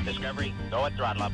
Discovery, go at throttle up.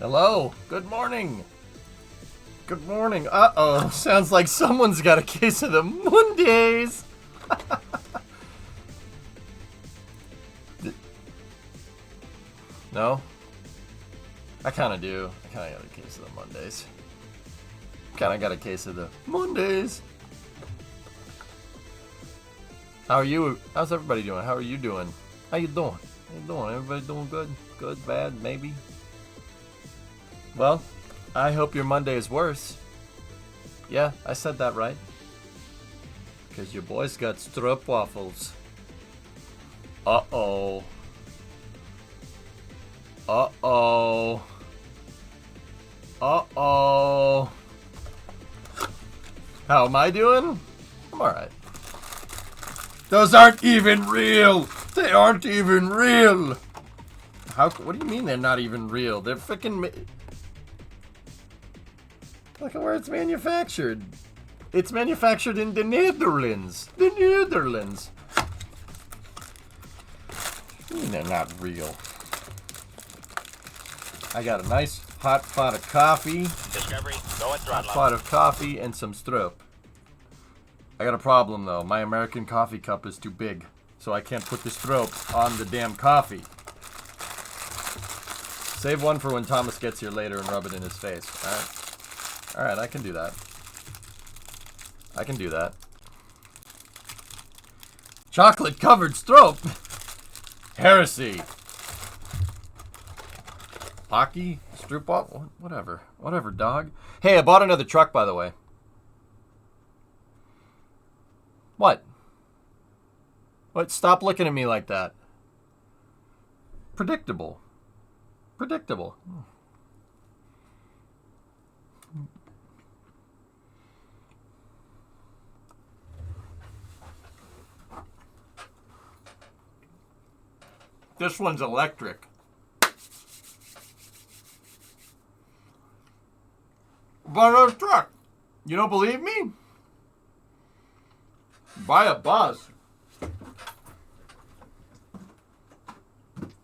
Hello. Good morning. Good morning. Uh-oh. Sounds like someone's got a case of the Mondays. No? I kind of do. I kind of got a case of the Mondays. Kind of got a case of the Mondays. How are you? How's everybody doing? How are you doing? How you doing? How you doing? Everybody doing good? Good? Bad? Maybe? Well, I hope your Monday is worse. Yeah, I said that right. Because your boy's got strep waffles. Uh-oh. Uh-oh. Uh-oh. How am I doing? I'm alright. Those aren't even real! They aren't even real! What do you mean they're not even real? They're freaking... Look at where it's manufactured. It's manufactured in the Netherlands. The Netherlands. What do you mean they're not real? I got a nice hot pot of coffee. Discovery, going throttle. Hot pot of coffee and some strop. I got a problem though. My American coffee cup is too big, so I can't put the strop on the damn coffee. Save one for when Thomas gets here later and rub it in his face. Alright. Alright, I can do that. I can do that. Chocolate covered strop? Heresy. Pocky? Stroop? Whatever. Whatever, dog. Hey, I bought another truck, by the way. What? What? Stop looking at me like that. Predictable. Predictable. This one's electric. Buy another truck. You don't believe me? Buy a bus.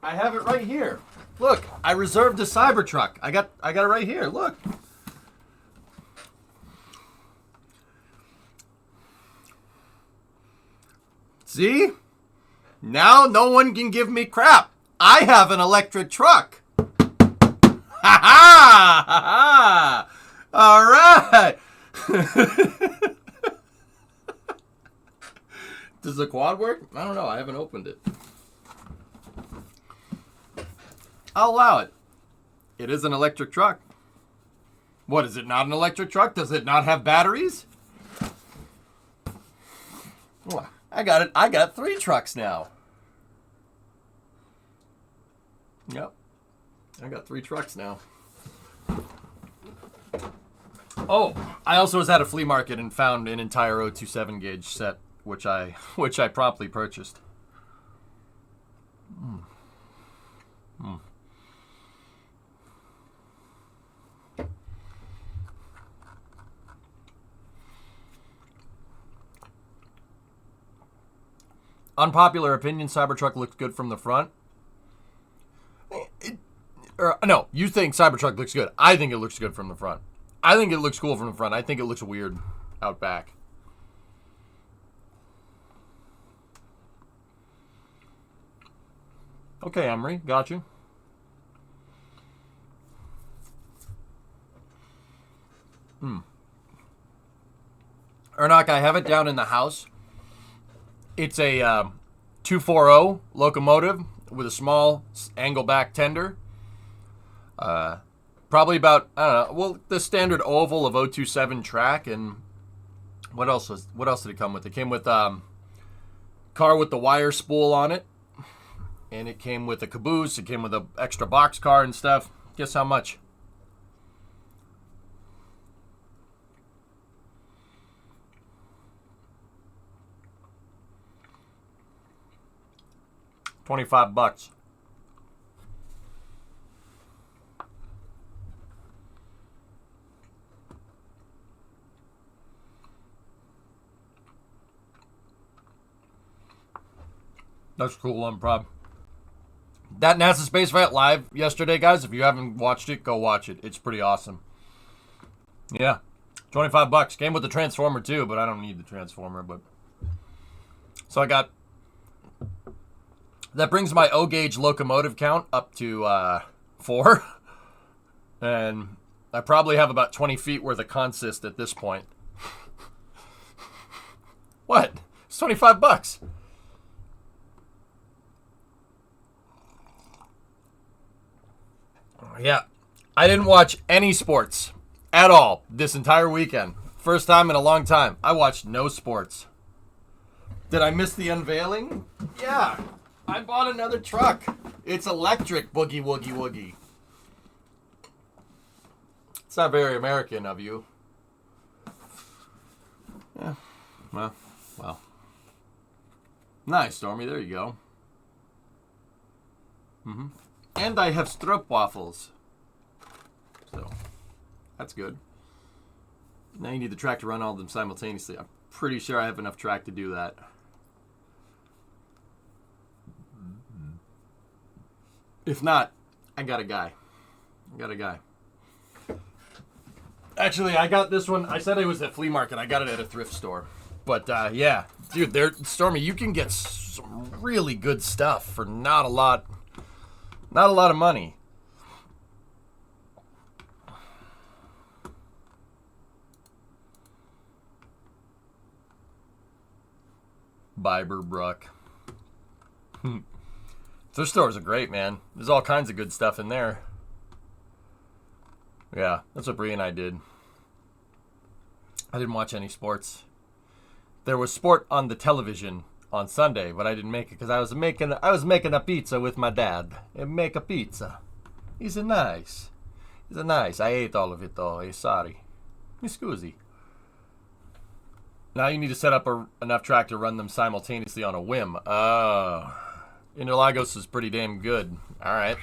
I have it right here. Look, I reserved a Cybertruck. I got it right here. Look. See? Now no one can give me crap. I have an electric truck. Ha ha! Ha ha! All right. Does the quad work? I don't know. I haven't opened it. I'll allow it. It is an electric truck. What, is it not an electric truck? Does it not have batteries? I got it. I got 3 trucks now. Yep. I got 3 trucks now. Oh, I also was at a flea market and found an entire 027 gauge set, which I promptly purchased. Unpopular opinion, Cybertruck looks good from the front. No, you think Cybertruck looks good. I think it looks good from the front. I think it looks cool from the front. I think it looks weird out back. Okay, Emery, got you. Ernock, I have it down in the house. It's a 240 locomotive with a small angle back tender. Probably about, I don't know, well, the standard oval of 027 track, and what else did it come with? It came with car with the wire spool on it, and it came with a caboose. It came with an extra box car and stuff. Guess how much? $25. That's cool, I'm proud. That NASA space flight live yesterday, guys. If you haven't watched it, go watch it. It's pretty awesome. Yeah, $25. Came with the Transformer too, but I don't need the Transformer. But so I got that brings my O gauge locomotive count up to 4, and I probably have about 20 feet worth of consist at this point. What? It's $25. Yeah, I didn't watch any sports at all this entire weekend. First time in a long time. I watched no sports. Did I miss the unveiling? Yeah, I bought another truck. It's electric, boogie woogie woogie. It's not very American of you. Yeah, well. Nice, Stormy. There you go. And I have stroopwafels. So, that's good. Now you need the track to run all of them simultaneously. I'm pretty sure I have enough track to do that. If not, I got a guy. Actually, I got this one. I said it was at flea market. I got it at a thrift store. But, yeah. Dude, Stormy, you can get some really good stuff for not a lot of money. Biberbrook. Thrift stores are great, man. There's all kinds of good stuff in there. Yeah, that's what Bree and I did. I didn't watch any sports. There was sport on the television on Sunday, but I didn't make it because I was making a pizza with my dad. And make a pizza. He's a nice. I ate all of it though. Sorry. Mi scusi. Now you need to set up enough track to run them simultaneously on a whim. Interlagos is pretty damn good. All right.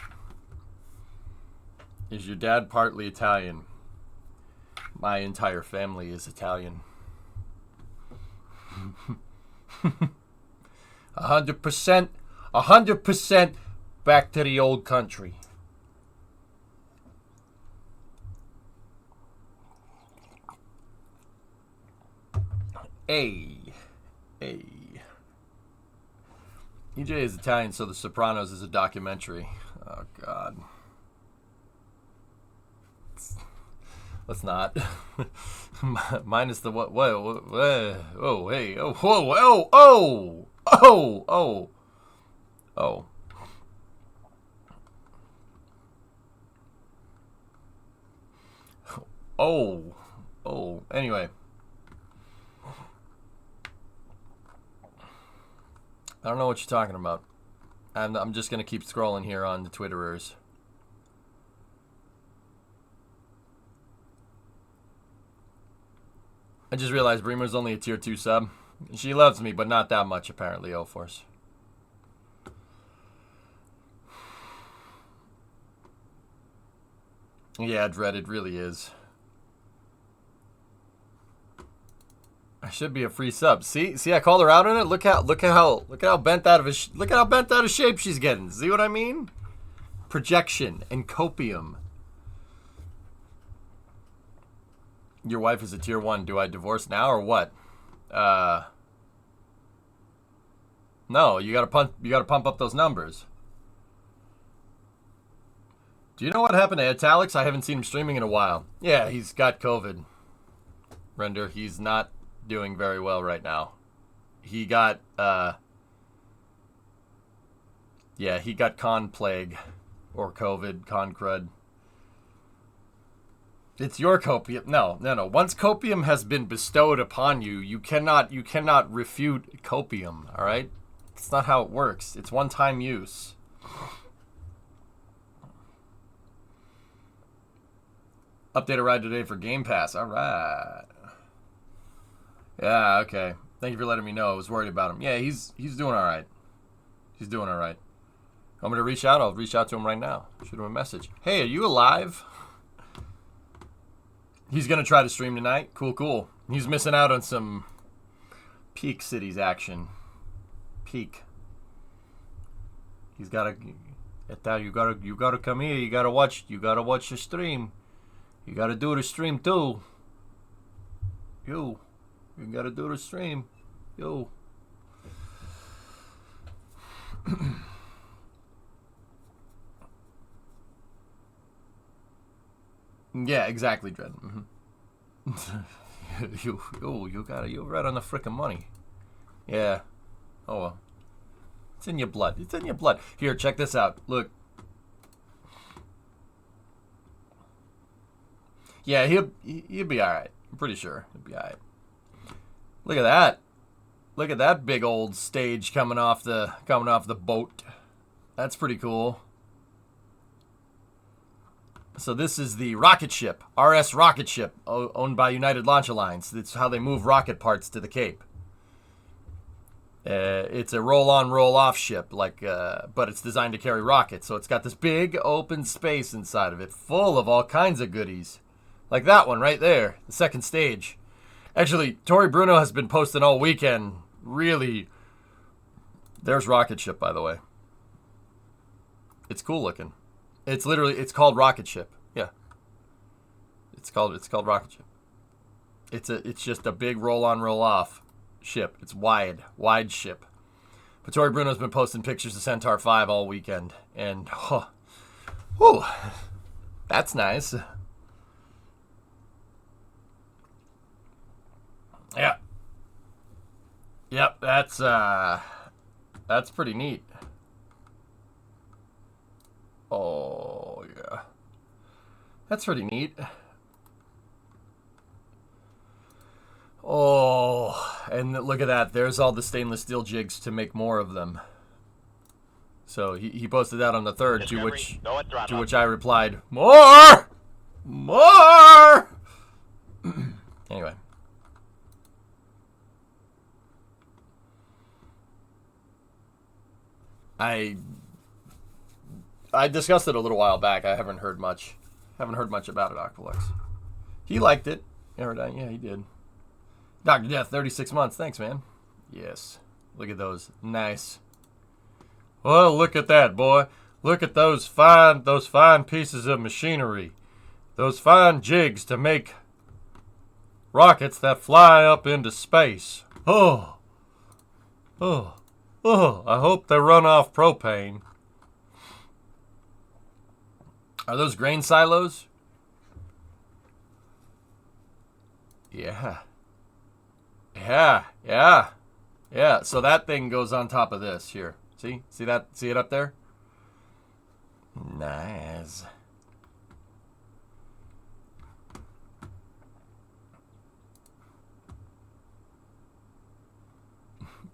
Is your dad partly Italian? My entire family is Italian. 100% back to the old country. Hey. EJ is Italian, so The Sopranos is a documentary. Oh, God. Let's not. Minus the what? Whoa, oh, hey, oh, whoa, oh. Anyway. I don't know what you're talking about. I'm just going to keep scrolling here on the Twitterers. I just realized Bremer's only a tier 2 sub. She loves me, but not that much, apparently, O-Force. Yeah, Dread, it really is. I should be a free sub. See, I called her out on it. Look how bent out of shape she's getting. See what I mean? Projection and copium. Your wife is a tier 1. Do I divorce now or what? No, you gotta pump up those numbers. Do you know what happened to Italics? I haven't seen him streaming in a while. Yeah, he's got COVID. Render, he's not doing very well right now. He got he got con plague or COVID, con crud. It's your copium. No. Once copium has been bestowed upon you, you cannot refute copium, all right? That's not how it works. It's one-time use. Update a ride today for Game Pass. All right. Yeah, okay. Thank you for letting me know. I was worried about him. Yeah, he's doing all right. He's doing all right. Want me to reach out? I'll reach out to him right now. Shoot him a message. Hey, are you alive? He's going to try to stream tonight. Cool. He's missing out on some Peak Cities action. Peak. He's got Eta, you gotta come here. You gotta watch the stream. You gotta do the stream too. You gotta do the stream. You. Yeah, exactly, Dread. You're right on the frickin' money. Yeah. Oh well. It's in your blood. It's in your blood. Here, check this out. Look. Yeah, he'll be all right. I'm pretty sure he'll be all right. Look at that. Look at that big old stage coming off the boat. That's pretty cool. So this is the rocket ship, RS rocket ship, owned by United Launch Alliance. That's how they move rocket parts to the Cape. It's a roll-on, roll-off ship, but it's designed to carry rockets. So it's got this big open space inside of it, full of all kinds of goodies, like that one right there, the second stage. Actually, Tori Bruno has been posting all weekend. Really, there's rocket ship, by the way. It's cool looking. It's called rocket ship. Yeah. It's called rocket ship. It's just a big roll-on, roll-off ship. It's wide ship. But Tori Bruno's been posting pictures of Centaur 5 all weekend, and that's nice. Yeah. Yep, that's pretty neat. Oh, yeah. That's pretty neat. Oh, and look at that. There's all the stainless steel jigs to make more of them. So he posted that on the 3rd, to which I replied, more! More! Anyway. I discussed it a little while back. I haven't heard much about it, Aqualux. He liked it. Yeah, he did. Dr. Death, 36 months. Thanks, man. Yes. Look at those. Nice. Well, look at that, boy. Look at those fine pieces of machinery. Those fine jigs to make rockets that fly up into space. I hope they run off propane. Are those grain silos? Yeah. So that thing goes on top of this here. See that? See it up there? Nice.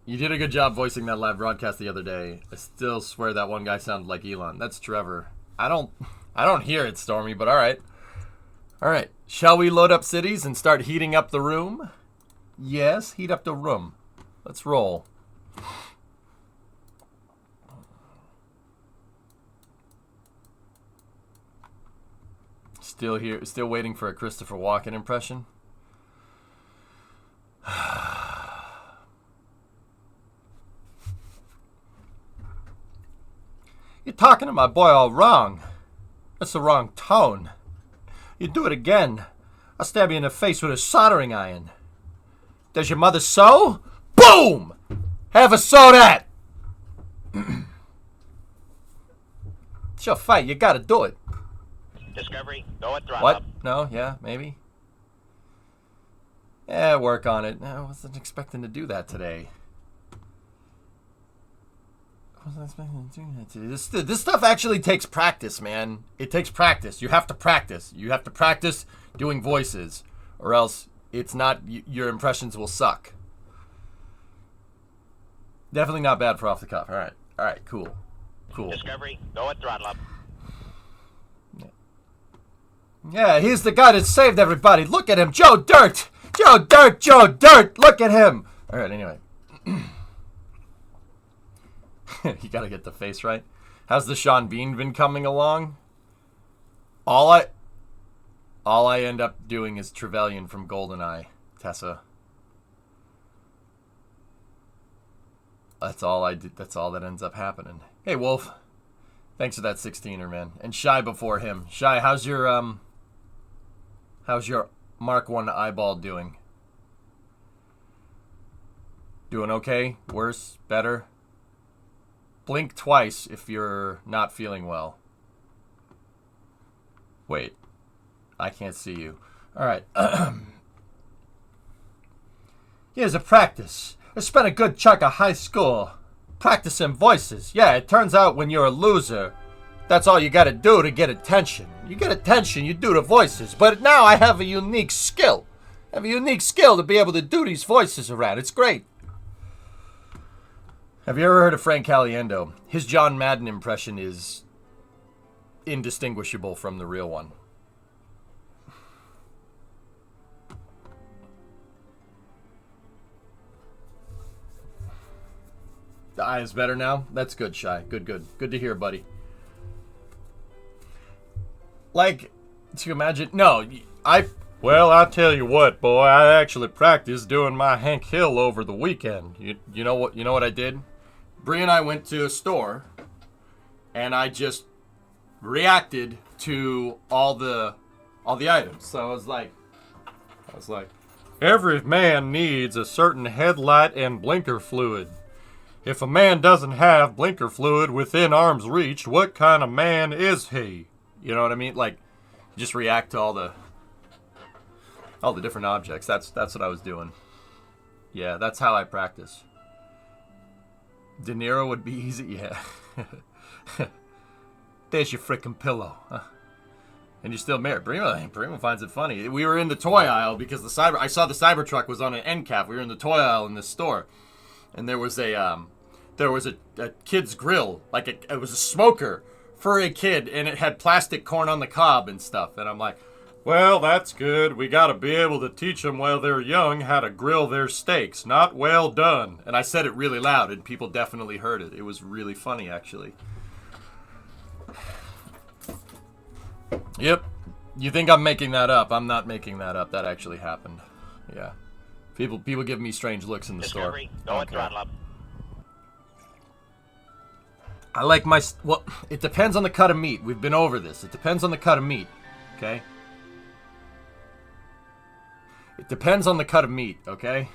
You did a good job voicing that live broadcast the other day. I still swear that one guy sounded like Elon. That's Trevor. I don't hear it, Stormy, but all right. All right. Shall we load up cities and start heating up the room? Yes, heat up the room. Let's roll. Still here, still waiting for a Christopher Walken impression. You're talking to my boy all wrong. That's the wrong tone. You do it again, I'll stab you in the face with a soldering iron. Does your mother sew? Boom! Have a sew that! It's your fight, you gotta do it. Discovery, go at throttle. What? No? Yeah, maybe? Yeah, work on it. I wasn't expecting to do that today. This stuff actually takes practice, man. It takes practice. You have to practice. You have to practice doing voices, or else it's not. Your impressions will suck. Definitely not bad for off the cuff. All right, cool. Discovery, go at throttle up. Yeah, he's the guy that saved everybody. Look at him, Joe Dirt. Joe Dirt. Look at him. All right, anyway. You gotta get the face right. How's the Sean Bean been coming along? All I end up doing is Trevelyan from GoldenEye, Tessa. That's all I did. That's all that ends up happening. Hey, Wolf. Thanks for that 16er, man. And Shy before him. Shy, how's your Mark 1 eyeball doing? Doing okay? Worse? Better? Blink twice if you're not feeling well. Wait. I can't see you. Alright. Here's a practice. I spent a good chunk of high school practicing voices. Yeah, it turns out when you're a loser, that's all you gotta do to get attention. You get attention, you do the voices. But now I have a unique skill. I have a unique skill to be able to do these voices around. It's great. Have you ever heard of Frank Caliendo? His John Madden impression is indistinguishable from the real one. The eye is better now? That's good, Shy. Good, good. Good to hear, buddy. Like, to imagine... No, Well, I'll tell you what, boy. I actually practiced doing my Hank Hill over the weekend. You know what I did? Bree and I went to a store, and I just reacted to all the items. So I was like, every man needs a certain headlight and blinker fluid. If a man doesn't have blinker fluid within arm's reach, what kind of man is he? You know what I mean? Like, just react to all the different objects. That's what I was doing. Yeah, that's how I practice. De Niro would be easy, yeah. There's your frickin' pillow. And you're still married. Primo finds it funny. We were in the toy aisle because I saw the Cybertruck was on an end cap. We were in the toy aisle in this store, and there was a kid's grill, like it was a smoker for a kid, and it had plastic corn on the cob and stuff. And I'm like, well, that's good. We got to be able to teach them while they're young how to grill their steaks. Not well done. And I said it really loud, and people definitely heard it. It was really funny, actually. Yep. You think I'm making that up? I'm not making that up. That actually happened. Yeah. People give me strange looks in the store. Go and throttle up. I like my... Well, it depends on the cut of meat. We've been over this. It depends on the cut of meat. Okay? It depends on the cut of meat, okay?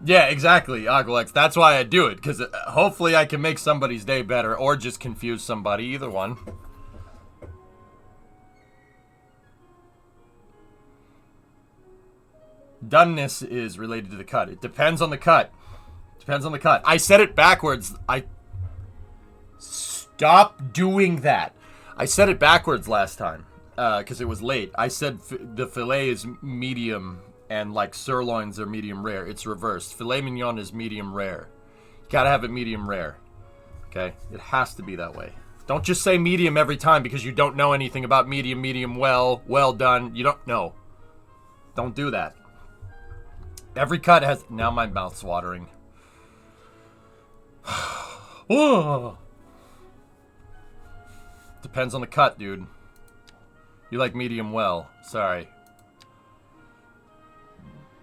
Yeah, exactly, Agalex. That's why I do it, because hopefully I can make somebody's day better, or just confuse somebody, either one. Doneness is related to the cut. It depends on the cut. Depends on the cut. I said it backwards. Stop doing that. I said it backwards last time, because it was late. I said the filet is medium, and like sirloins are medium rare. It's reversed. Filet mignon is medium rare. You gotta have it medium rare. Okay? It has to be that way. Don't just say medium every time because you don't know anything about medium well done. You don't know. Don't do that. Every cut has... Now my mouth's watering. Depends on the cut, dude. You like medium well. Sorry.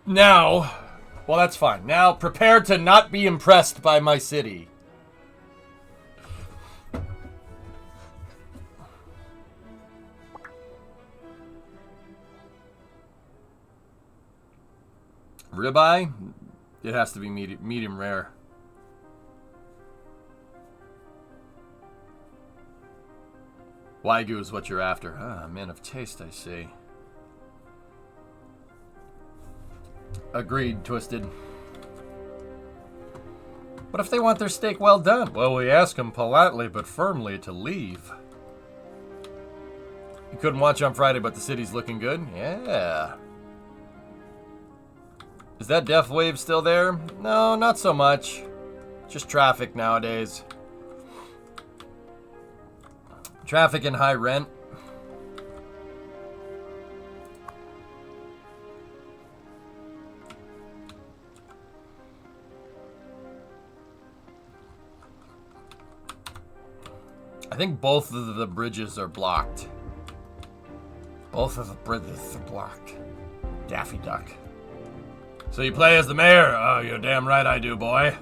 Now... Well, that's fine. Now, prepare to not be impressed by my city. Ribeye? It has to be medium rare. Wagyu is what you're after. Ah, man of taste, I see. Agreed, Twisted. What if they want their steak well done? Well, we ask them politely but firmly to leave. You couldn't watch on Friday, but the city's looking good? Yeah. Is that death wave still there? No, not so much. Just traffic nowadays. Traffic and high rent. I think both of the bridges are blocked. Both of the bridges are blocked. Daffy Duck. So you play as the mayor? Oh, you're damn right I do, boy.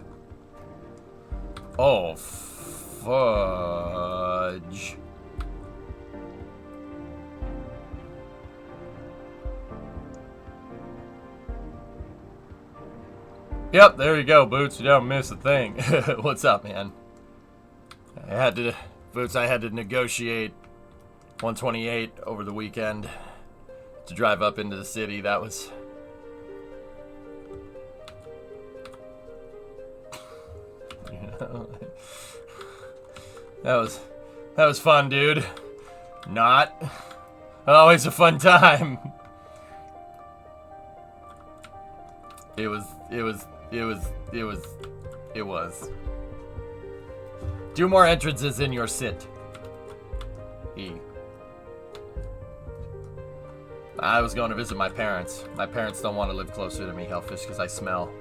Oh, fudge. Yep, there you go, Boots. You don't miss a thing. What's up, man? Boots, I had to negotiate 128 over the weekend to drive up into the city. That was... that was fun, dude. Not. Always a fun time. It was. 2 more entrances in your sit. I was going to visit my parents. My parents don't want to live closer to me, Hellfish, because I smell.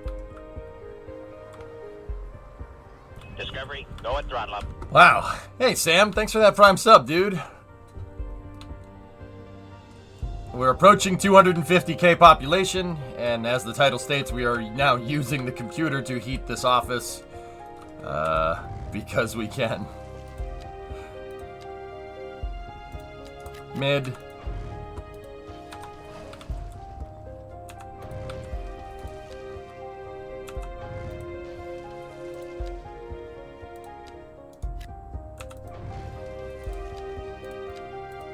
Discovery, go at throttle up. Wow. Hey, Sam, thanks for that Prime sub, dude. We're approaching 250k population, and as the title states, we are now using the computer to heat this office, because we can. Mid.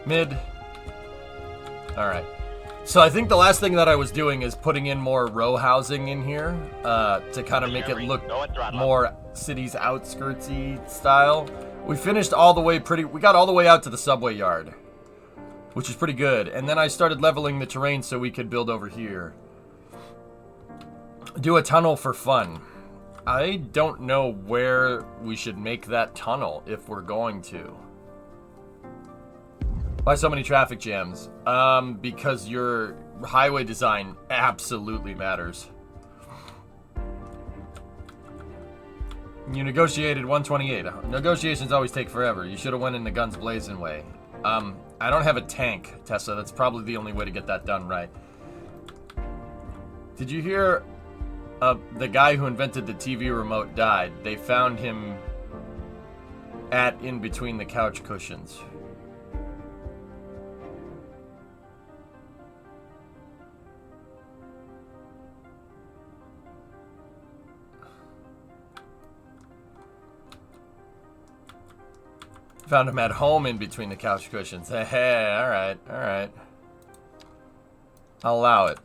Mid. Alright. So I think the last thing that I was doing is putting in more row housing in here to kind of make it look more city's outskirtsy style. We finished all the way we got all the way out to the subway yard, which is pretty good. And then I started leveling the terrain so we could build over here. Do a tunnel for fun. I don't know where we should make that tunnel if we're going to. Why so many traffic jams? Because your highway design absolutely matters. You negotiated 128. Negotiations always take forever. You should have went in the guns blazing way. I don't have a tank, Tessa. That's probably the only way to get that done right. Did you hear the guy who invented the TV remote died? They found him in between the couch cushions. Found him at home in between the couch cushions. Hey, alright, alright. I'll allow it.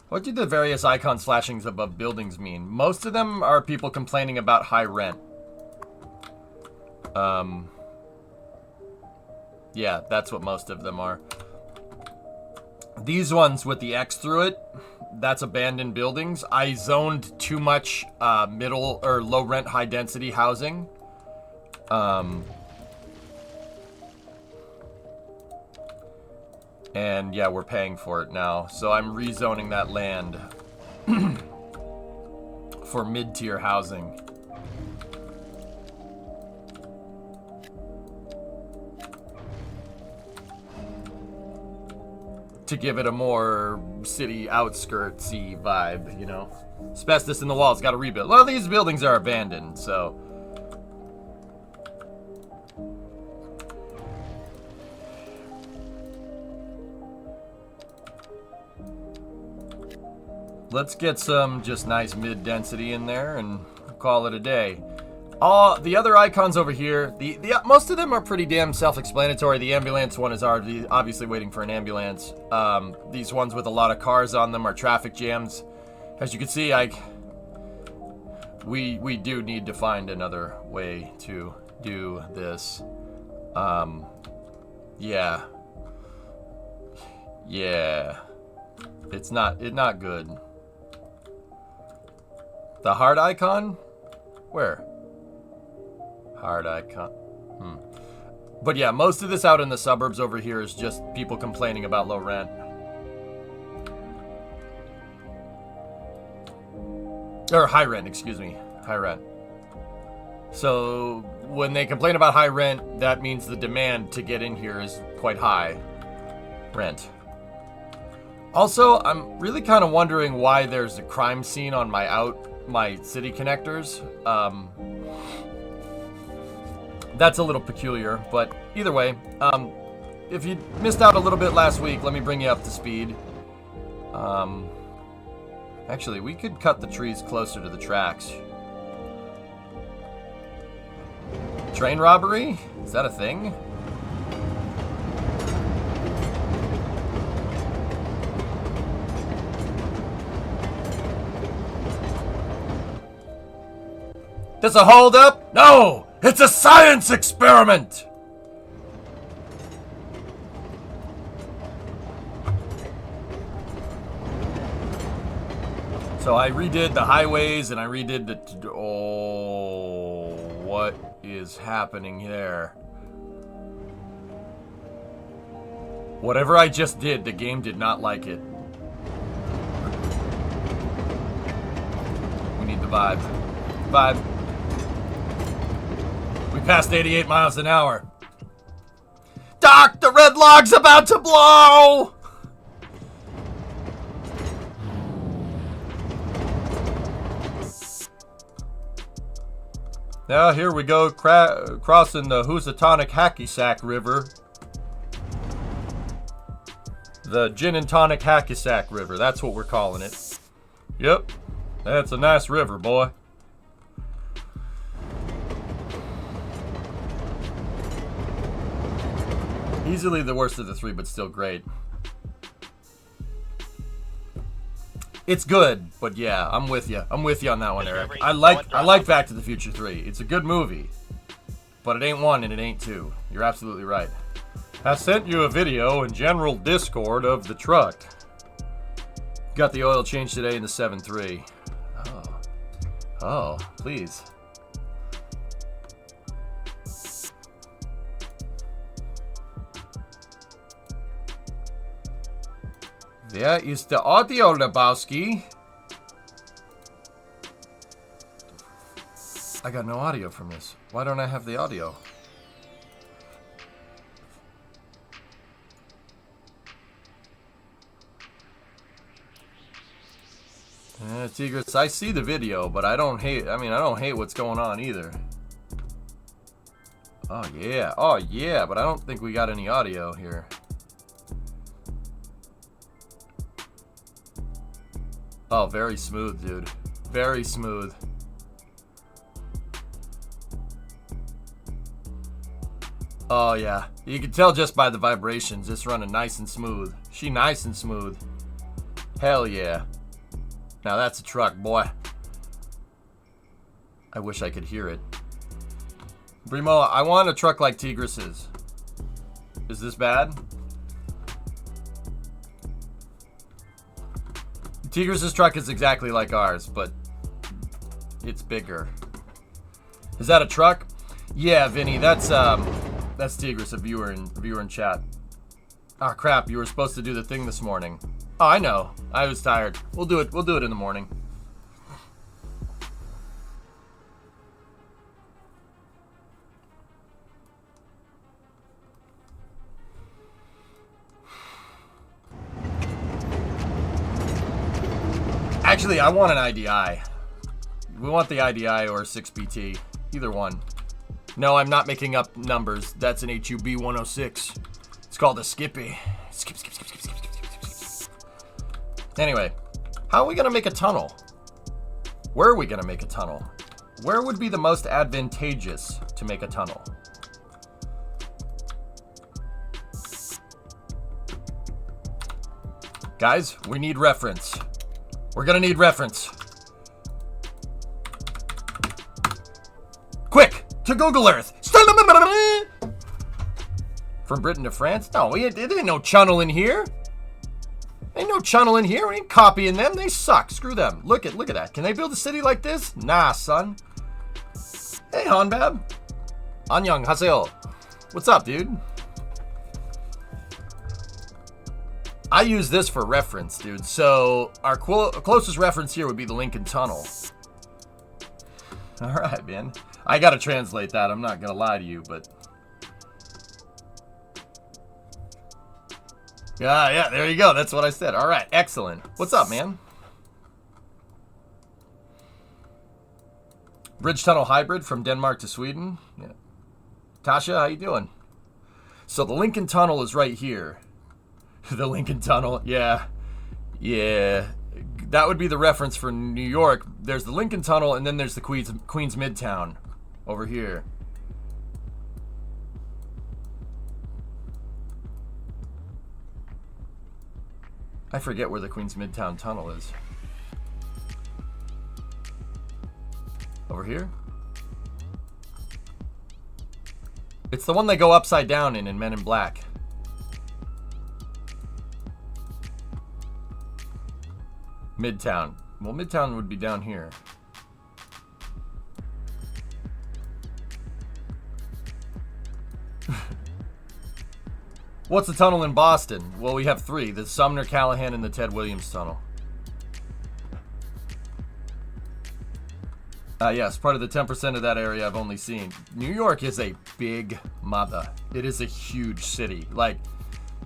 What do the various icon flashings above buildings mean? Most of them are people complaining about high rent. Yeah, that's what most of them are. These ones with the X through it, that's abandoned buildings. I zoned too much middle or low rent, high density housing. And yeah, we're paying for it now. So I'm rezoning that land for mid-tier housing. To give it a more city outskirtsy vibe, you know? Asbestos in the walls, gotta rebuild. Well, these buildings are abandoned, so... Let's get some just nice mid-density in there and call it a day. The other icons over here, most of them are pretty damn self-explanatory. The ambulance one is obviously waiting for an ambulance. These ones with a lot of cars on them are traffic jams. As you can see, we do need to find another way to do this. Yeah. It's not good. The heart icon? Where? Heart icon. But yeah, most of this out in the suburbs over here is just people complaining about low rent. Or high rent, excuse me. High rent. So when they complain about high rent, that means the demand to get in here is quite high. Rent. Also, I'm really kind of wondering why there's a crime scene on my city connectors. That's a little peculiar, but either way, if you missed out a little bit last week, let me bring you up to speed. Actually, we could cut the trees closer to the tracks. Train robbery? Is that a thing? This a holdup? No! It's a science experiment! So I redid the highways and I redid the... Oh, what is happening there? Whatever I just did, the game did not like it. We need the vibe. Vibe. We passed 88 miles an hour. Doc, the red log's about to blow! Now here we go, crossing the Housatonic Hacky Sack River. The Gin and Tonic Hacky Sack River, that's what we're calling it. Yep, that's a nice river, boy. Easily the worst of the three, but still great. It's good, but yeah, I'm with you. I'm with you on that one, Eric. I like Back to the Future 3. It's a good movie, but it ain't 1 and it ain't 2. You're absolutely right. I sent you a video in general Discord of the truck. Got the oil change today in the 7.3. Oh, please. There is the audio, Lebowski. I got no audio from this. Why don't I have the audio? Tigris, I see the video, but I don't hate what's going on either. Oh yeah, but I don't think we got any audio here. Oh, very smooth, dude. Very smooth. Oh, yeah. You can tell just by the vibrations. It's running nice and smooth. She nice and smooth. Hell yeah. Now that's a truck, boy. I wish I could hear it. Brimo, I want a truck like Tigris's. Is this bad? Tigris's truck is exactly like ours, but it's bigger. Is that a truck? Yeah, Vinny, that's Tigris, a viewer in chat. Ah, crap, you were supposed to do the thing this morning. Oh, I know. I was tired. We'll do it in the morning. Actually, I want an IDI. We want the IDI or 6BT. Either one. No, I'm not making up numbers. That's an HUB 106. It's called a Skippy. Skip. Anyway, how are we going to make a tunnel? Where are we going to make a tunnel? Where would be the most advantageous to make a tunnel? Guys, we need reference. We're gonna need reference. Quick, to Google Earth. From Britain to France? No, there ain't no channel in here. Ain't no channel in here. We ain't copying them. They suck. Screw them. Look at that. Can they build a city like this? Nah, son. Hey, Hanbab. Annyeong, haseo. What's up, dude? I use this for reference, dude. So our closest reference here would be the Lincoln Tunnel. All right, man. I gotta translate that. I'm not gonna lie to you, but Yeah, there you go. That's what I said. All right, excellent. What's up, man? Bridge tunnel hybrid from Denmark to Sweden. Yeah. Tasha, how you doing? So the Lincoln Tunnel is right here. The Lincoln Tunnel, yeah. That would be the reference for New York. There's the Lincoln Tunnel, and then there's the Queens Midtown over here. I forget where the Queens Midtown Tunnel is. Over here? It's the one they go upside down in Men in Black. Midtown. Well, Midtown would be down here. What's the tunnel in Boston? Well, we have three. The Sumner, Callahan, and the Ted Williams Tunnel. Yes, part of the 10% of that area I've only seen. New York is a big mother. It is a huge city. Like,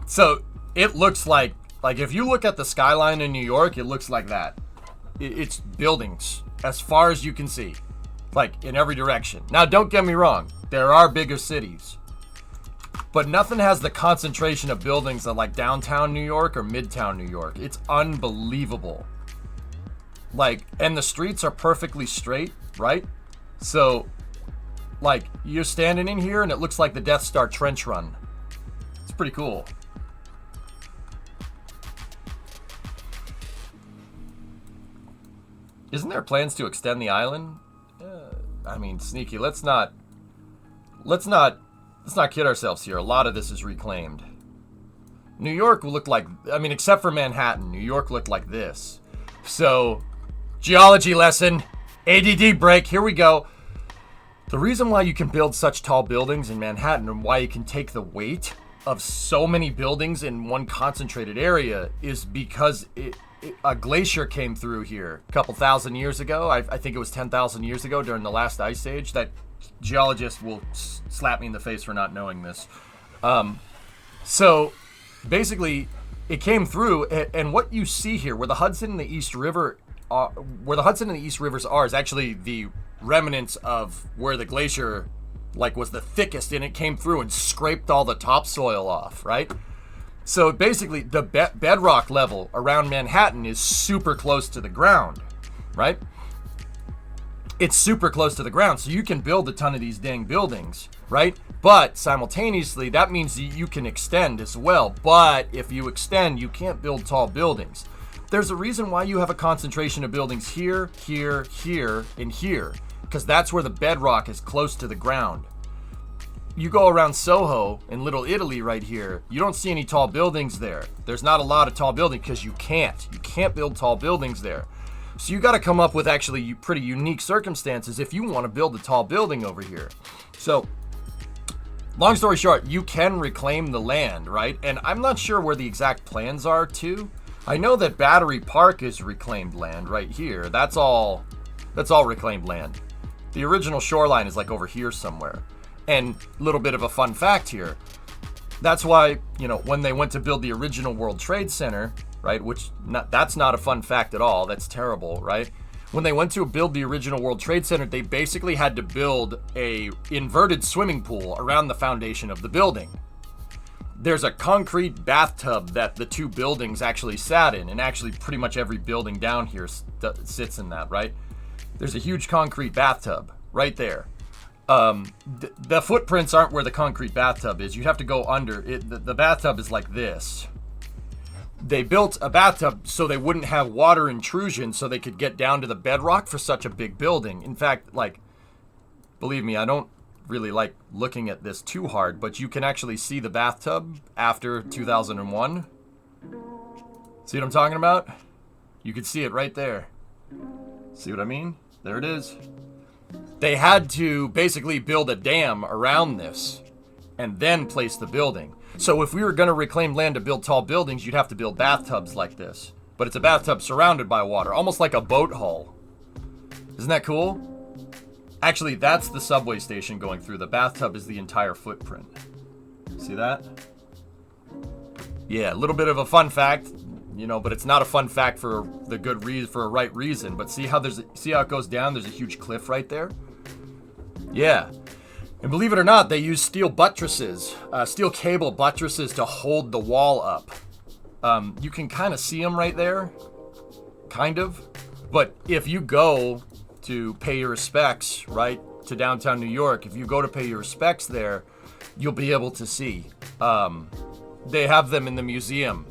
so it looks like if you look at the skyline in New York, it looks like that. It's buildings as far as you can see, like in every direction. Now, don't get me wrong. There are bigger cities, but nothing has the concentration of buildings that like downtown New York or midtown New York. It's unbelievable. Like, and the streets are perfectly straight, right? So, like, you're standing in here and it looks like the Death Star trench run. It's pretty cool. Isn't there plans to extend the island? I mean, sneaky. Let's not kid ourselves here. A lot of this is reclaimed. New York will look like, I mean, except for Manhattan, New York looked like this. So, geology lesson, ADD break, here we go. The reason why you can build such tall buildings in Manhattan and why you can take the weight of so many buildings in one concentrated area is because a glacier came through here a couple thousand years ago. I think it was 10,000 years ago during the last ice age. That geologist will slap me in the face for not knowing this. So basically it came through, and what you see here where the Hudson and the East River Rivers are is actually the remnants of where the glacier like was the thickest, and it came through and scraped all the topsoil off, right? So basically the bedrock level around Manhattan is super close to the ground, right? It's super close to the ground, so you can build a ton of these dang buildings, right? But simultaneously, that means that you can extend as well. But if you extend, you can't build tall buildings. There's a reason why you have a concentration of buildings here, here, here, and here, because that's where the bedrock is close to the ground. You go around Soho in Little Italy right here, you don't see any tall buildings there. There's not a lot of tall buildings because you can't build tall buildings there. So you got to come up with actually pretty unique circumstances if you want to build a tall building over here. So long story short, you can reclaim the land, right? And I'm not sure where the exact plans are too. I know that Battery Park is reclaimed land right here. That's all reclaimed land. The original shoreline is like over here somewhere. And a little bit of a fun fact here. That's why, when they went to build the original World Trade Center, right, that's not a fun fact at all. That's terrible, right? When they went to build the original World Trade Center, they basically had to build a inverted swimming pool around the foundation of the building. There's a concrete bathtub that the two buildings actually sat in, and actually pretty much every building down here sits in that, right? There's a huge concrete bathtub right there. The footprints aren't where the concrete bathtub is. You have to go under it. The bathtub is like this. They built a bathtub so they wouldn't have water intrusion, so they could get down to the bedrock for such a big building. In fact, believe me, I don't really like looking at this too hard, but you can actually see the bathtub after 2001. See what I'm talking about? You can see it right there. See what I mean? There it is. They had to basically build a dam around this and then place the building. So if we were going to reclaim land to build tall buildings, you'd have to build bathtubs like this. But it's a bathtub surrounded by water, almost like a boat hull. Isn't that cool? Actually, that's the subway station going through. The bathtub is the entire footprint. See that? Yeah, a little bit of a fun fact, you know, but it's not a fun fact for the good reason, for a right reason. But see how it goes down? There's a huge cliff right there. Yeah, and believe it or not, they use steel buttresses, steel cable buttresses to hold the wall up. You can kind of see them right there, kind of. But if you go to pay your respects, right, to downtown New York, if you go to pay your respects there, you'll be able to see. They have them in the museum.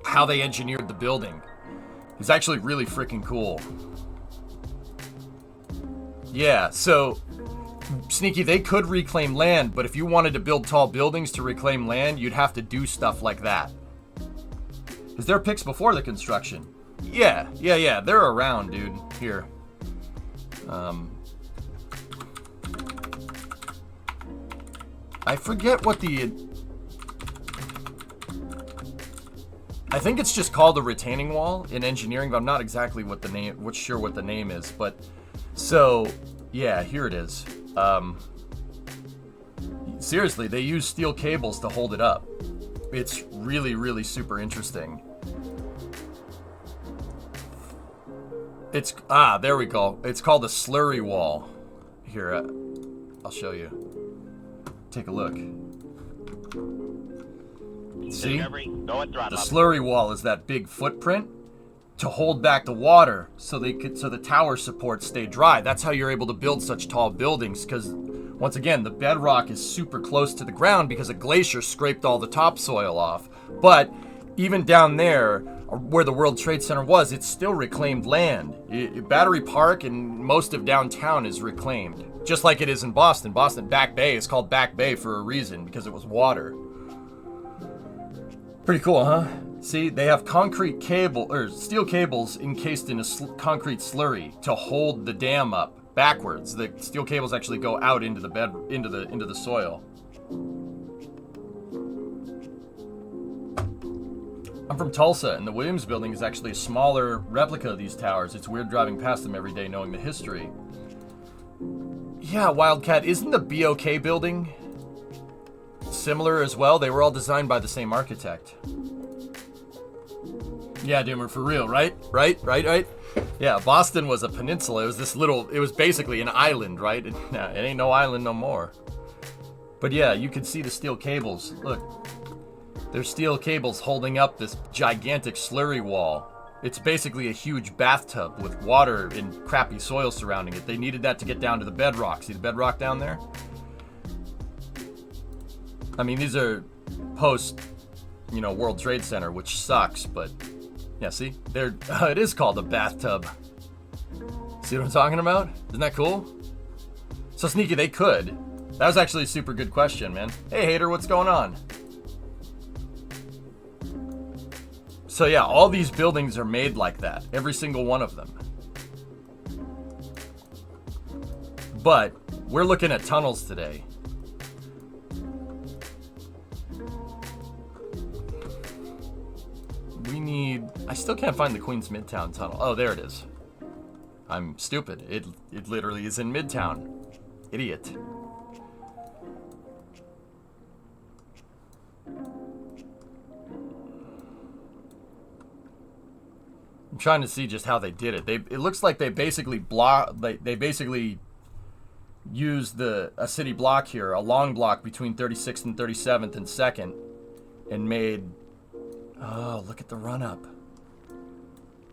How they engineered the building is actually really freaking cool. Yeah, so Sneaky, they could reclaim land, but if you wanted to build tall buildings to reclaim land, you'd have to do stuff like that. Is there pics before the construction? Yeah, they're around, dude. Here. I forget what I think it's just called a retaining wall in engineering, but I'm not exactly sure what the name is. But so yeah, here it is. Seriously, they use steel cables to hold it up. It's really, really super interesting. There we go. It's called a slurry wall. Here, I'll show you. Take a look. See? The slurry wall is that big footprint to hold back the water so the tower supports stay dry. That's how you're able to build such tall buildings, because once again, the bedrock is super close to the ground because a glacier scraped all the topsoil off. But even down there, where the World Trade Center was, it's still reclaimed land. Battery Park and most of downtown is reclaimed, just like it is in Boston. Boston Back Bay is called Back Bay for a reason, because it was water. Pretty cool, huh? See, they have steel cables encased in a concrete slurry to hold the dam up backwards. The steel cables actually go out into the soil. I'm from Tulsa, and the Williams Building is actually a smaller replica of these towers. It's weird driving past them every day knowing the history. Yeah, Wildcat, isn't the BOK building similar as well? They were all designed by the same architect. Yeah, Doomer, for real, right? Right. Yeah, Boston was a peninsula. It was basically an island, right? It ain't no island no more. But yeah, you can see the steel cables. Look, there's steel cables holding up this gigantic slurry wall. It's basically a huge bathtub with water and crappy soil surrounding it. They needed that to get down to the bedrock. See the bedrock down there? I mean, these are post, World Trade Center, which sucks, but yeah, see? It is called a bathtub. See what I'm talking about? Isn't that cool? So Sneaky, they could. That was actually a super good question, man. Hey, Hater, what's going on? So yeah, all these buildings are made like that. Every single one of them. But we're looking at tunnels today. I still can't find the Queens Midtown Tunnel. Oh, there it is. I'm stupid. It literally is in Midtown. Idiot. I'm trying to see just how they did it. It looks like they basically used a city block here, a long block between 36th and 37th and 2nd, and made. Oh, look at the run up.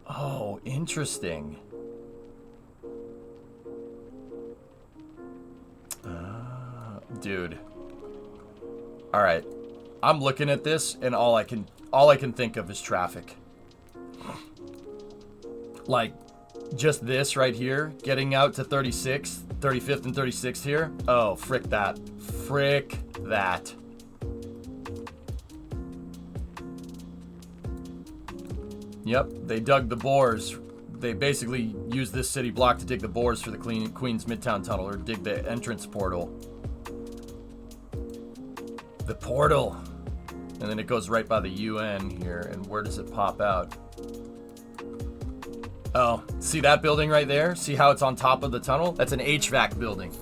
Oh, interesting. Dude. All right. I'm looking at this and all I can think of is traffic. Like just this right here, getting out to 36th, 35th and 36th here. Oh, frick that. Frick that. Yep, they dug the bores. They basically used this city block to dig the bores for the Queens Midtown Tunnel, or dig the entrance portal. The portal. And then it goes right by the UN here. And where does it pop out? Oh, see that building right there? See how it's on top of the tunnel? That's an HVAC building.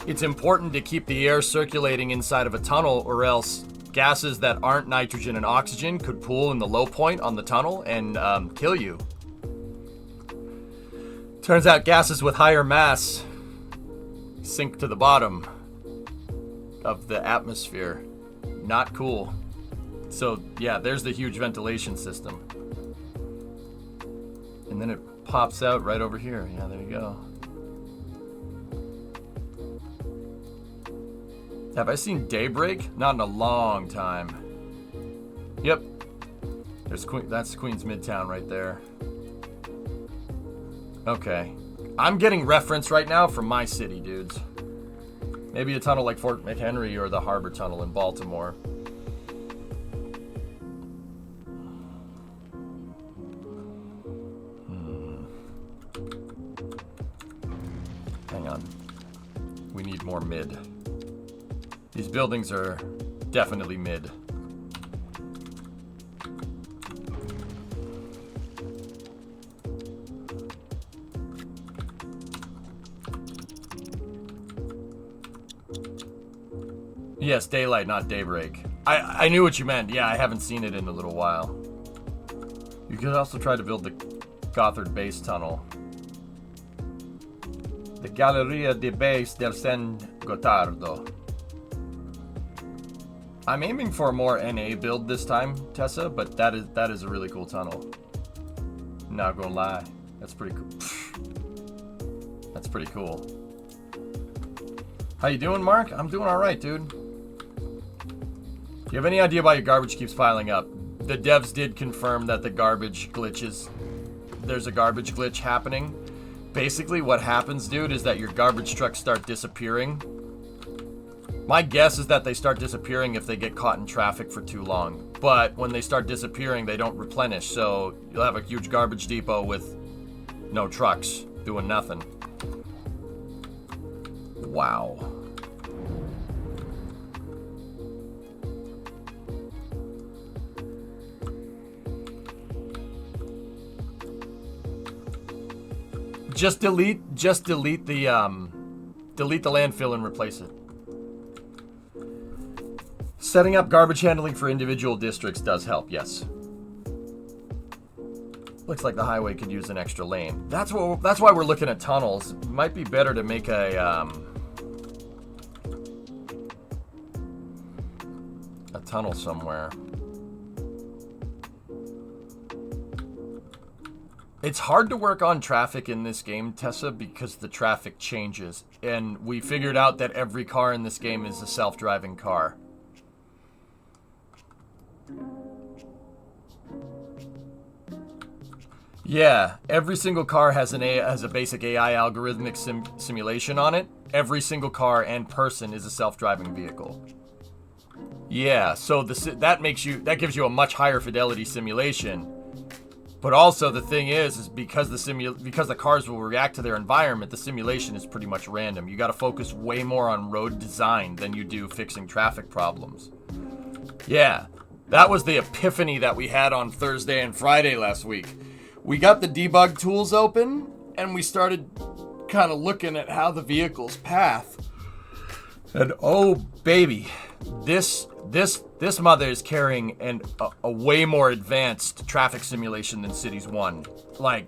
It's important to keep the air circulating inside of a tunnel, or else gases that aren't nitrogen and oxygen could pool in the low point on the tunnel and kill you. Turns out gases with higher mass sink to the bottom of the atmosphere. Not cool. So yeah, there's the huge ventilation system. And then it pops out right over here. Yeah, there you go. Have I seen daybreak? Not in a long time. Yep. That's Queens Midtown right there. Okay. I'm getting reference right now from my city, dudes. Maybe a tunnel like Fort McHenry or the Harbor Tunnel in Baltimore. Hang on. We need more mid. These buildings are definitely mid. Yes, daylight, not daybreak. I knew what you meant. Yeah, I haven't seen it in a little while. You could also try to build the Gothard Base Tunnel. The Galleria de Base del San Gotardo. I'm aiming for a more NA build this time, Tessa, but that is a really cool tunnel. Not gonna lie. That's pretty cool. That's pretty cool. How you doing, Mark? I'm doing alright, dude. Do you have any idea why your garbage keeps piling up? The devs did confirm that the garbage glitches. There's a garbage glitch happening. Basically, what happens, dude, is that your garbage trucks start disappearing. My guess is that they start disappearing if they get caught in traffic for too long. But when they start disappearing, they don't replenish. So you'll have a huge garbage depot with no trucks doing nothing. Wow. Just delete the landfill and replace it. Setting up garbage handling for individual districts does help, yes. Looks like the highway could use an extra lane. That's why we're looking at tunnels. Might be better to make a tunnel somewhere. It's hard to work on traffic in this game, Tessa, because the traffic changes. And we figured out that every car in this game is a self-driving car. Yeah, every single car has a basic AI algorithmic simulation on it. Every single car and person is a self-driving vehicle. Yeah, so that gives you a much higher fidelity simulation. But also the thing is because the cars will react to their environment, the simulation is pretty much random. You got to focus way more on road design than you do fixing traffic problems. Yeah, that was the epiphany that we had on Thursday and Friday last week. We got the debug tools open and we started kind of looking at how the vehicles path. And oh baby, this mother is carrying a way more advanced traffic simulation than Cities 1. Like,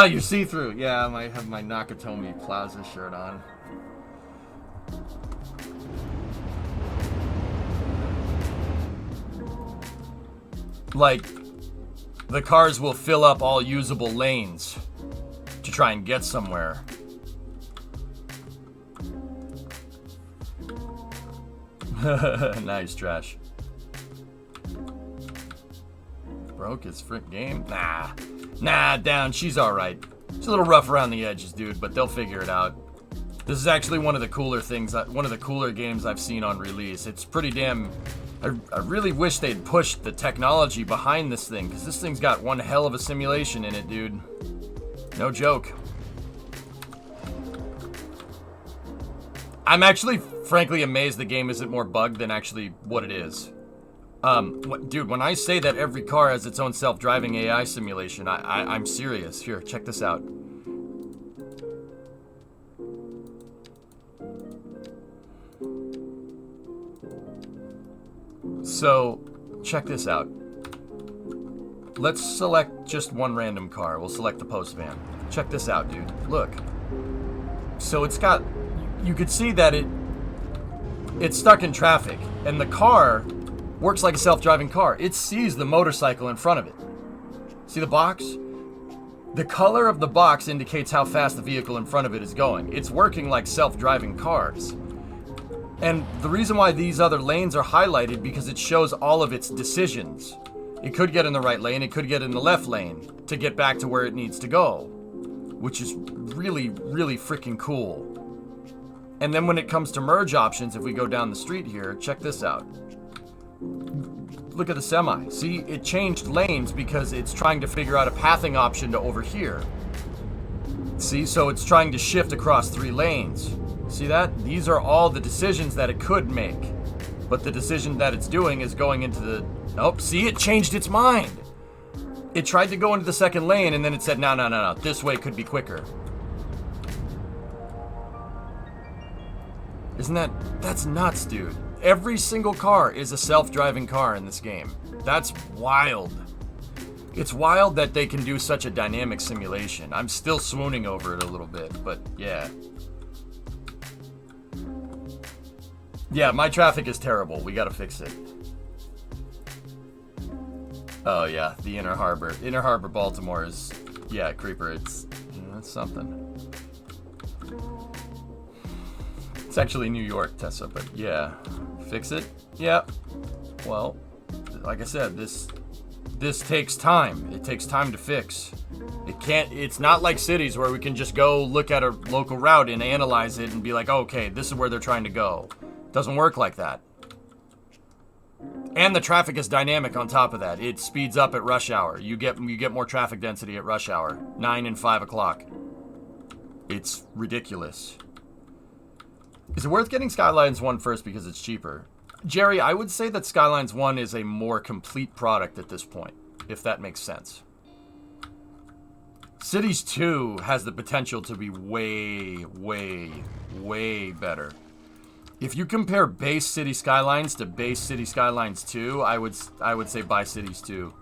you see through. Yeah, I might have my Nakatomi Plaza shirt on. Like, the cars will fill up all usable lanes to try and get somewhere. Nice, Trash. Broke his frick game? Nah, down. She's alright. She's a little rough around the edges, dude, but they'll figure it out. This is actually one of the cooler things, one of the cooler games I've seen on release. It's pretty damn... I really wish they'd pushed the technology behind this thing, because this thing's got one hell of a simulation in it, dude. No joke. I'm actually, frankly, amazed the game isn't more bugged than actually what it is. Dude, when I say that every car has its own self-driving AI simulation, I'm serious. Here, check this out. So, check this out. Let's select just one random car. We'll select the post van. Check this out, dude. Look. So it's got... You could see that it's stuck in traffic. And the car works like a self-driving car. It sees the motorcycle in front of it. See the box? The color of the box indicates how fast the vehicle in front of it is going. It's working like self-driving cars. And the reason why these other lanes are highlighted because it shows all of its decisions. It could get in the right lane, it could get in the left lane to get back to where it needs to go. Which is really, really freaking cool. And then when it comes to merge options, if we go down the street here, check this out. Look at the semi. See, it changed lanes because it's trying to figure out a pathing option to over here. See, so it's trying to shift across 3 lanes. See that? These are all the decisions that it could make. But the decision that it's doing is going into the... Oh, see, it changed its mind. It tried to go into the second lane and then it said, no, this way could be quicker. Isn't that's nuts, dude. Every single car is a self-driving car in this game. That's wild. It's wild that they can do such a dynamic simulation. I'm still swooning over it a little bit, but yeah. Yeah, my traffic is terrible. We gotta fix it. Oh yeah, the Inner Harbor. Inner Harbor, Baltimore is, yeah, creeper. It's something. It's actually New York, Tessa, but yeah. Fix it? Yeah. Well, like I said, this takes time. It takes time to fix. It's not like cities where we can just go look at a local route and analyze it and be like, okay, this is where they're trying to go. It doesn't work like that. And the traffic is dynamic on top of that. It speeds up at rush hour. You get more traffic density at rush hour. 9 and 5 o'clock. It's ridiculous. Is it worth getting Skylines 1 first because it's cheaper? Jerry, I would say that Skylines 1 is a more complete product at this point, if that makes sense. Cities 2 has the potential to be way, way, way better. If you compare base City Skylines to base City Skylines 2, I would say buy Cities 2.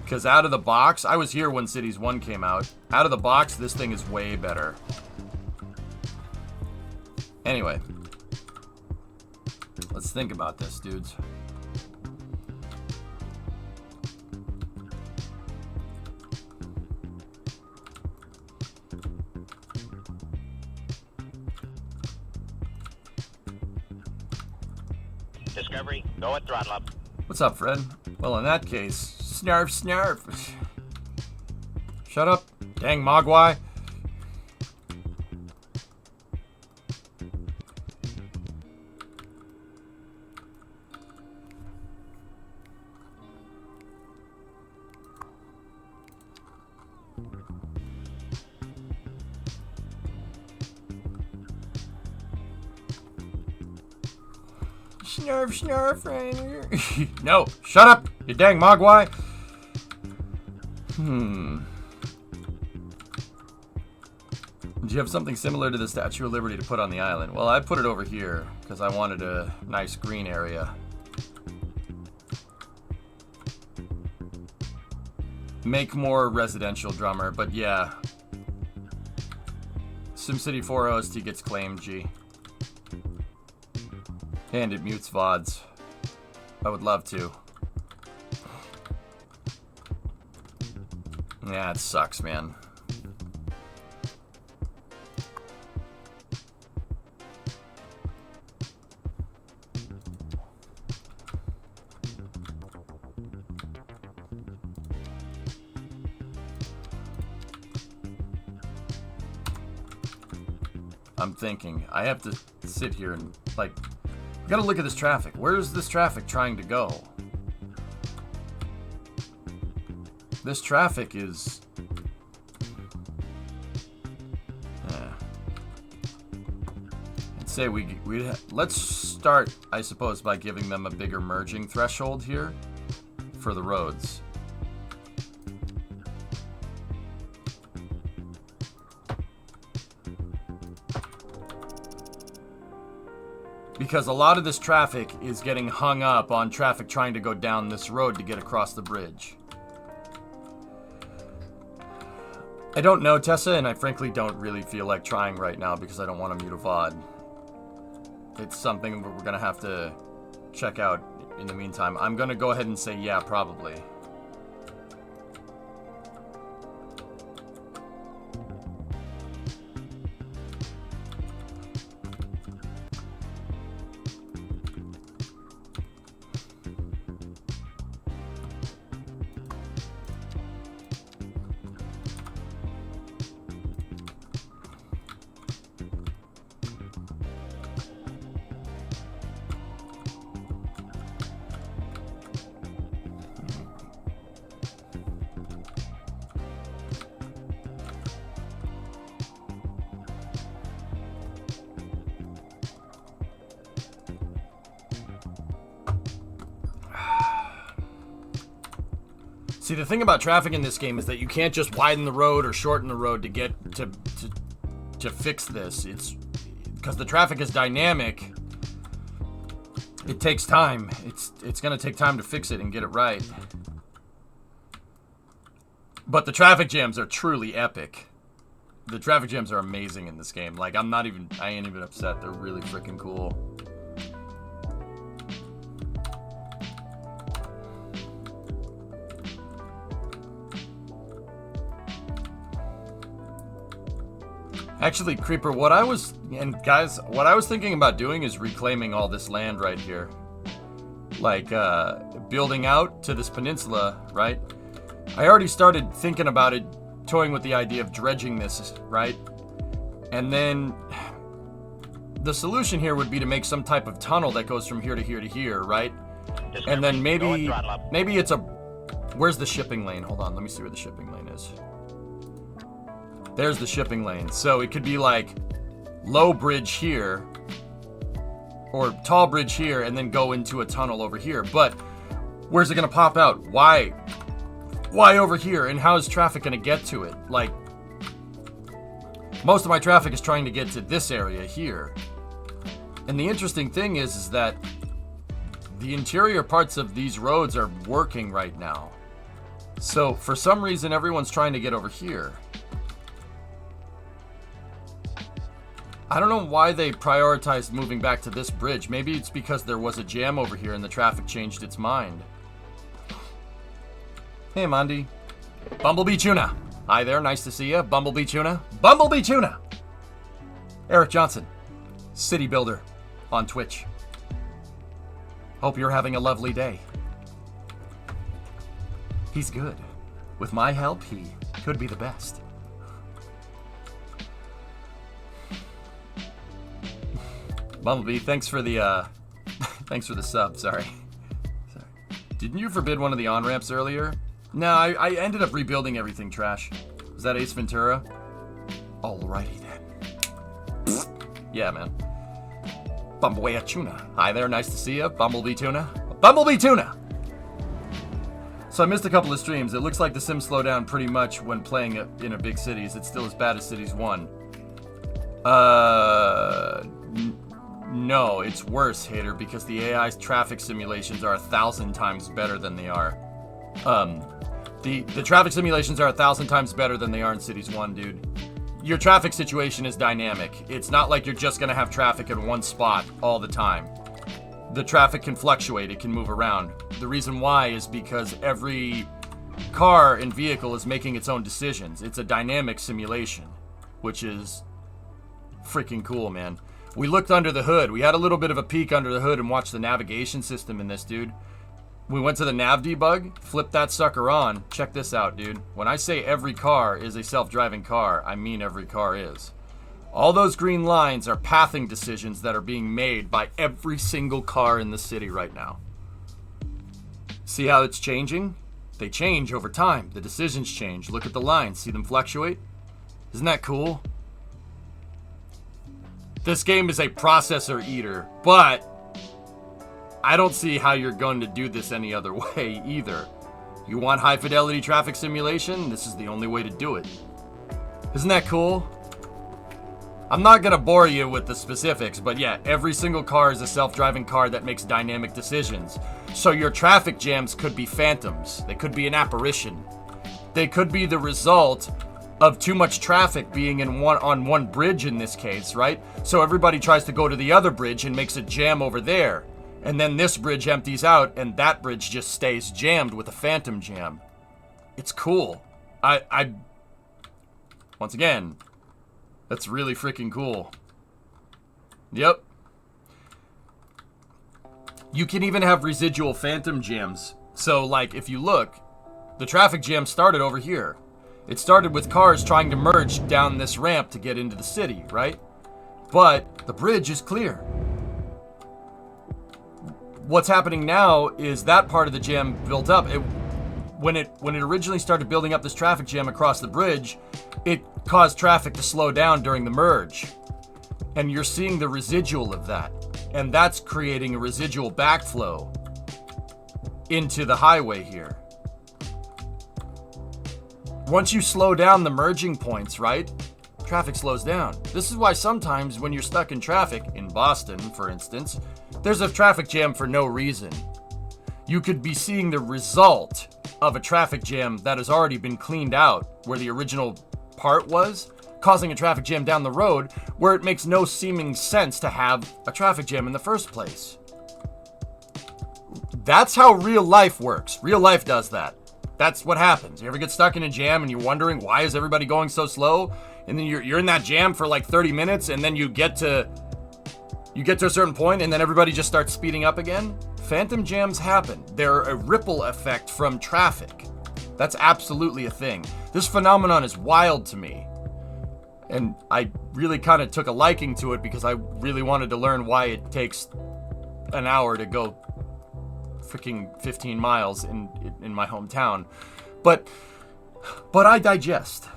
Because out of the box, I was here when Cities 1 came out. Out of the box, this thing is way better. Anyway, let's think about this, dudes. Discovery, go at throttle up. What's up, Fred? Well, in that case, snarf, snarf. Shut up, dang mogwai. Snarf, snarf, Rainer. No, shut up, you dang mogwai. Do you have something similar to the Statue of Liberty to put on the island? Well, I put it over here because I wanted a nice green area. Make more residential, drummer, but yeah. SimCity 4 OST gets claimed, G. And it mutes VODs. I would love to. Yeah, it sucks, man. I'm thinking. I have to sit here and, like... We gotta look at this traffic. Where is this traffic trying to go? This traffic is... I'd say let's start, I suppose, by giving them a bigger merging threshold here for the roads. Because a lot of this traffic is getting hung up on traffic trying to go down this road to get across the bridge. I don't know, Tessa, and I frankly don't really feel like trying right now because I don't want to mute a VOD. It's something we're going to have to check out in the meantime. I'm going to go ahead and say yeah, probably. See, the thing about traffic in this game is that you can't just widen the road or shorten the road to get to fix this. It's because the traffic is dynamic. It takes time. It's gonna take time to fix it and get it right. But the traffic jams are truly epic. The traffic jams are amazing in this game. Like, I ain't even upset. They're really freaking cool. Actually, Creeper, what I was thinking about doing is reclaiming all this land right here. Like, building out to this peninsula, right? I already started thinking about it, toying with the idea of dredging this, right? And then the solution here would be to make some type of tunnel that goes from here to here to here, right? And then maybe it's a... Where's the shipping lane? Hold on, let me see where the shipping lane is. There's the shipping lane. So it could be like low bridge here or tall bridge here and then go into a tunnel over here. But where's it going to pop out? Why over here? And how is traffic going to get to it? Like, most of my traffic is trying to get to this area here. And the interesting thing is that the interior parts of these roads are working right now. So for some reason, everyone's trying to get over here. I don't know why they prioritized moving back to this bridge. Maybe it's because there was a jam over here and the traffic changed its mind. Hey, Mondi. Bumblebee Tuna. Hi there, nice to see you. Bumblebee Tuna. Bumblebee Tuna! Eric Johnson, City Builder on Twitch. Hope you're having a lovely day. He's good. With my help, he could be the best. Bumblebee, thanks for the sub, sorry. Didn't you forbid one of the on-ramps earlier? No, I ended up rebuilding everything, Trash. Was that Ace Ventura? Alrighty then. Yeah, man. Bumblebee Tuna. Hi there, nice to see you. Bumblebee Tuna. Bumblebee Tuna! So I missed a couple of streams. It looks like the Sims slow down pretty much when playing in a big city. Is it still as bad as Cities 1? No, it's worse, Hater, because the AI's traffic simulations are 1,000 times better than they are. The traffic simulations are 1,000 times better than they are in Cities 1, dude. Your traffic situation is dynamic. It's not like you're just gonna have traffic in one spot all the time. The traffic can fluctuate, it can move around. The reason why is because every car and vehicle is making its own decisions. It's a dynamic simulation, which is freaking cool, man. We looked under the hood. We had a little bit of a peek under the hood and watched the navigation system in this, dude. We went to the nav debug, flipped that sucker on. Check this out, dude. When I say every car is a self-driving car, I mean every car is. All those green lines are pathing decisions that are being made by every single car in the city right now. See how it's changing? They change over time. The decisions change. Look at the lines. See them fluctuate? Isn't that cool? This game is a processor eater, but I don't see how you're going to do this any other way either. You want high fidelity traffic simulation? This is the only way to do it. Isn't that cool? I'm not going to bore you with the specifics, but yeah, every single car is a self-driving car that makes dynamic decisions. So your traffic jams could be phantoms. They could be an apparition. They could be the result of too much traffic being on one bridge in this case, right? So everybody tries to go to the other bridge and makes a jam over there. And then this bridge empties out and that bridge just stays jammed with a phantom jam. It's cool. Once again, that's really freaking cool. Yep. You can even have residual phantom jams. So, like, if you look, the traffic jam started over here. It started with cars trying to merge down this ramp to get into the city, right? But the bridge is clear. What's happening now is that part of the jam built up. When it originally started building up this traffic jam across the bridge, it caused traffic to slow down during the merge. And you're seeing the residual of that. And that's creating a residual backflow into the highway here. Once you slow down the merging points, right? Traffic slows down. This is why sometimes when you're stuck in traffic, in Boston, for instance, there's a traffic jam for no reason. You could be seeing the result of a traffic jam that has already been cleaned out, where the original part was, causing a traffic jam down the road, where it makes no seeming sense to have a traffic jam in the first place. That's how real life works. Real life does that. That's what happens. You ever get stuck in a jam and you're wondering, why is everybody going so slow? And then you're in that jam for like 30 minutes, and then you get to a certain point, and then everybody just starts speeding up again? Phantom jams happen. They're a ripple effect from traffic. That's absolutely a thing. This phenomenon is wild to me. And I really kind of took a liking to it because I really wanted to learn why it takes an hour to go freaking 15 miles in my hometown. But I digest.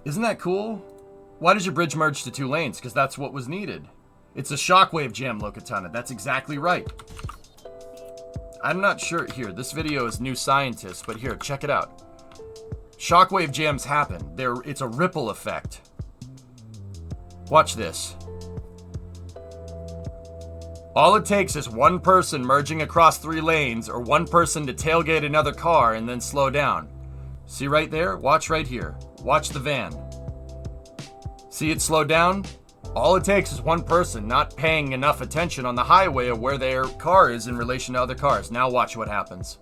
Isn't that cool? Why does your bridge merge to 2 lanes? Because that's what was needed. It's a shockwave jam, Lokatana. That's exactly right. I'm not sure. Here, this video is New Scientist, but here, check it out. Shockwave jams happen. It's a ripple effect. Watch this. All it takes is one person merging across 3 lanes, or one person to tailgate another car and then slow down. See right there? Watch right here. Watch the van. See it slow down? All it takes is one person not paying enough attention on the highway of where their car is in relation to other cars. Now watch what happens.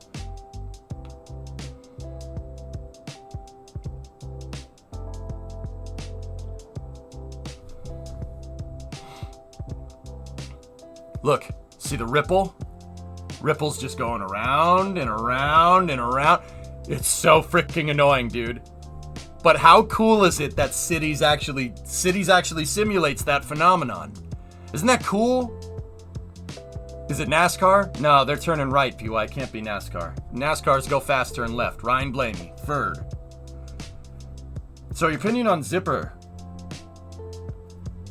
Look, see the ripple? Ripple's just going around and around and around. It's so freaking annoying, dude. But how cool is it that cities actually simulates that phenomenon? Isn't that cool? Is it NASCAR? No, they're turning right, PY. It can't be NASCAR. NASCAR's go fast, turn left. Ryan Blaney, third. So your opinion on Zipper?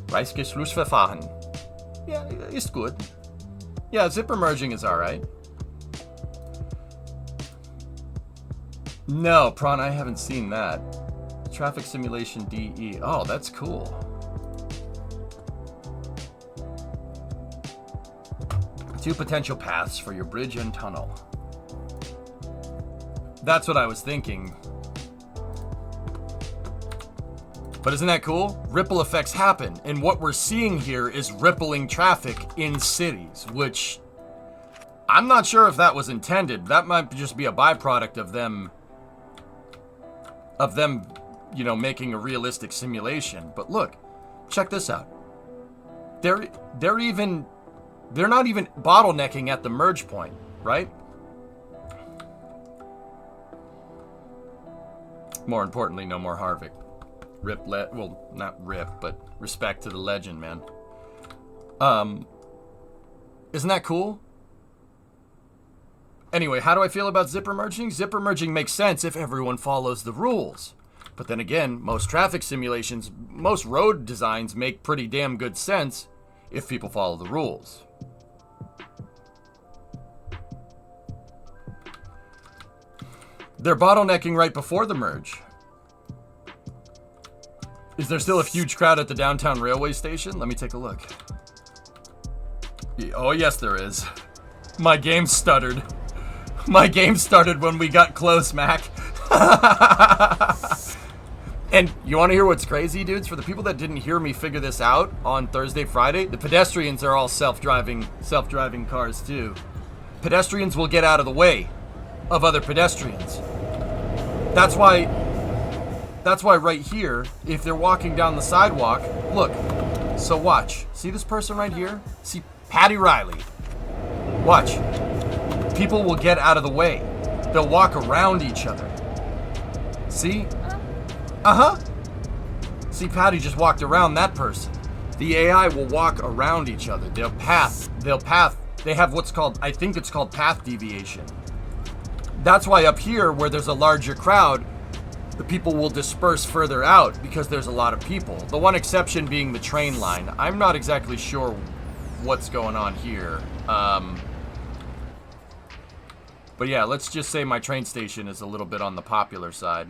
Reißverschlussverfahren. Yeah, it's good. Yeah, zipper merging is alright. No, Prawn, I haven't seen that. Traffic simulation DE. Oh, that's cool. Two potential paths for your bridge and tunnel. That's what I was thinking. But isn't that cool? Ripple effects happen, and what we're seeing here is rippling traffic in cities, which I'm not sure if that was intended. That might just be a byproduct of them, you know, making a realistic simulation. But look, check this out. They're not even bottlenecking at the merge point, right? More importantly, no more Harvick. Well, not rip, but respect to the legend, man. Isn't that cool? Anyway, how do I feel about zipper merging? Zipper merging makes sense if everyone follows the rules. But then again, most traffic simulations, most road designs make pretty damn good sense if people follow the rules. They're bottlenecking right before the merge. Is there still a huge crowd at the downtown railway station? Let me take a look. Oh, yes, there is. My game stuttered. My game started when we got close, Mac. And you want to hear what's crazy, dudes? For the people that didn't hear me figure this out on Thursday, Friday, the pedestrians are all self-driving cars too. Pedestrians will get out of the way of other pedestrians. That's why right here, if they're walking down the sidewalk, look. So watch. See this person right here? See Patty Riley. Watch. People will get out of the way. They'll walk around each other. See? Uh-huh. See, Patty just walked around that person. The AI will walk around each other. They have what's called, I think it's called path deviation. That's why up here, where there's a larger crowd, the people will disperse further out because there's a lot of people. The one exception being the train line. I'm not exactly sure what's going on here. But yeah, let's just say my train station is a little bit on the popular side.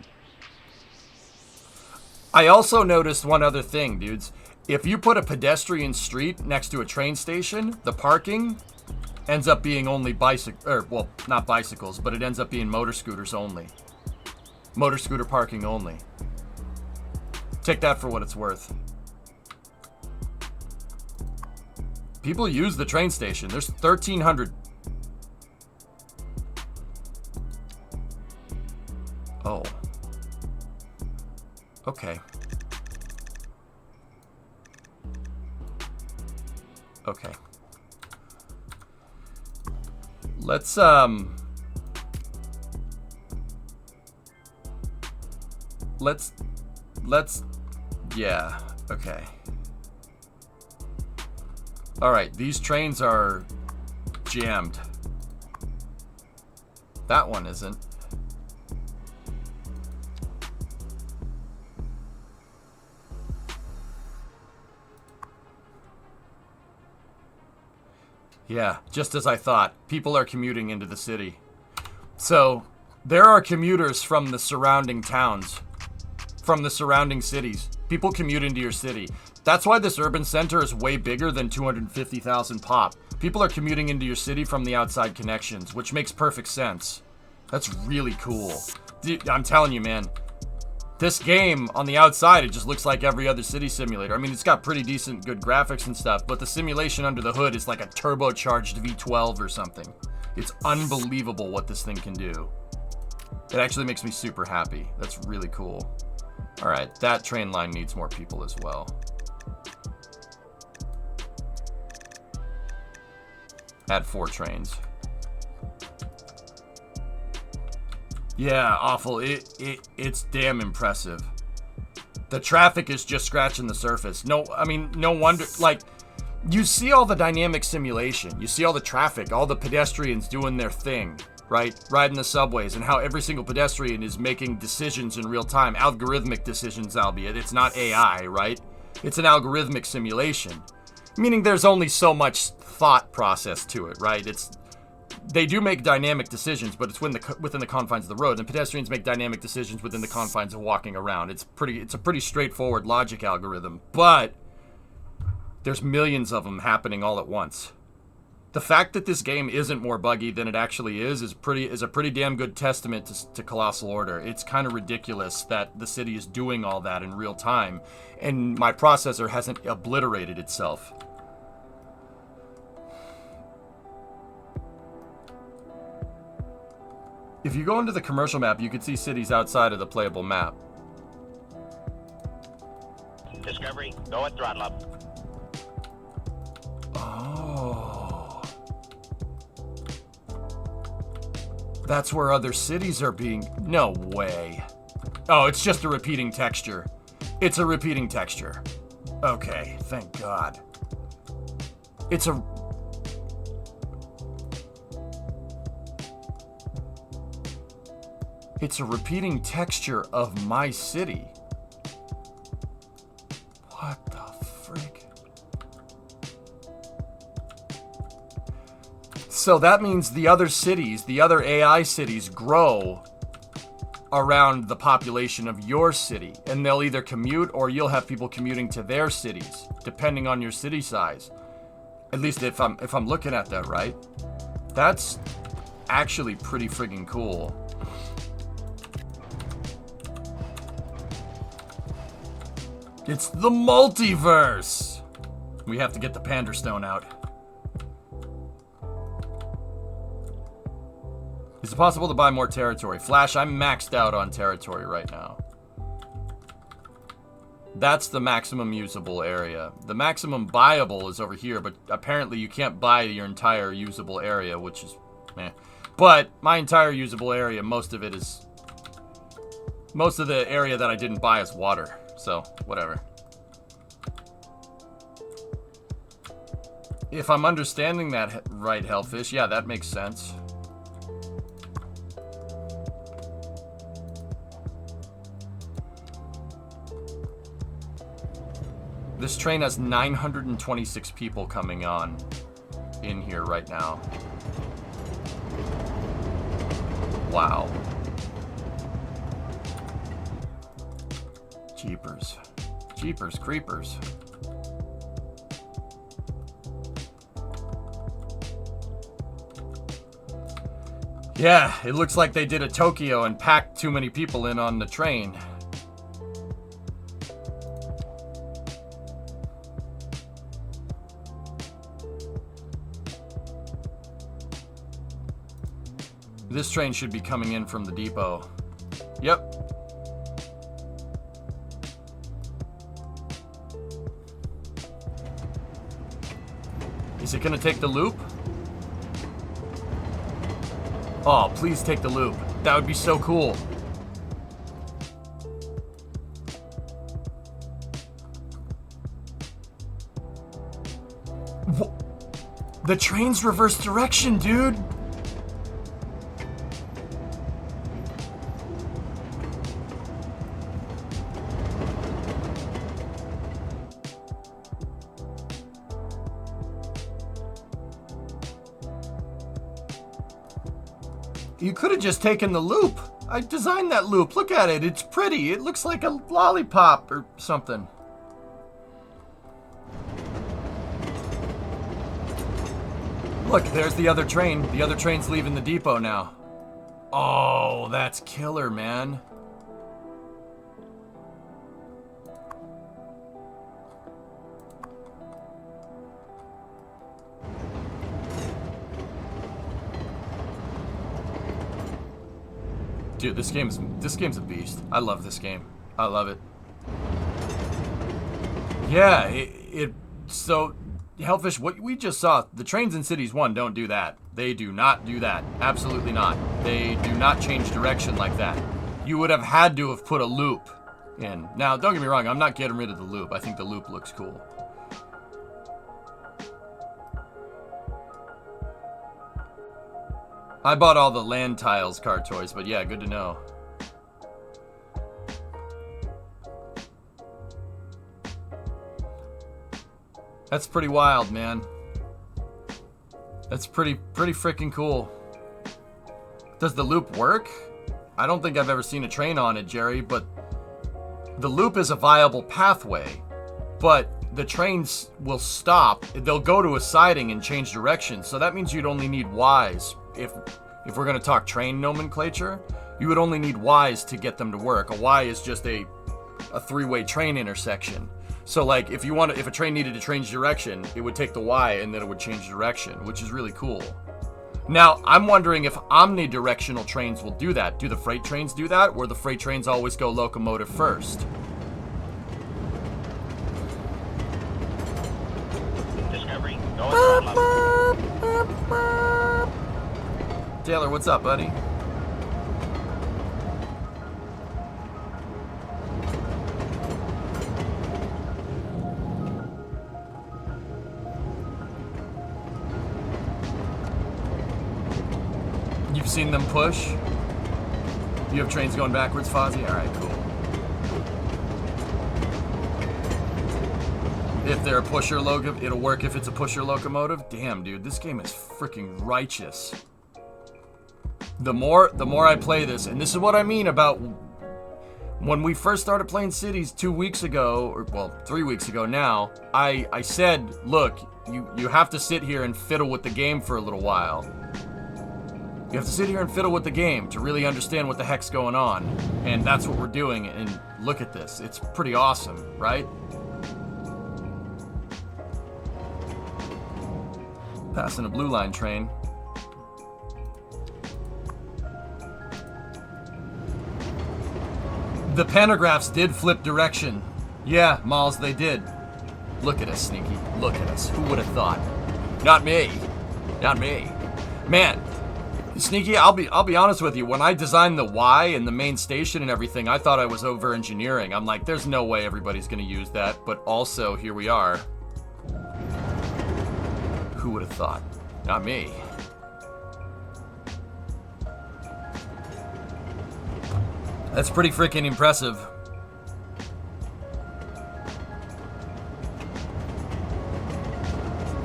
I also noticed one other thing, dudes. If you put a pedestrian street next to a train station, the parking ends up being only not bicycles, but it ends up being motor scooters only. Motor scooter parking only. Take that for what it's worth. People use the train station. There's 1,300. Oh. Okay. Okay. Let's yeah, okay. All right, these trains are jammed. That one isn't. Yeah, just as I thought. People are commuting into the city. So, there are commuters from the surrounding towns, from the surrounding cities. People commute into your city. That's why this urban center is way bigger than 250,000 pop. People are commuting into your city from the outside connections, which makes perfect sense. That's really cool. Dude, I'm telling you, man. This game, on the outside, it just looks like every other city simulator. I mean, it's got pretty decent, good graphics and stuff, but the simulation under the hood is like a turbocharged V12 or something. It's unbelievable what this thing can do. It actually makes me super happy. That's really cool. All right, that train line needs more people as well. Add 4 trains. Yeah, awful. It's damn impressive. The traffic is just scratching the surface. No wonder, like, you see all the dynamic simulation. You see all the traffic, all the pedestrians doing their thing, right? Riding the subways, and how every single pedestrian is making decisions in real time. Algorithmic decisions, albeit. It's not AI, right? It's an algorithmic simulation. Meaning there's only so much thought process to it, right? They do make dynamic decisions, but it's within the confines of the road. And pedestrians make dynamic decisions within the confines of walking around. It's a pretty straightforward logic algorithm, but there's millions of them happening all at once. The fact that this game isn't more buggy than it actually is a pretty damn good testament to Colossal Order. It's kind of ridiculous that the city is doing all that in real time, and my processor hasn't obliterated itself. If you go into the commercial map, you can see cities outside of the playable map. Discovery, go at throttle up. Oh. That's where other cities are being... No way. Oh, it's just a repeating texture. It's a repeating texture. Okay, thank God. It's a repeating texture of my city. What the frick? So that means the other cities, the other AI cities grow around the population of your city, and they'll either commute or you'll have people commuting to their cities, depending on your city size. At least if I'm looking at that right. That's actually pretty friggin' cool. It's the multiverse! We have to get the Panderstone out. Is it possible to buy more territory? Flash, I'm maxed out on territory right now. That's the maximum usable area. The maximum buyable is over here, but apparently you can't buy your entire usable area, which is meh. But my entire usable area, most of the area that I didn't buy is water. So, whatever. If I'm understanding that right, Hellfish, yeah, that makes sense. This train has 926 people coming on in here right now. Wow. Jeepers. Jeepers creepers. Yeah, it looks like they did a Tokyo and packed too many people in on the train. This train should be coming in from the depot. Yep. Is it gonna take the loop? Oh, please take the loop. That would be so cool. The train's reverse direction, dude. You could have just taken the loop. I designed that loop. Look at it. It's pretty. It looks like a lollipop or something. Look, there's the other train. The other train's leaving the depot now. Oh, that's killer, man. Dude, this game's a beast. I love this game. I love it. Yeah, so Hellfish, what we just saw, the trains in Cities 1 don't do that. They do not do that. Absolutely not. They do not change direction like that. You would have had to have put a loop in. Now, don't get me wrong, I'm not getting rid of the loop. I think the loop looks cool. I bought all the land tiles car toys, but yeah, good to know. That's pretty wild, man. That's pretty freaking cool. Does the loop work? I don't think I've ever seen a train on it, Jerry, but the loop is a viable pathway, but the trains will stop. They'll go to a siding and change direction, so that means you'd only need Ys. If we're going to talk train nomenclature, you would only need Ys to get them to work. A Y is just a three-way train intersection. So like if a train needed to change direction, it would take the Y and then it would change direction, which is really cool. Now, I'm wondering if omnidirectional trains will do that. Do the freight trains do that, or the freight trains always go locomotive first? Discovery, go and Taylor, what's up, buddy? You've seen them push? You have trains going backwards, Fozzie? Alright, cool. If they're a pusher locomotive, it'll work if it's a pusher locomotive? Damn, dude, this game is freaking righteous. The more I play this, and this is what I mean about when we first started playing Cities 2 weeks ago, or well, 3 weeks ago now, I said, look, you have to sit here and fiddle with the game for a little while. You have to sit here and fiddle with the game to really understand what the heck's going on. And that's what we're doing, and look at this. It's pretty awesome, right? Passing a blue line train. The pantographs did flip direction. Yeah, Miles, they did. Look at us, Sneaky. Look at us. Who would have thought? Not me. Not me. Man, Sneaky, I'll be honest with you. When I designed the Y and the main station and everything, I thought I was over engineering. I'm like, there's no way everybody's going to use that. But also, here we are. Who would have thought? Not me. That's pretty freaking impressive.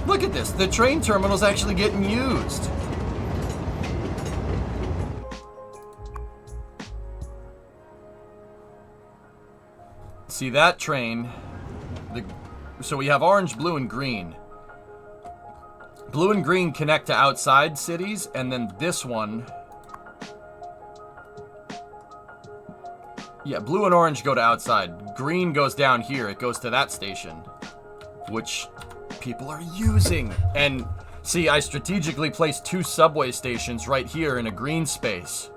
Look at this. The train terminal's actually getting used. See that train? So we have orange, blue, and green. Blue and green connect to outside cities, and then this one... Yeah, blue and orange go to outside. Green goes down here. It goes to that station, which people are using. And see, I strategically placed 2 subway stations right here in a green space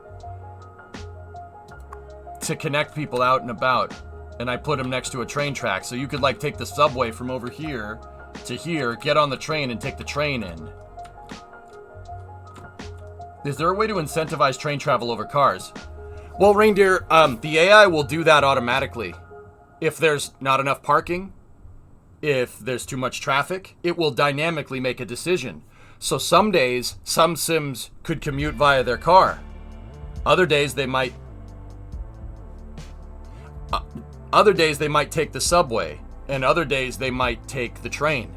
to connect people out and about. And I put them next to a train track, so you could like take the subway from over here to here, get on the train, and take the train in. Is there a way to incentivize train travel over cars? Well, Reindeer, the AI will do that automatically. If there's not enough parking, if there's too much traffic, it will dynamically make a decision. So some days, some Sims could commute via their car. Other days, they might take the subway, and other days they might take the train.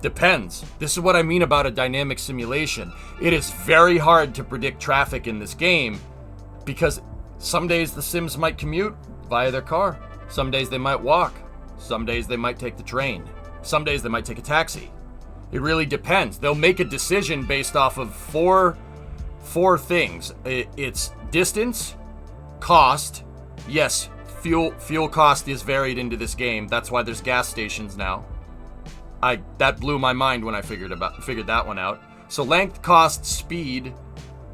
Depends. This is what I mean about a dynamic simulation. It is very hard to predict traffic in this game, because some days the Sims might commute via their car. Some days they might walk. Some days they might take the train. Some days they might take a taxi. It really depends. They'll make a decision based off of four things. It's distance, cost. Yes, fuel cost is varied into this game. That's why there's gas stations now. That blew my mind when I figured that one out. So length, cost, speed,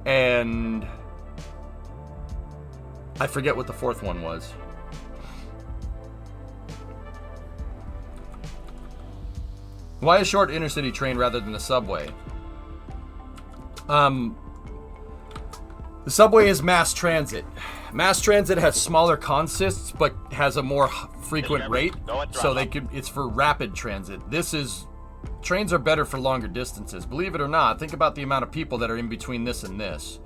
and I forget what the fourth one was. Why a short intercity train rather than a subway? The subway is mass transit. Mass transit has smaller consists, but has a more frequent rate, so it's for rapid transit. Trains are better for longer distances. Believe it or not, think about the amount of people that are in between this and this.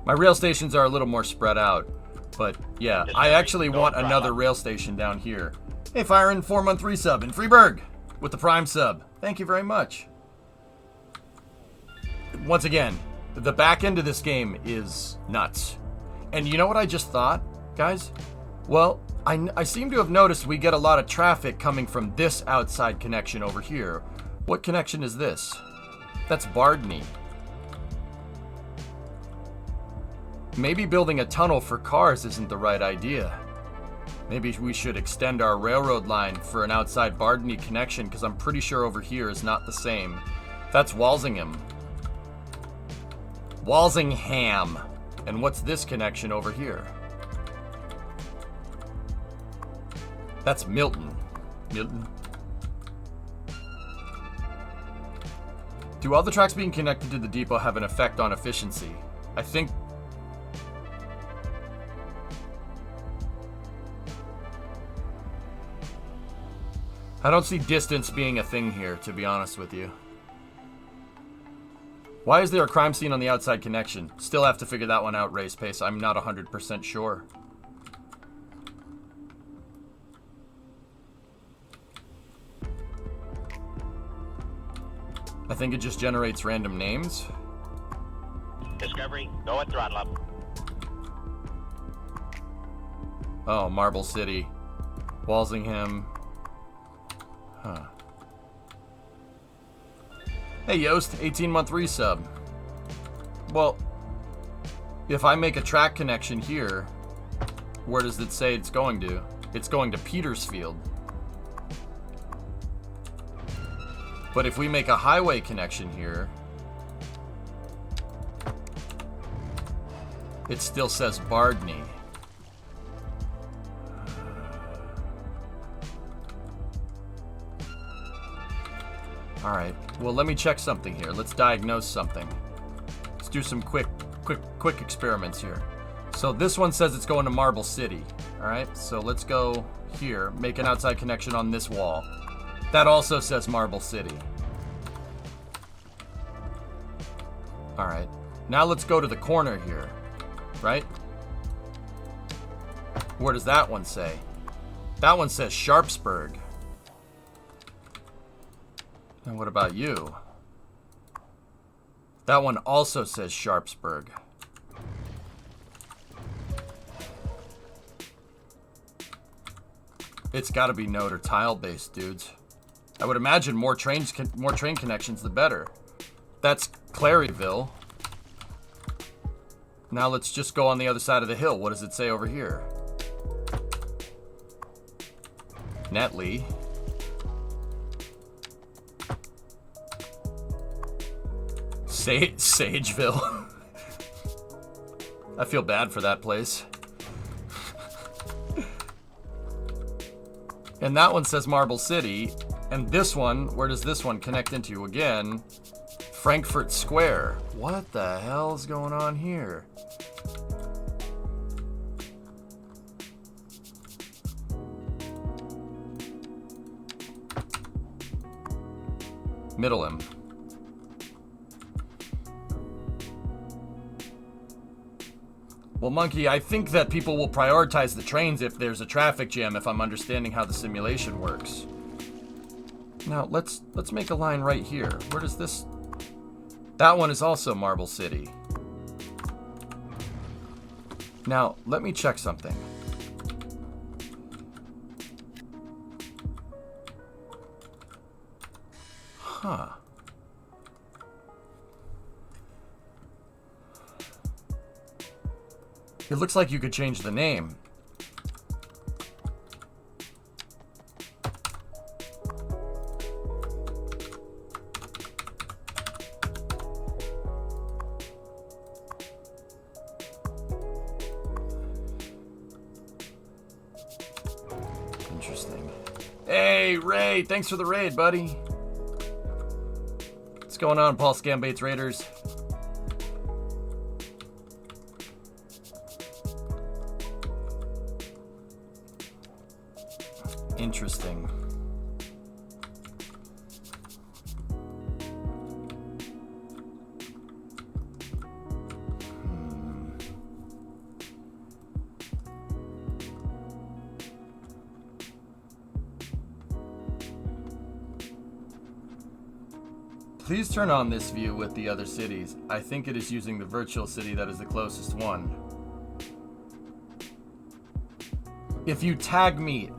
My rail stations are a little more spread out, but yeah, I actually want another rail station down here. Hey, Firein, 4-month resub, and Freeberg with the Prime sub. Thank you very much. Once again, the back end of this game is nuts. And you know what I just thought, guys? Well, I seem to have noticed we get a lot of traffic coming from this outside connection over here. What connection is this? That's Bardney. Maybe building a tunnel for cars isn't the right idea. Maybe we should extend our railroad line for an outside Bardney connection, because I'm pretty sure over here is not the same. That's Walsingham. Walsingham. And what's this connection over here? That's Milton. Milton. Do all the tracks being connected to the depot have an effect on efficiency? I think... I don't see distance being a thing here, to be honest with you. Why is there a crime scene on the outside connection? Still have to figure that one out, Race Pace. I'm not 100% sure. I think it just generates random names. Discovery, go at throttle up. Oh, Marble City. Walsingham. Huh. Hey, Yost, 18-month resub. Well, if I make a track connection here, where does it say it's going to? It's going to Petersfield. But if we make a highway connection here, it still says Bardney. Alright, well let me check something here. Let's diagnose something. Let's do some quick experiments here. So this one says it's going to Marble City. Alright, so let's go here, make an outside connection on this wall. That also says Marble City. Alright, now let's go to the corner here, right? Where does that one say? That one says Sharpsburg. And what about you? That one also says Sharpsburg. It's got to be node or tile-based, dudes. I would imagine more train connections, the better. That's Claryville. Now let's just go on the other side of the hill. What does it say over here? Netley. Sageville. I feel bad for that place. And that one says Marble City. And this one, where does this one connect into again? Frankfurt Square. What the hell is going on here? Middleham. Well, Monkey, I think that people will prioritize the trains if there's a traffic jam, if I'm understanding how the simulation works. Now, let's make a line right here. Where does this... That one is also Marble City. Now, let me check something. Huh. It looks like you could change the name. Interesting. Hey, Ray, thanks for the raid, buddy. What's going on, Paul Scambates Raiders? Interesting. Please turn on this view with the other cities. I think it is using the virtual city that is the closest one. If you tag me,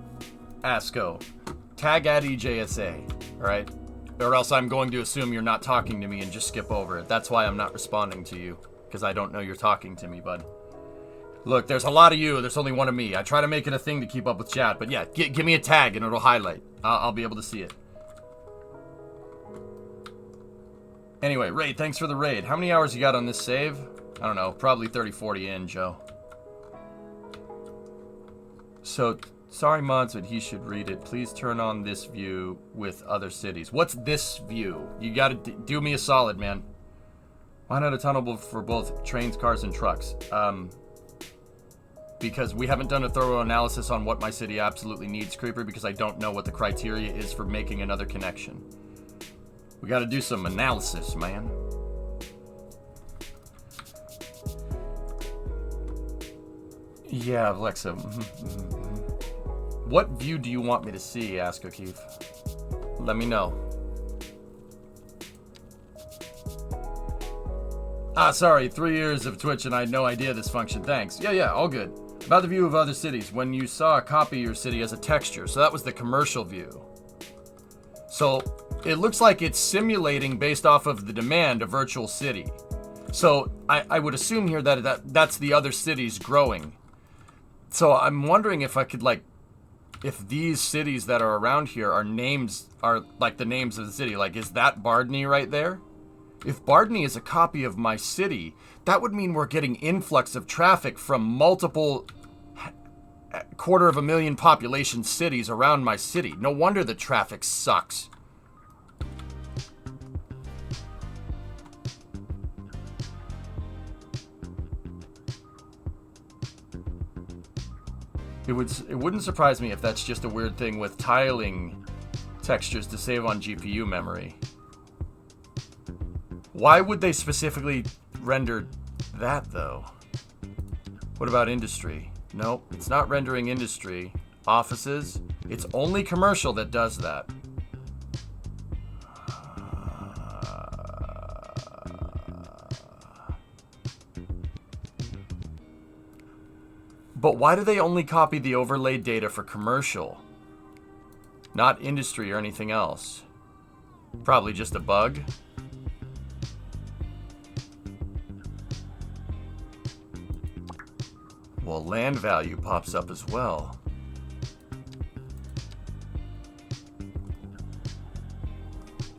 Asco, tag at EJSA, alright? Or else I'm going to assume you're not talking to me and just skip over it. That's why I'm not responding to you, because I don't know you're talking to me, bud. Look, there's a lot of you, there's only one of me. I try to make it a thing to keep up with chat, but yeah, give me a tag and it'll highlight. I'll be able to see it. Anyway, Ray, thanks for the raid. How many hours you got on this save? I don't know, probably 30, 40 in, Joe. So, sorry mods, but he should read it. Please turn on this view with other cities. What's this view? You gotta do me a solid, man. Why not a tunnel for both trains, cars, and trucks? Because we haven't done a thorough analysis on what my city absolutely needs, Creeper, because I don't know what the criteria is for making another connection. We gotta do some analysis, man. Yeah, Alexa. What view do you want me to see? Ask O'Keefe. Let me know. Sorry, 3 years of Twitch and I had no idea this function. Thanks. Yeah, all good. About the view of other cities. When you saw a copy of your city as a texture. So that was the commercial view. So it looks like it's simulating based off of the demand a virtual city. So I would assume here that's the other cities growing. So I'm wondering if I could if these cities that are around here are like the names of the city. Like, is that Bardney right there? If Bardney is a copy of my city, that would mean we're getting influx of traffic from multiple 250,000 population cities around my city. No wonder the traffic sucks. It wouldn't surprise me if that's just a weird thing with tiling textures to save on GPU memory. Why would they specifically render that, though? What about industry? Nope, it's not rendering industry. Offices? It's only commercial that does that. But why do they only copy the overlaid data for commercial? Not industry or anything else. Probably just a bug. Well, land value pops up as well.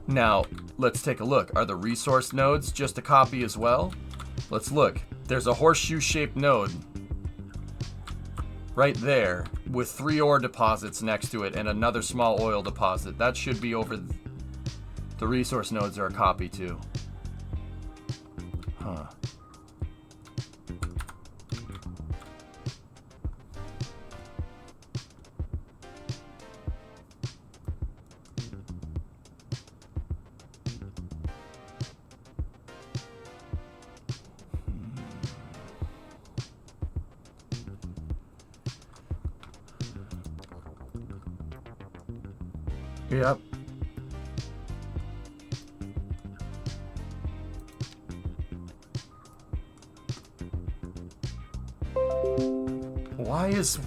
Now, let's take a look. Are the resource nodes just a copy as well? Let's look. There's a horseshoe-shaped node right there with 3 ore deposits next to it and another small oil deposit. That should be over the resource nodes are a copy too. Huh. Yep.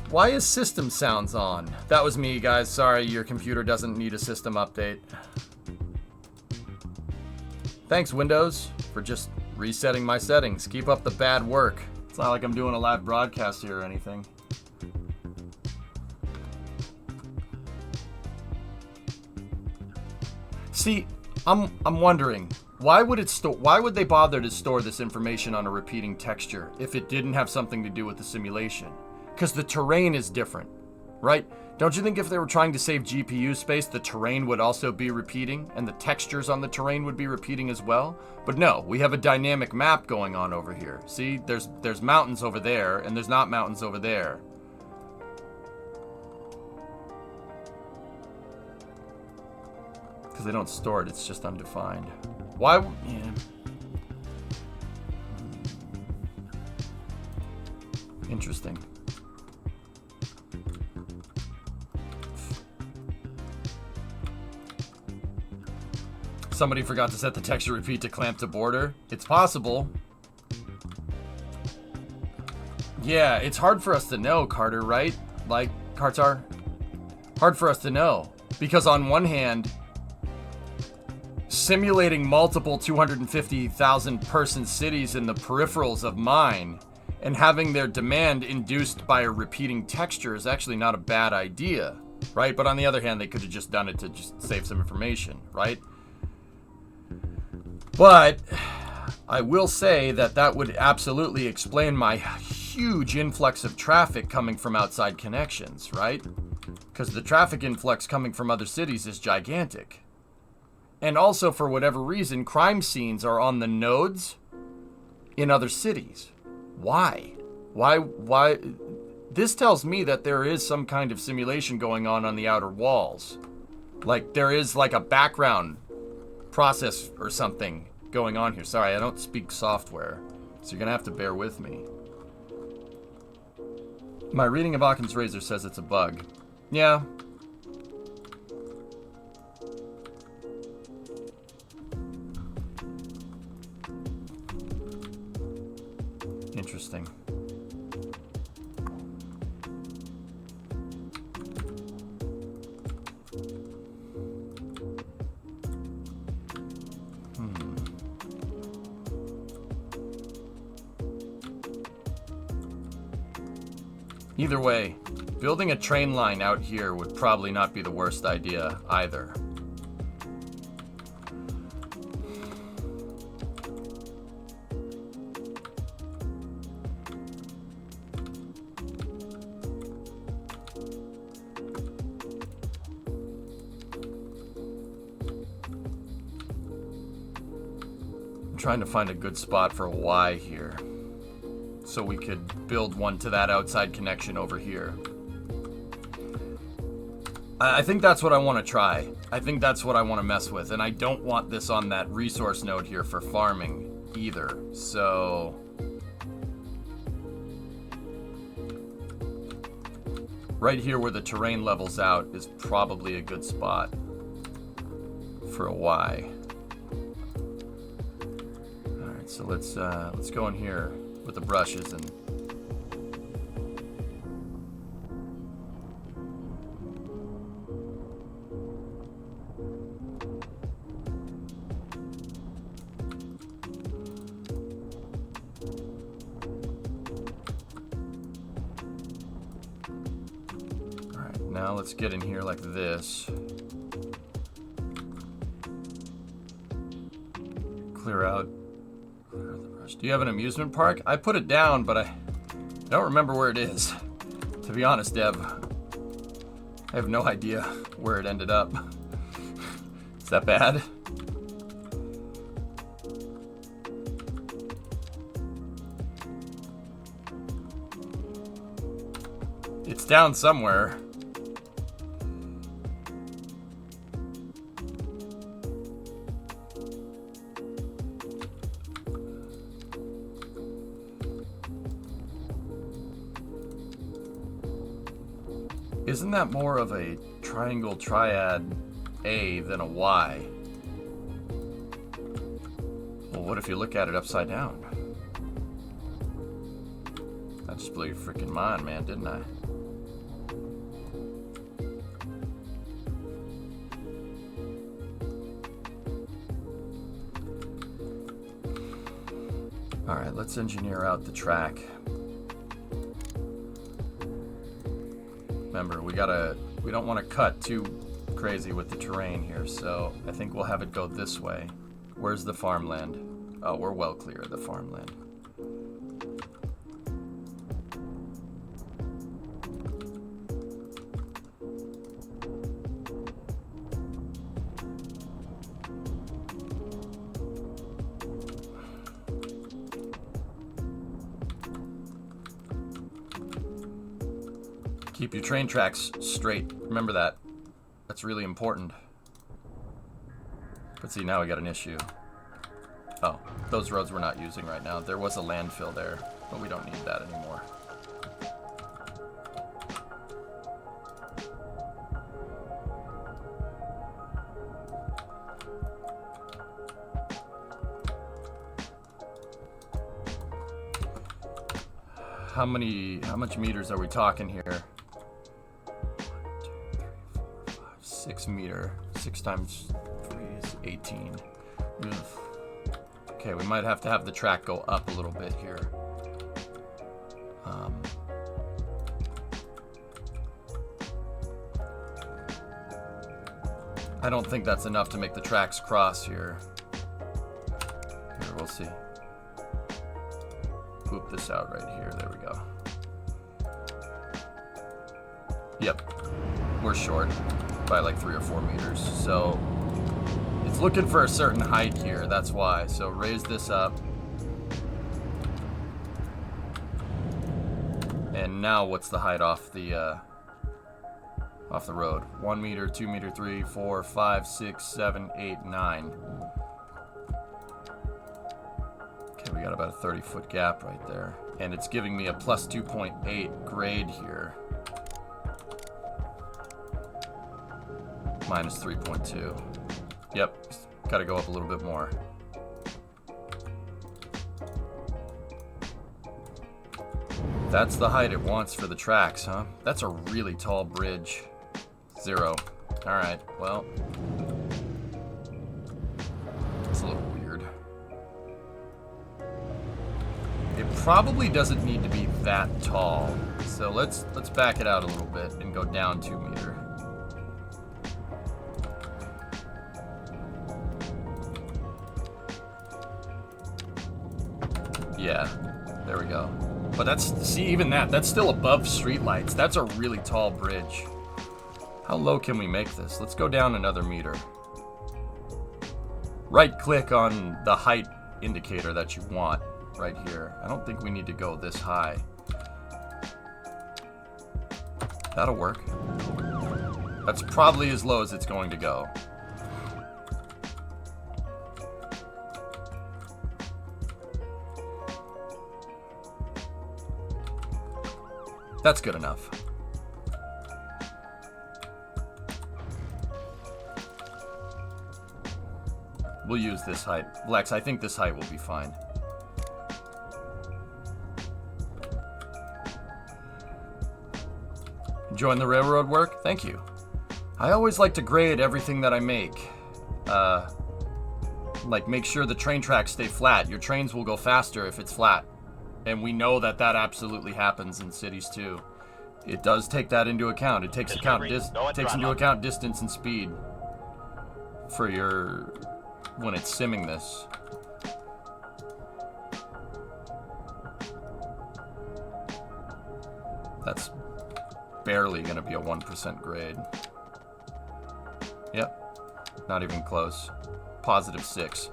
Why is system sounds on? That was me, guys. Sorry, your computer doesn't need a system update. Thanks, Windows, for just resetting my settings. Keep up the bad work. It's not like I'm doing a live broadcast here or anything. See, I'm wondering, why would they bother to store this information on a repeating texture if it didn't have something to do with the simulation? Because the terrain is different, right? Don't you think if they were trying to save GPU space, the terrain would also be repeating and the textures on the terrain would be repeating as well? But no, we have a dynamic map going on over here. See, there's mountains over there and there's not mountains over there. Because they don't store it, it's just undefined. Why? Yeah. Interesting. Somebody forgot to set the texture repeat to clamp to border. It's possible. Yeah, it's hard for us to know, Carter, right? Like, Kartar? Hard for us to know. Because on one hand, simulating multiple 250,000 person cities in the peripherals of mine and having their demand induced by a repeating texture is actually not a bad idea, right? But on the other hand, they could have just done it to just save some information, right? But I will say that would absolutely explain my huge influx of traffic coming from outside connections, right? Because the traffic influx coming from other cities is gigantic. And also, for whatever reason, crime scenes are on the nodes in other cities. Why? Why? This tells me that there is some kind of simulation going on the outer walls. Like, there is like a background process or something going on here. Sorry, I don't speak software, so you're gonna have to bear with me. My reading of Occam's razor says it's a bug. Yeah. Either way, building a train line out here would probably not be the worst idea either. I'm trying to find a good spot for a Y here, so we could build one to that outside connection over here. I think that's what I want to try. I think that's what I want to mess with, and I don't want this on that resource node here for farming either, so... right here where the terrain levels out is probably a good spot for a Y. Alright, so let's go in here with the brushes and now let's get in here like this. Clear out the brush. Do you have an amusement park? I put it down, but I don't remember where it is. To be honest, Deb, I have no idea where it ended up. Is that bad? It's down somewhere. Isn't that more of a triangle triad A than a Y? Well, what if you look at it upside down? I just blew your freaking mind, man, didn't I? Alright, let's engineer out the track. Remember, we don't want to cut too crazy with the terrain here, so I think we'll have it go this way. Where's the farmland? Oh, we're well clear of the farmland. Keep your train tracks straight. Remember that. That's really important. But see, now we got an issue. Oh, those roads we're not using right now. There was a landfill there, but we don't need that anymore. How much meters are we talking here? 6 meter. 6 times 3 is 18. Oof. Okay, we might have to have the track go up a little bit here. I don't think that's enough to make the tracks cross here. Here, we'll see. Swoop this out right here. There we go. Yep. We're short by like 3 or 4 meters. So it's looking for a certain height here. That's why. So raise this up. And now what's the height off the road? 1 meter, 2 meter, 3, 4, 5, 6, 7, 8, 9. Okay, we got about a 30-foot gap right there. And it's giving me a plus 2.8 grade here. Minus 3.2. Yep, gotta go up a little bit more. That's the height it wants for the tracks, huh? That's a really tall bridge. 0. Alright, well. It's a little weird. It probably doesn't need to be that tall. So let's back it out a little bit and go down 2 meter. Yeah, there we go. But see, even that's still above streetlights. That's a really tall bridge. How low can we make this? Let's go down another meter. Right click on the height indicator that you want right here. I don't think we need to go this high. That'll work. That's probably as low as it's going to go. That's good enough. We'll use this height. Lex, I think this height will be fine. Enjoying the railroad work? Thank you. I always like to grade everything that I make. Like, make sure the train tracks stay flat. Your trains will go faster if it's flat. And we know that absolutely happens in cities too. It does take that into account. It takes into account distance and speed for your when it's simming this. That's barely going to be a 1% grade. Yep, not even close. +6.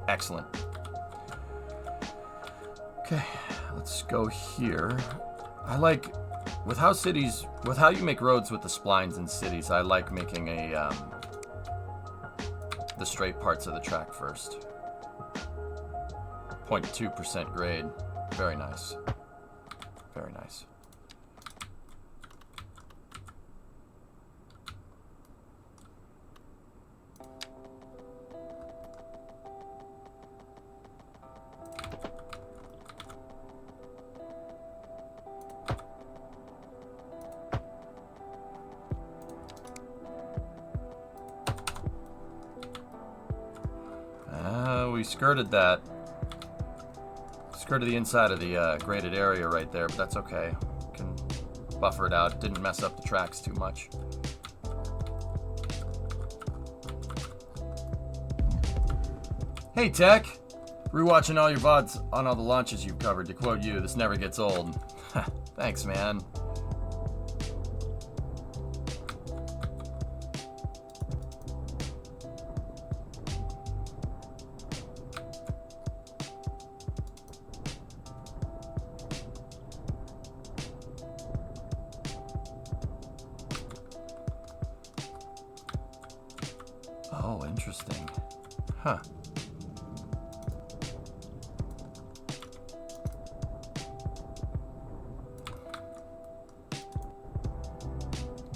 Excellent. Okay, let's go here. I like, with how you make roads with the splines in cities, I like making the straight parts of the track first. 0.2% grade. Very nice. Very nice. We skirted that. Skirted the inside of the graded area right there, but that's okay. Can buffer it out. Didn't mess up the tracks too much. Hey, Tech! Rewatching all your VODs on all the launches you've covered. To quote you, this never gets old. Thanks, man. Oh, interesting. Huh.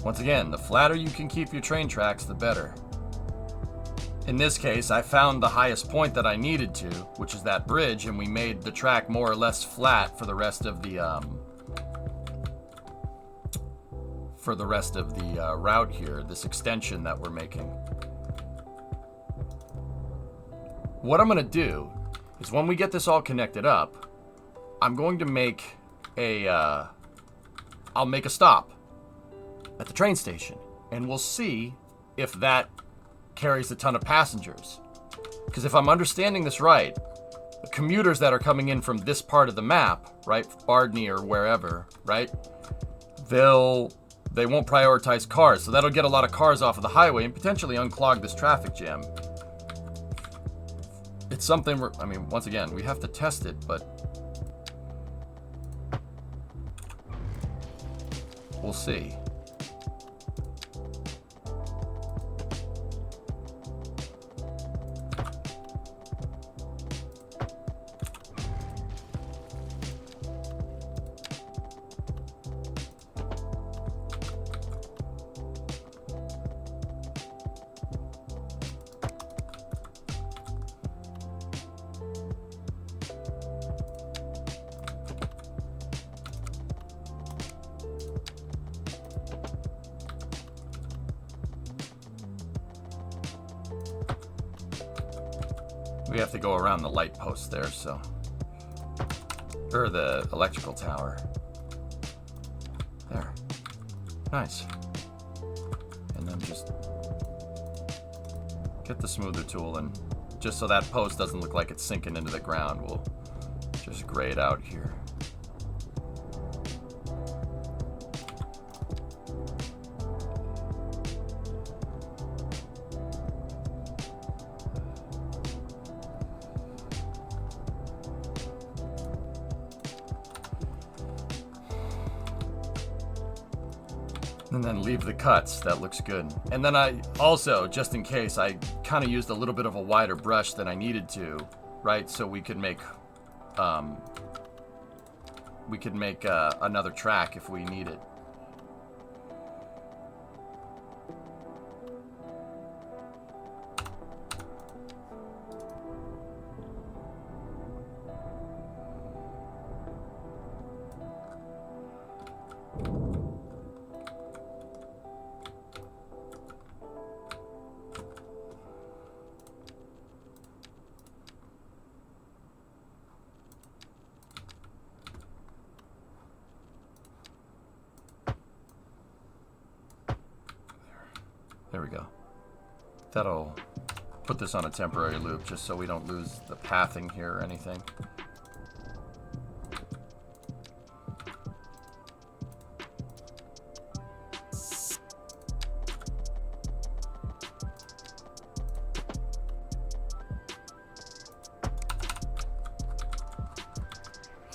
Once again, the flatter you can keep your train tracks, the better. In this case, I found the highest point that I needed to, which is that bridge, and we made the track more or less flat for the rest of the route here, this extension that we're making. What I'm going to do is when we get this all connected up, I'm going to make I'll make a stop at the train station, and we'll see if that carries a ton of passengers. Because if I'm understanding this right, the commuters that are coming in from this part of the map, right, Bardney or wherever, right, they won't prioritize cars, so that'll get a lot of cars off of the highway and potentially unclog this traffic jam. It's something once again, we have to test it, but we'll see. We have to go around the light post there, so Or the electrical tower. There. Nice. And then just get the smoother tool, and just so that post doesn't look like it's sinking into the ground, we'll just grade out here. And then leave the cuts. That looks good. And then I also, just in case, I kind of used a little bit of a wider brush than I needed to, right? So we could make another track if we need it. There we go. That'll put this on a temporary loop just so we don't lose the pathing here or anything.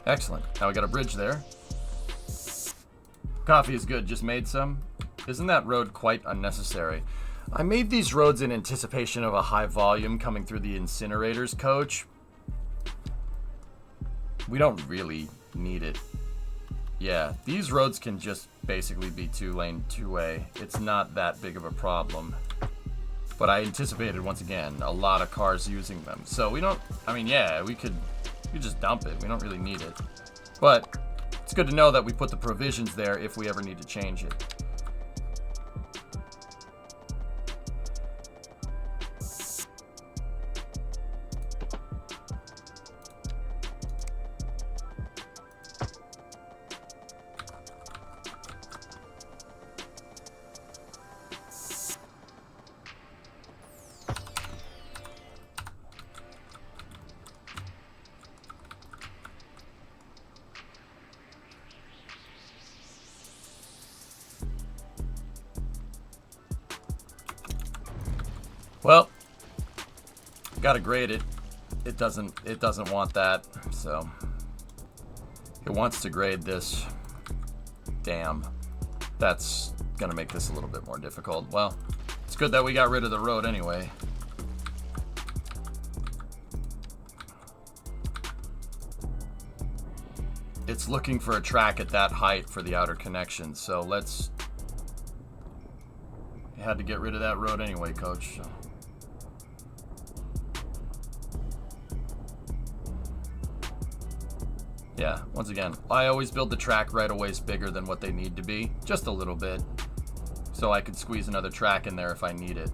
Excellent. Now we got a bridge there. Coffee is good. Just made some. Isn't that road quite unnecessary? I made these roads in anticipation of a high volume coming through the incinerators, coach. We don't really need it. Yeah, these roads can just basically be 2-lane, 2-way. It's not that big of a problem. But I anticipated, once again, a lot of cars using them. So we don't, I mean, yeah, we could just dump it. We don't really need it. But it's good to know that we put the provisions there if we ever need to change it. Well, gotta grade it. It doesn't want that, so it wants to grade this. Damn. That's gonna make this a little bit more difficult. Well, it's good that we got rid of the road anyway. It's looking for a track at that height for the outer connection, so let's... You had to get rid of that road anyway, coach. So. Yeah, once again, I always build the track right a ways bigger than what they need to be. Just a little bit. So I could squeeze another track in there if I need it.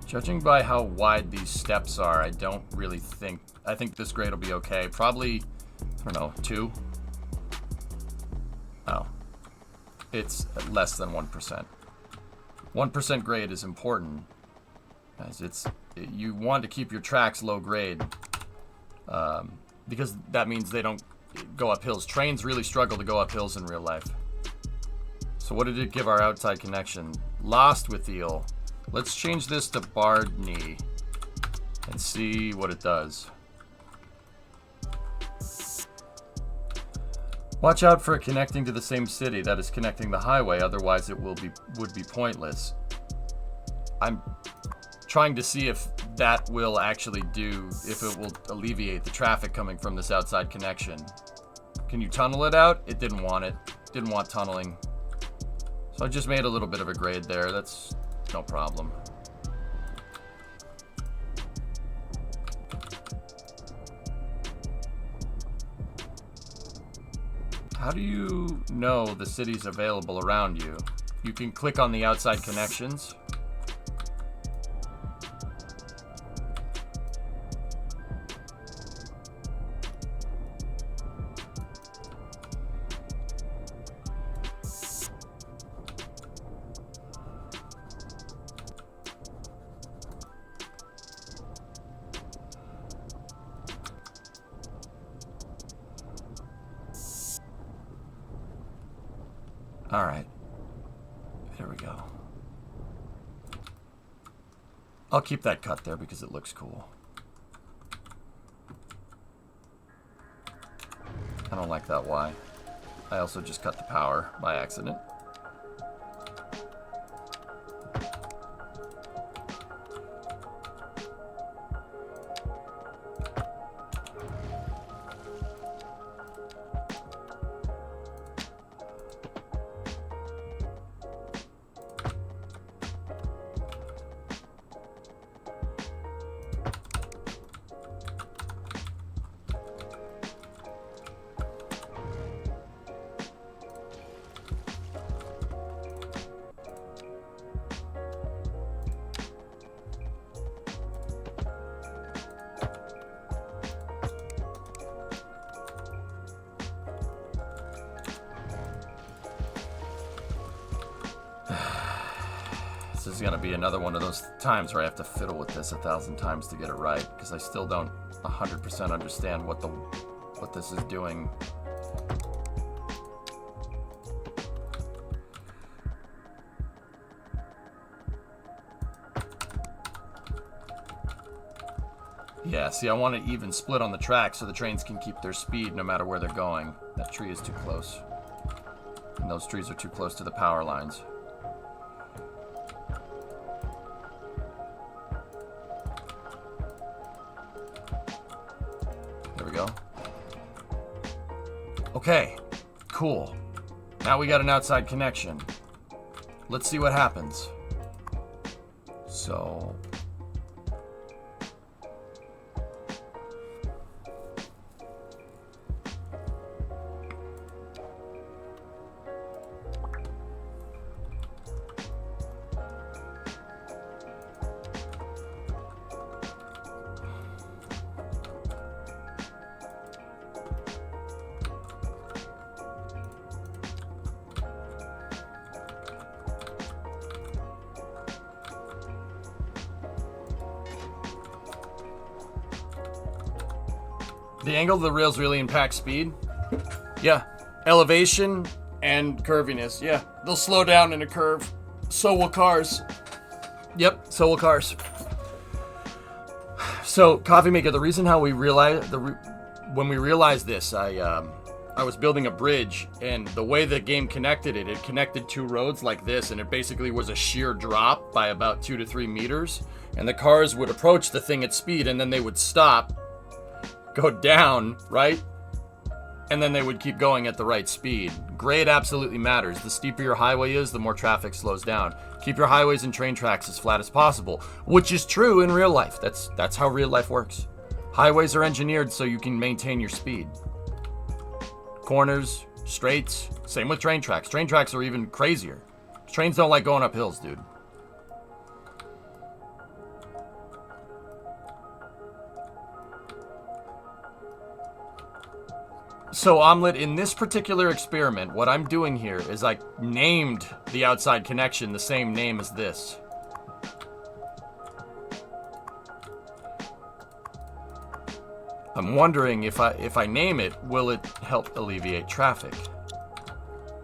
Judging by how wide these steps are, I don't really think... I think this grade will be okay. Probably, I don't know, 2? Oh. It's less than 1%. 1% grade is important, as you want to keep your tracks low grade, because that means they don't go up hills. Trains really struggle to go up hills in real life. So what did it give our outside connection? Lost with eel. Let's change this to barred knee and see what it does. Watch out for it connecting to the same city that is connecting the highway, otherwise it would be pointless. I'm trying to see if that will actually if it will alleviate the traffic coming from this outside connection. Can you tunnel it out? It didn't want it. Didn't want tunneling. So I just made a little bit of a grade there. That's no problem. How do you know the city's available around you? You can click on the outside connections. All right. There we go. I'll keep that cut there because it looks cool. I don't like that Y. I also just cut the power by accident. This is going to be another one of those times where I have to fiddle with this 1,000 times to get it right, because I still don't 100% understand what this is doing. Yeah, see, I want to even split on the track so the trains can keep their speed no matter where they're going. That tree is too close. And those trees are too close to the power lines. There we go. Okay, cool. Now we got an outside connection. Let's see what happens. So... the angle of the rails really impacts speed. Yeah. Elevation and curviness. Yeah. They'll slow down in a curve. So will cars. Yep. So will cars. So, Coffee Maker, the reason how we realized... when we realized this, I was building a bridge, and the way the game connected it, it connected two roads like this, and it basically was a sheer drop by about 2 to 3 meters. And the cars would approach the thing at speed, and then they would stop, go down, right? And then they would keep going at the right speed. Grade absolutely matters. The steeper your highway is, the more traffic slows down. Keep your highways and train tracks as flat as possible, which is true in real life. That's how real life works. Highways are engineered so you can maintain your speed. Corners, straights, same with train tracks. Train tracks are even crazier. Trains don't like going up hills, dude. So, Omelet, in this particular experiment, what I'm doing here is I named the outside connection the same name as this. I'm wondering if I name it, will it help alleviate traffic?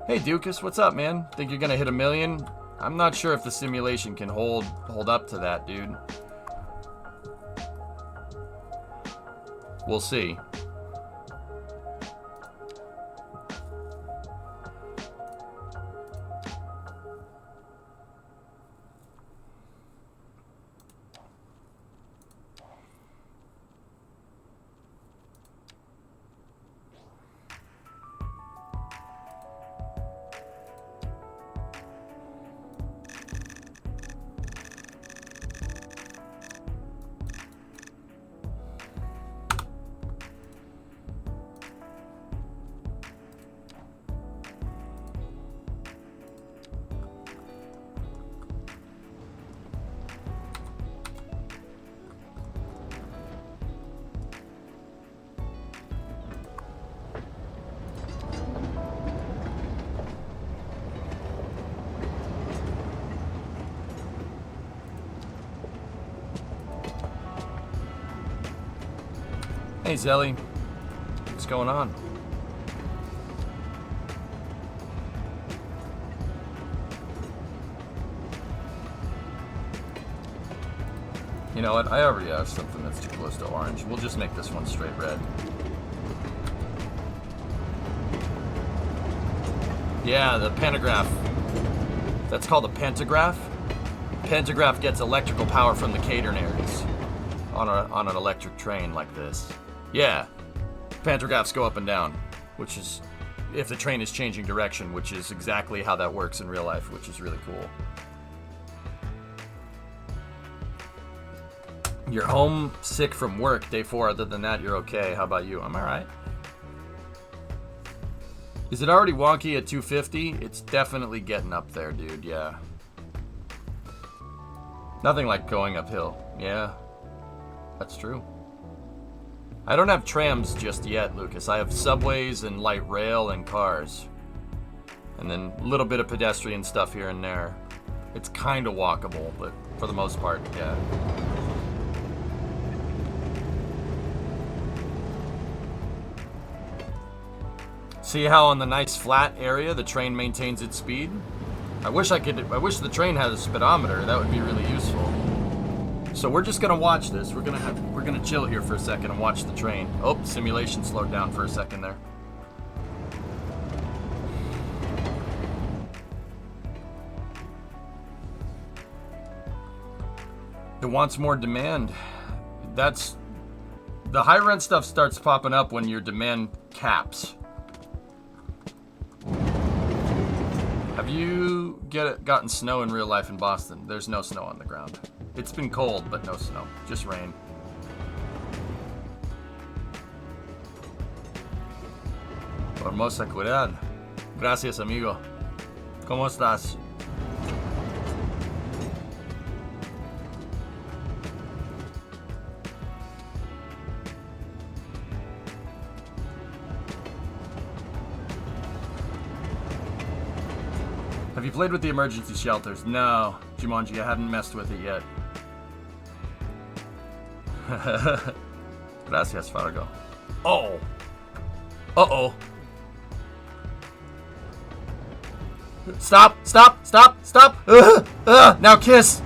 Hey, Dukas, what's up, man? Think you're gonna hit 1 million? I'm not sure if the simulation can hold up to that, dude. We'll see. Hey, Zelly. What's going on? You know what? I already have something that's too close to orange. We'll just make this one straight red. Yeah, the pantograph. That's called a pantograph. Pantograph gets electrical power from the catenaries on an electric train like this. Yeah, pantographs go up and down, which is if the train is changing direction, which is exactly how that works in real life, which is really cool. You're home sick from work day 4. Other than that, you're okay. How about you? I'm alright. Is it already wonky at 250? It's definitely getting up there, dude. Yeah. Nothing like going uphill. Yeah. That's true. I don't have trams just yet, Lucas. I have subways and light rail and cars. And then a little bit of pedestrian stuff here and there. It's kind of walkable, but for the most part, yeah. See how on the nice flat area the train maintains its speed? I wish the train had a speedometer. That would be really useful. So we're just gonna watch this. We're gonna chill here for a second and watch the train. Oh, simulation slowed down for a second there. It wants more demand. That's the high rent stuff starts popping up when your demand caps. Have you gotten snow in real life in Boston? There's no snow on the ground. It's been cold, but no snow. Just rain. Hermosa cuidad. Gracias, amigo. ¿Cómo estás? Have you played with the emergency shelters? No, Jumanji, I haven't messed with it yet. Gracias, Fargo. Oh! Uh-oh. Stop! Stop! Stop! Stop! Now kiss!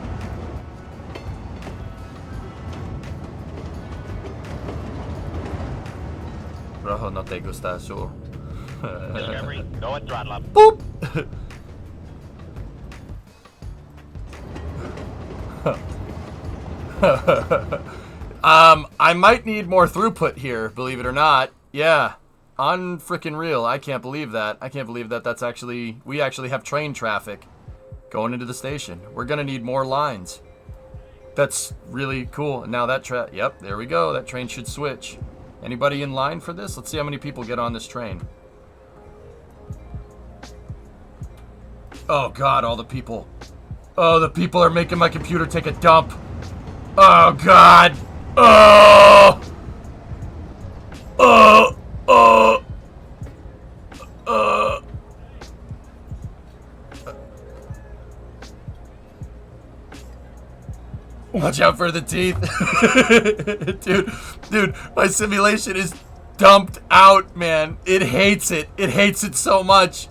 Rojo no te gusta azul. Discovery, go and throttle up. Boop! I might need more throughput here, believe it or not. Yeah, on frickin' real. I can't believe that. I can't believe that we actually have train traffic going into the station. We're gonna need more lines. That's really cool. Now that yep, there we go. That train should switch. Anybody in line for this? Let's see how many people get on this train. Oh God, all the people. Oh, the people are making my computer take a dump. Oh, God. Oh. Oh. Oh. Watch out for the teeth. Dude, my simulation is dumped out, man. It hates it. It hates it so much.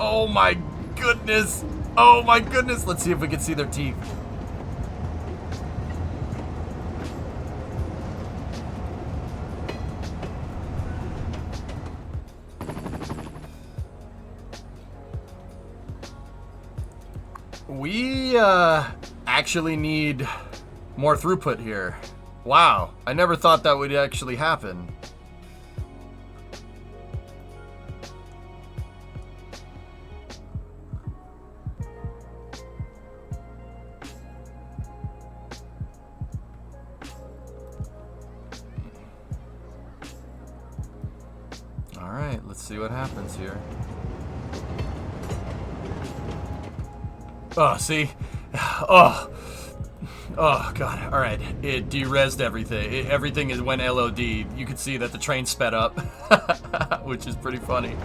Oh my goodness. Oh my goodness. Let's see if we can see their teeth. We actually need more throughput here. Wow. I never thought that would actually happen. Alright, let's see what happens here. Oh, see? Oh, God. Alright, it de-resed everything. Everything went LOD. You could see that the train sped up, which is pretty funny.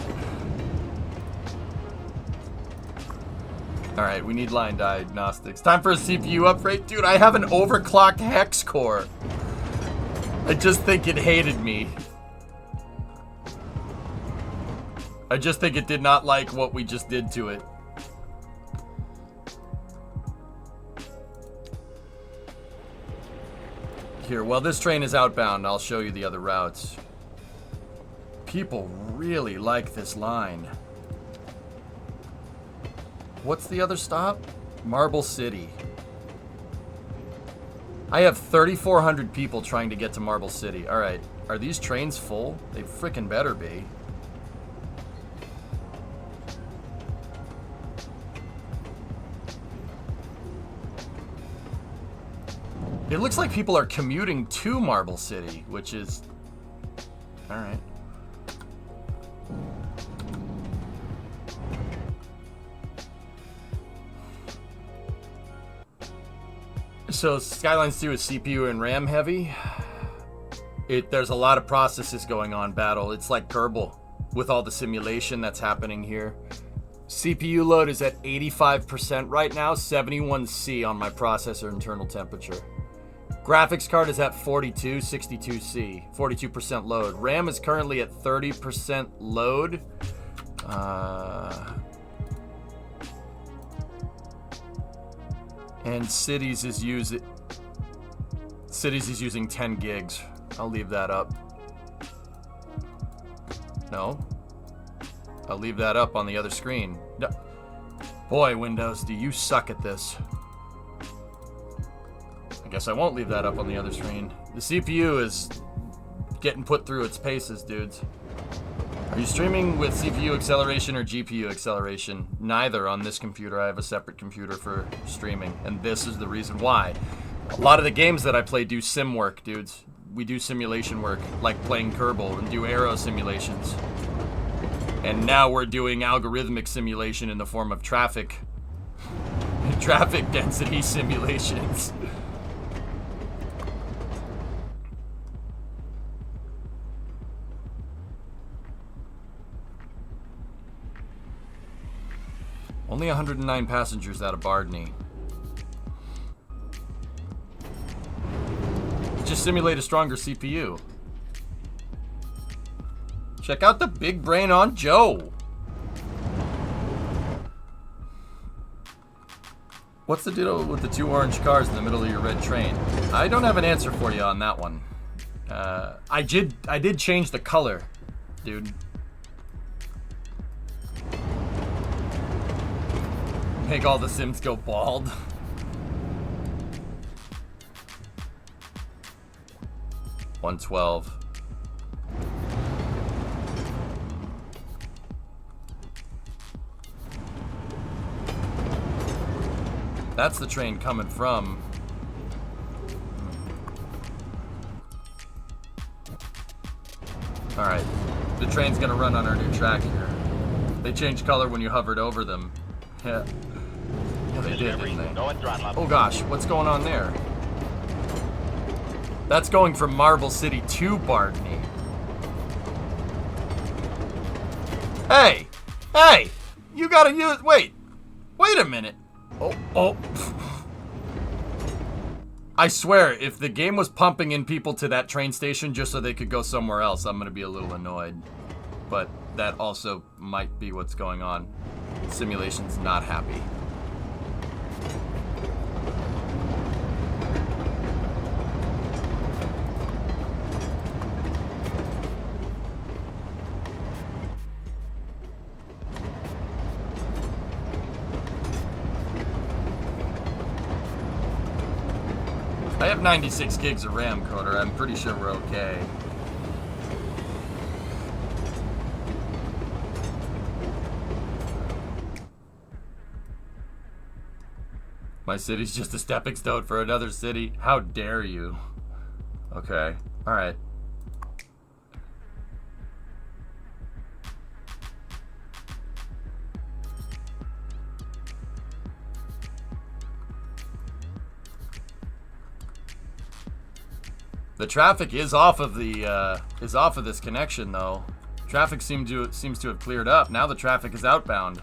Alright, we need line diagnostics. Time for a CPU upgrade? Dude, I have an overclocked hex core. I just think it hated me. I just think it did not like what we just did to it. Here, while this train is outbound, I'll show you the other routes. People really like this line. What's the other stop? Marble City. I have 3,400 people trying to get to Marble City. Alright, are these trains full? They frickin' better be. It looks like people are commuting to Marble City, which is... Alright. So Skylines II is CPU and RAM heavy. There's a lot of processes going on, Battle. It's like Kerbal with all the simulation that's happening here. CPU load is at 85% right now, 71C on my processor internal temperature. Graphics card is at 42, 62C, 42% load. RAM is currently at 30% load. And Cities is using 10 gigs. I'll leave that up. No. I'll leave that up on the other screen. No. Boy, Windows, do you suck at this. I guess I won't leave that up on the other screen. The CPU is getting put through its paces, dudes. Are you streaming with CPU acceleration or GPU acceleration? Neither on this computer. I have a separate computer for streaming, and this is the reason why. A lot of the games that I play do sim work, dudes. We do simulation work, like playing Kerbal and do aero simulations. And now we're doing algorithmic simulation in the form of traffic density simulations. Only 109 passengers out of Bardney. Just simulate a stronger CPU. Check out the big brain on Joe. What's the deal with the 2 orange cars in the middle of your red train? I don't have an answer for you on that one. I did change the color, dude. Make all the Sims go bald. $112. That's the train coming from. Alright. The train's gonna run on our new track here. They changed color when you hovered over them. Yeah. Yeah, they did, didn't they? Oh gosh, what's going on there? That's going from Marble City to Bardney. Hey! Hey! You gotta use... Wait a minute. Oh. I swear, if the game was pumping in people to that train station just so they could go somewhere else, I'm gonna be a little annoyed. But that also might be what's going on. Simulation's not happy. I have 96 gigs of RAM, Coder. I'm pretty sure we're okay. My city's just a stepping stone for another city. How dare you? Okay. Alright. The traffic is off of this connection though. Traffic seems to have cleared up. Now the traffic is outbound.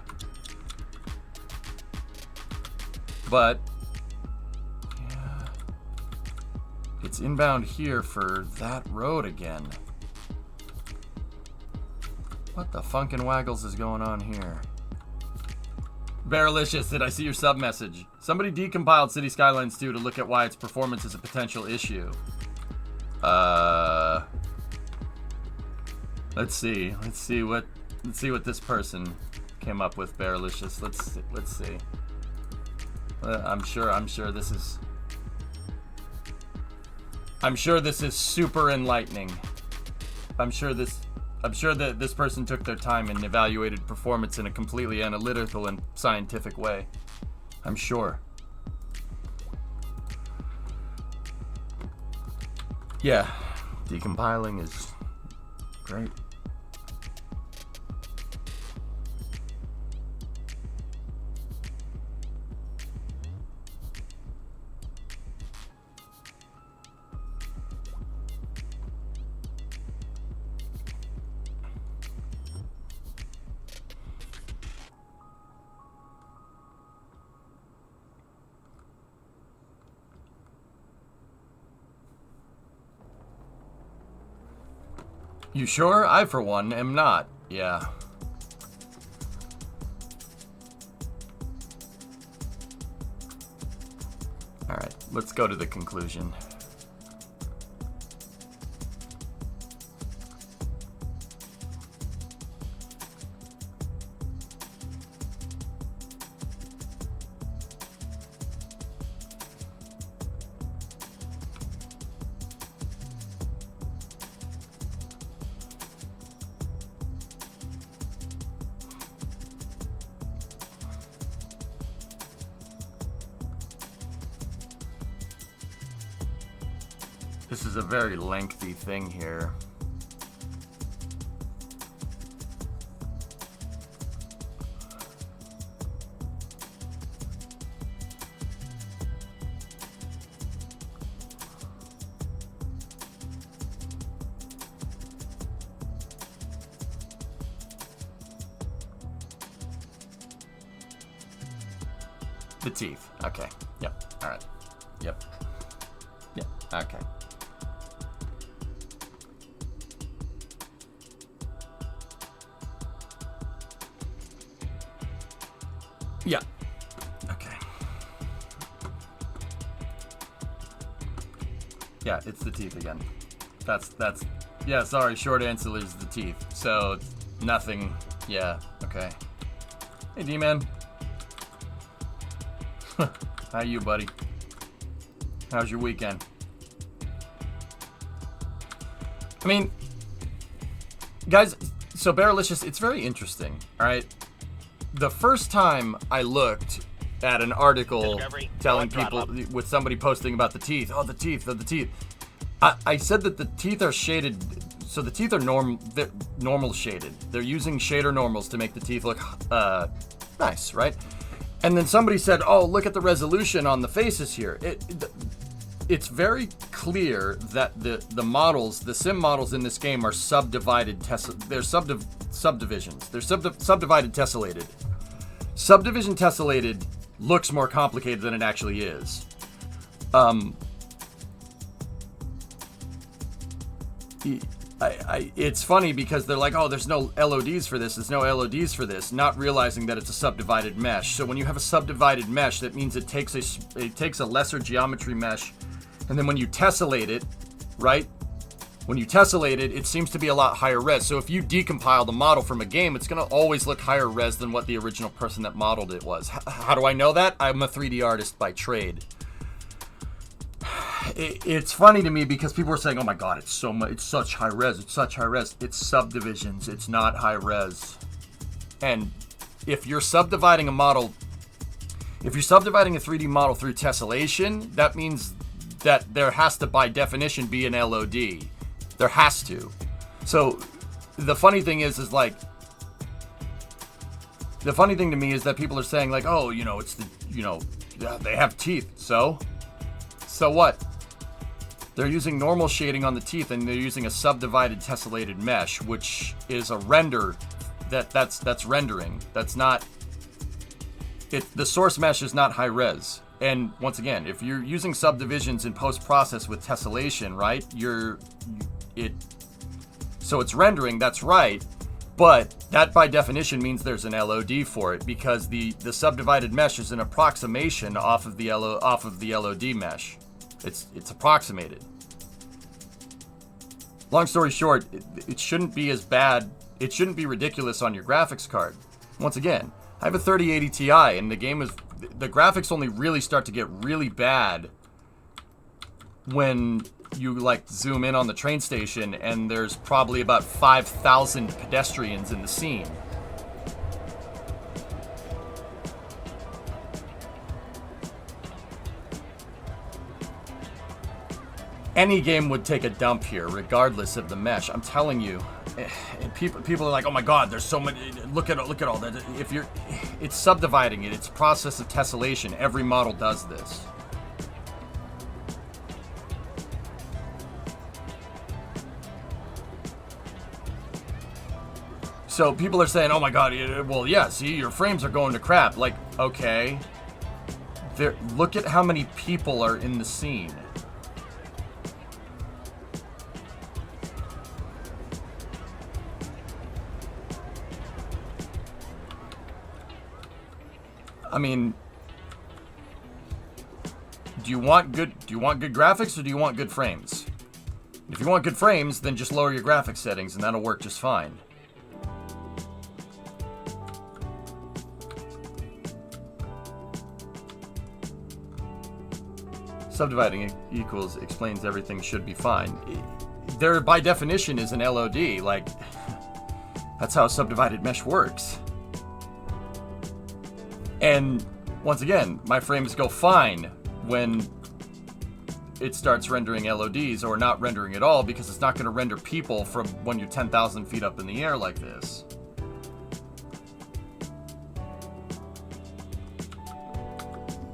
But yeah, it's inbound here for that road again. What the funkin' waggles is going on here? Barrelicious, did I see your sub message? Somebody decompiled City Skylines 2 to look at why its performance is a potential issue. Let's see what this person came up with, Barrelicious. Let's see. I'm sure this is super enlightening. I'm sure that this person took their time and evaluated performance in a completely analytical and scientific way. I'm sure. Yeah, decompiling is great. You sure? I, for one, am not. Yeah. Alright, let's go to the conclusion. This is a very lengthy thing here. The teeth. Okay. Yep. All right. Yep. Yep. Okay. Yeah. Okay. Yeah, it's the teeth again. That's yeah, sorry, short answer is the teeth. So nothing. Yeah, okay. Hey D-Man. How you, buddy? How's your weekend? I mean, guys, so Barrelicious, it's very interesting, alright? The first time I looked at an article telling people, with somebody posting about the teeth, oh, the teeth, I said that the teeth are shaded, so the teeth are normal shaded. They're using shader normals to make the teeth look nice, right? And then somebody said, oh, look at the resolution on the faces here. It's very clear that the models, the sim models in this game are subdivided, they're subdivisions. They're subdivided tessellated. Subdivision tessellated looks more complicated than it actually is. It's funny because they're like, oh, there's no LODs for this. There's no LODs for this, not realizing that it's a subdivided mesh. So when you have a subdivided mesh, that means it takes a lesser geometry mesh, and then when you tessellate it, right? When you tessellate it, it seems to be a lot higher res. So if you decompile the model from a game, it's going to always look higher res than what the original person that modeled it was. How do I know that? I'm a 3D artist by trade. It's funny to me because people are saying, oh my god, it's such high res, it's such high res. It's subdivisions, it's not high res. And if you're subdividing a model, if you're subdividing a 3D model through tessellation, that means that there has to, by definition, be an LOD. There has to. So the funny thing is like, the funny thing to me is that people are saying like, oh, you know, it's the, you know, they have teeth, so what? They're using normal shading on the teeth, and they're using a subdivided tessellated mesh, which is a render. That's rendering. That's not. The source mesh is not high res. And once again, if you're using subdivisions in post process with tessellation, right? So it's rendering. That's right. But that by definition means there's an LOD for it, because the subdivided mesh is an approximation off of the LOD mesh. It's approximated. Long story short, it shouldn't be as bad. It shouldn't be ridiculous on your graphics card. Once again, I have a 3080 Ti, and the graphics only really start to get really bad when you like zoom in on the train station and there's probably about 5,000 pedestrians in the scene. Any game would take a dump here, regardless of the mesh. I'm telling you. And people are like, "Oh my God, there's so many. Look at all that." It's subdividing it. It's a process of tessellation. Every model does this. So people are saying, "Oh my God, well, yeah. See, your frames are going to crap." Like, okay. Look at how many people are in the scene. I mean, do you want good graphics, or do you want good frames? If you want good frames, then just lower your graphics settings and that'll work just fine. Subdividing equals explains everything should be fine. There, by definition, is an LOD. Like, that's how a subdivided mesh works. And once again, my frames go fine when it starts rendering LODs, or not rendering at all, because it's not going to render people from when you're 10,000 feet up in the air like this.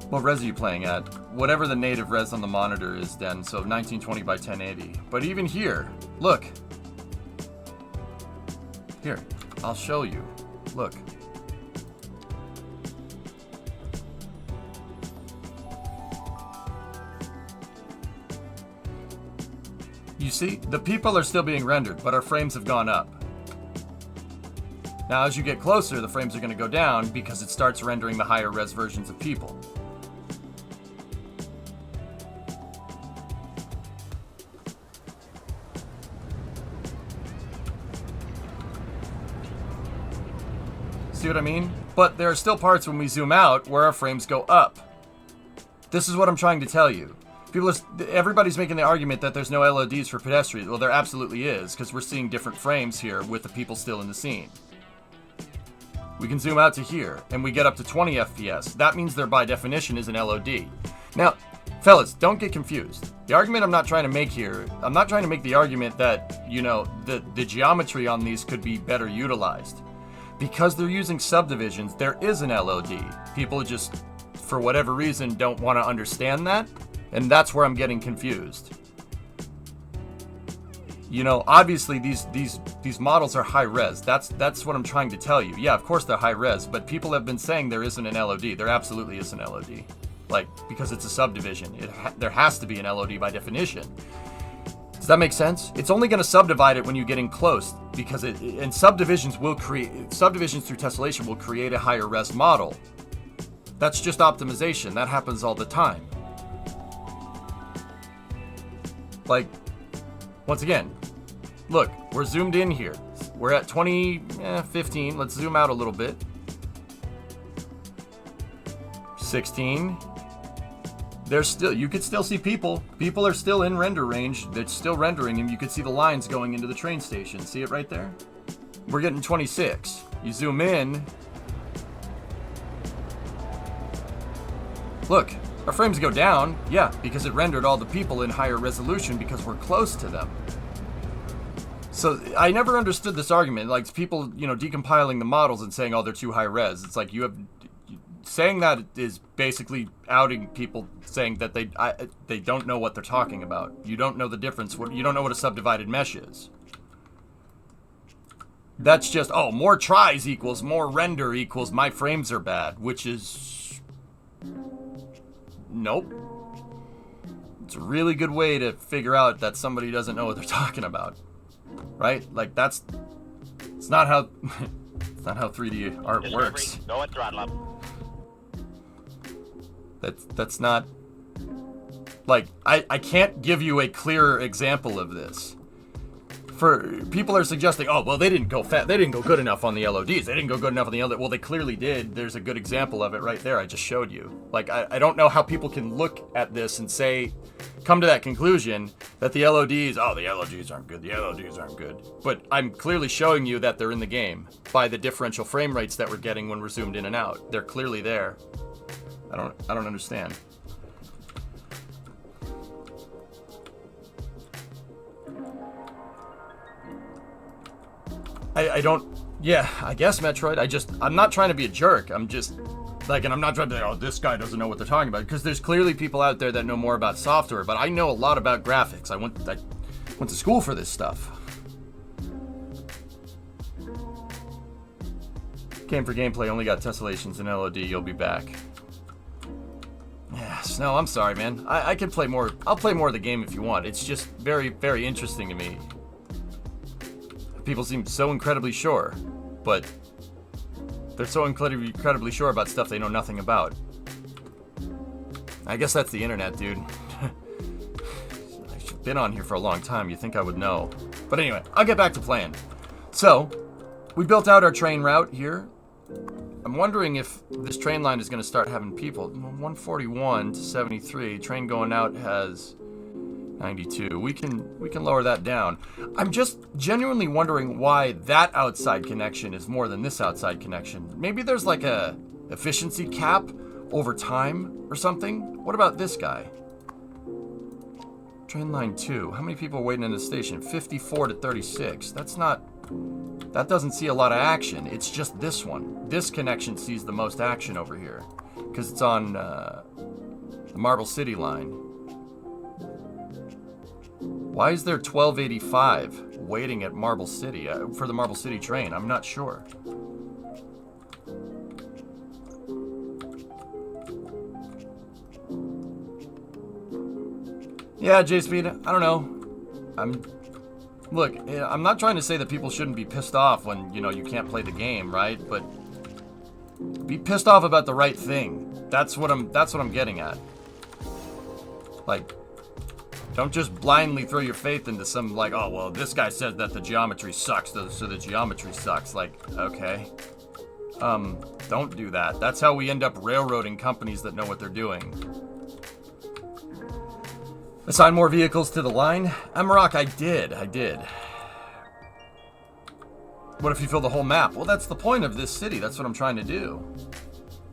What res are you playing at? Whatever the native res on the monitor is, then, so 1920 by 1080. But even here, look. Here, I'll show you. Look. You see, the people are still being rendered, but our frames have gone up. Now, as you get closer, the frames are going to go down because it starts rendering the higher res versions of people. See what I mean? But there are still parts when we zoom out where our frames go up. This is what I'm trying to tell you. Everybody's making the argument that there's no LODs for pedestrians. Well, there absolutely is, because we're seeing different frames here with the people still in the scene. We can zoom out to here, and we get up to 20 FPS. That means there, by definition, is an LOD. Now, fellas, don't get confused. The argument I'm not trying to make here, I'm not trying to make the argument that, you know, the geometry on these could be better utilized. Because they're using subdivisions, there is an LOD. People just, for whatever reason, don't want to understand that. And that's where I'm getting confused. You know, obviously these models are high res. That's what I'm trying to tell you. Yeah, of course they're high res, but people have been saying there isn't an LOD. There absolutely is an LOD. Like, because it's a subdivision. There has to be an LOD by definition. Does that make sense? It's only going to subdivide it when you're getting close, because subdivisions through tessellation will create a higher res model. That's just optimization. That happens all the time. Like, once again, look, we're zoomed in here. We're at 15. Let's zoom out a little bit. 16. You could still see people. People are still in render range. They're still rendering, and you could see the lines going into the train station. See it right there? We're getting 26. You zoom in. Look. Our frames go down, yeah, because it rendered all the people in higher resolution because we're close to them. So I never understood this argument, like people, you know, decompiling the models and saying, oh, they're too high res. It's like saying that is basically outing people, saying that they don't know what they're talking about. You don't know the difference. You don't know what a subdivided mesh is. That's just, oh, more tries equals more render equals my frames are bad, which is... Nope. It's a really good way to figure out that somebody doesn't know what they're talking about. Right? Like, that's It's not how it's not how 3D art works. Discovery, go at throttle up. That's not like I can't give you a clearer example of this. For people are suggesting, oh well, they didn't go good enough on the LODs. They didn't go good enough on the LOD. Well, they clearly did. There's a good example of it right there. I just showed you. Like I don't know how people can look at this and come to that conclusion that the LODs, oh, the LODs aren't good. The LODs aren't good. But I'm clearly showing you that they're in the game by the differential frame rates that we're getting when we're zoomed in and out. They're clearly there. I don't understand. I don't, yeah, I guess Metroid, I'm not trying to be a jerk. I'm just, like, and I'm not trying to say, oh, this guy doesn't know what they're talking about, because there's clearly people out there that know more about software, but I know a lot about graphics. I went to school for this stuff. Game for gameplay, only got tessellations and LOD, you'll be back. Yeah, Snow, I'm sorry, man. I can play more, I'll play more of the game if you want. It's just very, very interesting to me. People seem so incredibly sure, but they're so incredibly sure about stuff they know nothing about. I guess that's the internet, dude. I've been on here for a long time. You'd think I would know. But anyway, I'll get back to playing. So, we built out our train route here. I'm wondering if this train line is going to start having people. 141 to 73. Train going out has 92. We can lower that down. I'm just genuinely wondering why that outside connection is more than this outside connection. Maybe there's like a efficiency cap over time or something. What about this guy? Train line 2. How many people are waiting in the station? 54 to 36. That doesn't see a lot of action. It's just this one. This connection sees the most action over here because it's on the Marble City line. Why is there 1285 waiting at Marble City for the Marble City train? I'm not sure. Yeah, J-Speed, I don't know. Look, I'm not trying to say that people shouldn't be pissed off when, you can't play the game, right? But be pissed off about the right thing. That's what I'm getting at. Like, don't just blindly throw your faith into some, like, oh, well, this guy says that the geometry sucks, so the geometry sucks. Like, okay. Don't do that. That's how we end up railroading companies that know what they're doing. Assign more vehicles to the line? Amarok, I did. What if you fill the whole map? Well, that's the point of this city. That's what I'm trying to do.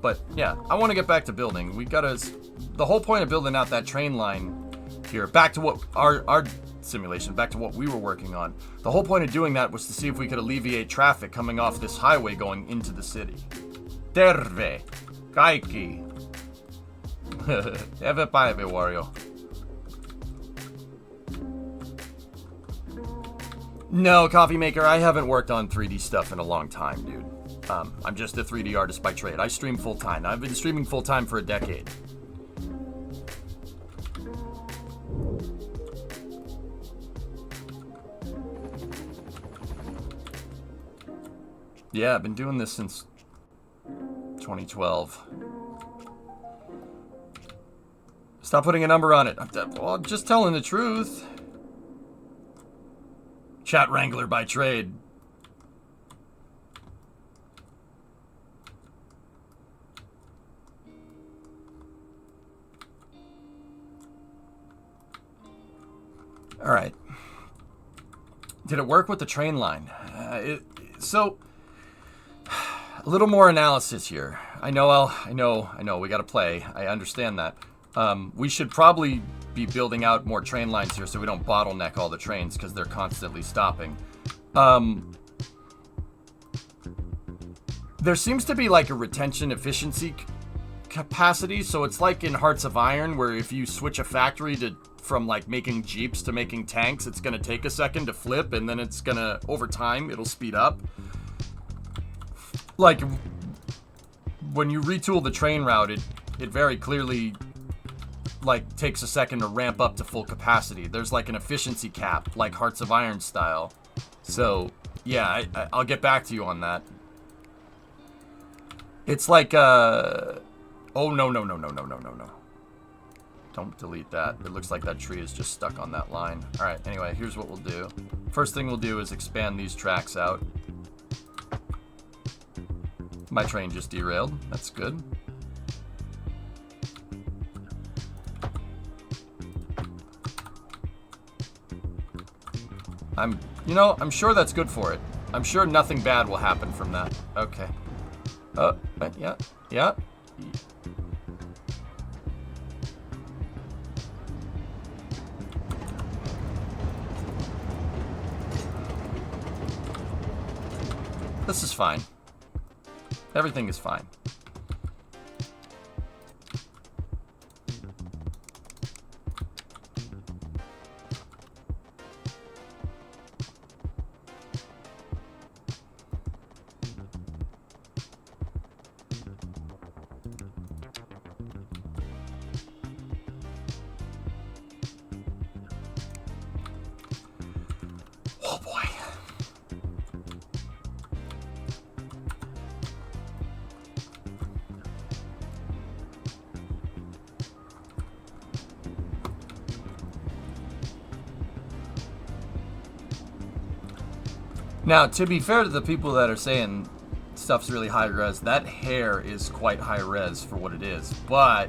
But, yeah, I want to get back to building. The whole point of building out that train line here, back to what our simulation, back to what we were working on. The whole point of doing that was to see if we could alleviate traffic coming off this highway going into the city. Terve. Kaiki. Eve paive, Wario. No, Coffee Maker, I haven't worked on 3D stuff in a long time, dude. I'm just a 3D artist by trade. I stream full-time. I've been streaming full-time for a decade. Yeah, I've been doing this since 2012. Stop putting a number on it. I'm just telling the truth. Chat wrangler by trade. All right. Did it work with the train line? So, a little more analysis here. I know, we gotta play. I understand that. We should probably be building out more train lines here so we don't bottleneck all the trains because they're constantly stopping. There seems to be like a retention efficiency capacity, so it's like in Hearts of Iron where if you switch a factory from like making Jeeps to making tanks, it's gonna take a second to flip and then it's gonna, over time, it'll speed up. Like, when you retool the train route, it very clearly like takes a second to ramp up to full capacity. There's like an efficiency cap, like Hearts of Iron style. So Yeah, I'll get back to you on that. It's like, oh, no, no, no, no, no, no, no, no. Don't delete that. It looks like that tree is just stuck on that line. Alright, anyway, here's what we'll do. First thing we'll do is expand these tracks out. My train just derailed. That's good. I'm sure that's good for it. I'm sure nothing bad will happen from that. Okay. Yeah, yeah. This is fine. Everything is fine. Oh boy. Now, to be fair to the people that are saying stuff's really high res, that hair is quite high res for what it is, but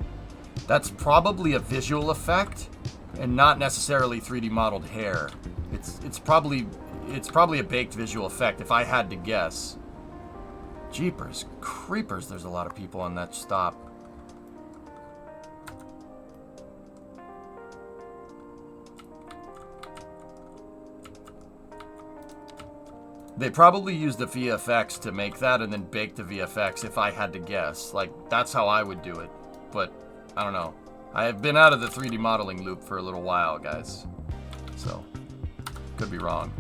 that's probably a visual effect and not necessarily 3D modeled hair. It's probably a baked visual effect if I had to guess. Jeepers creepers, there's a lot of people on that stop. They probably used the VFX to make that and then bake the VFX if I had to guess. Like, that's how I would do it. But, I don't know. I have been out of the 3D modeling loop for a little while, guys. So, could be wrong.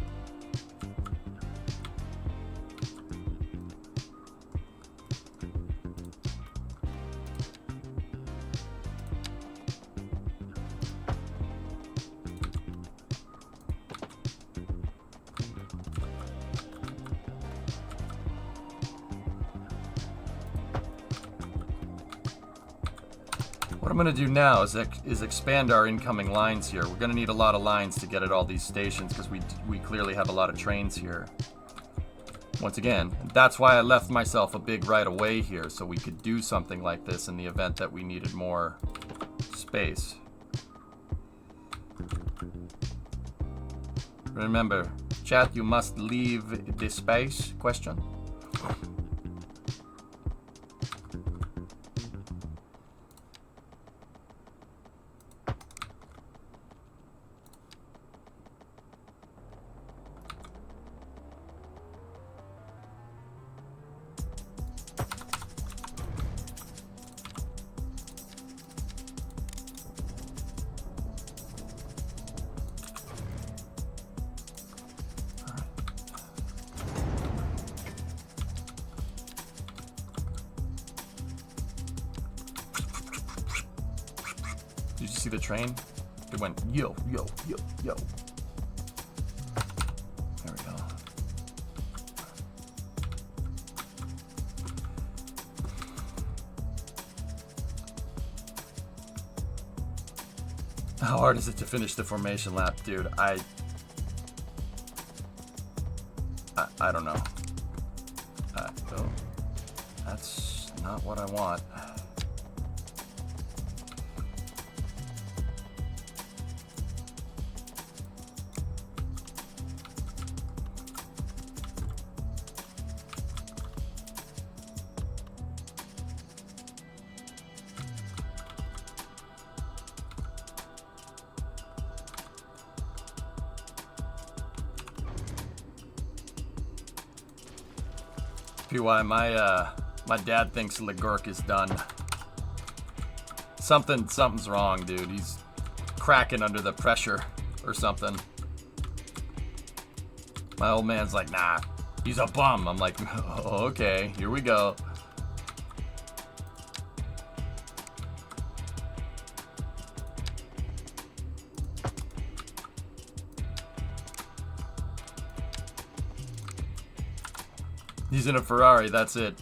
What I'm going to do now is expand our incoming lines here. We're going to need a lot of lines to get at all these stations because we clearly have a lot of trains here. Once again, that's why I left myself a big right of way here so we could do something like this in the event that we needed more space. Remember, chat, you must leave the space? Question. Did you see the train? It went yo, yo, yo, yo. There we go. How hard is it to finish the formation lap, dude? I don't know. Oh, that's not what I want. PY, my dad thinks Legurk is done. Something's wrong, dude. He's cracking under the pressure or something. My old man's like, nah, he's a bum. I'm like, oh, okay, here we go. He's in a Ferrari, that's it.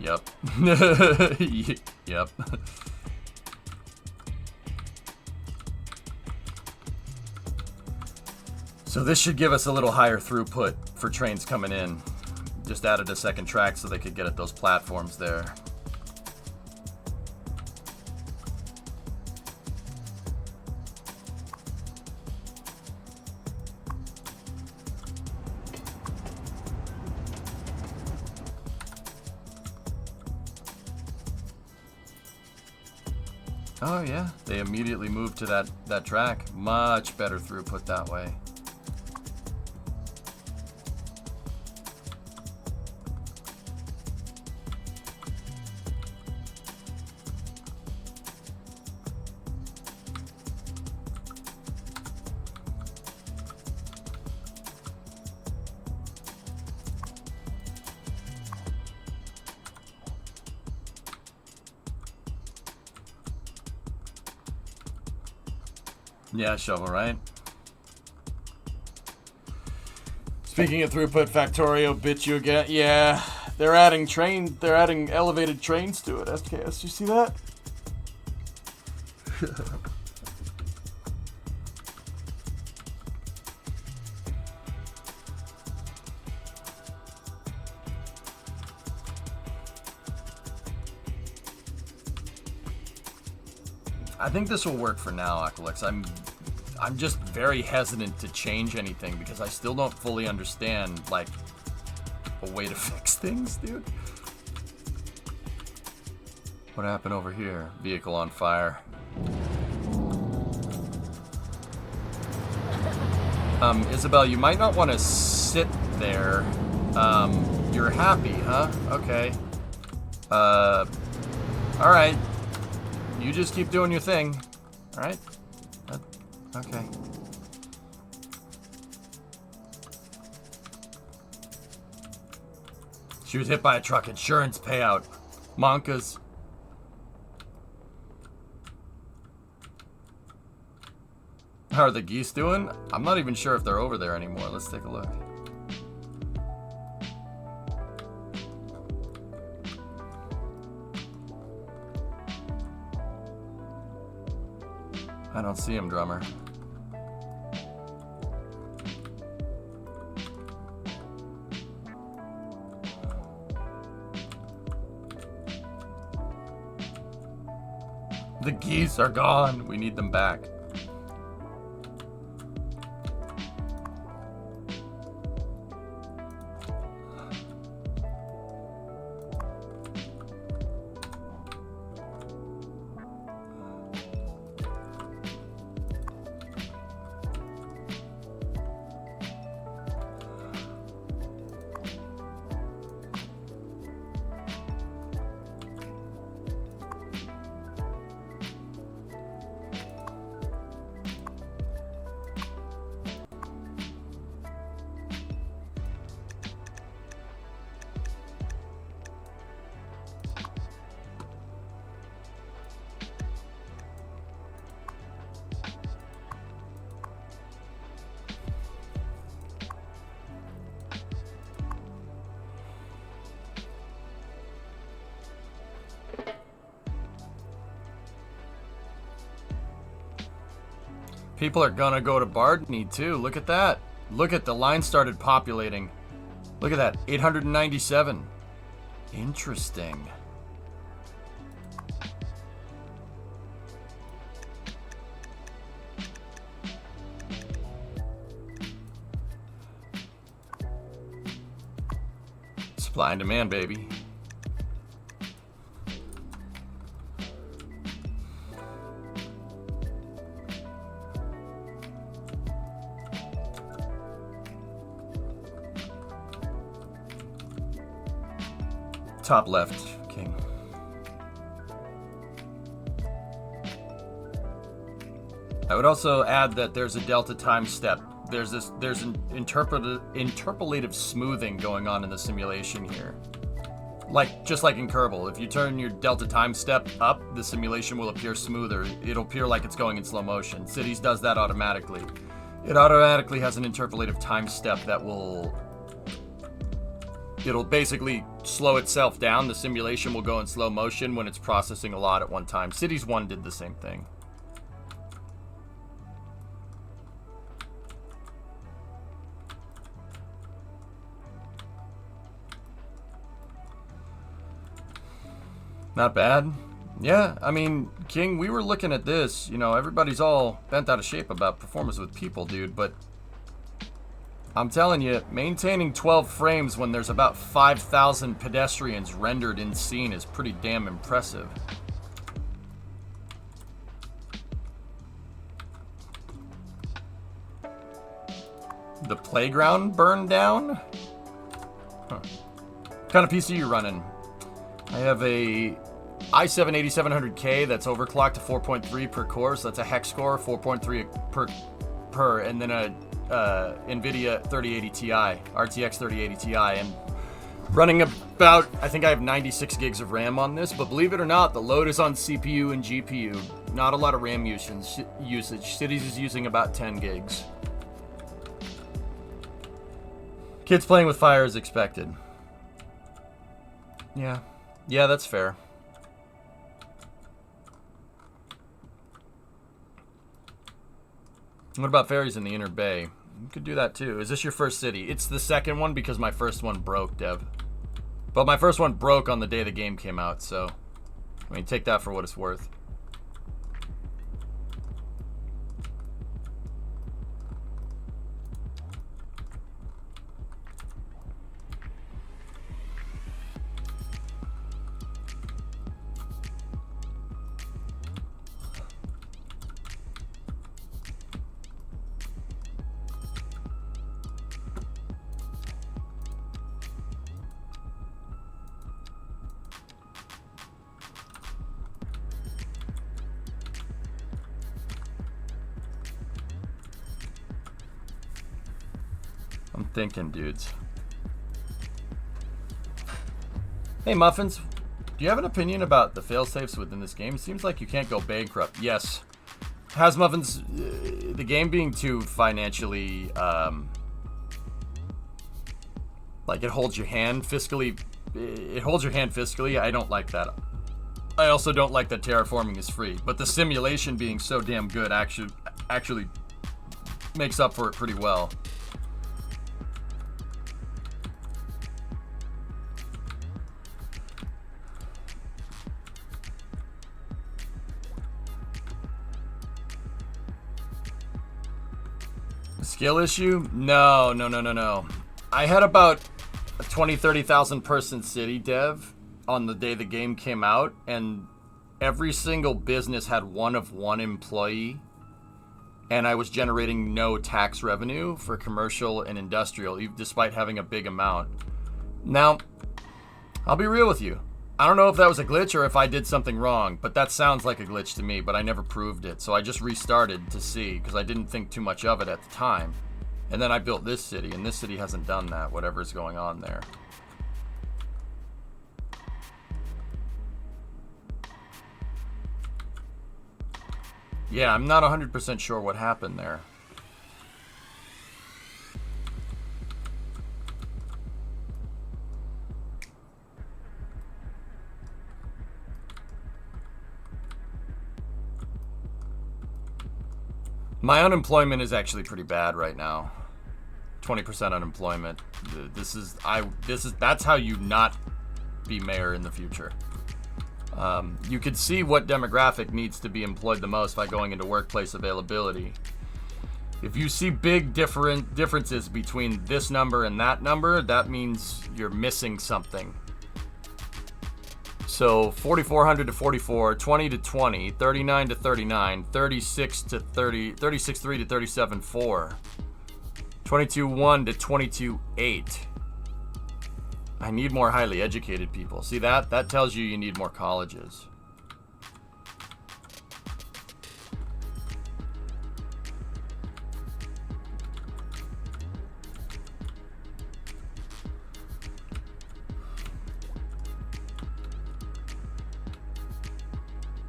Yep. Yep. So this should give us a little higher throughput for trains coming in. Just added a second track so they could get at those platforms there. Oh yeah, they immediately moved to that track. Much better throughput that way. Yeah, Shovel, right? Speaking of throughput, Factorio bit you again. Yeah, they're adding elevated trains to it. SKS, you see that? I think this will work for now, Akalix. I'm just very hesitant to change anything because I still don't fully understand, like, a way to fix things, dude. What happened over here? Vehicle on fire. Isabel, you might not want to sit there. You're happy, huh? Okay. Alright. You just keep doing your thing. Alright? Okay. She was hit by a truck. Insurance payout. Monkas. How are the geese doing? I'm not even sure if they're over there anymore. Let's take a look. I don't see him, drummer. The geese are gone. We need them back. People are gonna go to Bardney too. Look at that. Look at the line started populating. Look at that. 897. Interesting. Supply and demand, baby. Top left, King. I would also add that there's a delta time step. There's an interpolative smoothing going on in the simulation here. Just like in Kerbal, if you turn your delta time step up, the simulation will appear smoother. It'll appear like it's going in slow motion. Cities does that automatically. It automatically has an interpolative time step that will it'll basically slow itself down. The simulation will go in slow motion when it's processing a lot at one time. Cities 1 did the same thing. Not bad. Yeah, I mean, King, we were looking at this. You know, everybody's all bent out of shape about performance with people, dude. But I'm telling you, maintaining 12 frames when there's about 5,000 pedestrians rendered in scene is pretty damn impressive. The playground burned down? Huh. What kind of PC you running? I have a i7 8700K that's overclocked to 4.3 per core, so that's a hex core, 4.3 per, and then a NVIDIA 3080 Ti, RTX 3080 Ti, and running about, I think I have 96 gigs of RAM on this, but believe it or not, the load is on CPU and GPU. Not a lot of RAM usage. Cities is using about 10 gigs. Kids playing with fire as expected. Yeah, that's fair. What about ferries in the Inner Bay? You could do that too. Is this your first city? It's the second one because my first one broke, Dev. But my first one broke on the day the game came out, so I mean, take that for what it's worth. I'm thinking, dudes. Hey, Muffins. Do you have an opinion about the failsafes within this game? It seems like you can't go bankrupt. Yes. Has Muffins, the game being too financially, like it holds your hand fiscally. It holds your hand fiscally. I don't like that. I also don't like that terraforming is free. But the simulation being so damn good actually makes up for it pretty well. Skill issue? No. I had about a 30,000 person city, Dev, on the day the game came out, and every single business had one employee, and I was generating no tax revenue for commercial and industrial, despite having a big amount. Now, I'll be real with you. I don't know if that was a glitch or if I did something wrong, but that sounds like a glitch to me, but I never proved it. So I just restarted to see, because I didn't think too much of it at the time. And then I built this city, and this city hasn't done that, whatever's going on there. Yeah, I'm not 100% sure what happened there. My unemployment is actually pretty bad right now. 20% unemployment. That's how you not be mayor in the future. You could see what demographic needs to be employed the most by going into workplace availability. If you see big differences between this number and that number, that means you're missing something. So 4,400 to 44, 20 to 20, 39 to 39, 36 to 30, 36.3 to 37.4, 22.1 to 22.8. I need more highly educated people. See that? That tells you need more colleges.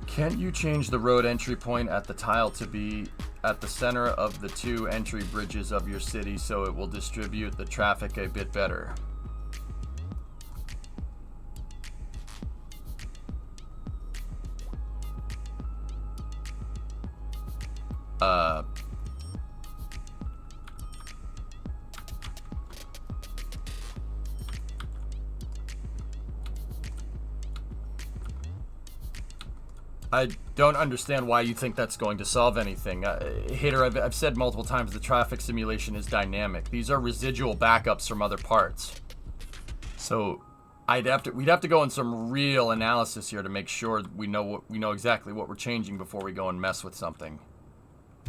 Can't you change the road entry point at the tile to be at the center of the two entry bridges of your city so it will distribute the traffic a bit better? I don't understand why you think that's going to solve anything. Hater, I've said multiple times the traffic simulation is dynamic. These are residual backups from other parts. So we'd have to go in some real analysis here to make sure we know exactly what we're changing before we go and mess with something.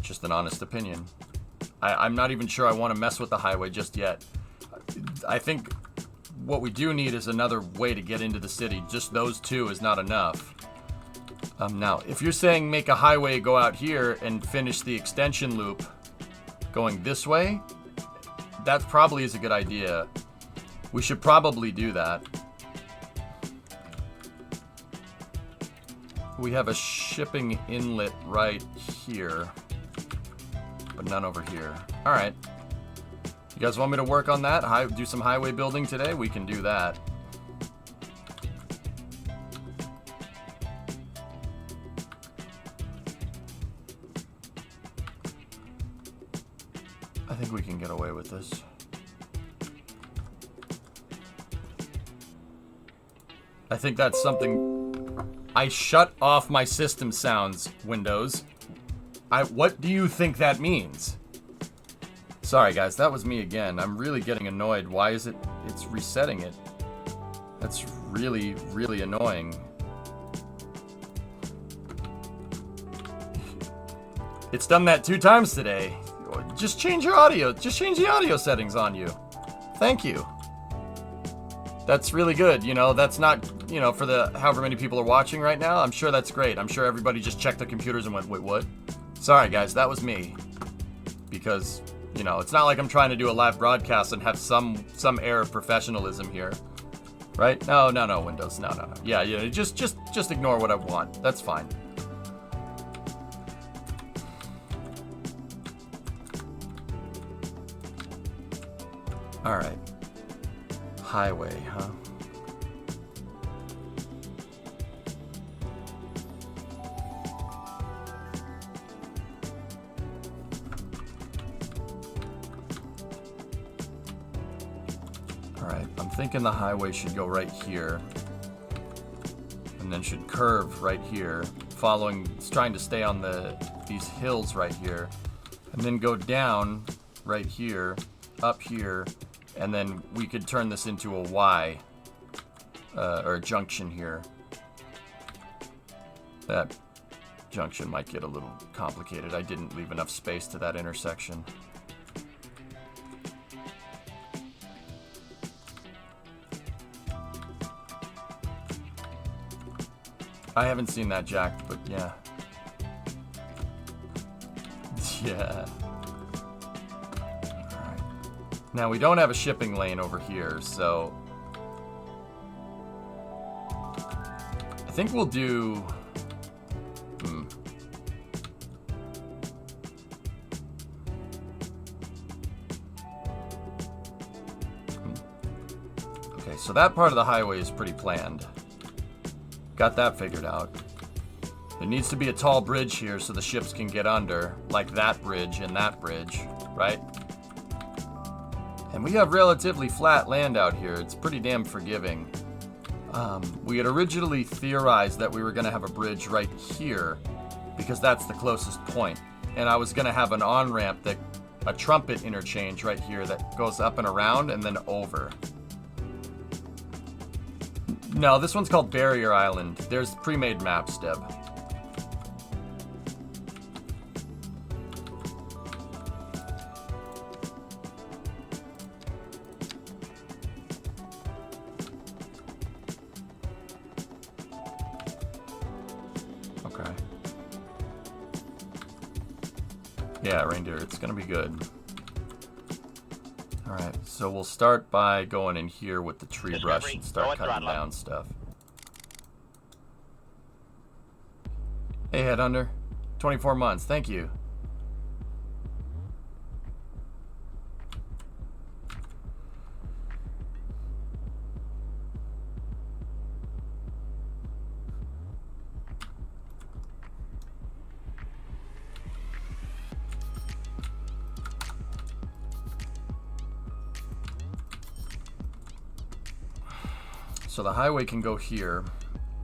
Just an honest opinion. I'm not even sure I want to mess with the highway just yet. I think what we do need is another way to get into the city. Just those two is not enough. Now, if you're saying make a highway go out here and finish the extension loop going this way, that probably is a good idea. We should probably do that. We have a shipping inlet right here, but none over here. All right. You guys want me to work on that? Do some highway building today? We can do that. I think we can get away with this. I think that's something... I shut off my system sounds, Windows. What do you think that means? Sorry guys, that was me again. I'm really getting annoyed. Why is it's resetting it? That's really, really annoying. It's done that 2 times today. Just change your audio. Just change the audio settings on you. Thank you. That's really good. You know, that's not, you know, for the however many people are watching right now. I'm sure that's great. I'm sure everybody just checked their computers and went, wait, what? Sorry, guys, that was me. Because, you know, it's not like I'm trying to do a live broadcast and have some air of professionalism here. Right? No, Windows. No. Yeah, just ignore what I want. That's fine. All right. Highway, huh? All right, I'm thinking the highway should go right here. And then should curve right here, trying to stay on these hills right here. And then go down right here, up here, and then we could turn this into a Y, or a junction here. That junction might get a little complicated. I didn't leave enough space to that intersection. I haven't seen that jacked, but yeah. Yeah. Now, we don't have a shipping lane over here, so... I think we'll do... Okay, so that part of the highway is pretty planned. Got that figured out. There needs to be a tall bridge here so the ships can get under, like that bridge and that bridge, right? And we have relatively flat land out here. It's pretty damn forgiving. We had originally theorized that we were going to have a bridge right here because that's the closest point. And I was going to have an on-ramp, a trumpet interchange right here that goes up and around and then over. No, this one's called Barrier Island. There's pre-made maps, Deb. Okay. Yeah, reindeer, it's gonna be good. Alright, so we'll start by going in here with the tree brush and start cutting down stuff. Hey, Headhunter. 24 months, thank you. So the highway can go here,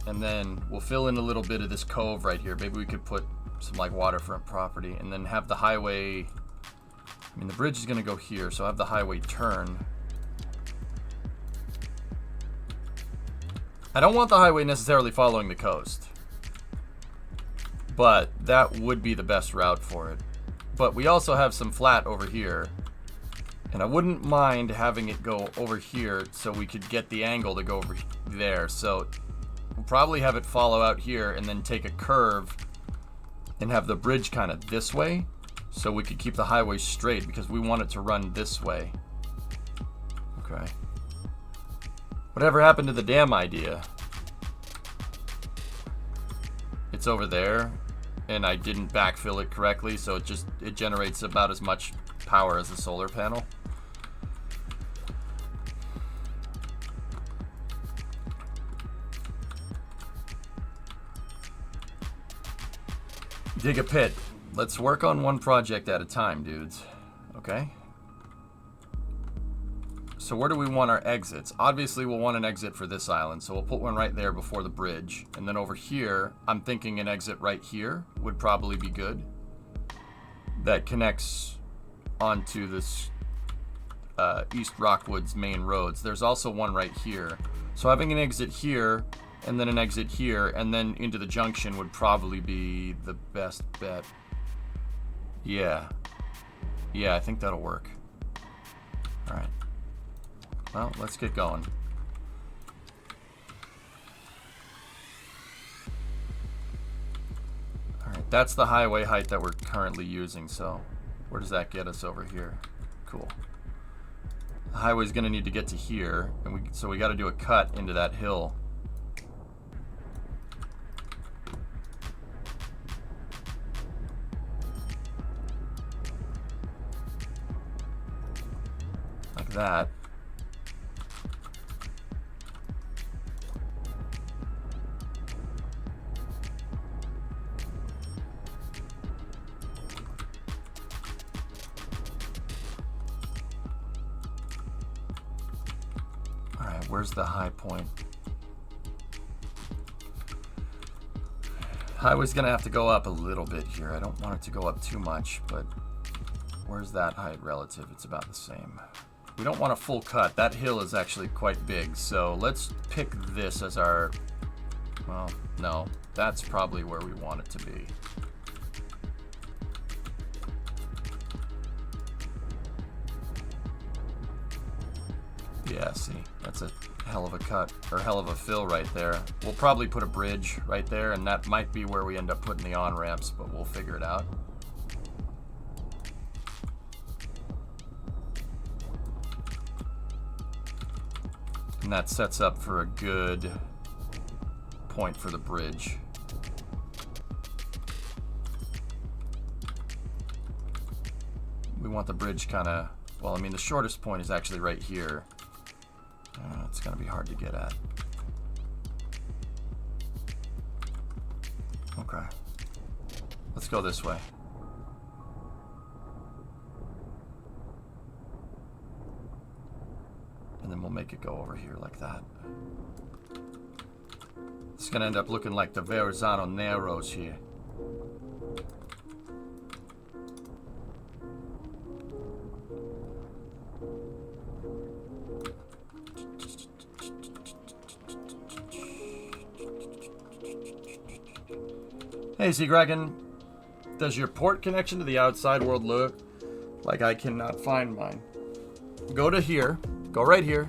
And then we'll fill in a little bit of this cove right here. Maybe we could put some like waterfront property and then have the highway. I mean, the bridge is going to go here, so have the highway turn. I don't want the highway necessarily following the coast, but that would be the best route for it. But we also have some flat over here, and I wouldn't mind having it go over here so we could get the angle to go over there. So we'll probably have it follow out here and then take a curve and have the bridge kind of this way so we could keep the highway straight because we want it to run this way. Okay. Whatever happened to the dam idea? It's over there, and I didn't backfill it correctly, so it generates about as much power as the solar panel. Dig a pit. Let's work on one project at a time, dudes. Okay? So where do we want our exits? Obviously, we'll want an exit for this island, so we'll put one right there before the bridge. And then over here, I'm thinking an exit right here would probably be good. That connects onto this East Rockwood's main roads. There's also one right here. So having an exit here, and then an exit here, and then into the junction would probably be the best bet. Yeah. Yeah, I think that'll work. Alright. Well, let's get going. Alright, that's the highway height that we're currently using, so where does that get us over here? Cool. The highway's gonna need to get to here, and so we gotta do a cut into that hill. Like that. Alright, where's the high point? Highway's gonna have to go up a little bit here. I don't want it to go up too much, but where's that height relative? It's about the same. We don't want a full cut. That hill is actually quite big, so let's pick this as our... Well, no. That's probably where we want it to be. Yeah, see, that's a hell of a cut, or hell of a fill right there. We'll probably put a bridge right there, and that might be where we end up putting the on-ramps, but we'll figure it out. And that sets up for a good point for the bridge. We want the bridge kind of, well, I mean, the shortest point is actually right here. It's going to be hard to get at. Okay. Let's go this way. And then we'll make it go over here like that. It's going to end up looking like the Verrazano Narrows here. Hey, Seagragon, does your port connection to the outside world look like I cannot find mine? Go to here, go right here,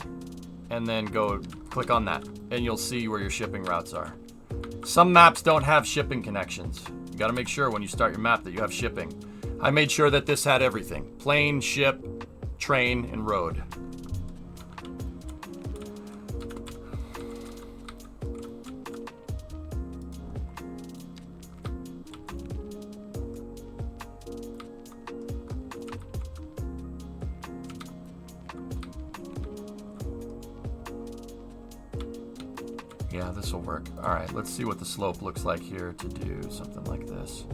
and then go click on that, and you'll see where your shipping routes are. Some maps don't have shipping connections. You gotta make sure when you start your map that you have shipping. I made sure that this had everything. Plane, ship, train, and road. Yeah, this will work. All right, let's see what the slope looks like here to do something like this.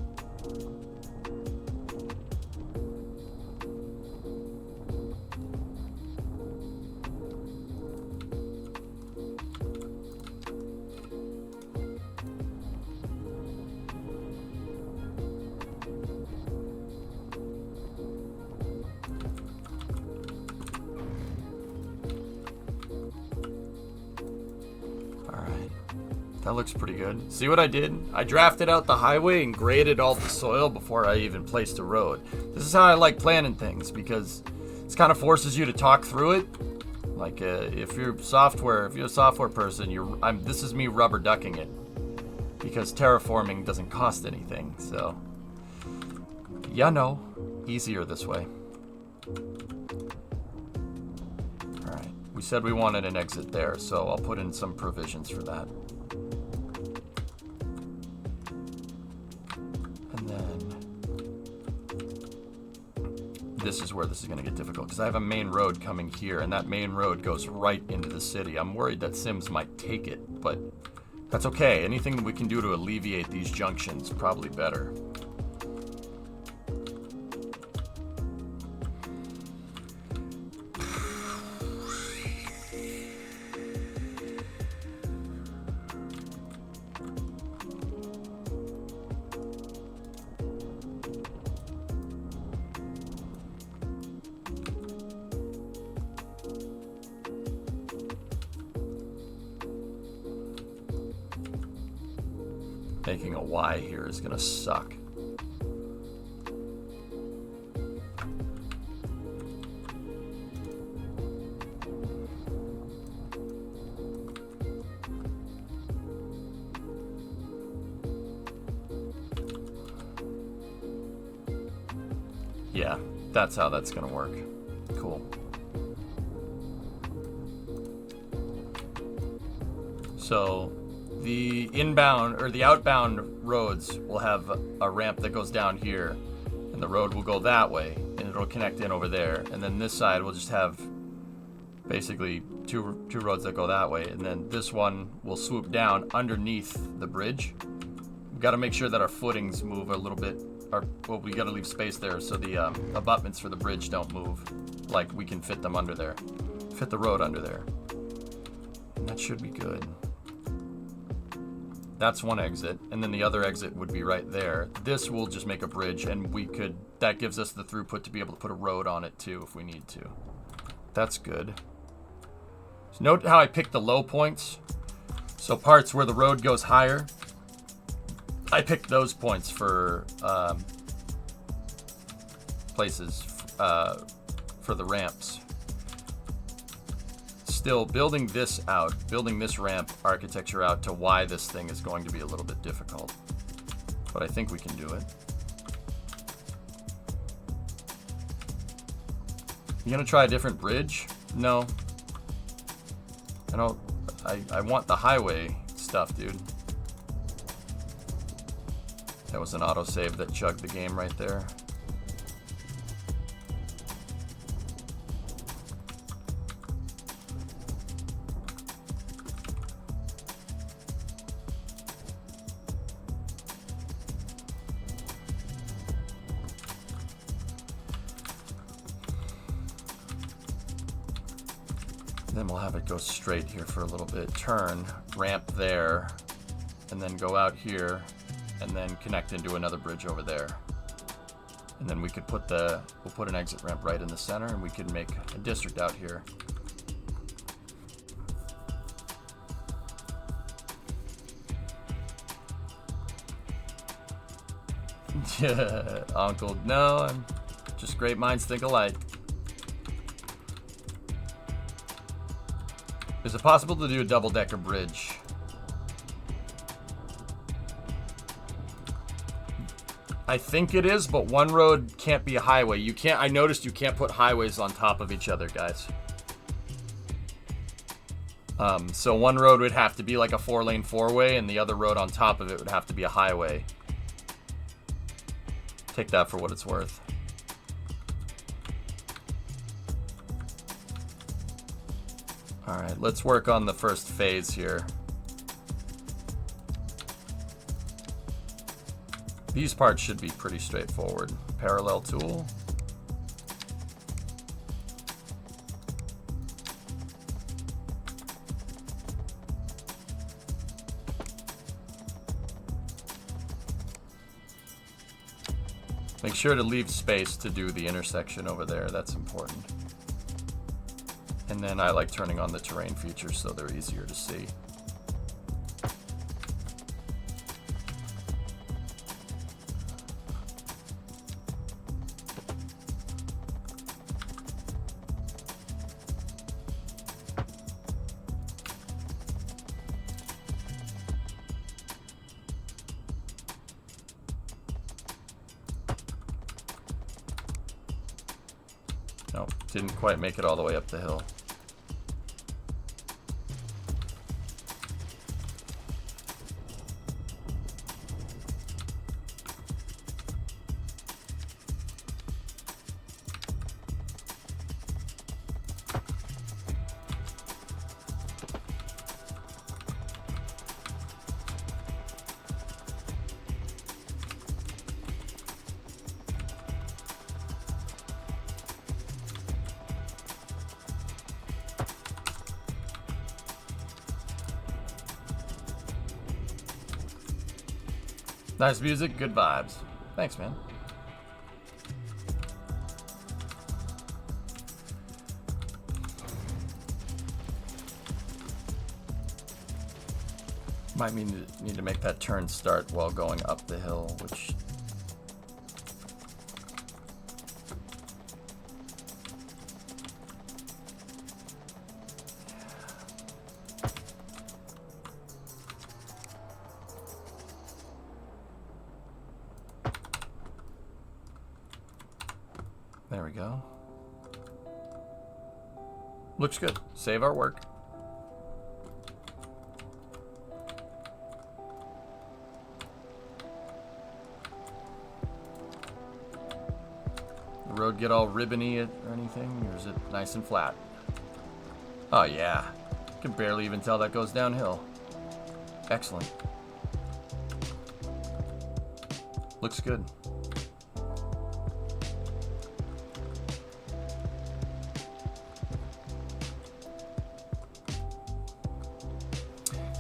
That looks pretty good. See what I did? I drafted out the highway and graded all the soil before I even placed a road. This is how I like planning things, because it kind of forces you to talk through it. Like if you're a software person, this is me rubber ducking it, because terraforming doesn't cost anything. So, yeah, no, easier this way. All right, we said we wanted an exit there, so I'll put in some provisions for that. And then this is where this is going to get difficult, because I have a main road coming here, and that main road goes right into the city. I'm worried that Sims might take it, but that's okay. Anything we can do to alleviate these junctions, probably better. Making a Y here is gonna suck. Yeah, that's how that's gonna work. Cool. So the inbound or the outbound roads will have a ramp that goes down here, and the road will go that way, and it'll connect in over there. And then this side will just have basically two roads that go that way, and then this one will swoop down underneath the bridge. We've got to make sure that our footings move a little bit. Well, we got to leave space there so the abutments for the bridge don't move. Like, we can fit them under there, fit the road under there, and that should be good. That's one exit, and then the other exit would be right there. This will just make a bridge, and that gives us the throughput to be able to put a road on it too if we need to. That's good. So note how I picked the low points. So parts where the road goes higher, I picked those points for places for the ramps. Still, building this ramp architecture out to why this thing is going to be a little bit difficult. But I think we can do it. You gonna try a different bridge? No. I want the highway stuff, dude. That was an autosave that chugged the game right there. Then we'll have it go straight here for a little bit, turn, ramp there, and then go out here, and then connect into another bridge over there. And then we could we'll put an exit ramp right in the center, and we can make a district out here. Yeah, Uncle, no, just great minds think alike. Is it possible to do a double-decker bridge? I think it is, but one road can't be a highway. You can't. I noticed you can't put highways on top of each other, guys. So one road would have to be like a 4-lane four-way, and the other road on top of it would have to be a highway. Take that for what it's worth. All right, let's work on the first phase here. These parts should be pretty straightforward. Parallel tool. Make sure to leave space to do the intersection over there. That's important. And then I like turning on the terrain features so they're easier to see. Nope, didn't quite make it all the way up the hill. Nice music, good vibes. Thanks, man. Might need to make that turn start while going up the hill, which... There we go. Looks good. Save our work. The road get all ribbony or anything, or is it nice and flat? Oh yeah. Can barely even tell that goes downhill. Excellent. Looks good.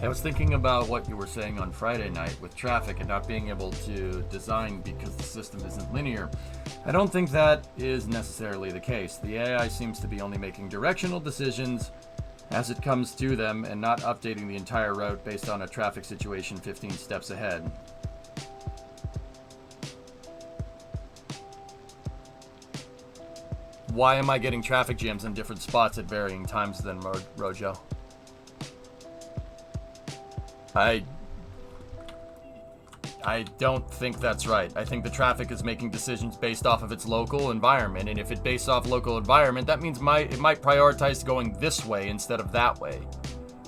I was thinking about what you were saying on Friday night with traffic and not being able to design because the system isn't linear. I don't think that is necessarily the case. The AI seems to be only making directional decisions as it comes to them and not updating the entire route based on a traffic situation 15 steps ahead. Why am I getting traffic jams in different spots at varying times then, Rojo? I don't think that's right. I think the traffic is making decisions based off of its local environment, and if it based off local environment, that means it might prioritize going this way instead of that way,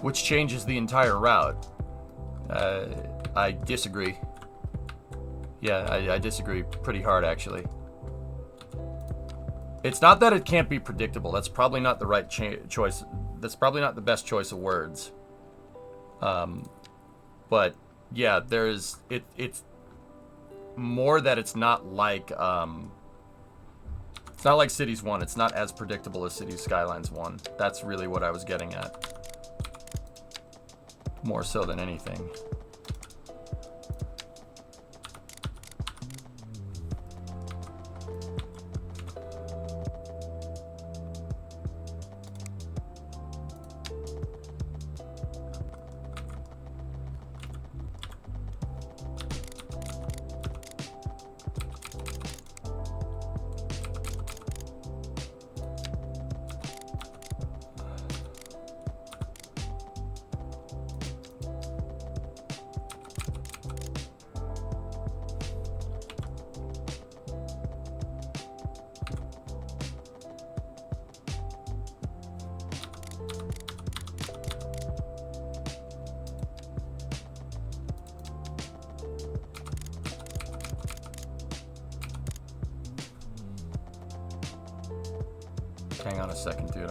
which changes the entire route. I disagree. Yeah, I disagree pretty hard, actually. It's not that it can't be predictable. That's probably not the right choice. That's probably not the best choice of words. But yeah, it's more that it's not like Cities 1. It's not as predictable as Cities Skylines 1. That's really what I was getting at. More so than anything. Hang on a second, dude.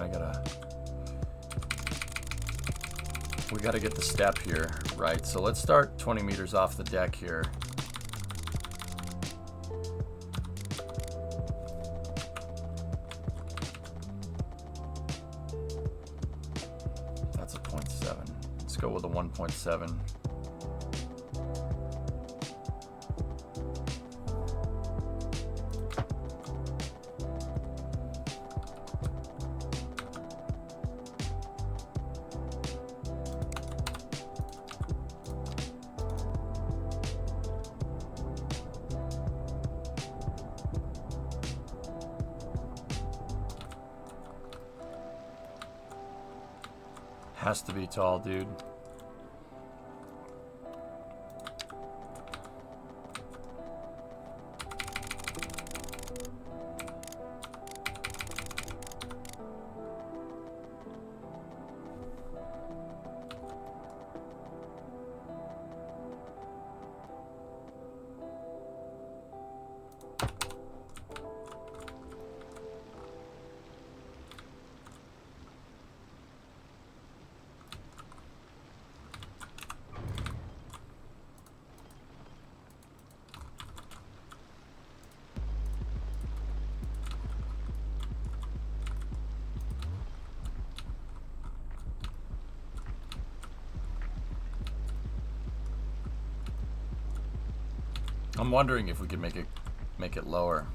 We gotta get the step here, right? So let's start 20 meters off the deck here. That's a 0.7. Let's go with a 1.7. Has to be tall, dude. I'm wondering if we could make it lower.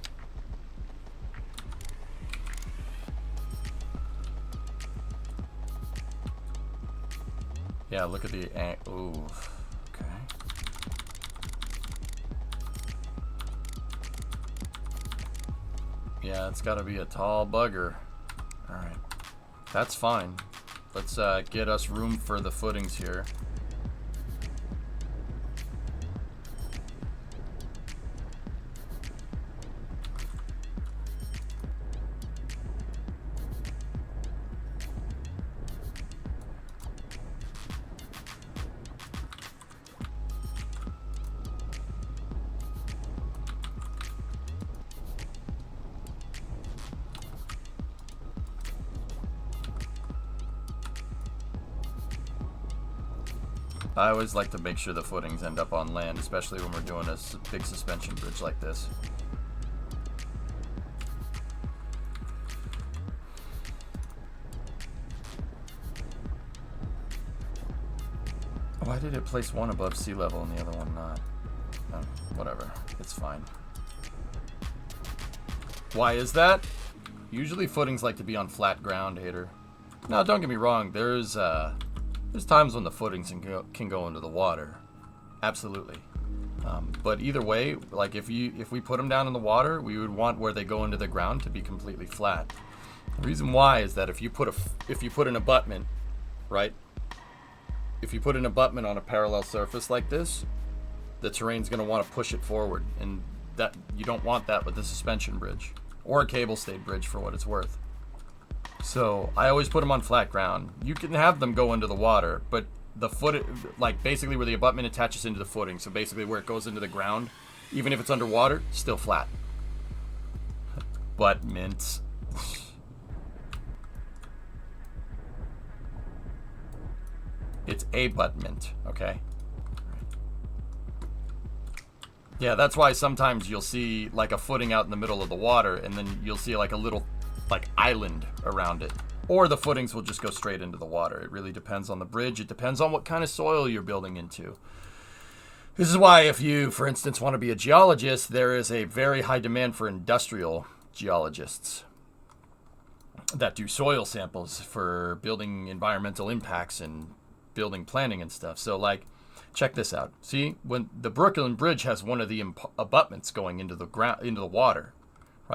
Yeah, look at the ooh. Okay. Yeah, it's got to be a tall bugger. All right. That's fine. Let's get us room for the footings here. I always like to make sure the footings end up on land, especially when we're doing a big suspension bridge like this. Why did it place one above sea level and the other one not? Oh, whatever. It's fine. Why is that? Usually footings like to be on flat ground, hater. Now, don't get me wrong. There's times when the footings can go into the water. Absolutely. But either way, like if we put them down in the water, we would want where they go into the ground to be completely flat. The reason why is that if you put an abutment, right? If you put an abutment on a parallel surface like this, the terrain's going to want to push it forward, and that you don't want that with a suspension bridge or a cable stayed bridge for what it's worth. So I always put them on flat ground. You can have them go into the water, but the foot, like basically where the abutment attaches into the footing, so basically where it goes into the ground, even if it's underwater, still flat. Butt mints. It's a abutment, okay? Yeah, that's why sometimes you'll see like a footing out in the middle of the water, and then you'll see like a little like island around it. Or the footings will just go straight into the water. It really depends on the bridge. It depends on what kind of soil you're building into. This is why if you, for instance, want to be a geologist, there is a very high demand for industrial geologists that do soil samples for building environmental impacts and building planning and stuff. So like, check this out. See, when the Brooklyn Bridge has one of the abutments going into the ground, into the water,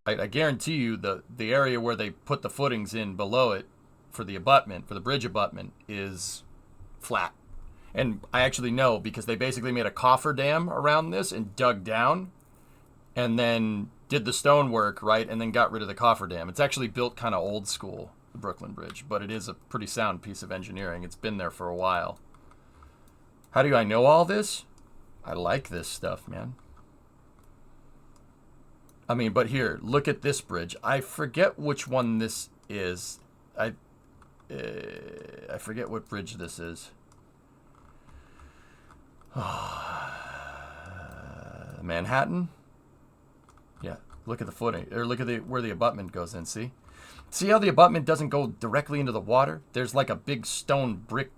right? I guarantee you the area where they put the footings in below it for the abutment, for the bridge abutment, is flat. And I actually know because they basically made a coffer dam around this and dug down and then did the stonework, right? And then got rid of the coffer dam. It's actually built kind of old school, the Brooklyn Bridge, but it is a pretty sound piece of engineering. It's been there for a while. How do I know all this? I like this stuff, man. I mean, but here, look at this bridge. I forget which one this is. I forget what bridge this is. Manhattan? Yeah, look at the footing, or look at where the abutment goes in, see? See how the abutment doesn't go directly into the water? There's like a big stone brick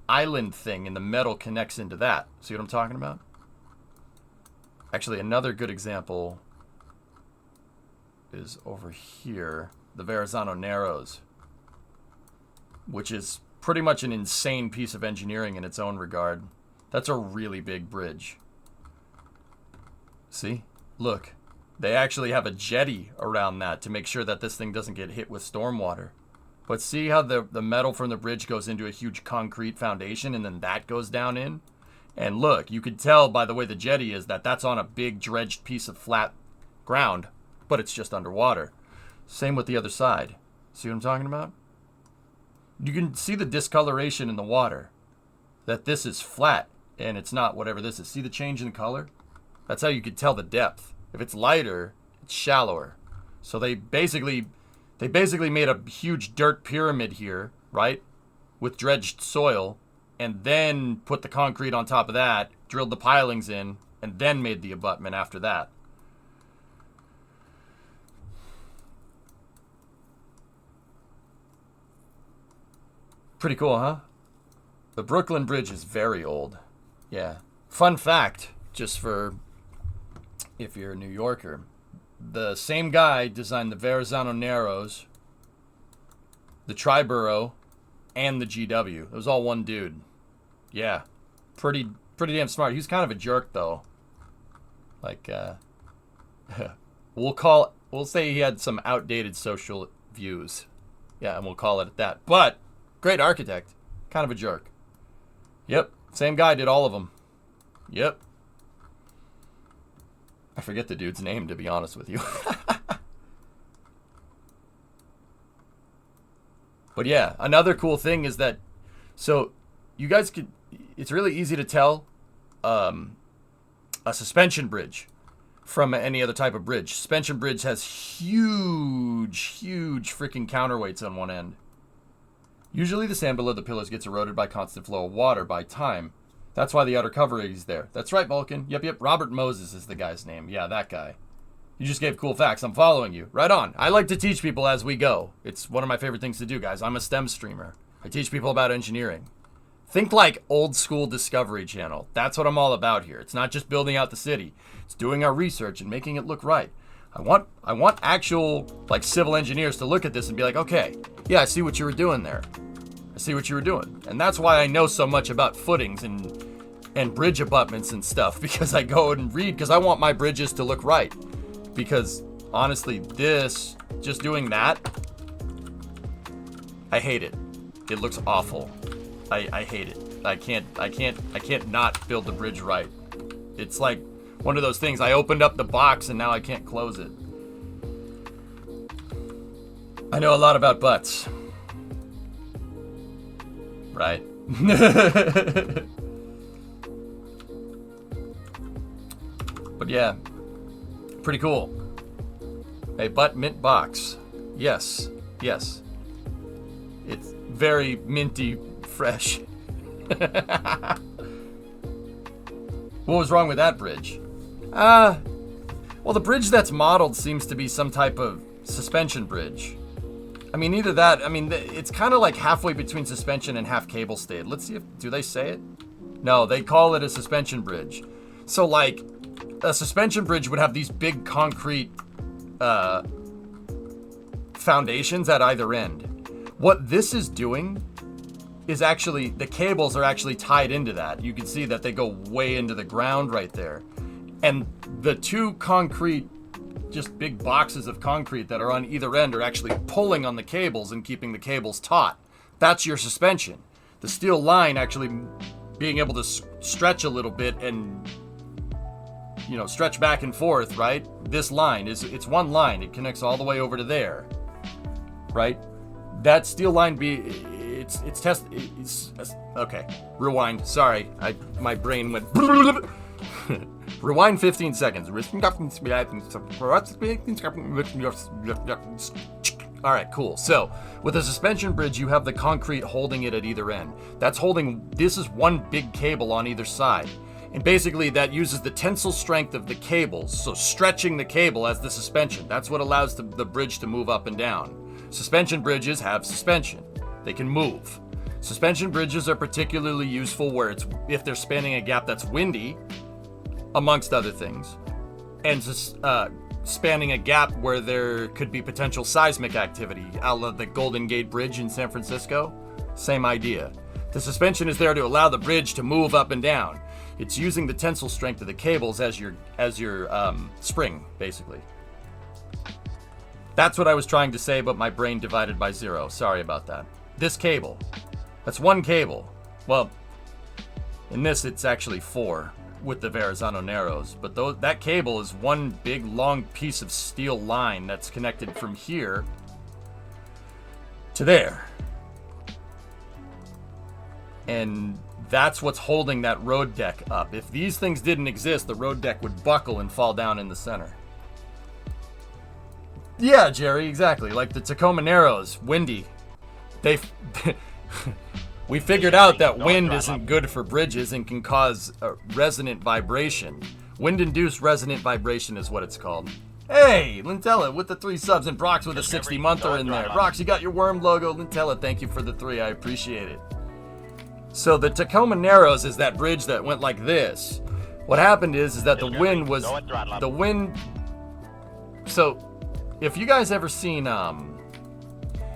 island thing, and the metal connects into that. See what I'm talking about? Actually, another good example is over here, the Verrazano Narrows, which is pretty much an insane piece of engineering in its own regard. That's a really big bridge. See? Look. They actually have a jetty around that to make sure that this thing doesn't get hit with stormwater. But see how the metal from the bridge goes into a huge concrete foundation and then that goes down in? And look, you could tell by the way the jetty is that that's on a big dredged piece of flat ground, but it's just underwater. Same with the other side. See what I'm talking about? You can see the discoloration in the water. That this is flat and it's not whatever this is. See the change in color? That's how you could tell the depth. If it's lighter, it's shallower. So they basically made a huge dirt pyramid here, right? With dredged soil, and then put the concrete on top of that, drilled the pilings in, and then made the abutment after that. Pretty cool, huh? The Brooklyn Bridge is very old. Yeah. Fun fact, just for if you're a New Yorker. The same guy designed the Verrazano Narrows, the Triborough, and the GW. It was all one dude. Yeah. Pretty damn smart. He was kind of a jerk, though. Like, we'll say he had some outdated social views. Yeah, and we'll call it at that. But, great architect. Kind of a jerk. Yep. Same guy did all of them. Yep. I forget the dude's name, to be honest with you. But yeah, another cool thing is that, so you guys could, it's really easy to tell a suspension bridge from any other type of bridge. Suspension bridge has huge freaking counterweights on one end. Usually the sand below the pillars gets eroded by constant flow of water by time. That's why the outer covering is there. That's right, Vulcan. Yep. Robert Moses is the guy's name. Yeah, that guy. You just gave cool facts. I'm following you. Right on. I like to teach people as we go. It's one of my favorite things to do, guys. I'm a STEM streamer. I teach people about engineering. Think like old school Discovery Channel. That's what I'm all about here. It's not just building out the city. It's doing our research and making it look right. I want actual like civil engineers to look at this and be like, okay, yeah, I see what you were doing there. I see what you were doing. And that's why I know so much about footings and bridge abutments and stuff, because I go and read, because I want my bridges to look right. Because honestly, this, just doing that, I hate it. It looks awful. I hate it. I can't not build the bridge right. It's like one of those things. I opened up the box and now I can't close it. I know a lot about butts. Right. But yeah, pretty cool. A butt mint box. Yes. It's very minty fresh. What was wrong with that bridge? Well, the bridge that's modeled seems to be some type of suspension bridge. I mean, either that, I mean, it's kind of like halfway between suspension and half cable stayed. Let's see do they say it? No, they call it a suspension bridge. So, like, a suspension bridge would have these big concrete foundations at either end. What this is doing is actually, the cables are actually tied into that. You can see that they go way into the ground right there. And the two concrete, just big boxes of concrete that are on either end are actually pulling on the cables and keeping the cables taut. That's your suspension. The steel line actually being able to stretch a little bit and, you know, stretch back and forth, right? This line it's one line. It connects all the way over to there, right? That steel line okay. Rewind. Sorry, my brain went. Rewind 15 seconds. All right, cool. So, with a suspension bridge, you have the concrete holding it at either end. This is one big cable on either side. And basically, that uses the tensile strength of the cables, so stretching the cable as the suspension. That's what allows the bridge to move up and down. Suspension bridges have suspension. They can move. Suspension bridges are particularly useful if they're spanning a gap that's windy, amongst other things, and spanning a gap where there could be potential seismic activity, a la the Golden Gate Bridge in San Francisco. Same idea. The suspension is there to allow the bridge to move up and down. It's using the tensile strength of the cables as your spring, basically. That's what I was trying to say, but my brain divided by zero. Sorry about that. This cable. That's one cable. Well, in this it's actually four with the Verrazano Narrows. But that cable is one big long piece of steel line that's connected from here to there. And that's what's holding that road deck up. If these things didn't exist, the road deck would buckle and fall down in the center. Yeah, Jerry, exactly. Like the Tacoma Narrows, windy. We figured out that wind isn't good for bridges and can cause a resonant vibration. Wind-induced resonant vibration is what it's called. Hey, Lintella with the 3 subs and Brox with a 60-monther in there. Brox, you got your worm logo. Lintella, thank you for the 3. I appreciate it. So the Tacoma Narrows is that bridge that went like this. What happened is that the wind was Go at throttle up. the wind. So, if you guys ever seen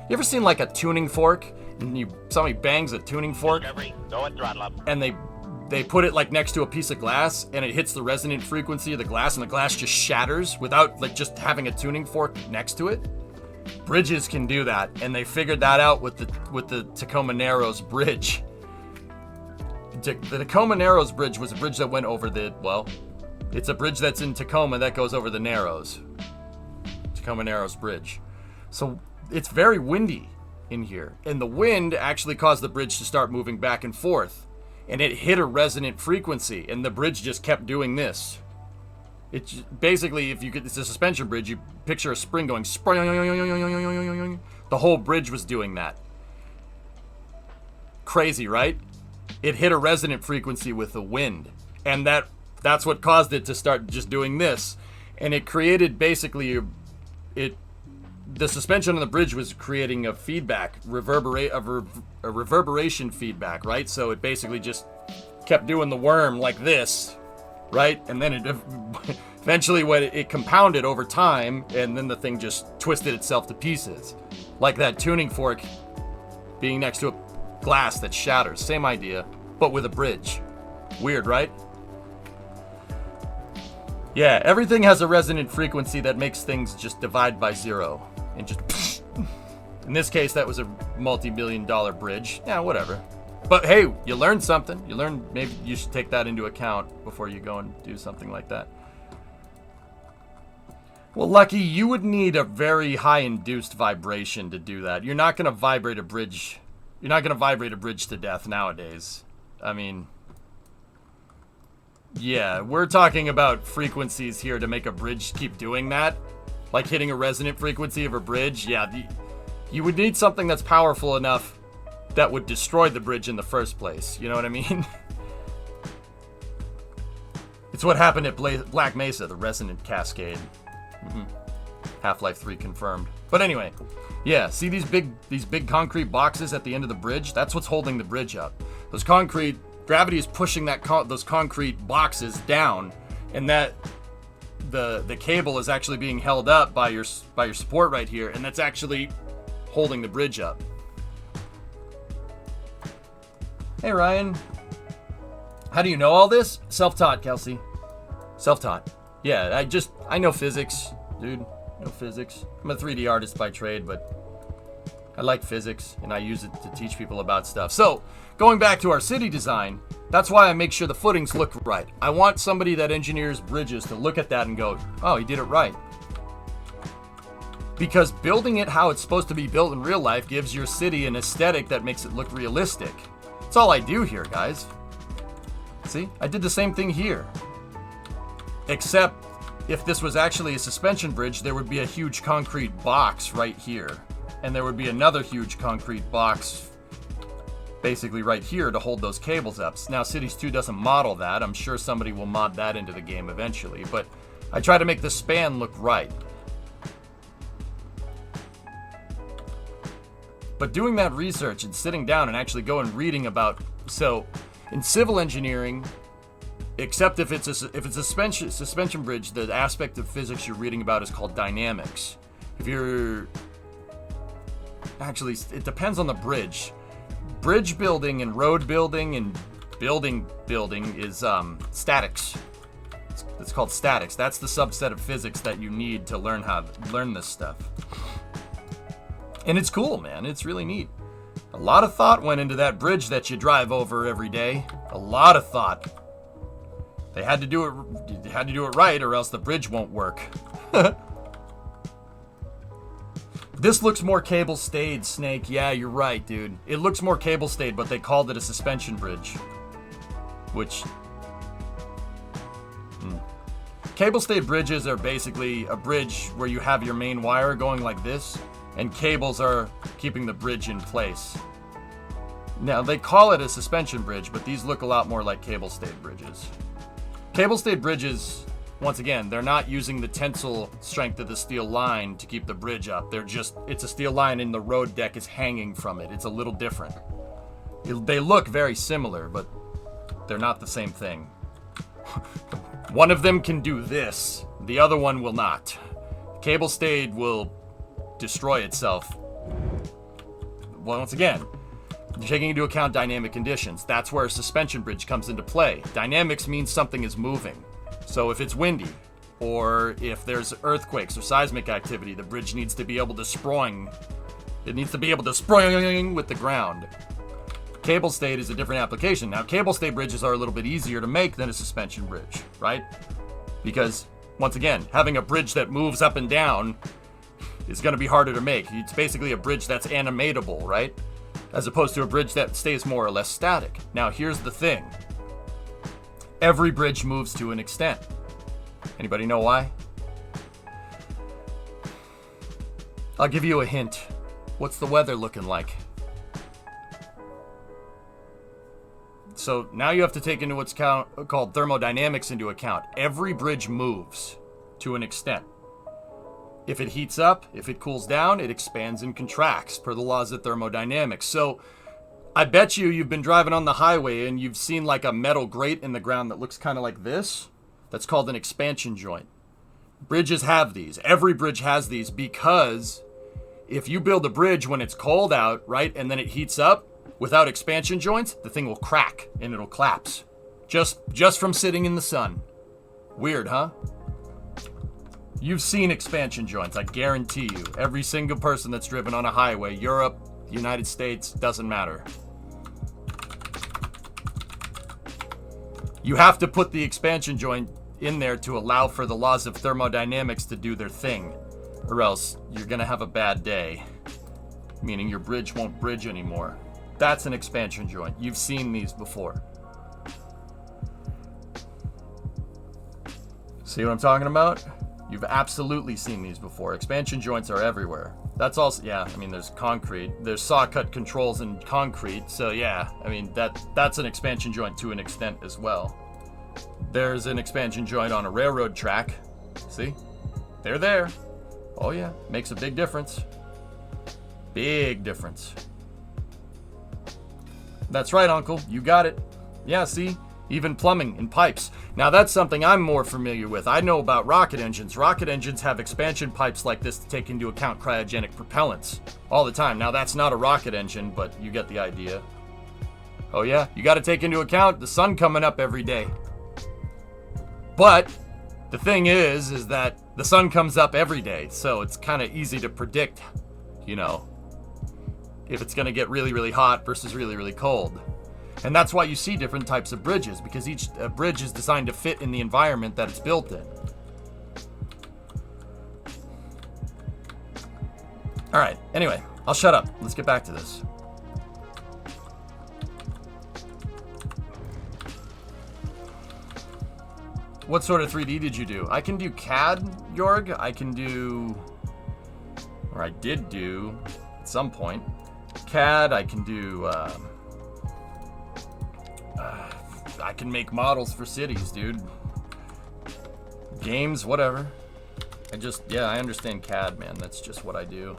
like a tuning fork, and somebody bangs a tuning fork, Discovery, go at throttle up. and they put it like next to a piece of glass, and it hits the resonant frequency of the glass, and the glass just shatters without like just having a tuning fork next to it. Bridges can do that, and they figured that out with the Tacoma Narrows Bridge. The Tacoma Narrows Bridge was a bridge that went over it's a bridge that's in Tacoma that goes over the Narrows. Tacoma Narrows Bridge. So it's very windy in here, and the wind actually caused the bridge to start moving back and forth, and it hit a resonant frequency, and the bridge just kept doing this. It's basically, it's a suspension bridge, you picture a spring going spring. The whole bridge was doing that. Crazy, right? It hit a resonant frequency with the wind, and that's what caused it to start just doing this, and it created basically the suspension on the bridge was creating a feedback, a reverberation feedback, right? So it basically just kept doing the worm like this, right? And then it eventually it compounded over time, and then the thing just twisted itself to pieces, like that tuning fork being next to a glass that shatters. Same idea, but with a bridge. Weird, right? Yeah, everything has a resonant frequency that makes things just divide by zero. And just, in this case, that was a multi-million-dollar bridge. Yeah, whatever. But hey, you learned something. Maybe you should take that into account before you go and do something like that. Well, Lucky, you would need a very high induced vibration to do that. You're not going to vibrate a bridge. You're not going to vibrate a bridge to death nowadays. I mean, yeah, we're talking about frequencies here to make a bridge keep doing that. Like hitting a resonant frequency of a bridge. Yeah, you would need something that's powerful enough that would destroy the bridge in the first place. You know what I mean? It's what happened at Black Mesa, the resonant cascade. Half-Life 3 confirmed. But anyway, yeah, see these big concrete boxes at the end of the bridge? That's what's holding the bridge up. Gravity is pushing those concrete boxes down, and that the cable is actually being held up by your support right here, and that's actually holding the bridge up. Hey Ryan, how do you know all this? Self-taught, Kelsey. Self-taught. Yeah, I know physics, dude. I know physics. I'm a 3D artist by trade, but I like physics, and I use it to teach people about stuff. So, going back to our city design, that's why I make sure the footings look right. I want somebody that engineers bridges to look at that and go, oh, he did it right. Because building it how it's supposed to be built in real life gives your city an aesthetic that makes it look realistic. That's all I do here, guys. See? I did the same thing here. Except, if this was actually a suspension bridge, there would be a huge concrete box right here. And there would be another huge concrete box basically right here to hold those cables up. Now, Cities 2 doesn't model that. I'm sure somebody will mod that into the game eventually. But I try to make the span look right. But doing that research and sitting down and actually going and reading about... So, in civil engineering... Except if it's a suspension bridge, the aspect of physics you're reading about is called dynamics. Actually, it depends on the bridge. Bridge building and road building and building is statics. It's called statics. That's the subset of physics that you need to learn this stuff. And it's cool, man. It's really neat. A lot of thought went into that bridge that you drive over every day. A lot of thought. They had to do it right, or else the bridge won't work. This looks more cable stayed, Snake. Yeah, you're right, dude. It looks more cable stayed, but they called it a suspension bridge. Which... Cable stayed bridges are basically a bridge where you have your main wire going like this, and cables are keeping the bridge in place. Now, they call it a suspension bridge, but these look a lot more like cable stayed bridges. Cable stayed bridges, once again, they're not using the tensile strength of the steel line to keep the bridge up. It's a steel line and the road deck is hanging from it. It's a little different. They look very similar, but they're not the same thing. One of them can do this. The other one will not. Cable stayed will destroy itself. Well, once again, you're taking into account dynamic conditions. That's where a suspension bridge comes into play. Dynamics means something is moving. So if it's windy, or if there's earthquakes or seismic activity, the bridge needs to be able to spring. It needs to be able to spring with the ground. Cable stayed is a different application. Now, cable stay bridges are a little bit easier to make than a suspension bridge, right? Because, once again, having a bridge that moves up and down is going to be harder to make. It's basically a bridge that's animatable, right? As opposed to a bridge that stays more or less static. Now, here's the thing. Every bridge moves to an extent. Anybody know why? I'll give you a hint. What's the weather looking like? So now you have to take into what's called thermodynamics into account. Every bridge moves to an extent. If it heats up, if it cools down, it expands and contracts per the laws of thermodynamics. So I bet you've been driving on the highway and you've seen like a metal grate in the ground that looks kind of like this. That's called an expansion joint. Bridges have these. Every bridge has these because if you build a bridge when it's cold out, right, and then it heats up, without expansion joints, the thing will crack and it'll collapse. Just from sitting in the sun. Weird, huh? You've seen expansion joints, I guarantee you. Every single person that's driven on a highway, Europe, United States, doesn't matter. You have to put the expansion joint in there to allow for the laws of thermodynamics to do their thing, or else you're gonna have a bad day, meaning your bridge won't bridge anymore. That's an expansion joint. You've seen these before. See what I'm talking about? You've absolutely seen these before. Expansion joints are everywhere. That's also, yeah, I mean, there's concrete. There's saw cut controls in concrete. So yeah, I mean, that's an expansion joint to an extent as well. There's an expansion joint on a railroad track. See? They're there. Oh yeah, makes a big difference. Big difference. That's right, Uncle. You got it. Yeah, see? Even plumbing and pipes. Now that's something I'm more familiar with. I know about rocket engines. Rocket engines have expansion pipes like this to take into account cryogenic propellants all the time. Now that's not a rocket engine, but you get the idea. Oh yeah, you got to take into account the sun coming up every day. But the thing is that the sun comes up every day, so it's kind of easy to predict, you know, if it's going to get really, really hot versus really, really cold. And that's why you see different types of bridges, because each bridge is designed to fit in the environment that it's built in. All right, anyway, I'll shut up. Let's get back to this. What sort of 3D did you do? I can do CAD, Jorg. I can do, or I did do at some point, CAD. I can do, I can make models for cities, dude. Games, whatever. I understand CAD, man. That's just what I do.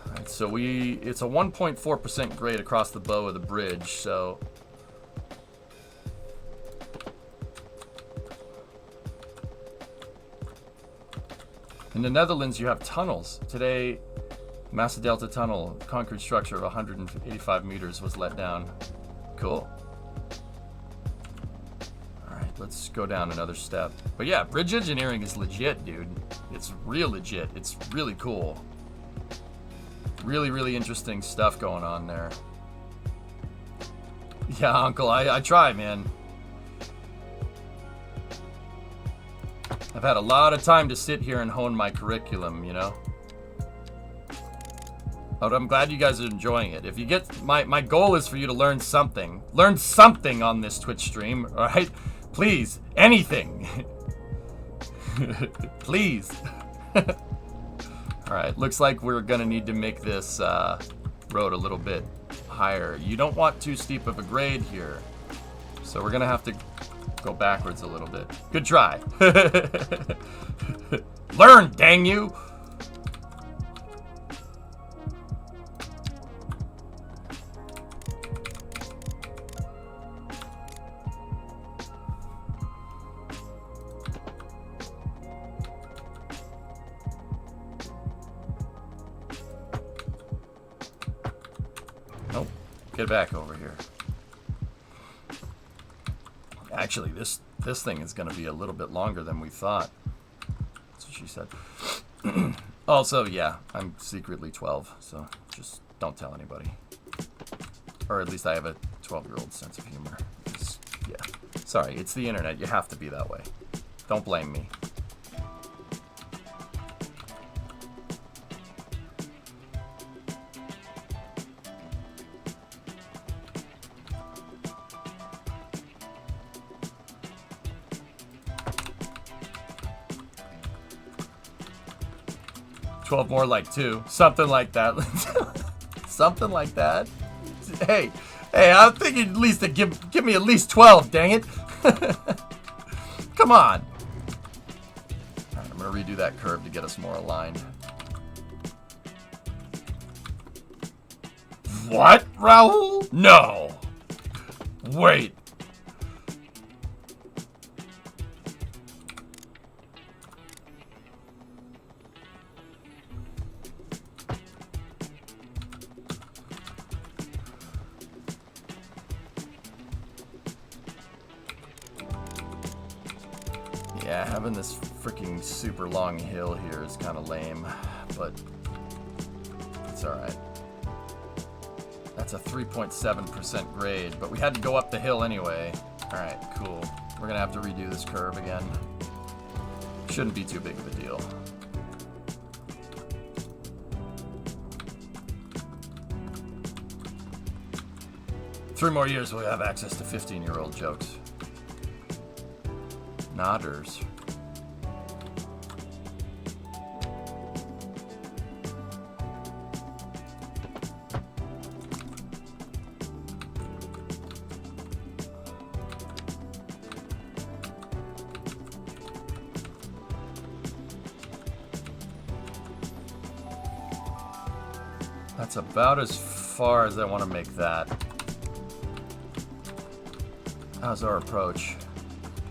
Alright, so it's a 1.4% grade across the bow of the bridge, so. In the Netherlands, you have tunnels. Today, Massa Delta Tunnel, concrete structure of 185 meters was let down. Cool. Alright, let's go down another step. But yeah, bridge engineering is legit, dude. It's real legit. It's really cool. Really, really interesting stuff going on there. Yeah, Uncle, I try, man. I've had a lot of time to sit here and hone my curriculum, you know? But I'm glad you guys are enjoying it. If you get, my goal is for you to learn something. Learn something on this Twitch stream, alright? Please, anything. Please. Alright, looks like we're gonna need to make this road a little bit higher. You don't want too steep of a grade here. So we're gonna have to go backwards a little bit. Good try. Learn, dang you! Get back over here. Actually, this thing is going to be a little bit longer than we thought. That's what she said. Also, yeah, I'm secretly 12, so just don't tell anybody. Or at least I have a 12-year-old sense of humor. Yeah. Sorry, it's the internet. You have to be that way. Don't blame me. $12 more like 2. Something like that. Something like that. Hey, I'm thinking at least to give me at least 12, dang it. Come on. All right, I'm going to redo that curve to get us more aligned. What, Raul? No. Wait. Yeah, having this freaking super long hill here is kind of lame, but it's alright. That's a 3.7% grade, but we had to go up the hill anyway. Alright, cool. We're gonna have to redo this curve again. Shouldn't be too big of a deal. Three more years we'll have access to 15-year-old jokes. Nodders. That's about as far as I want to make that. How's our approach?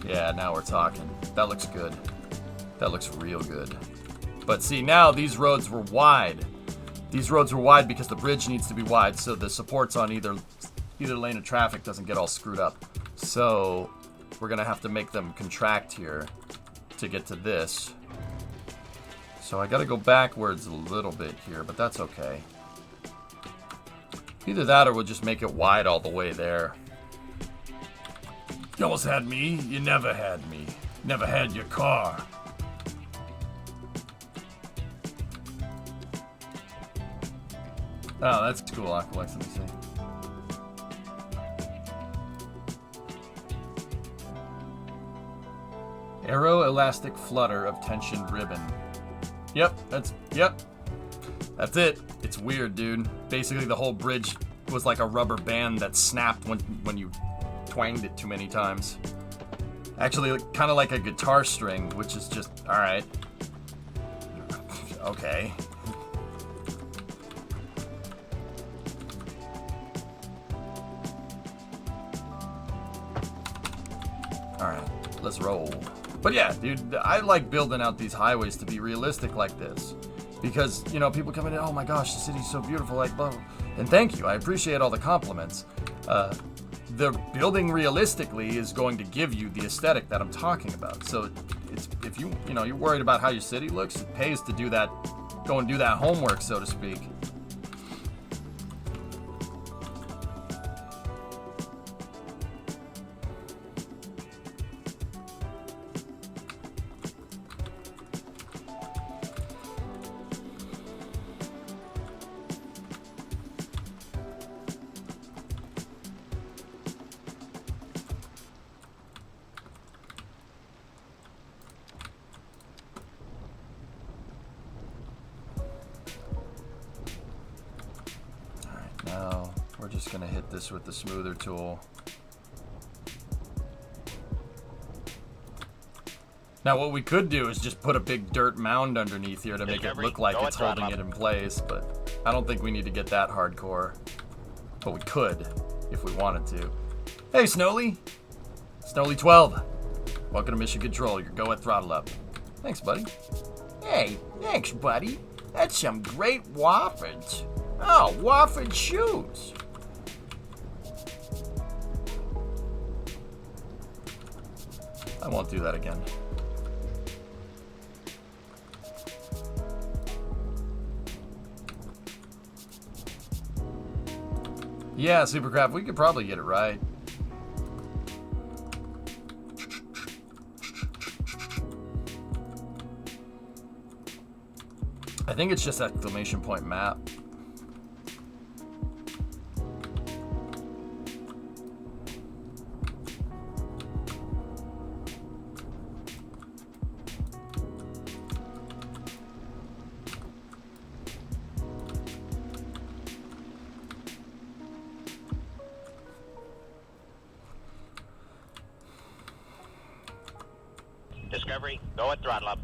Yeah, now we're talking. That looks good. That looks real good. But see, now these roads were wide. These roads were wide because the bridge needs to be wide so the supports on either lane of traffic doesn't get all screwed up. So we're gonna have to make them contract here to get to this. So I gotta go backwards a little bit here, but that's okay. Either that or we'll just make it wide all the way there. You almost had me. You never had me. Never had your car. Oh, that's cool, Aqualex. Let me see. Aero-elastic flutter of tensioned ribbon. Yep, that's it. It's weird, dude. Basically, the whole bridge was like a rubber band that snapped when you twanged it too many times. Actually, kind of like a guitar string, which is just, alright. Okay. Alright, let's roll. But yeah, dude, I like building out these highways to be realistic like this. Because, you know, people come in and, oh my gosh, the city's so beautiful, like, blah, blah. And thank you, I appreciate all the compliments. The building realistically is going to give you the aesthetic that I'm talking about. So it's, if you're worried about how your city looks, it pays to do that, go and do that homework, so to speak. Now, we're just going to hit this with the smoother tool. Now, what we could do is just put a big dirt mound underneath here to make it look like it's holding it in place, but I don't think we need to get that hardcore. But we could, if we wanted to. Hey, Snowly! Snowly12. Welcome to Mission Control. Your go at throttle up. Thanks, buddy. Hey, thanks, buddy. That's some great waffles. Oh, waffle shoes. I won't do that again. Yeah, Supercraft, we could probably get it right. I think it's just exclamation point map. Discovery, go at throttle up.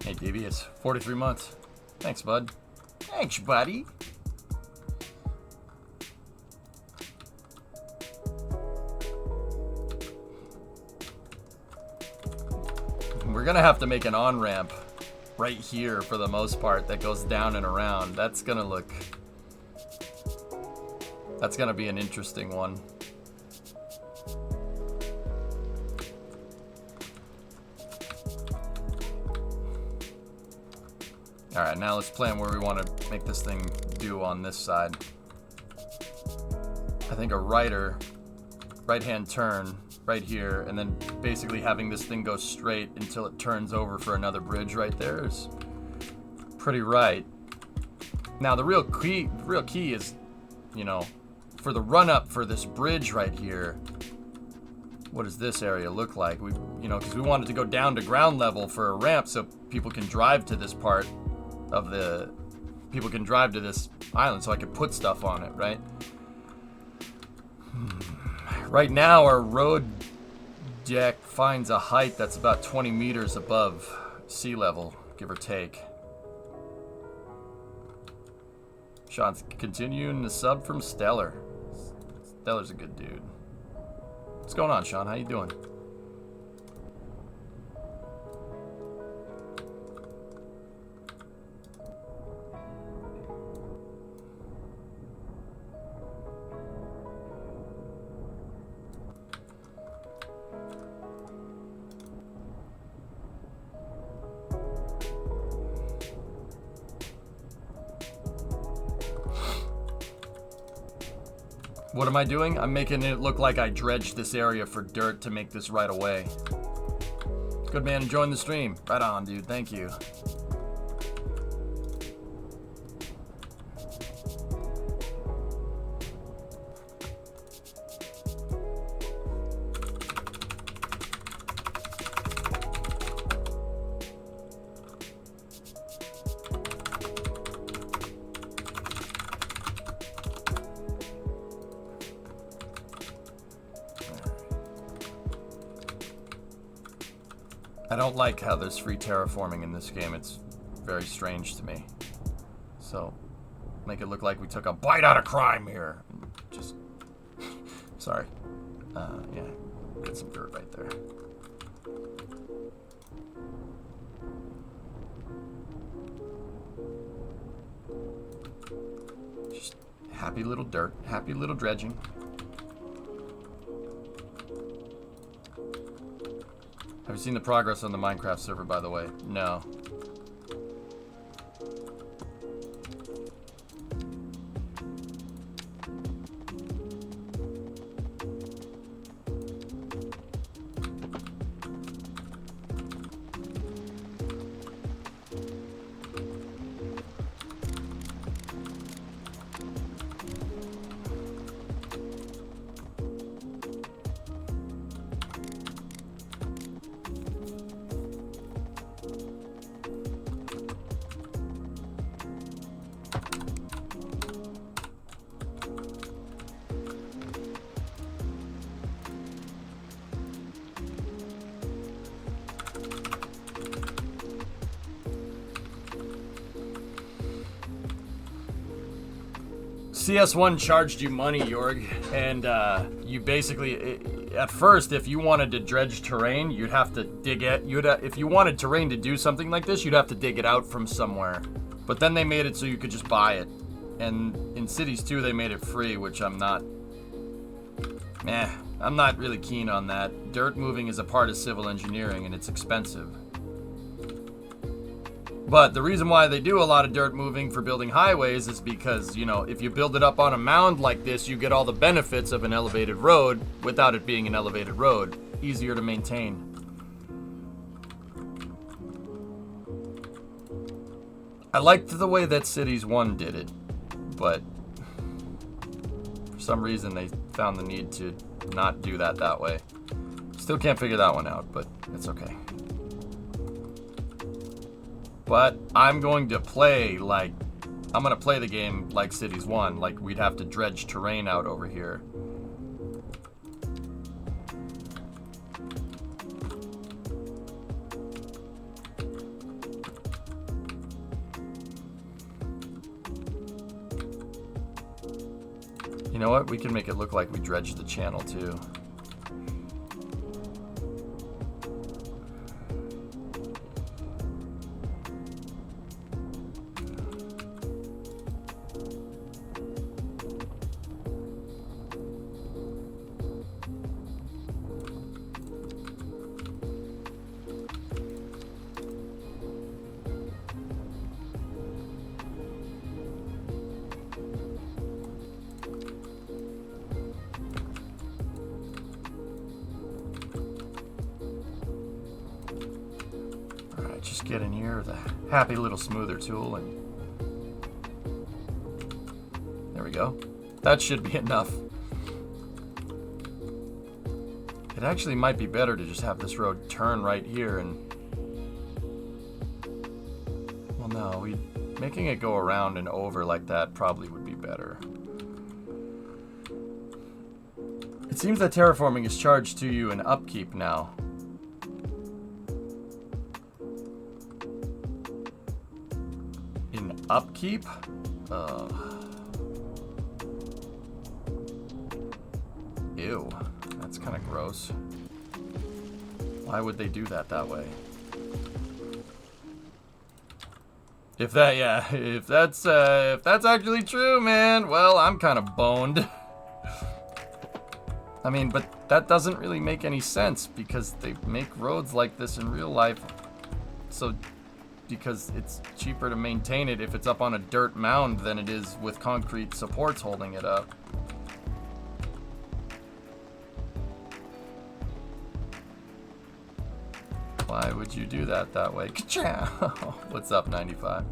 Hey, Devious, 43 months. Thanks, bud. Thanks, buddy. We're gonna have to make an on-ramp right here for the most part that goes down and around. That's gonna be an interesting one. Alright, now let's plan where we want to make this thing do on this side. I think a right-hand turn right here, and then basically having this thing go straight until it turns over for another bridge right there is pretty right. Now the real key is, you know, for the run-up for this bridge right here, what does this area look like? Because we wanted to go down to ground level for a ramp so people can drive to this part of people can drive to this island so I could put stuff on it, right? Right now our road deck finds a height that's about 20 meters above sea level, give or take. Sean's continuing the sub from Stellar. Stellar's a good dude. What's going on, Sean? How you doing? What am I doing? I'm making it look like I dredged this area for dirt to make this right away. Good man, join the stream. Right on, dude. Thank you. I don't like how there's free terraforming in this game. It's very strange to me. So, make it look like we took a bite out of crime here. Just, sorry. Yeah, get some dirt right there. Just happy little dirt, happy little dredging. Have you seen the progress on the Minecraft server, by the way? No. CS1 charged you money, Jorg, and you basically, at first, if you wanted to dredge terrain, you'd have to dig it. If you wanted terrain to do something like this, you'd have to dig it out from somewhere. But then they made it so you could just buy it. And in Cities 2, they made it free, which I'm not. I'm not really keen on that. Dirt moving is a part of civil engineering, and it's expensive. But the reason why they do a lot of dirt moving for building highways is because, you know, if you build it up on a mound like this, you get all the benefits of an elevated road without it being an elevated road. Easier to maintain. I liked the way that Cities 1 did it, but for some reason they found the need to not do that way. Still can't figure that one out, but it's okay. But I'm going to play the game like Cities 1, like we'd have to dredge terrain out over here. You know what? We can make it look like we dredged the channel too. Just get in here with a happy little smoother tool and there we go. That should be enough. It actually might be better to just have this road turn right here and well no, making it go around and over like that probably would be better. It seems that terraforming is charged to you in upkeep now. Upkeep? Ew. That's kind of gross. Why would they do that way? If that's actually true, man, well, I'm kind of boned. I mean, but that doesn't really make any sense because they make roads like this in real life. So because it's cheaper to maintain it if it's up on a dirt mound than it is with concrete supports holding it up. Why would you do that way? What's up, 95?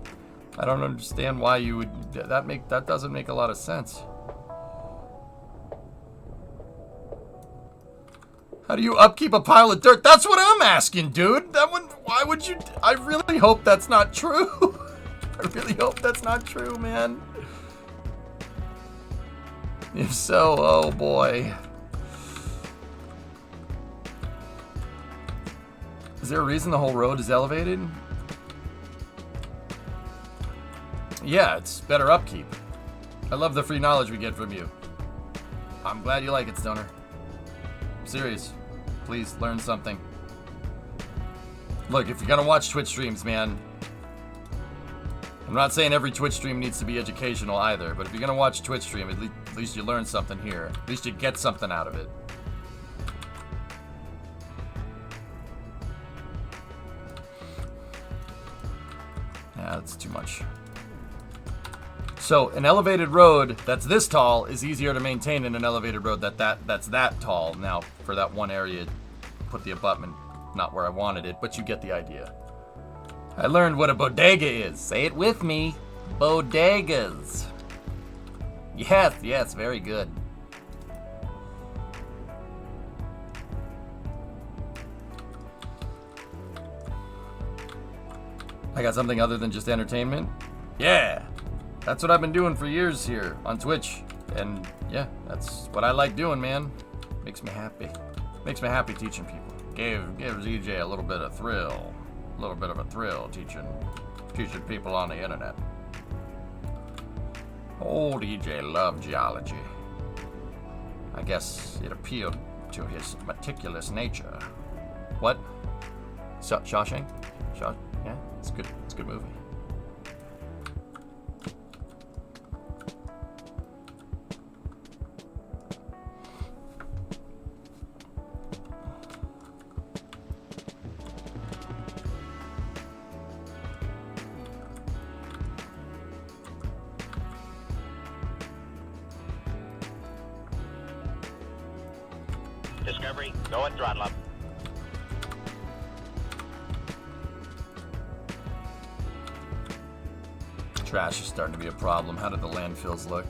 I don't understand why you would that doesn't make a lot of sense. How do you upkeep a pile of dirt? That's what I'm asking, dude. Why would you? I really hope that's not true. I really hope that's not true, man. If so, oh boy. Is there a reason the whole road is elevated? Yeah, it's better upkeep. I love the free knowledge we get from you. I'm glad you like it, Stoner. I'm serious. Please learn something. Look, if you're gonna watch Twitch streams, man, I'm not saying every Twitch stream needs to be educational either, but if you're gonna watch Twitch stream, at least you learn something here. At least you get something out of it. Yeah, that's too much. So, an elevated road that's this tall is easier to maintain than an elevated road that's that tall. Now, for that one area, put the abutment not where I wanted it, but you get the idea. I learned what a bodega is. Say it with me. Bodegas. Yes, very good. I got something other than just entertainment? Yeah. That's what I've been doing for years here on Twitch. And yeah, that's what I like doing, man. Makes me happy. Makes me happy teaching people. Gives EJ a little bit of thrill. A little bit of a thrill teaching people on the internet. Old EJ loved geology. I guess it appealed to his meticulous nature. What? Shawshank? Yeah, it's good. It's a good movie. Discovery, go at throttle up. Trash is starting to be a problem. How did the landfills look?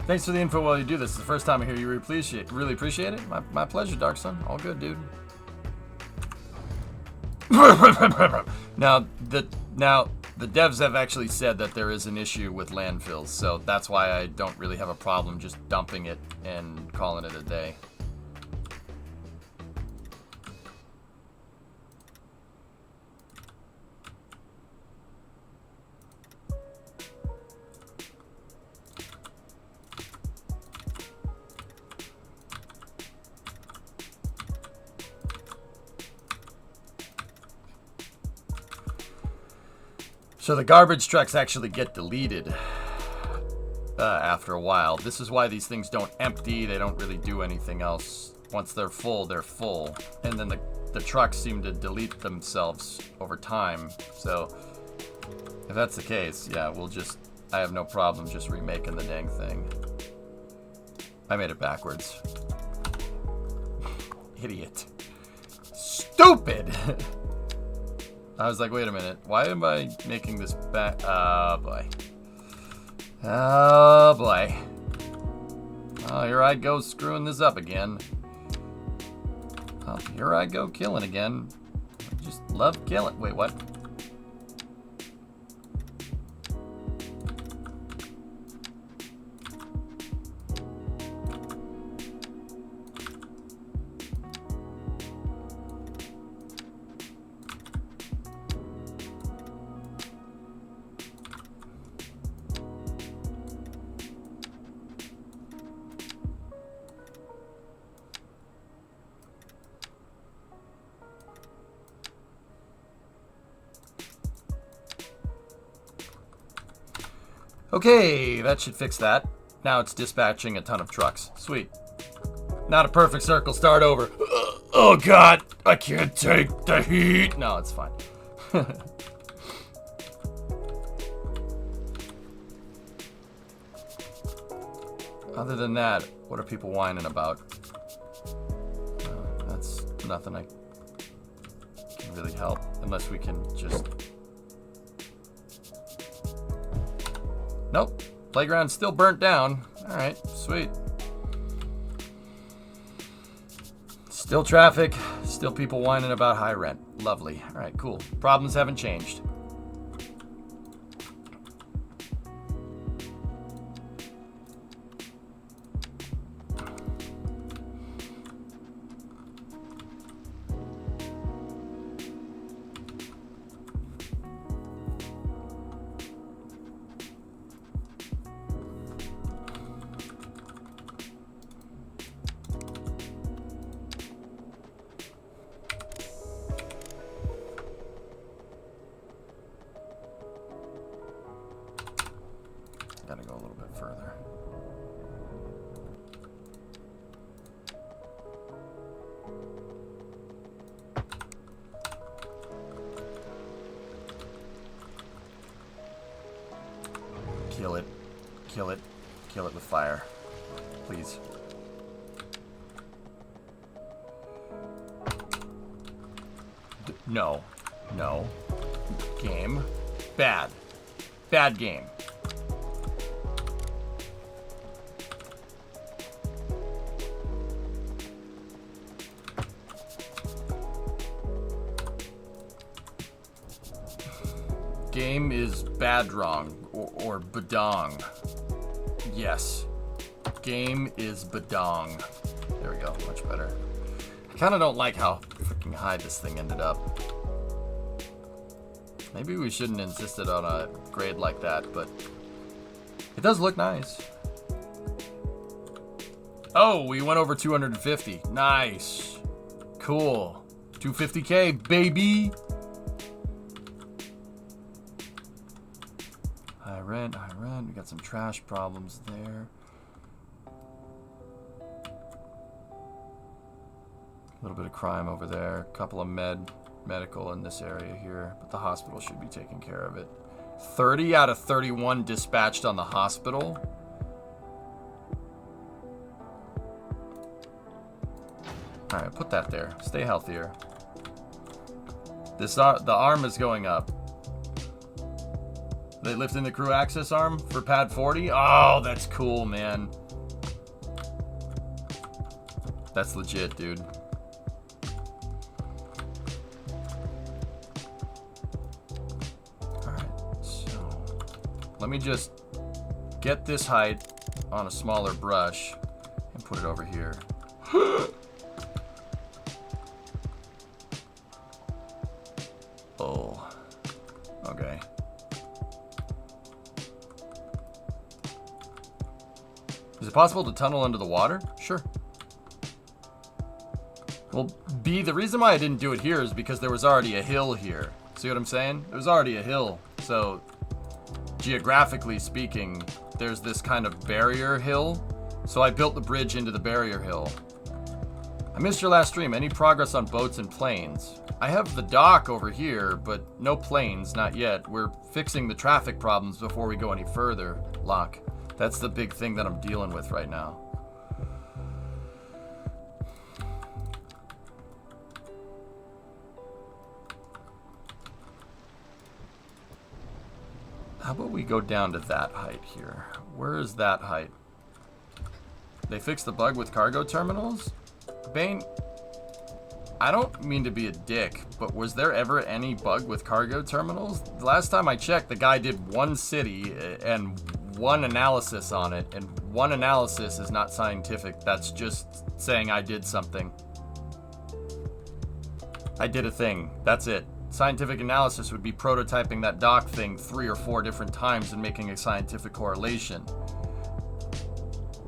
Thanks for the info while you do this. It's the first time I hear you. Really appreciate it. My pleasure, Dark Sun. All good, dude. Now the devs have actually said that there is an issue with landfills, so that's why I don't really have a problem just dumping it and calling it a day. So the garbage trucks actually get deleted after a while. This is why these things don't empty. They don't really do anything else. Once they're full, they're full. And then the trucks seem to delete themselves over time. So if that's the case, yeah, I have no problem just remaking the dang thing. I made it backwards. Idiot. Stupid! I was like, wait a minute. Why am I making this back? Oh, boy. Oh, boy. Oh, here I go screwing this up again. Oh, here I go killing again. I just love killing. Wait, what? Okay, that should fix that. Now it's dispatching a ton of trucks. Sweet. Not a perfect circle. Start over. Oh, God. I can't take the heat. No, it's fine. Other than that, what are people whining about? That's nothing I can really help. Unless we can just... Nope. Playground's still burnt down. Alright, sweet. Still traffic. Still people whining about high rent. Lovely. Alright, cool. Problems haven't changed. Gotta go a little bit further. Kill it. Kill it. Kill it with fire. Please. No. No. Game. Bad. Bad game. Game is bad wrong or badong. Yes. Game is badong. There we go. Much better. I kind of don't like how freaking high this thing ended up. Maybe we shouldn't have insisted on a grade like that, but it does look nice. Oh, we went over 250. Nice. Cool. 250K, baby. rent, high rent. We got some trash problems there. A little bit of crime over there. A couple of medical in this area here. But the hospital should be taking care of it. 30 out of 31 dispatched on the hospital. Alright, put that there. Stay healthier. The arm is going up. They lifting the crew access arm for pad 40? Oh, that's cool, man. That's legit, dude. Alright, so let me just get this height on a smaller brush and put it over here. Oh, okay. Is it possible to tunnel under the water? Sure. Well, B, the reason why I didn't do it here is because there was already a hill here. See what I'm saying? There was already a hill. So, geographically speaking, there's this kind of barrier hill. So I built the bridge into the barrier hill. I missed your last stream. Any progress on boats and planes? I have the dock over here, but no planes, not yet. We're fixing the traffic problems before we go any further, Locke. That's the big thing that I'm dealing with right now. How about we go down to that height here? Where is that height? They fixed the bug with cargo terminals? Bane, I don't mean to be a dick, but was there ever any bug with cargo terminals? The last time I checked, the guy did one city and one analysis on it, and one analysis is not scientific. That's just saying I did something. I did a thing. That's it. Scientific analysis would be prototyping that dock thing 3 or 4 different times and making a scientific correlation.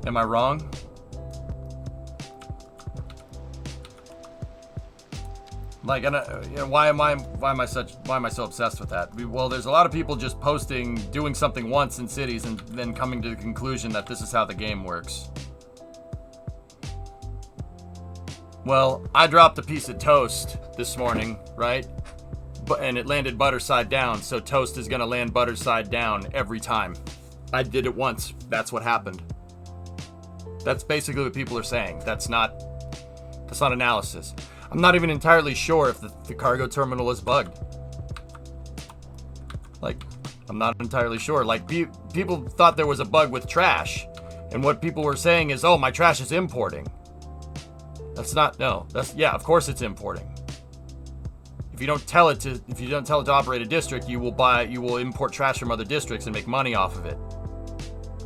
Am I wrong? Like, and you know, why am I so obsessed with that? Well, there's a lot of people just posting, doing something once in cities, and then coming to the conclusion that this is how the game works. Well, I dropped a piece of toast this morning, right? And it landed butter side down, so toast is gonna land butter side down every time. I did it once. That's what happened. That's basically what people are saying. That's not analysis. I'm not even entirely sure if the cargo terminal is bugged. Like, I'm not entirely sure. Like, people thought there was a bug with trash, and what people were saying is, oh, my trash is importing. Yeah, of course it's importing. If you don't tell it to operate a district, you will import trash from other districts and make money off of it.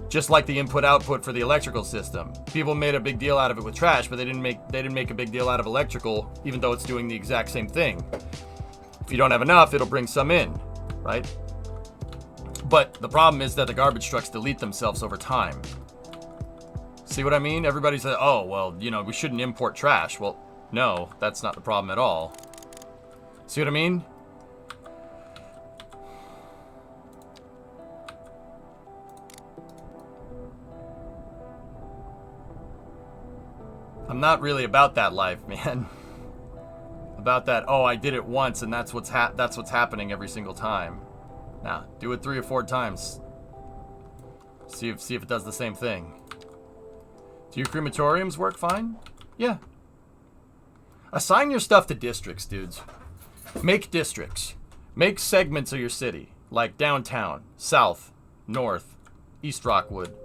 Just like the input-output for the electrical system. People made a big deal out of it with trash, but they didn't make a big deal out of electrical, even though it's doing the exact same thing. If you don't have enough, it'll bring some in, right? But the problem is that the garbage trucks delete themselves over time. See what I mean? Everybody says, oh, well, you know, we shouldn't import trash. Well, no, that's not the problem at all. See what I mean? I'm not really about that life, man. About that, oh, I did it once and that's what's happening every single time. Nah, do it 3 or 4 times. See if it does the same thing. Do your crematoriums work fine? Yeah. Assign your stuff to districts, dudes. Make districts. Make segments of your city, like downtown, south, north, East Rockwood,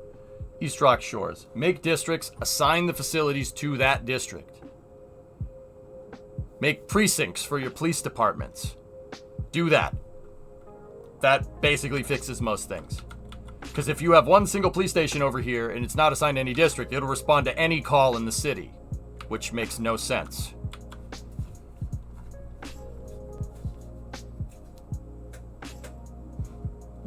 East Rock Shores. Make districts, assign the facilities to that district. Make precincts for your police departments. Do that. That basically fixes most things. Because if you have one single police station over here and it's not assigned to any district, it'll respond to any call in the city, which makes no sense.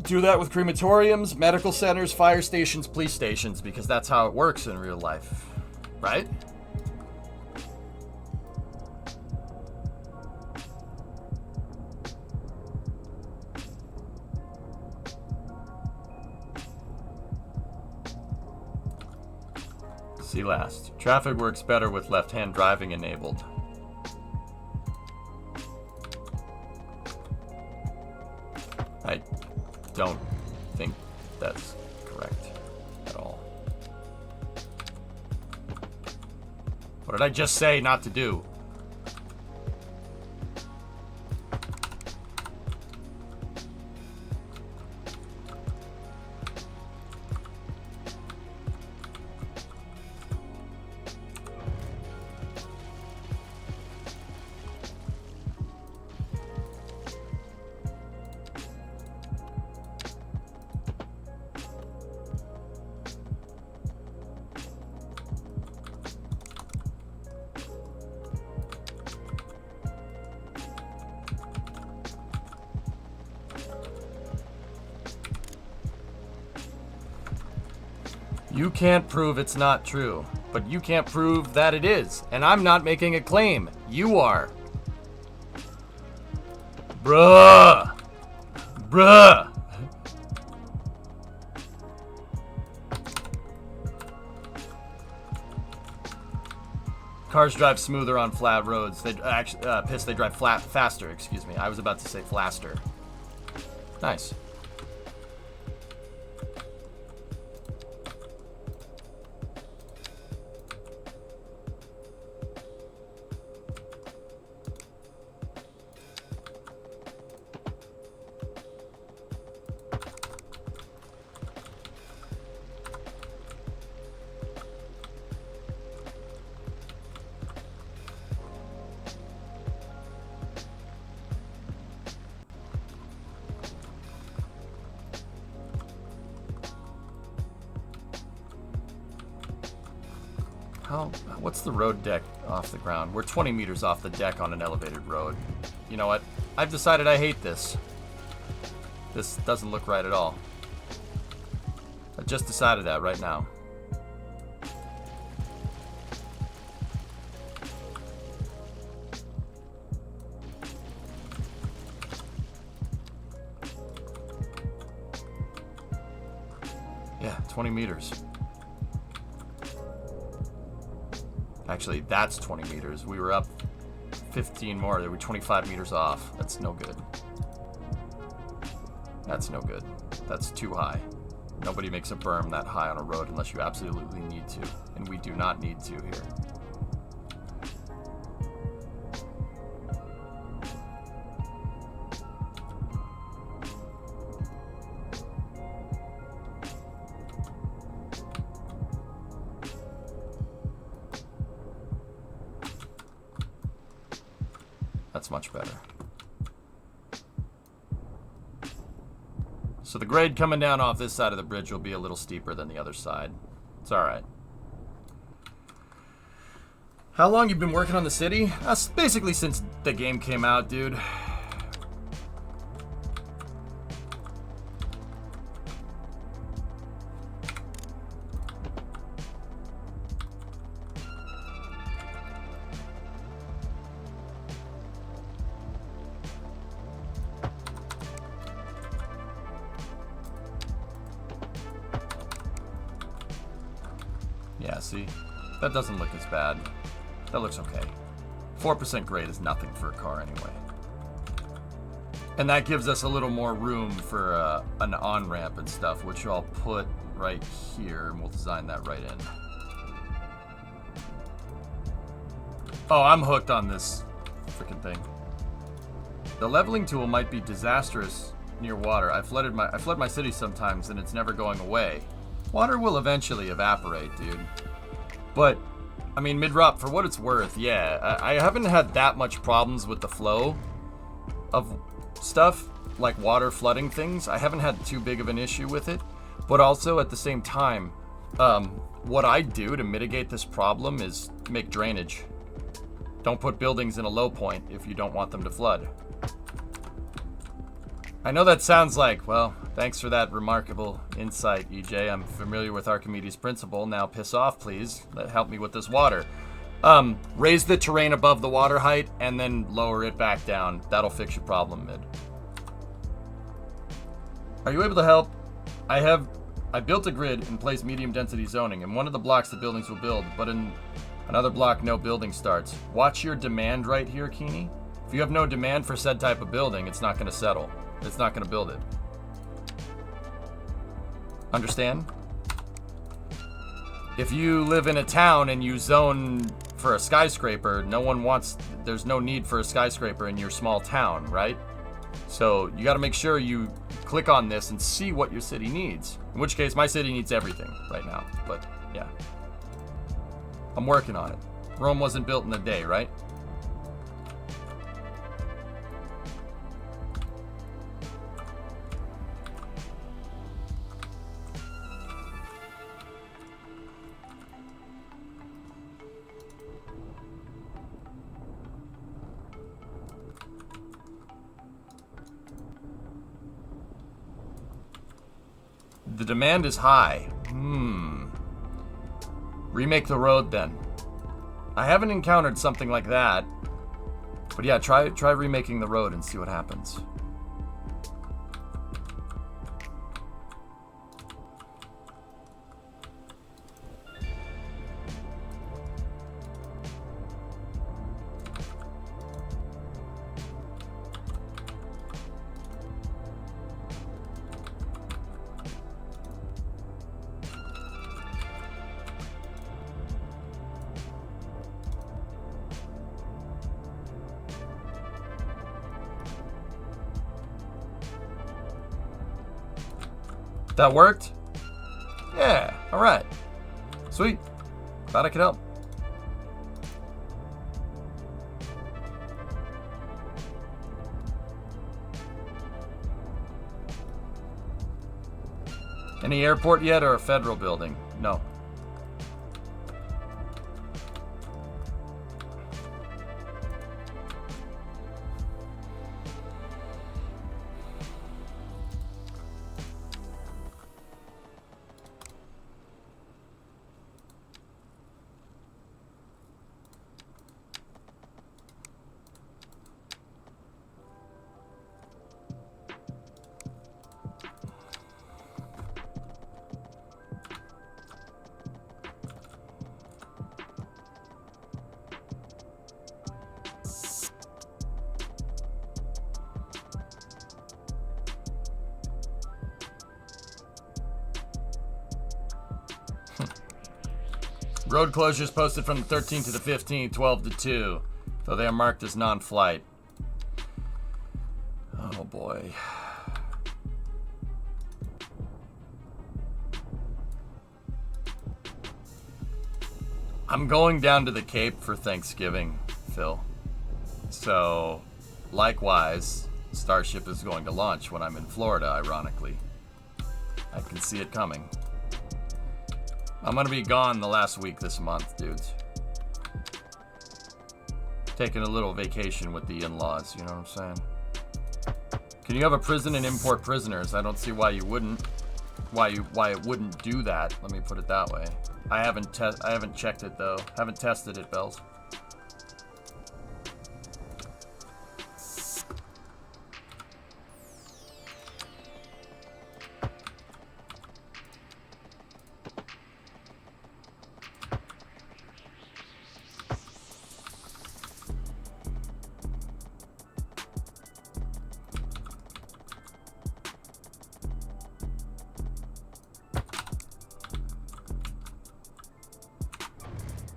Do that with crematoriums, medical centers, fire stations, police stations, because that's how it works in real life, right? See last. Traffic works better with left-hand driving enabled. I don't think that's correct at all. What did I just say not to do? You can't prove it's not true, but you can't prove that it is. And I'm not making a claim. You are. Bruh. Bruh. Cars drive smoother on flat roads. They actually, they drive faster, excuse me. I was about to say flaster. Nice. What's the road deck off the ground? We're 20 meters off the deck on an elevated road. You know what? I've decided I hate this. This doesn't look right at all. I just decided that right now. Yeah, 20 meters. Actually, that's 20 meters. We were up 15 more. They were 25 meters off. That's no good. That's no good. That's too high. Nobody makes a berm that high on a road unless you absolutely need to. And we do not need to here. That's much better. So the grade coming down off this side of the bridge will be a little steeper than the other side. It's alright. How long you been working on the city? Basically since the game came out, dude. Yeah, see? That doesn't look as bad. That looks okay. 4% grade is nothing for a car anyway. And that gives us a little more room for an on-ramp and stuff, which I'll put right here, and we'll design that right in. Oh, I'm hooked on this freaking thing. The leveling tool might be disastrous near water. I flood my city sometimes, and it's never going away. Water will eventually evaporate, dude. But, I mean, mid-rop, for what it's worth, yeah. I haven't had that much problems with the flow of stuff, like water flooding things. I haven't had too big of an issue with it. But also, at the same time, what I do to mitigate this problem is make drainage. Don't put buildings in a low point if you don't want them to flood. I know that sounds like, well, thanks for that remarkable insight, EJ. I'm familiar with Archimedes' principle. Now piss off, please. Help me with this water. Raise the terrain above the water height and then lower it back down. That'll fix your problem, mid. Are you able to help? I have I built a grid and placed medium density zoning. In one of the blocks, the buildings will build, but in another block, no building starts. Watch your demand right here, Keeney. If you have no demand for said type of building, it's not going to settle. It's not going to build it. Understand? If you live in a town and you zone for a skyscraper, there's no need for a skyscraper in your small town, right? So you got to make sure you click on this and see what your city needs. In which case, my city needs everything right now. But yeah, I'm working on it. Rome wasn't built in a day, right? The demand is high. Remake the road then. I haven't encountered something like that. But yeah, try remaking the road and see what happens. That worked? Yeah, alright. Sweet. Glad I could help. Any airport yet or a federal building? No. Road closures posted from the 13th to the 15th, 12 to 2, though they are marked as non-flight. Oh boy. I'm going down to the Cape for Thanksgiving, Phil. So, likewise, Starship is going to launch when I'm in Florida, ironically. I can see it coming. I'm gonna be gone the last week this month, dudes. Taking a little vacation with the in-laws, you know what I'm saying? Can you have a prison and import prisoners? I don't see why you wouldn't. Why it wouldn't do that. Let me put it that way. I haven't checked it though. Haven't tested it, Bells.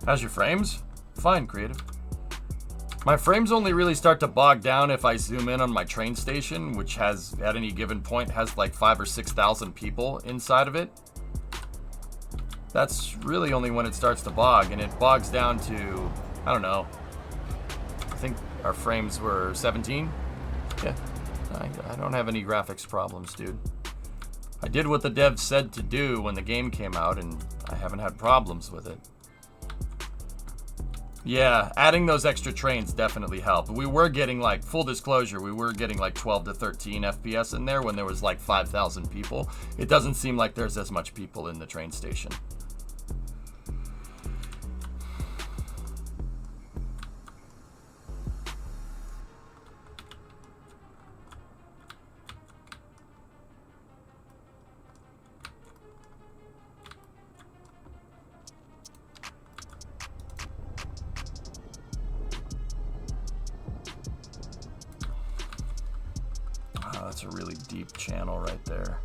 How's your frames? Fine, creative. My frames only really start to bog down if I zoom in on my train station, which has, at any given point, has like 5,000 or 6,000 people inside of it. That's really only when it starts to bog, and it bogs down to, I don't know, I think our frames were 17? Yeah, I don't have any graphics problems, dude. I did what the devs said to do when the game came out, and I haven't had problems with it. Yeah, adding those extra trains definitely helped. We were getting, like, full disclosure, we were getting like 12 to 13 FPS in there when there was like 5,000 people. It doesn't seem like there's as much people in the train station. that's a really deep channel right there.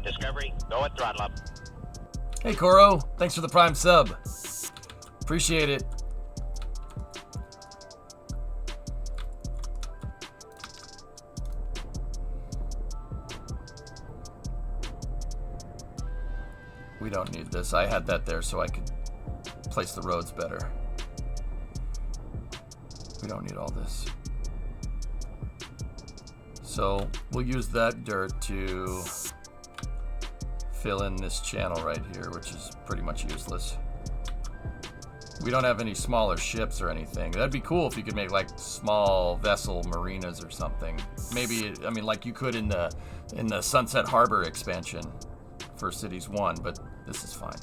Discovery, go at throttle up. Hey, Koro. Thanks for the Prime sub. Appreciate it. We don't need this. I had that there so I could place the roads better. We don't need all this. So we'll use that dirt to fill in this channel right here, which is pretty much useless. We don't have any smaller ships or anything. That'd be cool if you could make like small vessel marinas or something. Maybe, I mean, like you could in the Sunset Harbor expansion for Cities 1, but this is fine.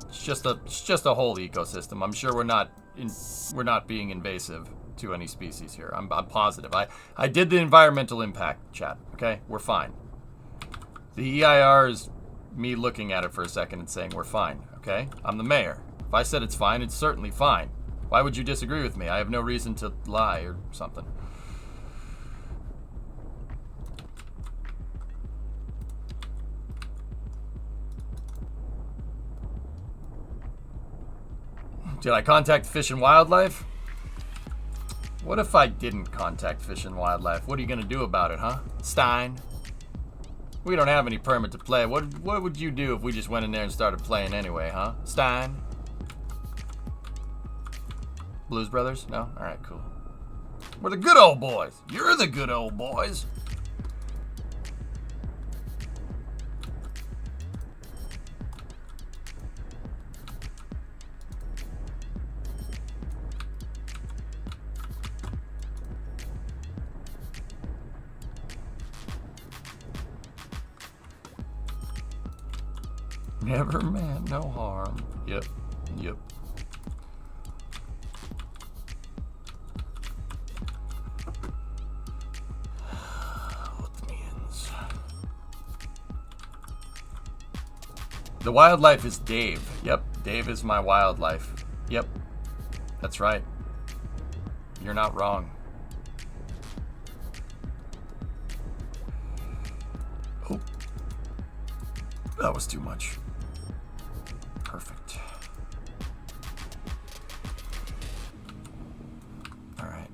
It's just a whole ecosystem. I'm sure we're not being invasive to any species here. I'm positive. I did the environmental impact, chat. Okay, we're fine. The EIR is me looking at it for a second and saying we're fine. Okay, I'm the mayor. If I said it's fine, it's certainly fine. Why would you disagree with me? I have no reason to lie or something. Did I contact Fish and Wildlife? What if I didn't contact Fish and Wildlife? What are you going to do about it, huh? Stein? We don't have any permit to play. What would you do if we just went in there and started playing anyway, huh? Stein? Blues Brothers? No? Alright, cool. We're the good old boys. You're the good old boys. Never meant no harm. Yep. Yep. The wildlife is Dave. Yep. Dave is my wildlife. Yep. That's right. You're not wrong. Oh. That was too much. Perfect. All right.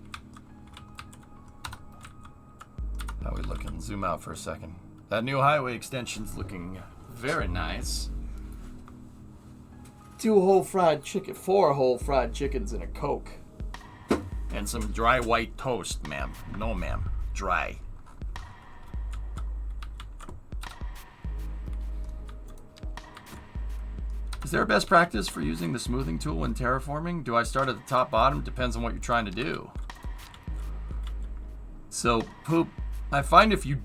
How are we looking? Zoom out for a second. That new highway extension's looking very nice. 4 whole fried chickens and a Coke. And some dry white toast, ma'am. No, ma'am. Dry. Is there a best practice for using the smoothing tool when terraforming? Do I start at the top bottom? Depends on what you're trying to do. So, Poop, I find if you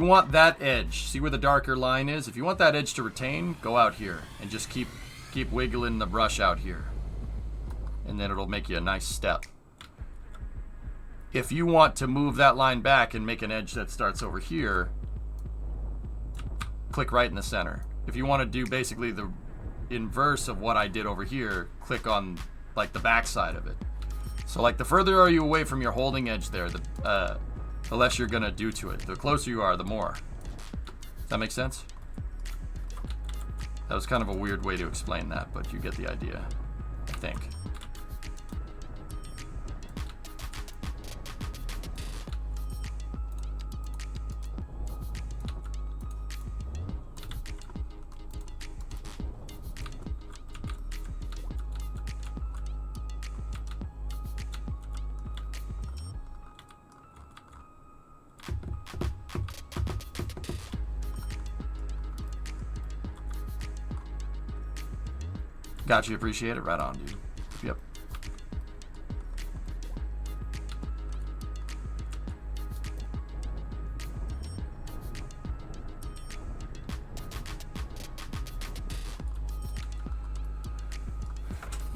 want that edge, see where the darker line is? If you want that edge to retain, go out here and just keep wiggling the brush out here. And then it'll make you a nice step. If you want to move that line back and make an edge that starts over here, click right in the center. If you want to do basically the inverse of what I did over here, click on like the back side of it. So like the further are you away from your holding edge there, the less you're gonna do to it. The closer you are, the more. Does that make sense? That was kind of a weird way to explain that, but you get the idea, I think. Got you, appreciate it. Right on, dude. Yep.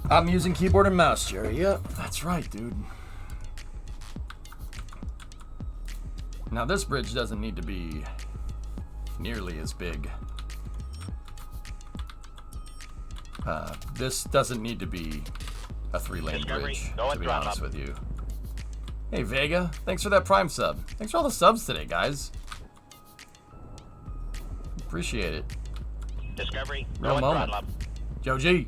I'm using keyboard and mouse, Jerry. Yep, that's right, dude. Now this bridge doesn't need to be nearly as big. This doesn't need to be a 3-lane bridge, to be honest with you. Hey, Vega. Thanks for that Prime sub. Thanks for all the subs today, guys. Appreciate it. Discovery, Real going moment. throttle up. Joe G.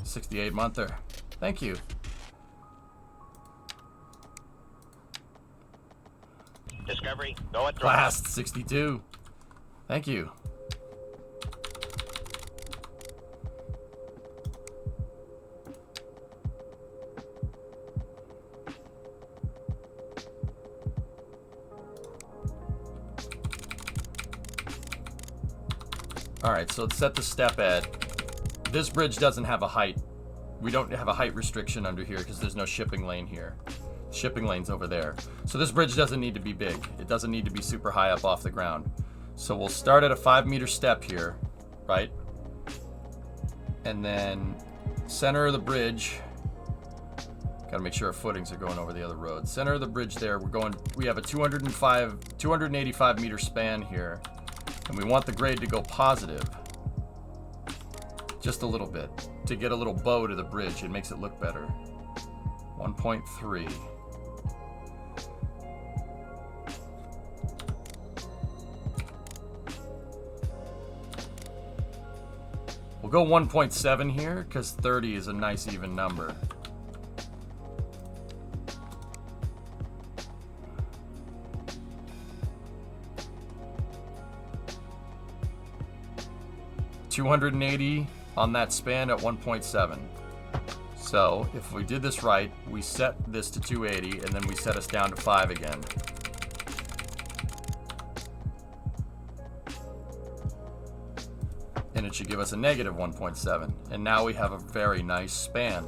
68 monther. Thank you. Discovery, going throttle up. Blast 62. Thank you. Alright, so let's set the step at... This bridge doesn't have a height. We don't have a height restriction under here because there's no shipping lane here. Shipping lane's over there. So this bridge doesn't need to be big. It doesn't need to be super high up off the ground. So we'll start at a 5-meter step here, right? And then center of the bridge. Gotta make sure our footings are going over the other road. Center of the bridge there, we have a 285 meter span here. And we want the grade to go positive. Just a little bit. To get a little bow to the bridge. It makes it look better. 1.3. We'll go 1.7 here, because 30 is a nice even number. $280 on that span at 1.7. So if we did this right, we set this to 280 and then we set us down to 5 again. And it should give us a negative 1.7. And now we have a very nice span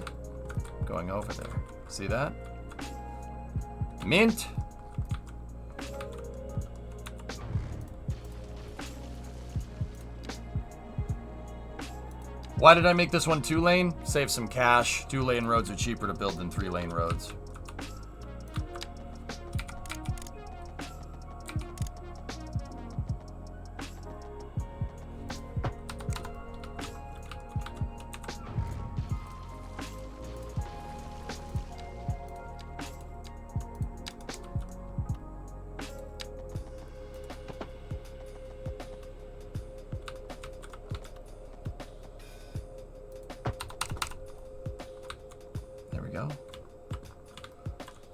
going over there. See that? Mint. Why did I make this one 2-lane? Save some cash. 2-lane roads are cheaper to build than 3-lane roads.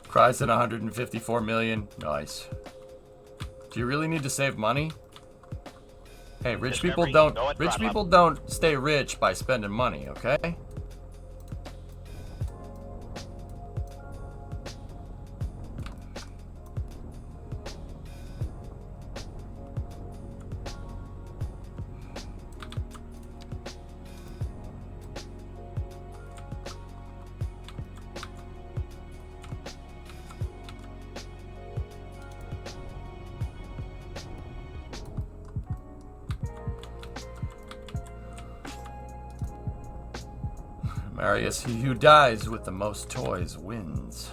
Price at 154 million. Nice. Do you really need to save money? Hey, rich people don't stay rich by spending money, okay? Marius, he who dies with the most toys wins.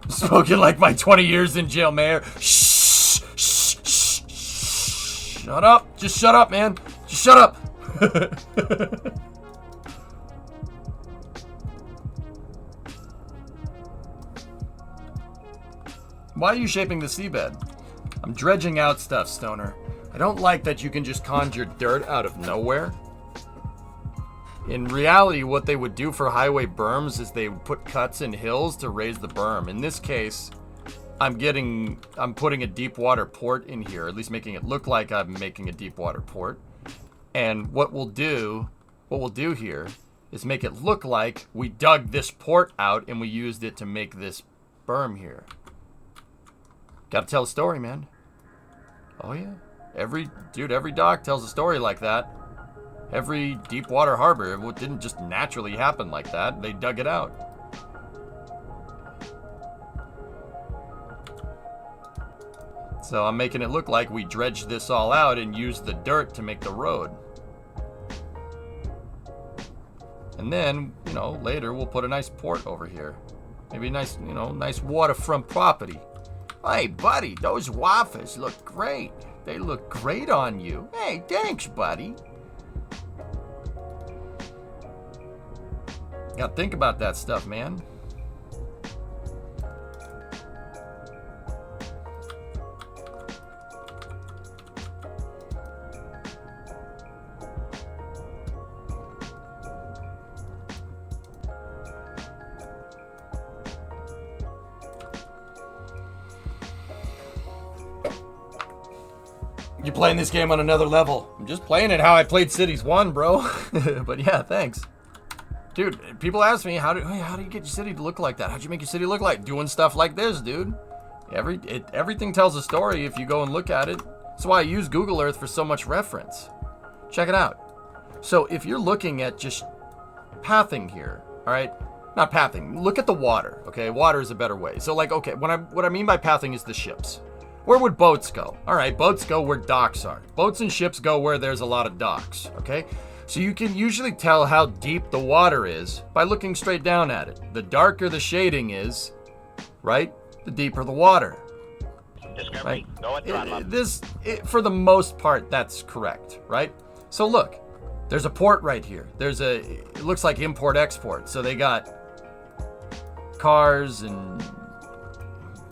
Spoken like my 20 years in jail, Mayor. Shh, shh, shh, shh. Shut up. Just shut up, man. Just shut up. Why are you shaping the seabed? I'm dredging out stuff, Stoner. I don't like that you can just conjure dirt out of nowhere. In reality, what they would do for highway berms is they would put cuts in hills to raise the berm. In this case, I'm putting a deep water port in here, at least making it look like I'm making a deep water port. And what we'll do here is make it look like we dug this port out and we used it to make this berm here. Gotta tell a story, man. Oh yeah. Every dock tells a story like that. Every deep water harbor, it didn't just naturally happen like that. They dug it out. So I'm making it look like we dredged this all out and used the dirt to make the road. And then, later we'll put a nice port over here. Maybe a nice, nice waterfront property. Hey, buddy, those waffles look great. They look great on you. Hey, thanks, buddy. Gotta think about that stuff, man. You're playing this game on another level. I'm just playing it how I played Cities 1, bro. But yeah, thanks. Dude, people ask me, how do you get your city to look like that? How'd you make your city look like? Doing stuff like this, dude. Everything tells a story if you go and look at it. That's why I use Google Earth for so much reference. Check it out. So if you're looking at just pathing here, all right? Not pathing. Look at the water, okay? Water is a better way. So like, okay, what I mean by pathing is the ships. Where would boats go? All right, boats go where docks are. Boats and ships go where there's a lot of docks, okay? So you can usually tell how deep the water is by looking straight down at it. The darker the shading is, right, the deeper the water. Discovery, right? go and throttle. For the most part, that's correct, right? So look, there's a port right here. It looks like import-export. So they got cars and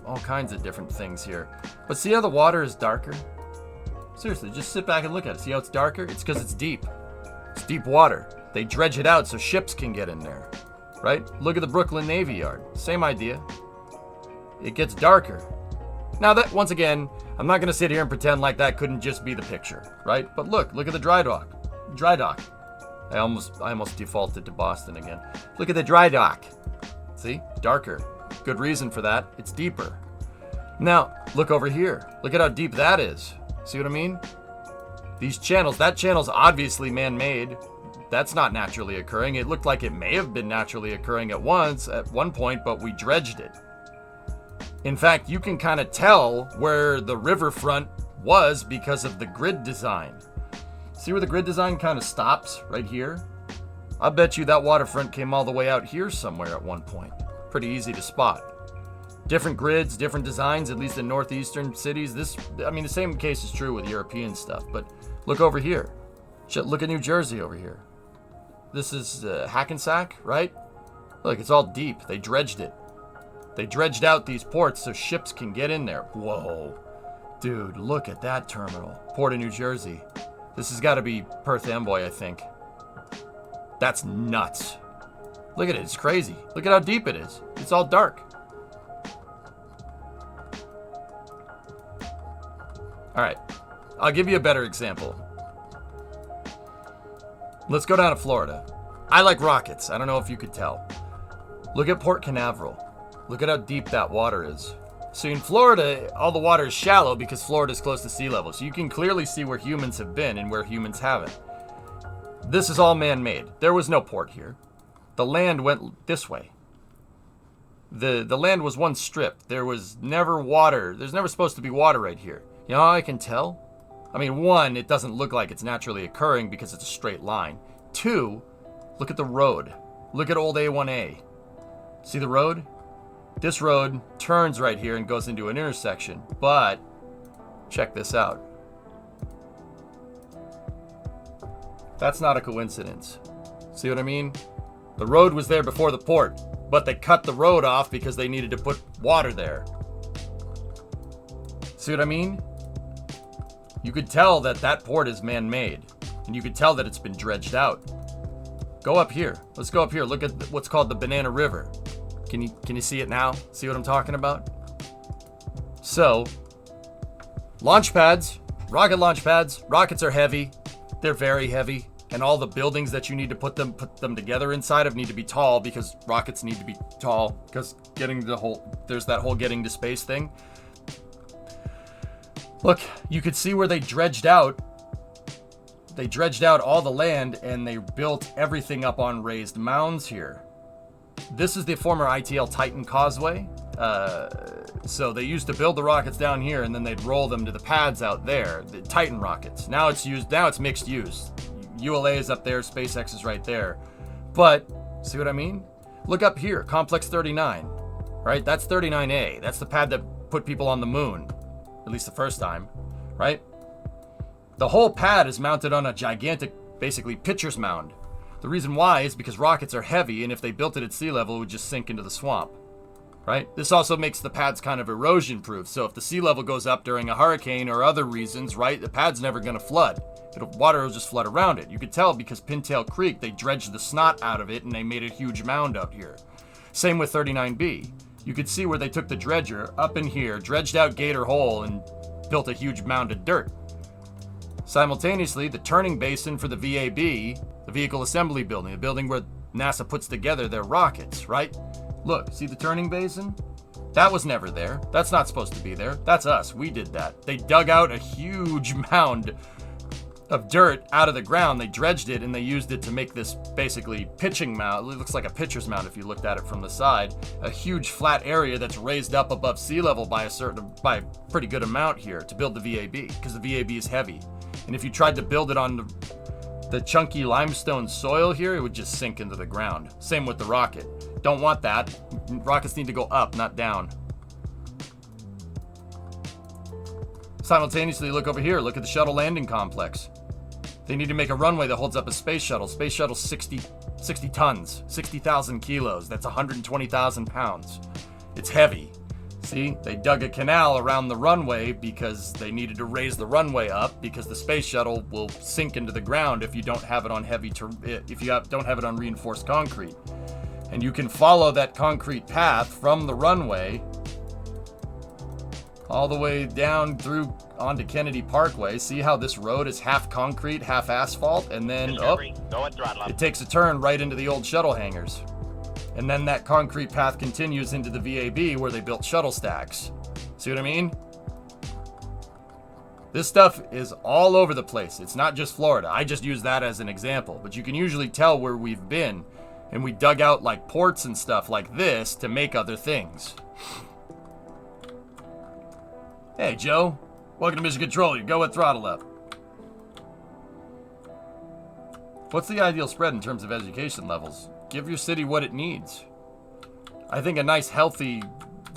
all kinds of different things here. But see how the water is darker? Seriously, just sit back and look at it. See how it's darker? It's because it's deep. It's deep water. They dredge it out so ships can get in there, right? Look at the Brooklyn Navy Yard. Same idea. It gets darker. Now that, once again, I'm not going to sit here and pretend like that couldn't just be the picture, right? But look at the dry dock. I almost defaulted to Boston again. Look at the dry dock. See? Darker. Good reason for that. It's deeper. Now, look over here. Look at how deep that is. See what I mean? These channels, that channel's obviously man-made. That's not naturally occurring. It looked like it may have been naturally occurring at one point, but we dredged it. In fact, you can kind of tell where the riverfront was because of the grid design. See where the grid design kind of stops? Right here? I bet you that waterfront came all the way out here somewhere at one point. Pretty easy to spot. Different grids, different designs, at least in northeastern cities. The same case is true with European stuff, but look over here. Look at New Jersey over here. This is Hackensack, right? Look, it's all deep. They dredged it. They dredged out these ports so ships can get in there. Whoa. Dude, look at that terminal. Port of New Jersey. This has got to be Perth Amboy, I think. That's nuts. Look at it. It's crazy. Look at how deep it is. It's all dark. All right. I'll give you a better example. Let's go down to Florida. I like rockets. I don't know if you could tell. Look at Port Canaveral. Look at how deep that water is. So in Florida, all the water is shallow because Florida is close to sea level. So you can clearly see where humans have been and where humans haven't. This is all man-made. There was no port here. The land went this way. The land was one strip. There was never water. There's never supposed to be water right here. You know how I can tell? I mean, one, it doesn't look like it's naturally occurring because it's a straight line. Two, look at the road. Look at old A1A. See the road? This road turns right here and goes into an intersection. But, check this out. That's not a coincidence. See what I mean? The road was there before the port, but they cut the road off because they needed to put water there. See what I mean? You could tell that that port is man-made, and you could tell that it's been dredged out. Go up here. Let's go up here. Look at what's called the Banana River. Can you see it now? See what I'm talking about? So, launch pads, rocket launch pads. Rockets are heavy. They're very heavy. And all the buildings that you need to put them together inside of need to be tall because rockets need to be tall because there's that whole getting to space thing. Look, you could see where they dredged out. They dredged out all the land and they built everything up on raised mounds here. This is the former ITL Titan Causeway. So they used to build the rockets down here and then they'd roll them to the pads out there, the Titan rockets. Now it's mixed use. ULA is up there, SpaceX is right there. But, see what I mean? Look up here, Complex 39, right? That's 39A. That's the pad that put people on the moon, at least the first time, right? The whole pad is mounted on a gigantic, basically, pitcher's mound. The reason why is because rockets are heavy, and if they built it at sea level, it would just sink into the swamp, right? This also makes the pads kind of erosion-proof, so if the sea level goes up during a hurricane or other reasons, right, the pad's never going to flood. Water will just flood around it. You could tell because Pintail Creek, they dredged the snot out of it, and they made a huge mound out here. Same with 39B. You could see where they took the dredger up in here, dredged out Gator Hole, and built a huge mound of dirt. Simultaneously, the turning basin for the VAB, the Vehicle Assembly Building, the building where NASA puts together their rockets, right? Look, see the turning basin? That was never there. That's not supposed to be there. That's us. We did that. They dug out a huge mound of dirt out of the ground. They dredged it and they used it to make this basically pitching mound. It looks like a pitcher's mound if you looked at it from the side. A huge flat area that's raised up above sea level by a pretty good amount here to build the VAB, because the VAB is heavy. And if you tried to build it on the chunky limestone soil here, it would just sink into the ground. Same with the rocket. Don't want that. Rockets need to go up, not down. Simultaneously, look over here. Look at the shuttle landing complex. They need to make a runway that holds up a space shuttle. Space shuttle's 60 tons, 60,000 kilos. That's 120,000 pounds. It's heavy. See, they dug a canal around the runway because they needed to raise the runway up, because the space shuttle will sink into the ground if you don't have it on don't have it on reinforced concrete. And you can follow that concrete path from the runway all the way down through onto Kennedy Parkway. See how this road is half concrete, half asphalt, and then it takes a turn right into the old shuttle hangars. And then that concrete path continues into the VAB where they built shuttle stacks. See what I mean? This stuff is all over the place. It's not just Florida. I just use that as an example, but you can usually tell where we've been, and we dug out like ports and stuff like this to make other things. Hey, Joe. Welcome to Mission Control. You go with throttle up. What's the ideal spread in terms of education levels? Give your city what it needs. I think a nice, healthy,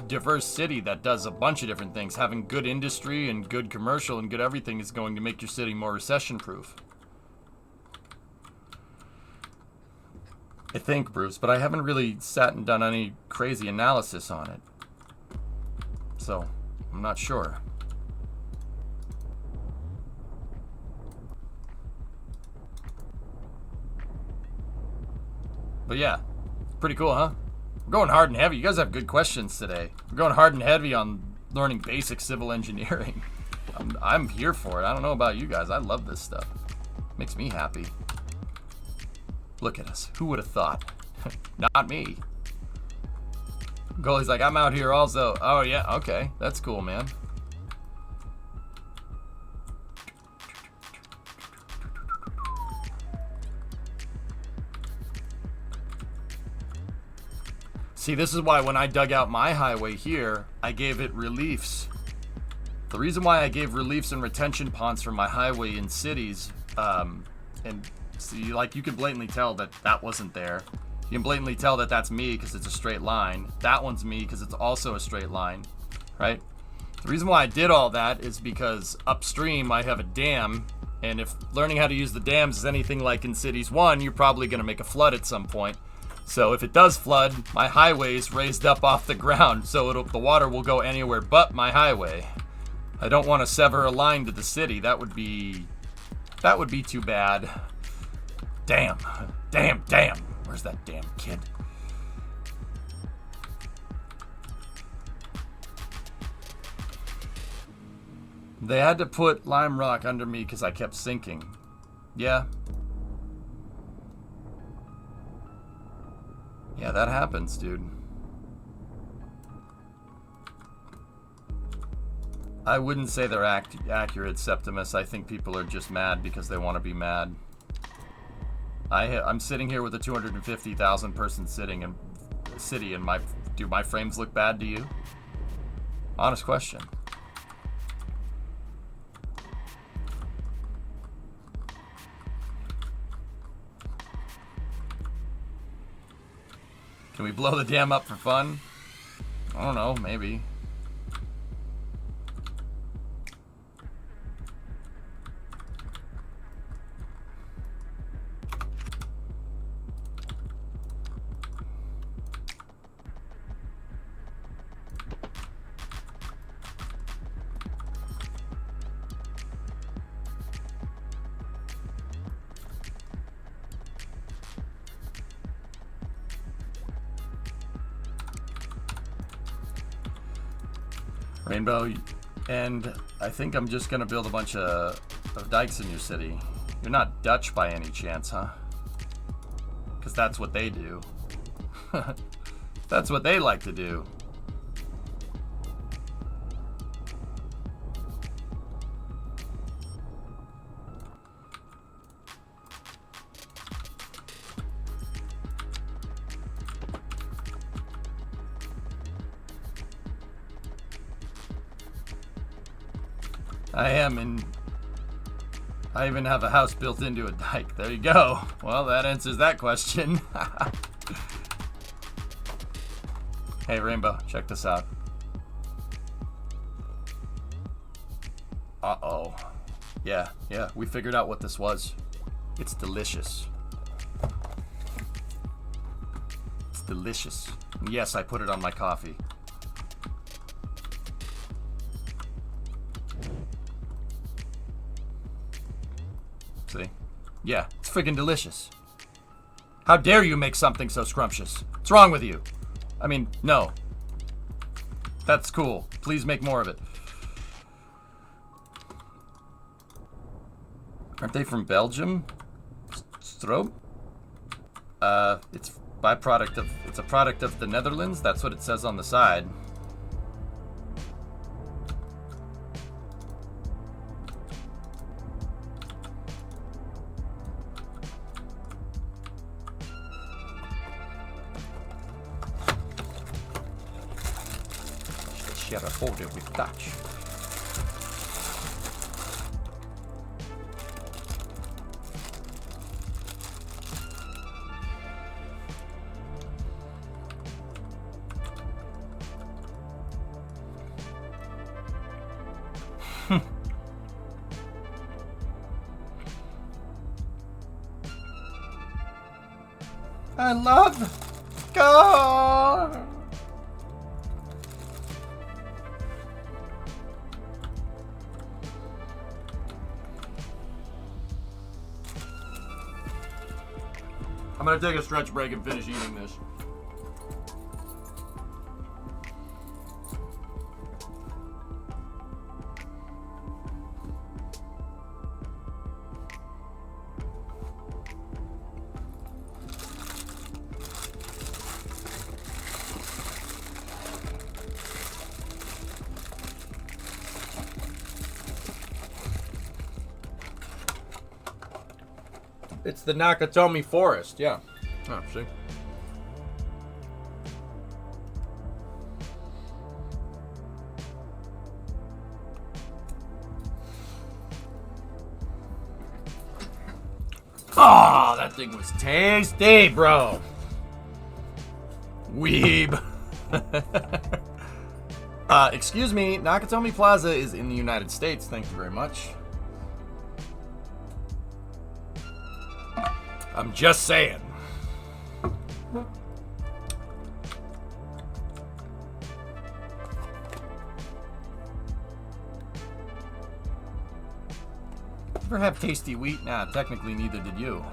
diverse city that does a bunch of different things, having good industry and good commercial and good everything, is going to make your city more recession-proof. I think, Bruce, but I haven't really sat and done any crazy analysis on it. So, I'm not sure. But yeah, pretty cool, huh? We're going hard and heavy. You guys have good questions today. We're going hard and heavy on learning basic civil engineering. I'm here for it. I don't know about you guys. I love this stuff. Makes me happy. Look at us. Who would have thought? Not me. Goalie's like, I'm out here also. Oh, yeah. Okay. That's cool, man. See, this is why when I dug out my highway here, I gave it reliefs. The reason why I gave reliefs and retention ponds for my highway in cities, and see, like, you can blatantly tell that that wasn't there. You can blatantly tell that that's me because it's a straight line. That one's me because it's also a straight line, right? The reason why I did all that is because upstream I have a dam, and if learning how to use the dams is anything like in Cities 1, you're probably going to make a flood at some point. So if it does flood, my highway's raised up off the ground, so the water will go anywhere but my highway. I don't want to sever a line to the city. That would be too bad. Damn. Where's that damn kid? They had to put lime rock under me because I kept sinking. Yeah. Yeah, that happens, dude. I wouldn't say they're accurate, Septimus. I think people are just mad because they want to be mad. I'm sitting here with a 250,000 person city, and do my frames look bad to you? Honest question. Can we blow the dam up for fun? I don't know, maybe. Rainbow, and I think I'm just gonna build a bunch of dikes in your city. You're not Dutch by any chance, huh? Because that's what they do. That's what they like to do. I am, and I even have a house built into a dike. There you go. Well, that answers that question. Hey, Rainbow, check this out. Uh-oh. Yeah, we figured out what this was. It's delicious. It's delicious. Yes, I put it on my coffee. See? Yeah, it's friggin' delicious. How dare you make something so scrumptious? What's wrong with you? I mean, no. That's cool. Please make more of it. Aren't they from Belgium? Stroop? It's a product of the Netherlands. That's what it says on the side. Share a folder with Dutch. I love God. I'm gonna take a stretch break and finish eating this. It's the Nakatomi Forest, yeah. Oh, see? Oh, that thing was tasty, bro. Weeb. Excuse me, Nakatomi Plaza is in the United States. Thank you very much. I'm just saying. Ever have tasty wheat? Nah, technically neither did you.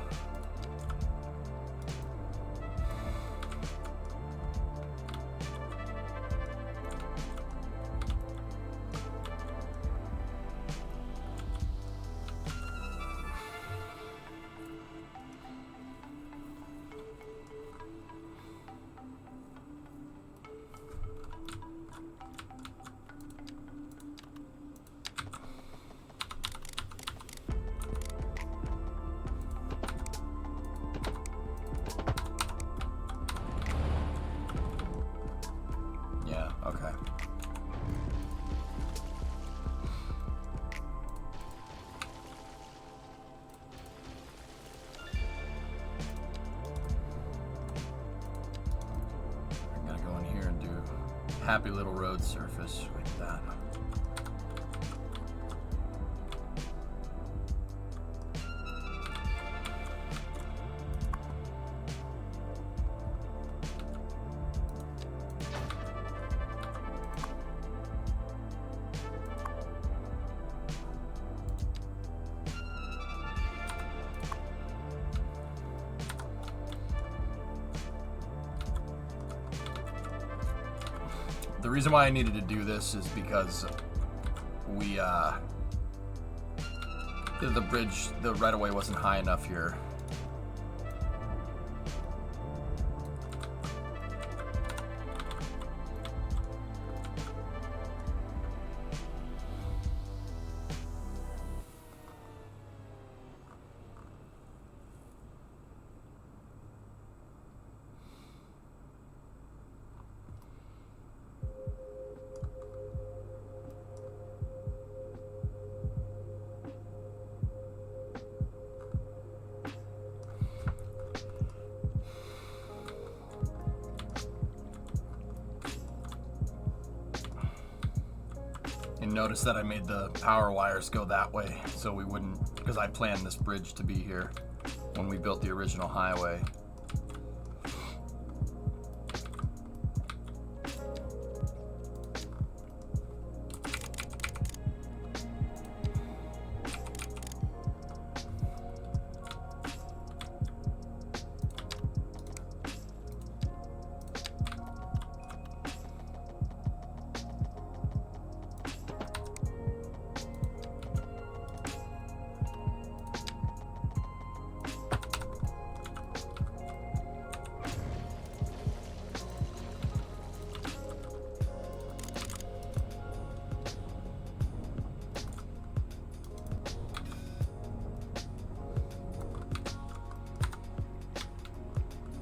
happy little road surface like that. The reason why I needed to do this is because we, the bridge, the right-of-way wasn't high enough here. And notice that I made the power wires go that way so we wouldn't, because I planned this bridge to be here when we built the original highway.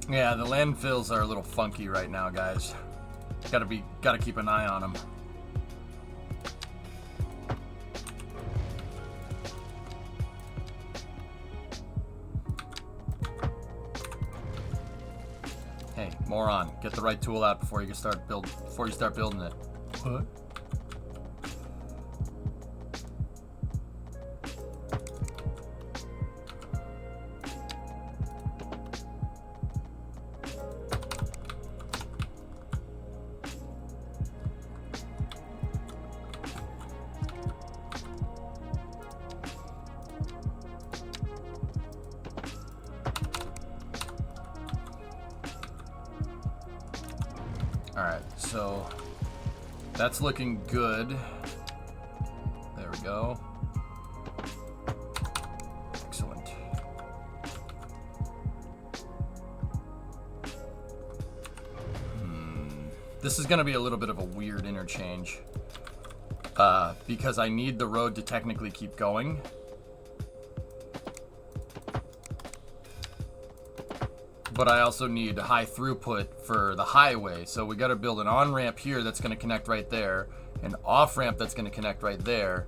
Yeah, the landfills are a little funky right now, guys. Gotta keep an eye on them. Hey, moron, get the right tool out before you start building it. What? Alright, so that's looking good. There we go. Excellent. This is going to be a little bit of a weird interchange because I need the road to technically keep going. But I also need high throughput for the highway. So we got to build an on-ramp here that's going to connect right there, an off-ramp that's going to connect right there,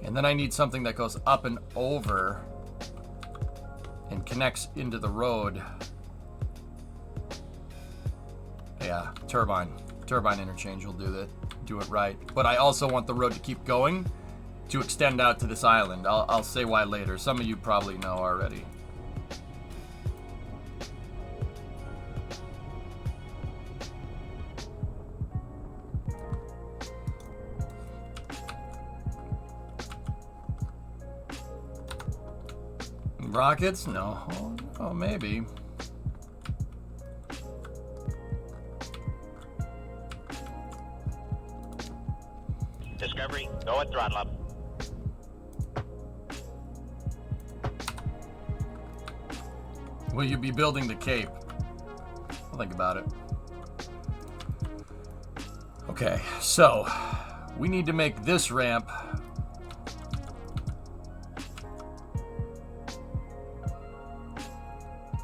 and then I need something that goes up and over and connects into the road. Yeah, turbine interchange will do it right. But I also want the road to keep going to extend out to this island. I'll say why later. Some of you probably know already. Rockets? No. Oh, maybe. Discovery, go at throttle up. Will you be building the Cape? I'll think about it. Okay, so we need to make this ramp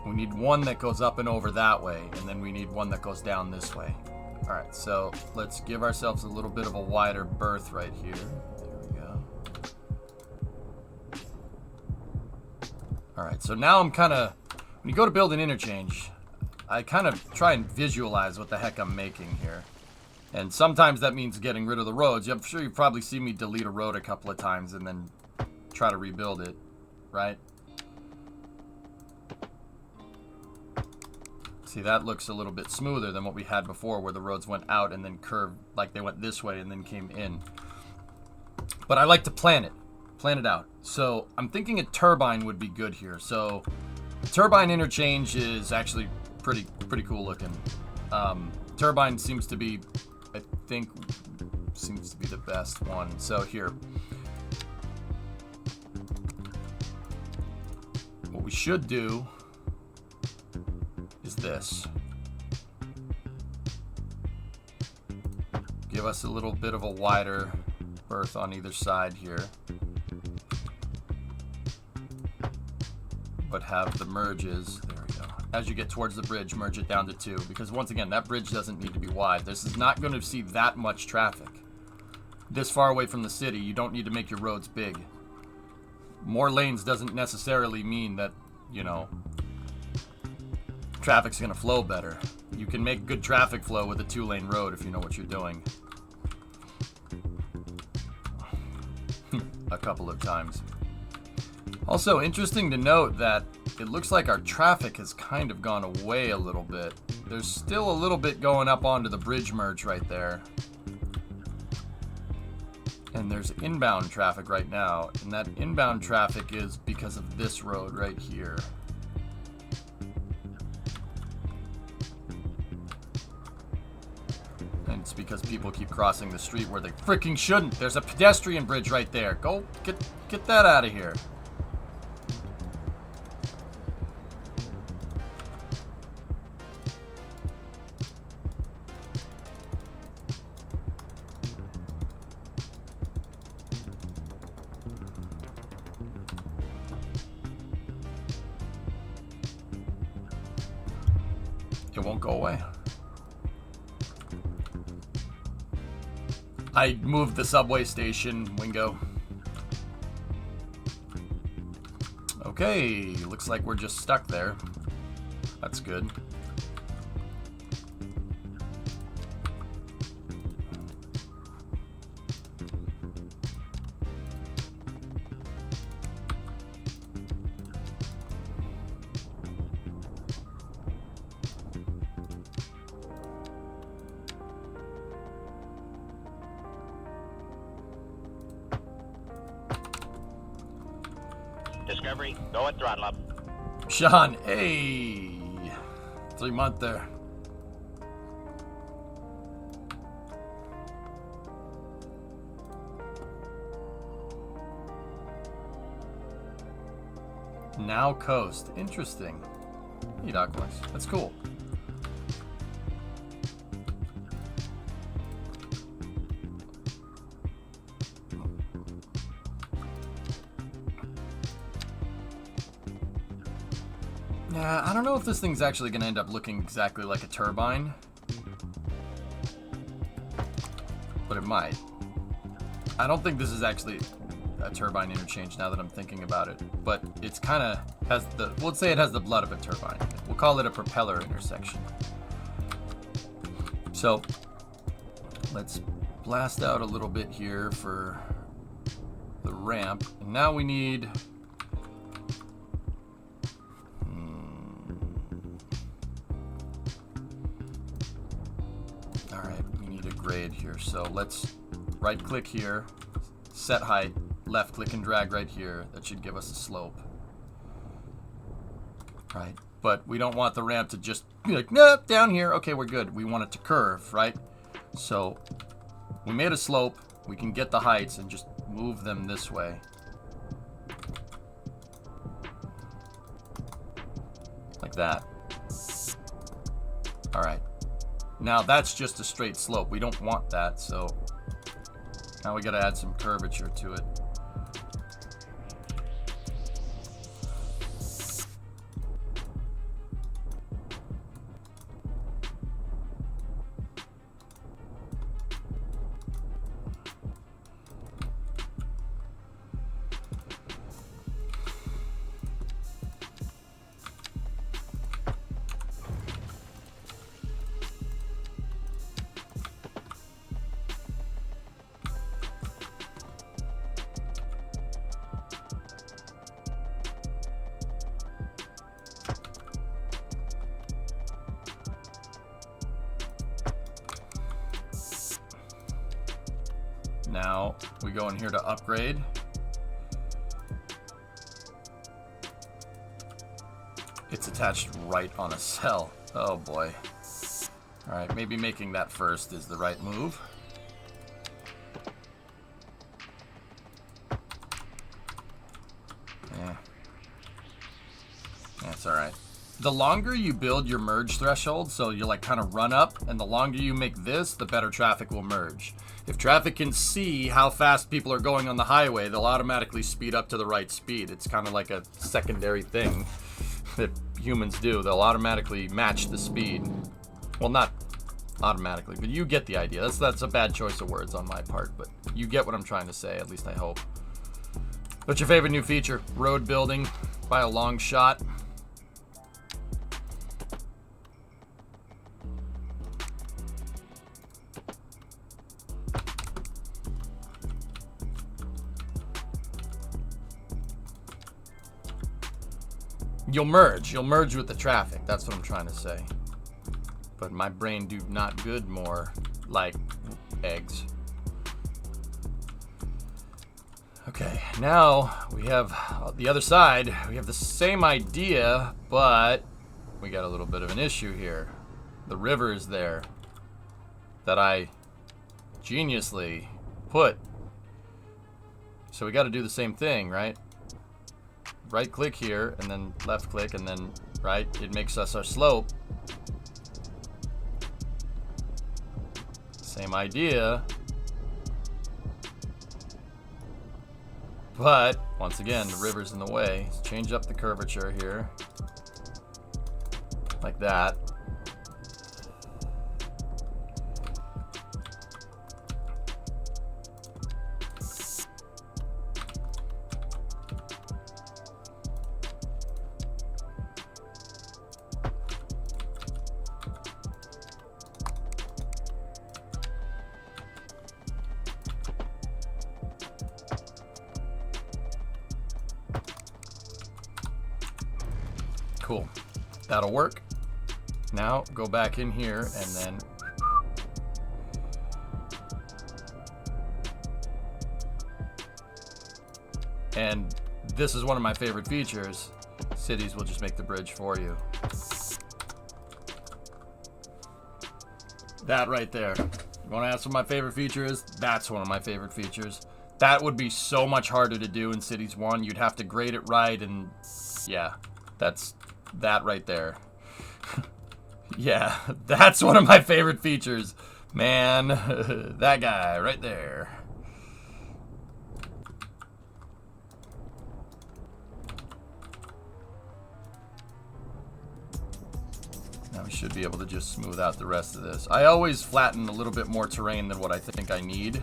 we need one that goes up and over that way, and then we need one that goes down this way. Alright, so let's give ourselves a little bit of a wider berth right here. There we go. Alright, so now I'm kind of, when you go to build an interchange, I kind of try and visualize what the heck I'm making here. And sometimes that means getting rid of the roads. I'm sure you've probably seen me delete a road a couple of times and then try to rebuild it, right? See, that looks a little bit smoother than what we had before, where the roads went out and then curved, like they went this way and then came in. But I like to plan it out. So I'm thinking a turbine would be good here. So turbine interchange is actually pretty cool looking. Turbine seems to be, I think, seems to be the best one. So here, what we should do is this. Give us a little bit of a wider berth on either side here, but have the merges, there we go. As you get towards the bridge, merge it down to 2, because once again, that bridge doesn't need to be wide. This is not going to see that much traffic. This far away from the city, you don't need to make your roads big. More lanes doesn't necessarily mean that, you know, traffic's going to flow better. You can make good traffic flow with a 2-lane road if you know what you're doing. A couple of times. Also, interesting to note that it looks like our traffic has kind of gone away a little bit. There's still a little bit going up onto the bridge merge right there. And there's inbound traffic right now. And that inbound traffic is because of this road right here. And it's because people keep crossing the street where they freaking shouldn't. There's a pedestrian bridge right there. Go get that out of here. It won't go away. I moved the subway station, Wingo. Okay, looks like we're just stuck there. That's good. Discovery, go at throttle up. Sean, hey! 3-month there. Now coast. Interesting. Hey, Aquas. That's cool. Yeah, I don't know if this thing's actually going to end up looking exactly like a turbine. But it might. I don't think this is actually a turbine interchange now that I'm thinking about it. But it's kind of has the, we'll say it has the blood of a turbine. We'll call it a propeller intersection. So, let's blast out a little bit here for the ramp. And now we need... grade here, so let's right click here, set height, left click and drag right here. That should give us a slope, right? But we don't want the ramp to just be like, nope, down here. Okay, we're good. We want it to curve, right? So we made a slope. We can get the heights and just move them this way. Like that. All right. Now that's just a straight slope. We don't want that, so now we gotta add some curvature to it. Now we go in here to upgrade. It's attached right on a cell. Oh boy. Alright, maybe making that first is the right move. Yeah. That's alright. The longer you build your merge threshold, so you like kind of run up, and the longer you make this, the better traffic will merge. If traffic can see how fast people are going on the highway, they'll automatically speed up to the right speed. It's kind of like a secondary thing that humans do. They'll automatically match the speed. Well, not automatically, but you get the idea. That's a bad choice of words on my part, but you get what I'm trying to say, at least I hope. What's your favorite new feature? Road building by a long shot. You'll merge with the traffic. That's what I'm trying to say. But my brain do not good more like eggs. Okay, now we have the other side. We have the same idea, but we got a little bit of an issue here. The river is there that I geniusly put. So we got to do the same thing, right? Right click here, and then left click, and then right, it makes us our slope. Same idea. But, once again, the river's in the way. Let's change up the curvature here. Like that. Cool. That'll work. Now go back in here and then this is one of my favorite features. Cities will just make the bridge for you. That right there. You want to ask what my favorite feature is? That's one of my favorite features. That would be so much harder to do in Cities 1. You'd have to grade it right, and yeah, that's that right there. Yeah, that's one of my favorite features. Man, that guy right there. Now we should be able to just smooth out the rest of this. I always flatten a little bit more terrain than what I think I need.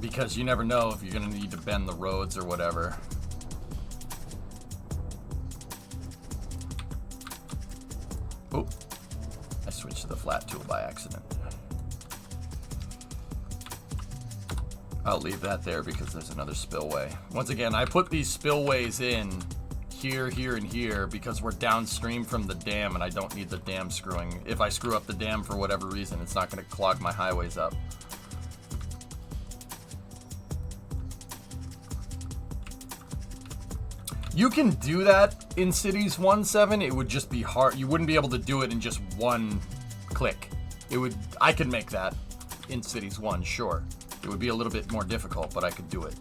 Because you never know if you're going to need to bend the roads or whatever. Oh, I switched to the flat tool by accident. I'll leave that there because there's another spillway. Once again, I put these spillways in here, here, and here because we're downstream from the dam and I don't need the dam screwing. If I screw up the dam for whatever reason, it's not going to clog my highways up. You can do that in Cities 1.7. It would just be hard. You wouldn't be able to do it in just one click. I could make that in Cities 1, sure. It would be a little bit more difficult, but I could do it.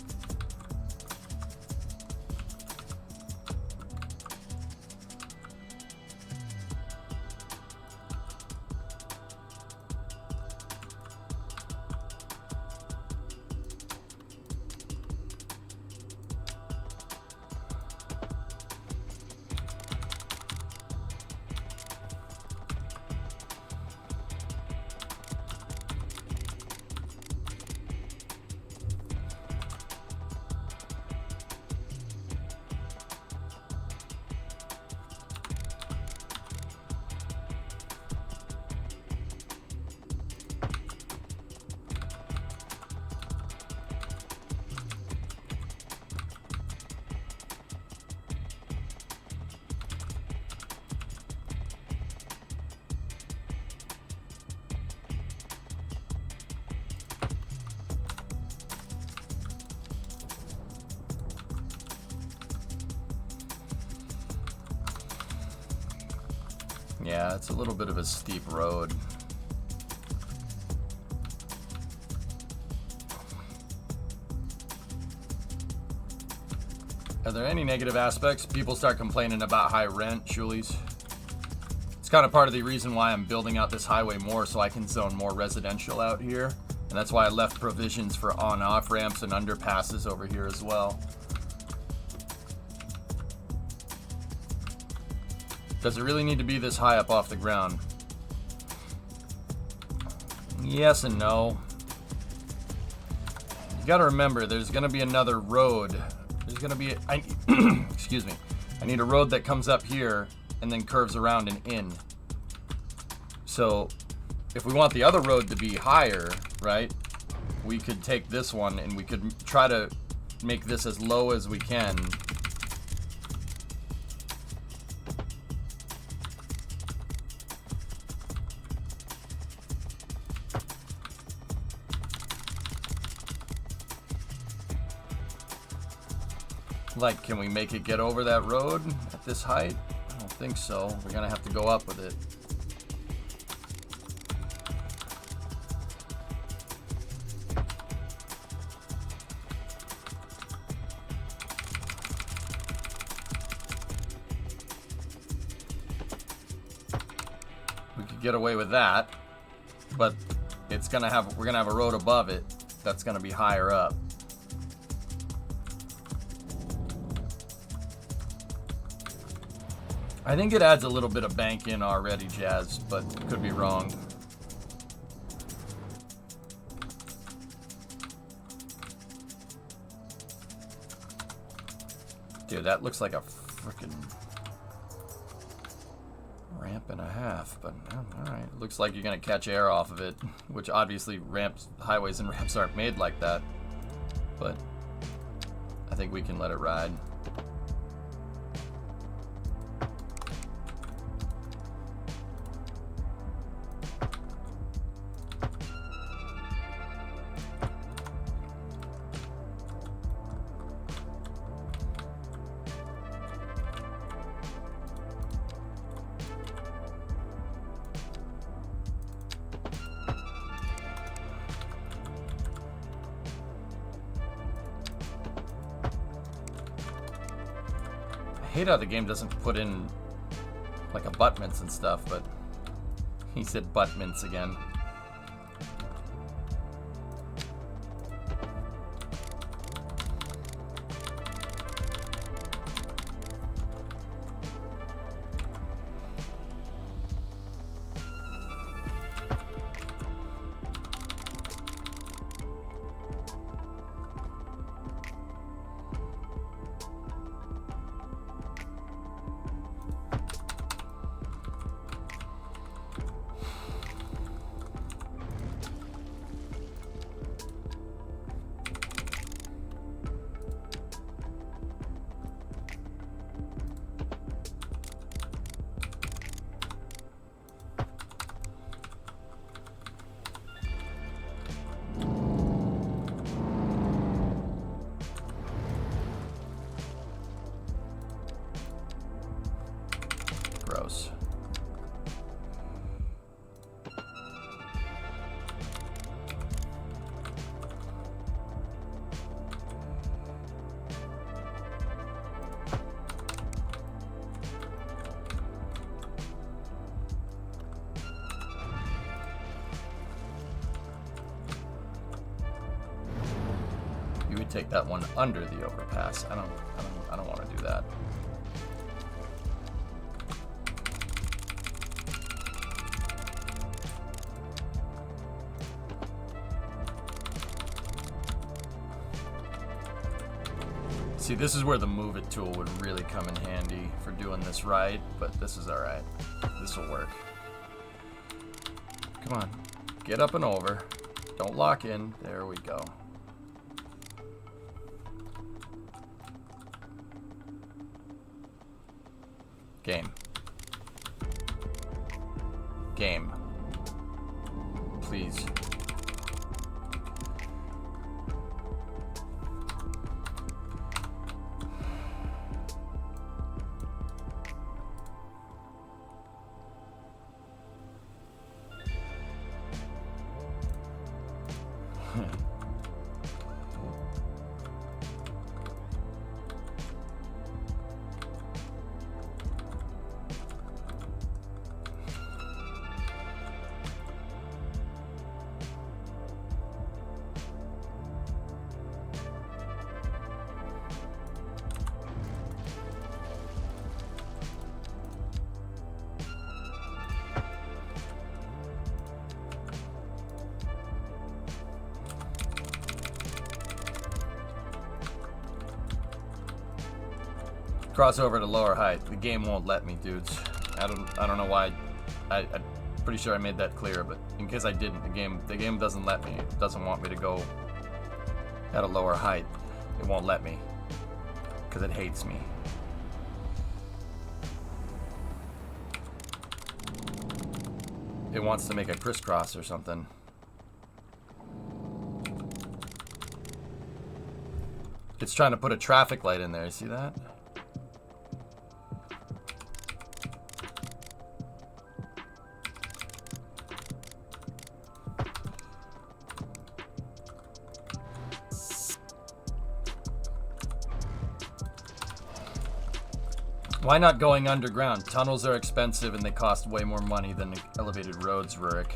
Yeah, it's a little bit of a steep road. Are there any negative aspects? People start complaining about high rent, Shulies. It's kind of part of the reason why I'm building out this highway more, so I can zone more residential out here. And that's why I left provisions for on-off ramps and underpasses over here as well. Does it really need to be this high up off the ground? Yes and no. You gotta remember, there's gonna be another road. There's gonna be, excuse me. I need a road that comes up here and then curves around and in. So, if we want the other road to be higher, right, we could take this one and we could try to make this as low as we can. Like, can we make it get over that road at this height? I don't think so. We're gonna have to go up with it. We could get away with that, but it's gonna have, we're gonna have a road above it that's gonna be higher up. I think it adds a little bit of bank in already, Jazz, but could be wrong. Dude, that looks like a freaking ramp and a half, but alright. Looks like you're gonna catch air off of it, which obviously ramps, highways and ramps aren't made like that, but I think we can let it ride. I hate how the game doesn't put in like abutments and stuff, but he said buttments again. Gross. You would take that one under the overpass. I don't want to do that. See, this is where the move it tool would really come in handy for doing this right, but this is alright. This will work. Come on. Get up and over. Don't lock in. There we go. Game. Game. Please. cross over to lower height. The game won't let me, dudes. I don't know why. I'm pretty sure I made that clear, but in case I didn't, the game doesn't let me. It doesn't want me to go at a lower height. It won't let me because it hates me. It wants to make a crisscross or something. It's trying to put a traffic light in there. You see that? Why not going underground? Tunnels are expensive and they cost way more money than elevated roads, Rurik.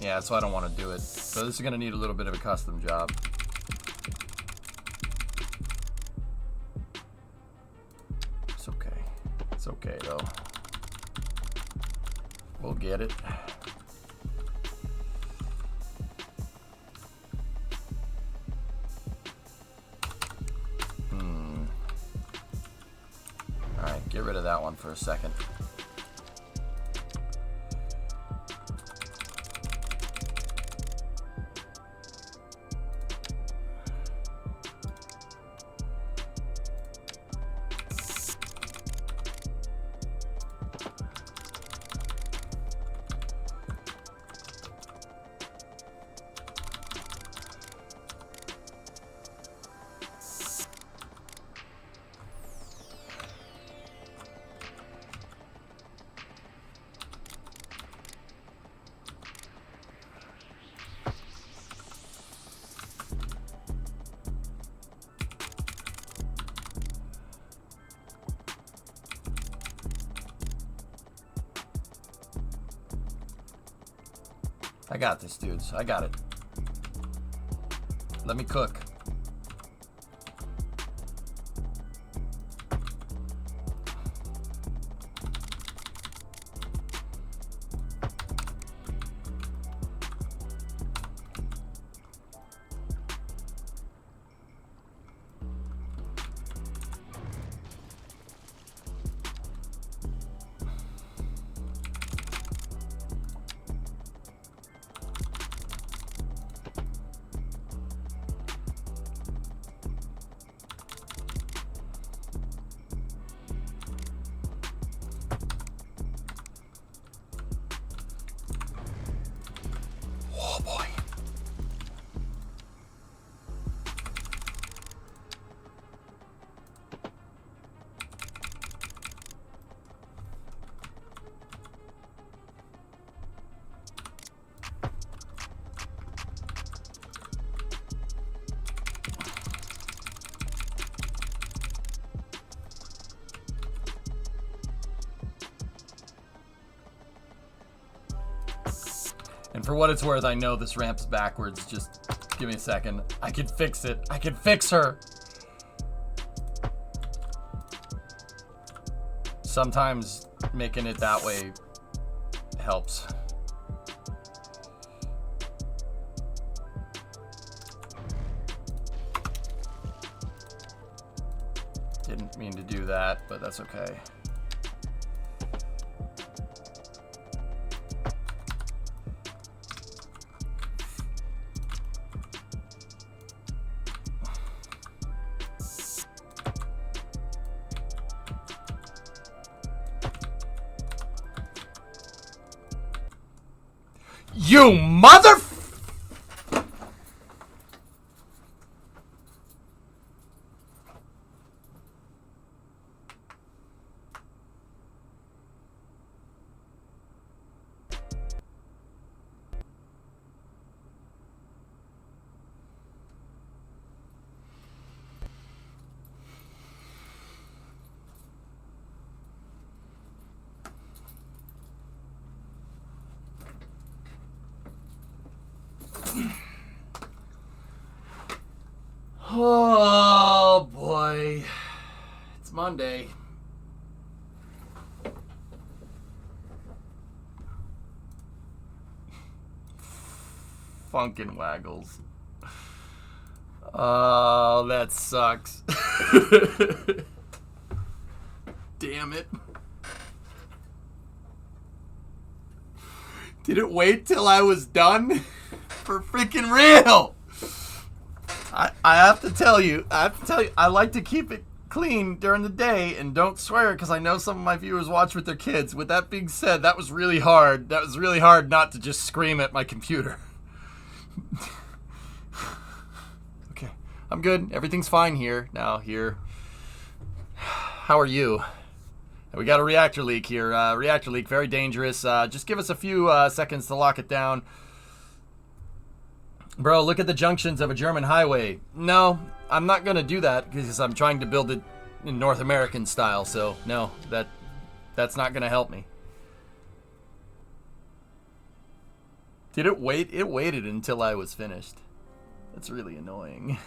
Yeah, so I don't want to do it. So this is going to need a little bit of a custom job. It's okay. It's okay, though. We'll get it. Alright, get rid of that one for a second. I got this, dudes. I got it. Let me cook. And for what it's worth, I know this ramp's backwards. Just give me a second. I can fix it. I can fix her. Sometimes making it that way helps. Didn't mean to do that, but that's okay. You mother... Oh boy, it's Monday. Funkin' Waggles. Oh, that sucks. damn it. Did it wait till I was done? For freaking real! I have to tell you, I like to keep it clean during the day and don't swear because I know some of my viewers watch with their kids. With that being said, that was really hard. That was really hard not to just scream at my computer. Okay, I'm good. Everything's fine here. Now, here. How are you? We got a reactor leak here. Reactor leak, very dangerous. Just give us a few seconds to lock it down. Bro, look at the junctions of a German highway. No, I'm not going to do that because I'm trying to build it in North American style. So, no, that's not going to help me. Did it wait? It waited until I was finished. That's really annoying.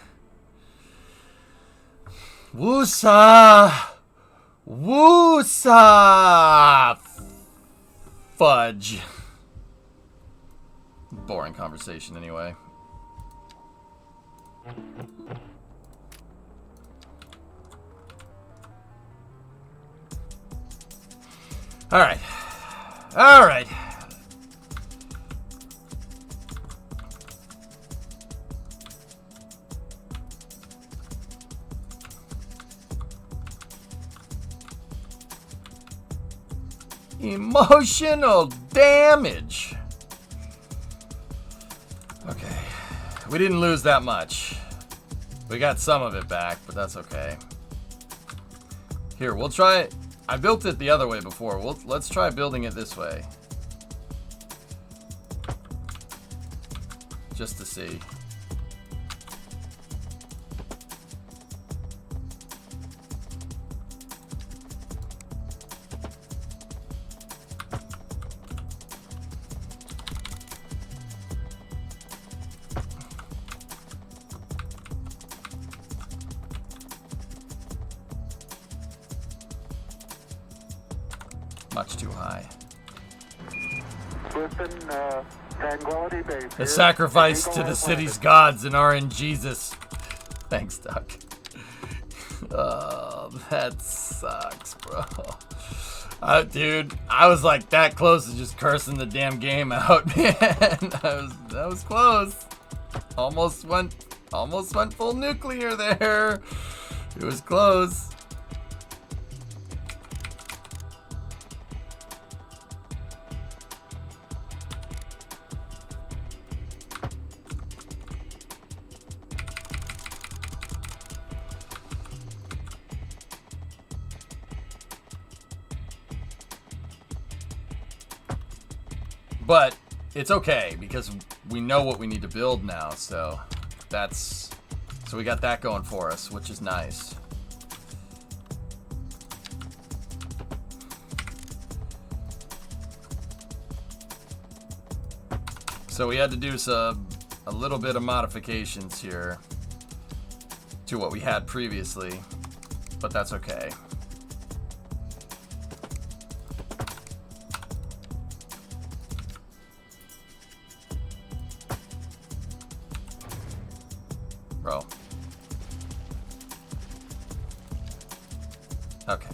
Woosa! Woosa! Fudge. Boring conversation anyway. Alright. Alright. Emotional damage. Okay. We didn't lose that much. We got some of it back, but that's okay. Here, we'll try it. I built it the other way before. Let's try building it this way. Just to see. Much too high. A sacrifice to the city's gods and our in Jesus. Thanks, Duck. Oh, that sucks, bro. Dude, I was like that close to just cursing the damn game out, man. That was close. Almost went full nuclear there. It was close. But it's okay because we know what we need to build now, so we got that going for us, which is nice. So we had to do a little bit of modifications here to what we had previously, but that's okay. Bro. Okay.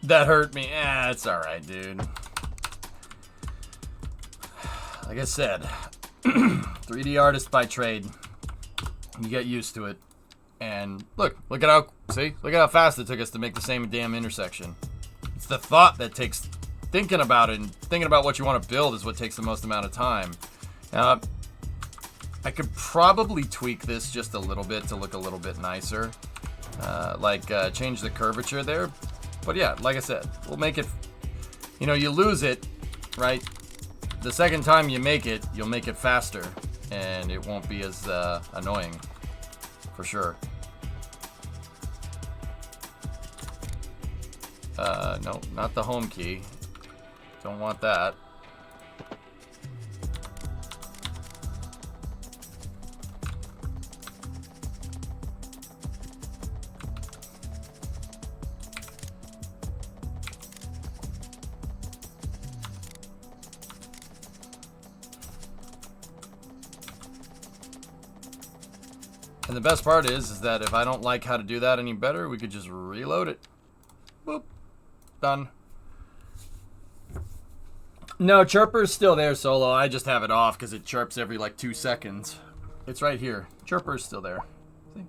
That hurt me. It's alright, dude. Like I said, 3D artist by trade. You get used to it. And look at how fast it took us to make the same damn intersection. It's the thought that takes thinking about it and thinking about what you want to build is what takes the most amount of time. I could probably tweak this just a little bit to look a little bit nicer. Change the curvature there. But yeah, like I said, we'll make it, you lose it, right? The second time you make it, you'll make it faster, and it won't be as annoying, for sure. No, not the home key. Don't want that. And the best part is that if I don't like how to do that any better, we could just reload it. Boop. Done. No, Chirper's still there, Solo. I just have it off because it chirps every like 2 seconds. It's right here. Chirper's still there. See?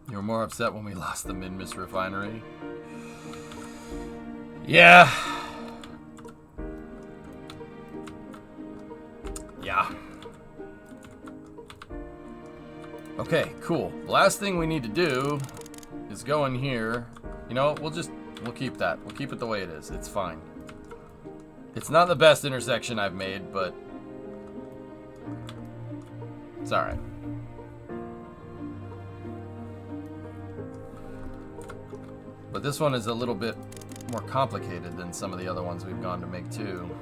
You were more upset when we lost the Minmus refinery. Yeah. Yeah. Okay, cool. The last thing we need to do is go in here. You know, we'll keep that. We'll keep it the way it is. It's fine. It's not the best intersection I've made, but it's alright. But this one is a little bit more complicated than some of the other ones we've gone to make too.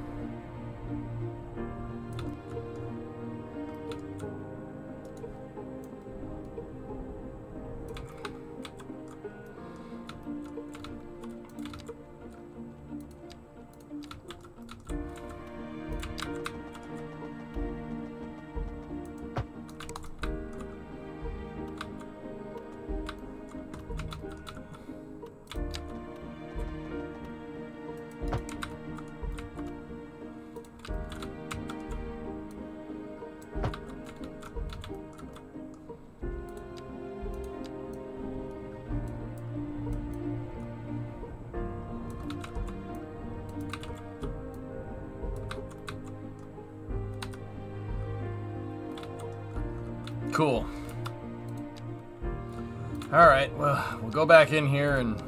Cool. Alright, well, we'll go back in here and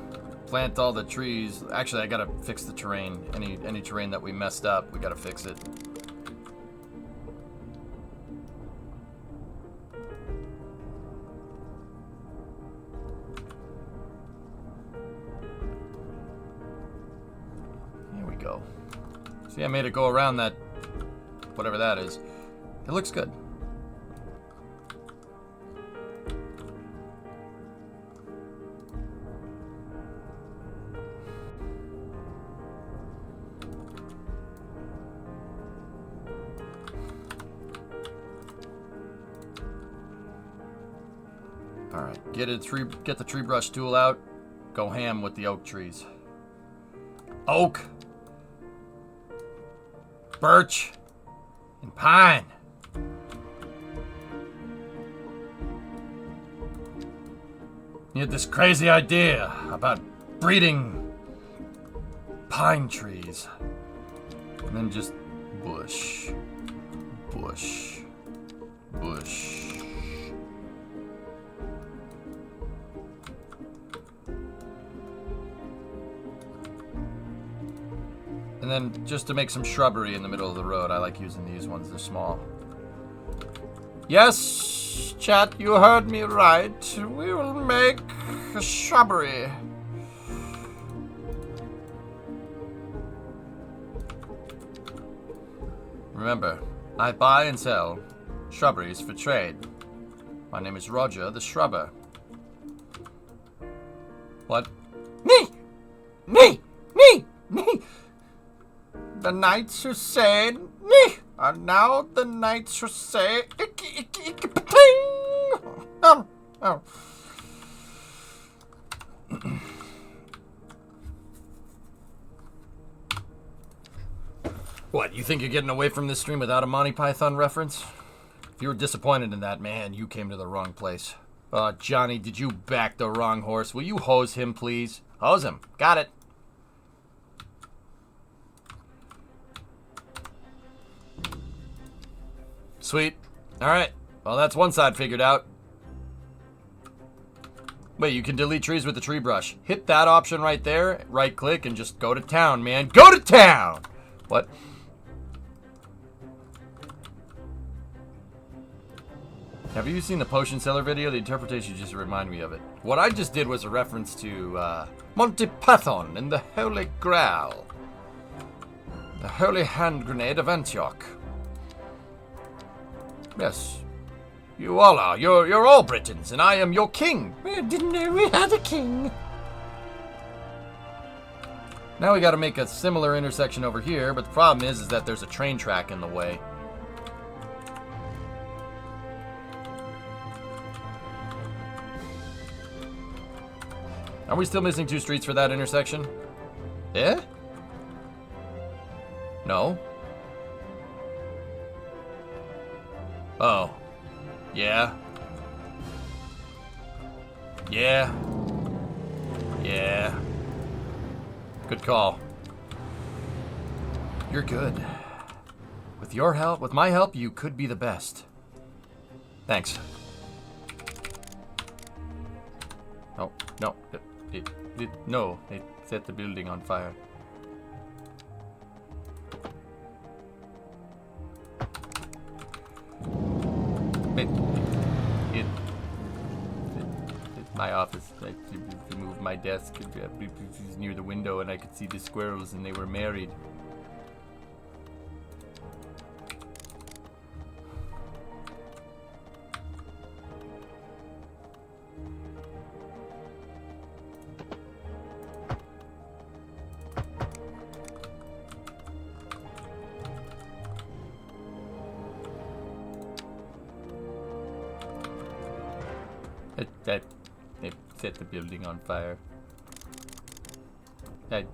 plant all the trees. Actually, I gotta fix the terrain. Any terrain that we messed up, we gotta fix it. Here we go. See, I made it go around that, whatever that is. It looks good. Alright, get the tree brush tool out. Go ham with the oak trees. Oak! Birch! And pine! You had this crazy idea about breeding pine trees. And then just bush. Bush. Bush. And then just to make some shrubbery in the middle of the road, I like using these ones, they're small. Yes, chat, you heard me right. We will make a shrubbery. Remember, I buy and sell shrubberies for trade. My name is Roger the Shrubber. What? Me! Me! Me! Me! The knights who say "Nee" are now the knights who say "Icky, icky, icky, pa-ting." Oh, oh. What, you think you're getting away from this stream without a Monty Python reference? If you were disappointed in that, man, you came to the wrong place. Johnny, did you back the wrong horse? Will you hose him, please? Hose him. Got it. Sweet. Alright. Well, that's one side figured out. Wait, you can delete trees with the tree brush. Hit that option right there, right click, and just go to town, man. Go to town! What? Have you seen the potion seller video? The interpretation just reminded me of it. What I just did was a reference to Monty Python and the Holy Grail. The Holy Hand Grenade of Antioch. Yes. You all are. You're all Britons, and I am your king. We didn't know we had a king. Now we got to make a similar intersection over here, but the problem is that there's a train track in the way. Are we still missing 2 streets for that intersection? Eh? No. Oh. Yeah. Yeah. Yeah. Good call. You're good. With your help, with my help, you could be the best. Thanks. Oh, no. No, it set the building on fire. My office. I moved my desk near the window, and I could see the squirrels, and they were married. They set the building on fire. I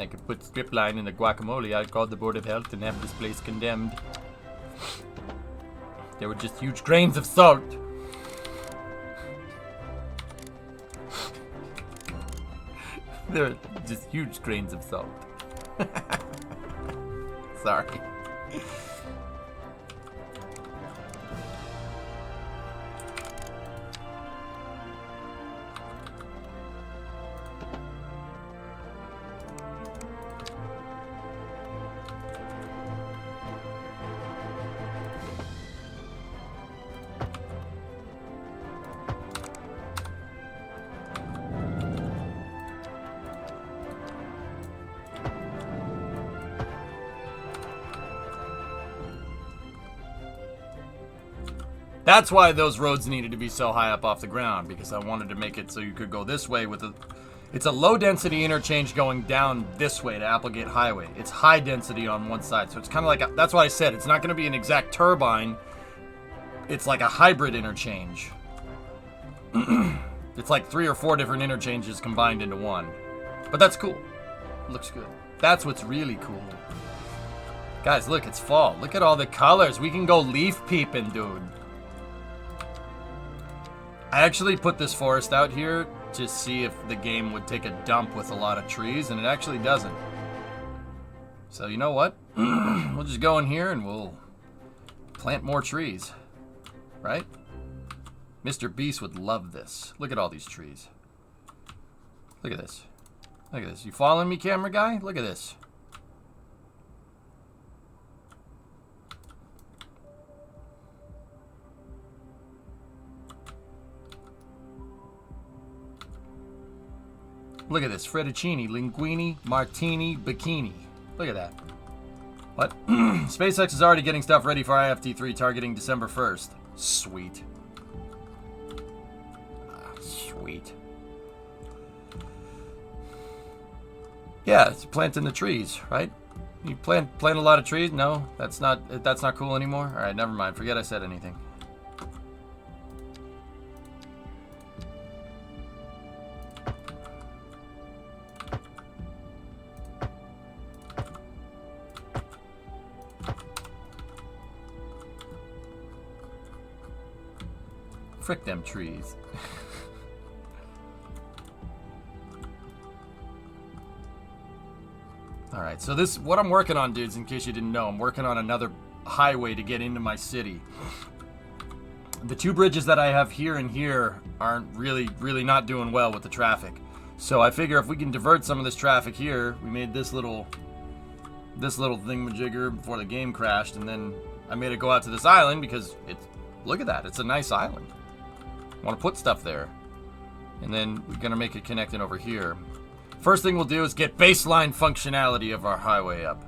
could put strip line in the guacamole. I'd call the Board of Health and have this place condemned. There were just huge grains of salt. There were just huge grains of salt. Sorry. That's why those roads needed to be so high up off the ground, because I wanted to make it so you could go this way with a... It's a low-density interchange going down this way to Applegate Highway. It's high density on one side, so it's kind of like... That's why I said it's not going to be an exact turbine. It's like a hybrid interchange. It's like 3 or 4 different interchanges combined into one. But that's cool. Looks good. That's what's really cool. Guys, look, it's fall. Look at all the colors. We can go leaf peeping, dude. I actually put this forest out here to see if the game would take a dump with a lot of trees, and it actually doesn't. So you know what? We'll just go in here and we'll plant more trees. Right? Mr. Beast would love this. Look at all these trees. Look at this. Look at this. You following me, camera guy? Look at this. Look at this. Fettuccine, linguine, martini, bikini. Look at that. What? SpaceX is already getting stuff ready for IFT3 targeting December 1st. Sweet. Sweet. Yeah, it's planting the trees, right? You plant a lot of trees? No, that's not cool anymore. All right, never mind. Forget I said anything. Frick them trees. Alright, so this, what I'm working on, dudes, in case you didn't know, I'm working on another highway to get into my city. The 2 bridges that I have here and here aren't really not doing well with the traffic. So I figure if we can divert some of this traffic here, we made this little thingamajigger before the game crashed, and then I made it go out to this island because it's, look at that, it's a nice island. I want to put stuff there. And then we're going to make it connecting over here. First thing we'll do is get baseline functionality of our highway up.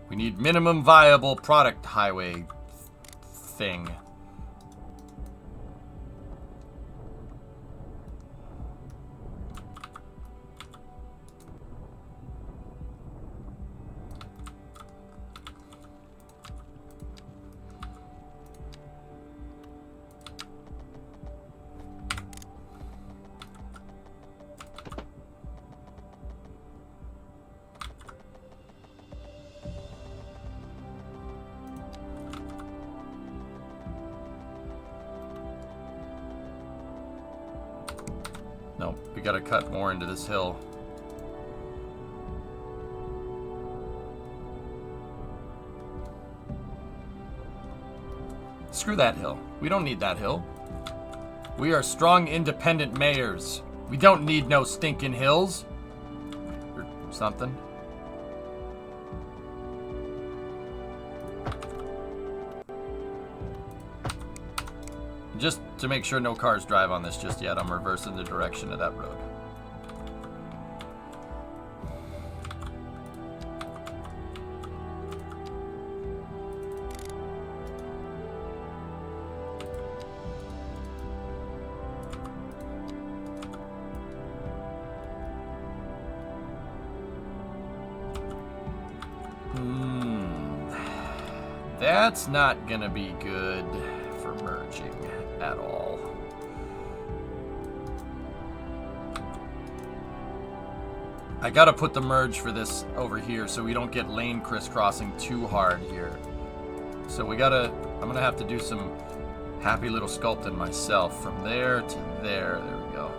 We need minimum viable product highway thing. Nope, we gotta cut more into this hill. Screw that hill. We don't need that hill. We are strong, independent mayors. We don't need no stinking hills. Or something. Just to make sure no cars drive on this just yet, I'm reversing the direction of that road. That's not gonna be good for merging at all. I gotta put the merge for this over here so we don't get lane crisscrossing too hard here. So I'm gonna have to do some happy little sculpting myself from there to there. There we go.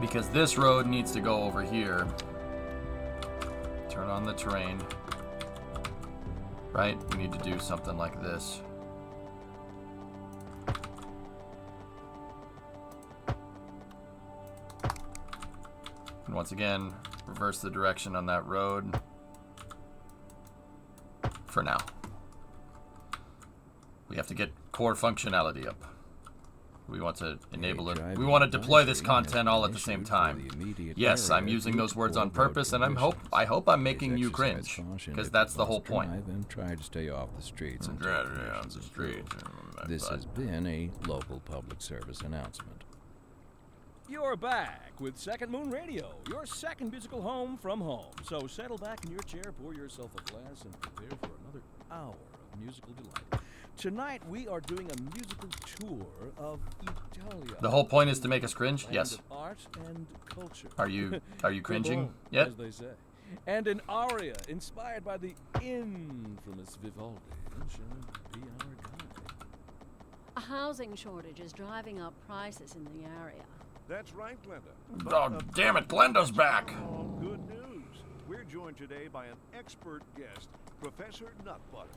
Because this road needs to go over here. Turn on the terrain. Right? We need to do something like this. And once again, reverse the direction on that road. For now. We have to get core functionality up. We want to enable it. We want to deploy this content all at the same time. Yes, I'm using those words on purpose, and I hope I'm making you cringe, because that's the whole point. And try to stay off the streets. This has been a local public service announcement. You're back with Second Moon Radio, your second musical home from home. So settle back in your chair, pour yourself a glass, and prepare for another hour of musical delight. Tonight we are doing a musical tour of Italia. The whole point is to make us cringe? Yes. Art and culture. Are you cringing yet? As they say. And an aria inspired by the infamous Vivaldi. Shall be our guide. A housing shortage is driving up prices in the area. That's right, Glenda. Oh, damn it, Glenda's back. Oh, good news. We're joined today by an expert guest, Professor Nutbutter.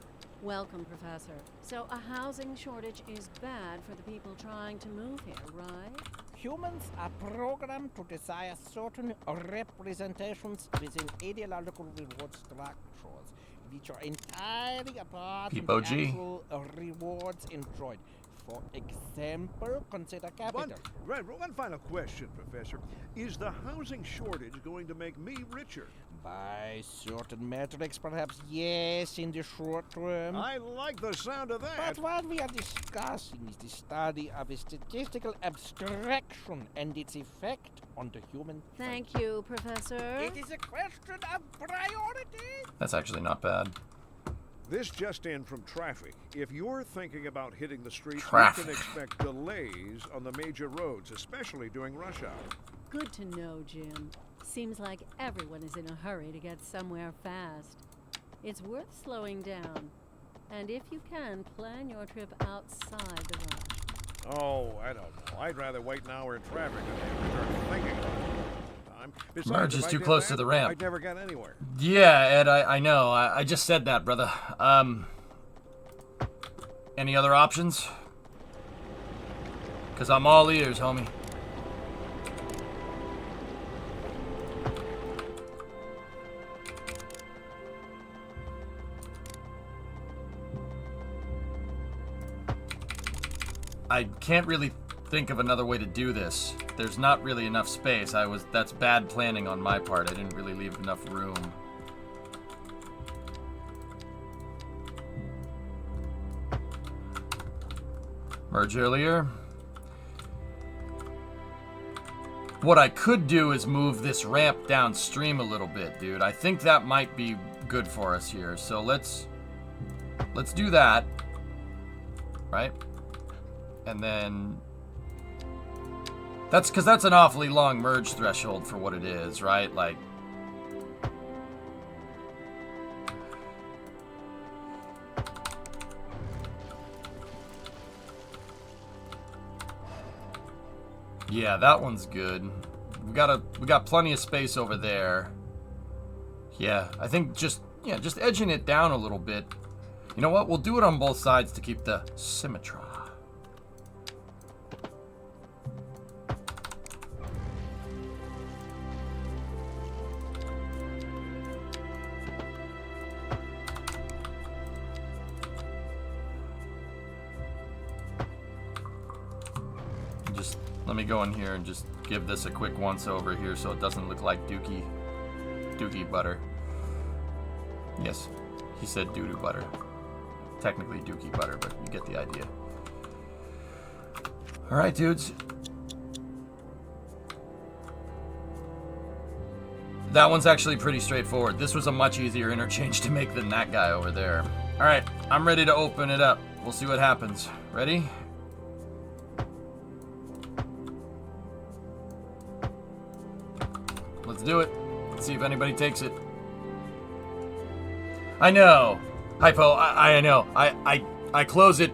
Welcome, Professor. So a housing shortage is bad for the people trying to move here, right? Humans are programmed to desire certain representations within ideological reward structures, which are entirely apart from the actual rewards enjoyed. For example, consider capital. One final question, Professor. Is the housing shortage going to make me richer? By certain metrics, perhaps yes, in the short term. I like the sound of that. But what we are discussing is the study of a statistical abstraction and its effect on the human Thank you, Professor. It is a question of priority. That's actually not bad. This just in from traffic. If you're thinking about hitting the streets, you can expect delays on the major roads, especially during rush hour. Good to know, Jim. Seems like everyone is in a hurry to get somewhere fast. It's worth slowing down. And if you can, plan your trip outside the rush. Oh, I don't know. I'd rather wait an hour in traffic than start thinking about it. Besides, Merge is too close to the ramp. I'd never get anywhere. Yeah, Ed, I know. I just said that, brother. Any other options? Because I'm all ears, homie. I can't really think of another way to do this. There's not really enough space. That's bad planning on my part. I didn't really leave enough room. Merge earlier. What I could do is move this ramp downstream a little bit, dude. I think that might be good for us here. So let's do that. Right? And then that's because that's an awfully long merge threshold for what it is, right? Like, Yeah, that one's good. We got plenty of space over there. Yeah, I think just edging it down a little bit. You know what? We'll do it on both sides to keep the symmetry. Just let me go in here and just give this a quick once over here so it doesn't look like dookie butter. Yes, he said doo-doo butter. Technically dookie butter, but you get the idea. Alright, dudes. That one's actually pretty straightforward. This was a much easier interchange to make than that guy over there. Alright, I'm ready to open it up. We'll see what happens. Ready? Let's do it. Let's see if anybody takes it. I know. Hypo, I know. I close it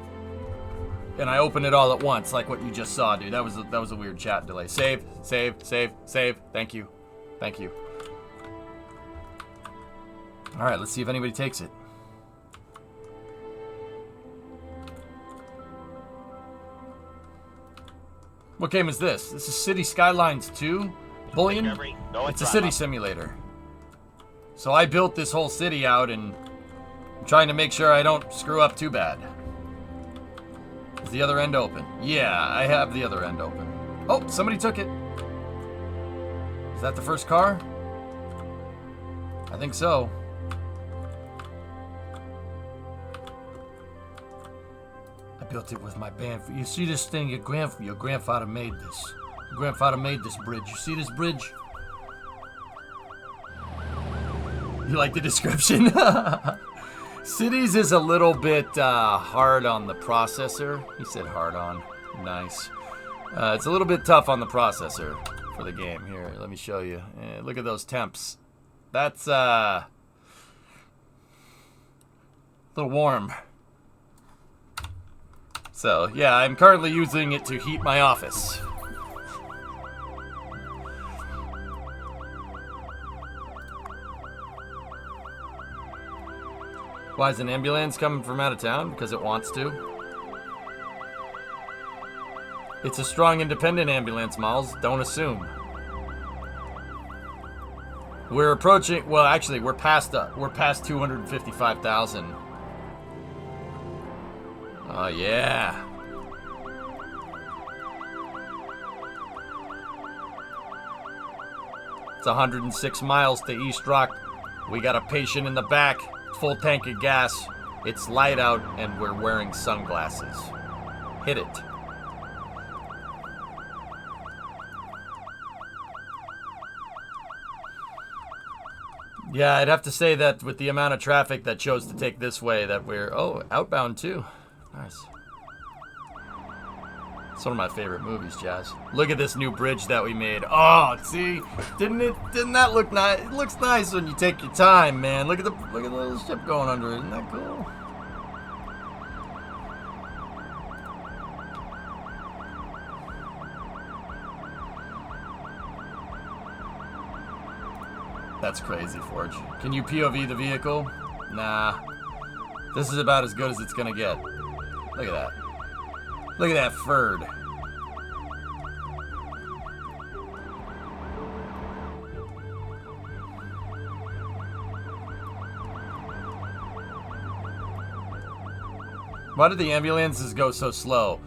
and I open it all at once, like what you just saw, dude. That was a weird chat delay. Save. Thank you. All right, let's see if anybody takes it. What game is this? This is City Skylines II? Bullion? Discovery, go and It's a throttle city up. simulator. So I built this whole city out and I'm trying to make sure I don't screw up too bad. Is the other end open? Yeah, I have the other end open. Oh, somebody took it. Is that the first car? I think so. I built it with my band. You see this thing? Your grandfather made this. Your grandfather made this bridge. You see this bridge? You like the description? Cities is a little bit hard on the processor. He said hard on. Nice. It's a little bit tough on the processor for the game. Here, let me show you. Look at those temps. That's a little warm. So, yeah, I'm currently using it to heat my office. Why is an ambulance coming from out of town? Because it wants to. It's a strong, independent ambulance, Miles. Don't assume. We're approaching. Well, actually, we're past 255,000. Oh yeah. It's 106 miles to East Rock. We got a patient in the back. Full tank of gas. It's light out and we're wearing sunglasses. Hit it. Yeah, I'd have to say that with the amount of traffic that chose to take this way that we're... Oh, outbound too. Nice. It's one of my favorite movies, Jazz. Look at this new bridge that we made. Oh, see? Didn't that look nice? It looks nice when you take your time, man. Look at the little ship going under it. Isn't that cool? That's crazy, Forge. Can you POV the vehicle? Nah. This is about as good as it's gonna get. Look at that. Look at that Ferd. Why did the ambulances go so slow?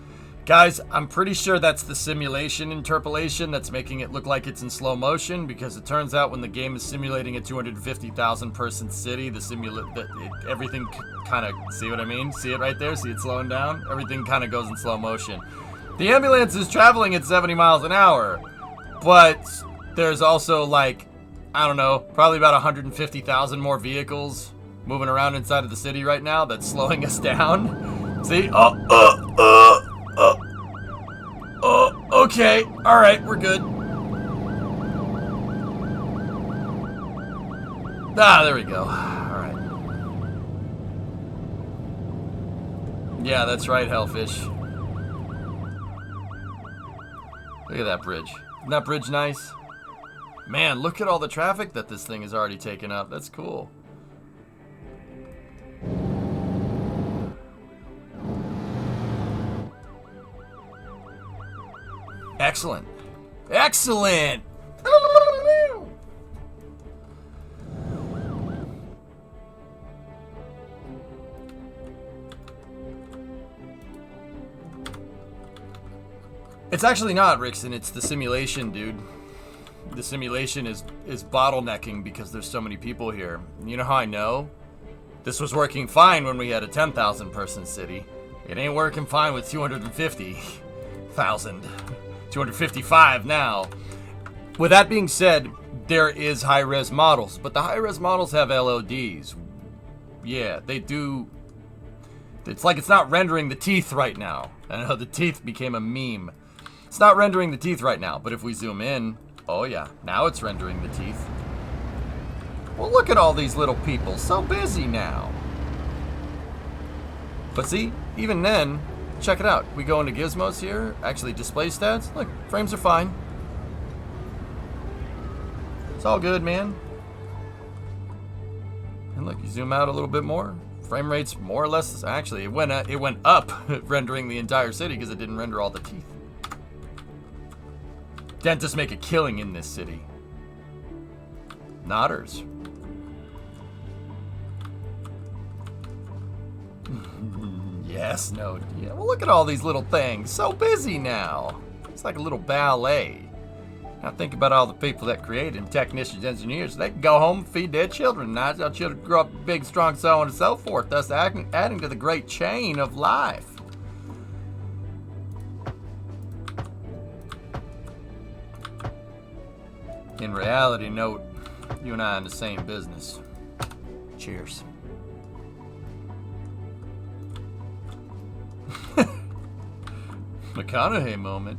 Guys, I'm pretty sure that's the simulation interpolation that's making it look like it's in slow motion, because it turns out when the game is simulating a 250,000 person city, everything kind of, see what I mean? See it right there? See it slowing down? Everything kind of goes in slow motion. The ambulance is traveling at 70 miles an hour, but there's also like, I don't know, probably about 150,000 more vehicles moving around inside of the city right now that's slowing us down. See? Okay. All right, we're good. Ah, there we go. All right. Yeah, that's right, Hellfish. Look at that bridge. Isn't that bridge nice? Man, look at all the traffic that this thing has already taken up. That's cool. Excellent. Excellent! It's actually not, Rickson. It's the simulation, dude. The simulation is bottlenecking because there's so many people here. And you know how I know? This was working fine when we had a 10,000 person city. It ain't working fine with 250,000. 255 now. With that being said, there is high-res models, but the high-res models have LODs. Yeah, they do. It's like it's not rendering the teeth right now. I know the teeth became a meme. It's not rendering the teeth right now, but if we zoom in, oh yeah, now it's rendering the teeth. Well, look at all these little people, so busy now. But see, even then, check it out. We go into gizmos here, actually display stats. Look, frames are fine. It's all good, man. And look, you zoom out a little bit more. Frame rate's more or less, actually, it went up rendering the entire city because it didn't render all the teeth. Dentists make a killing in this city. Nodders. Yes, no, yeah. Well, look at all these little things. So busy now. It's like a little ballet. Now think about all the people that create them, technicians, engineers. They can go home and feed their children. Now our children grow up big, strong, so on and so forth, thus adding to the great chain of life. In reality, note, you and I are in the same business. Cheers. McConaughey moment.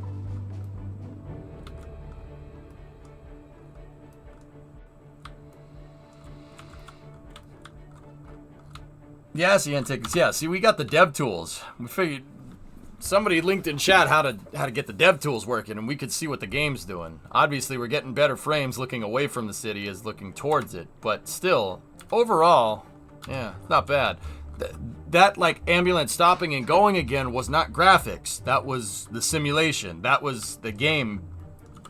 Yeah, tickets. Yeah, see, we got the dev tools. We figured somebody linked in chat how to get the dev tools working, and we could see what the game's doing. Obviously, we're getting better frames looking away from the city as looking towards it, but still, overall, yeah, not bad. That like ambulance stopping and going again was not graphics. That was the simulation. That was the game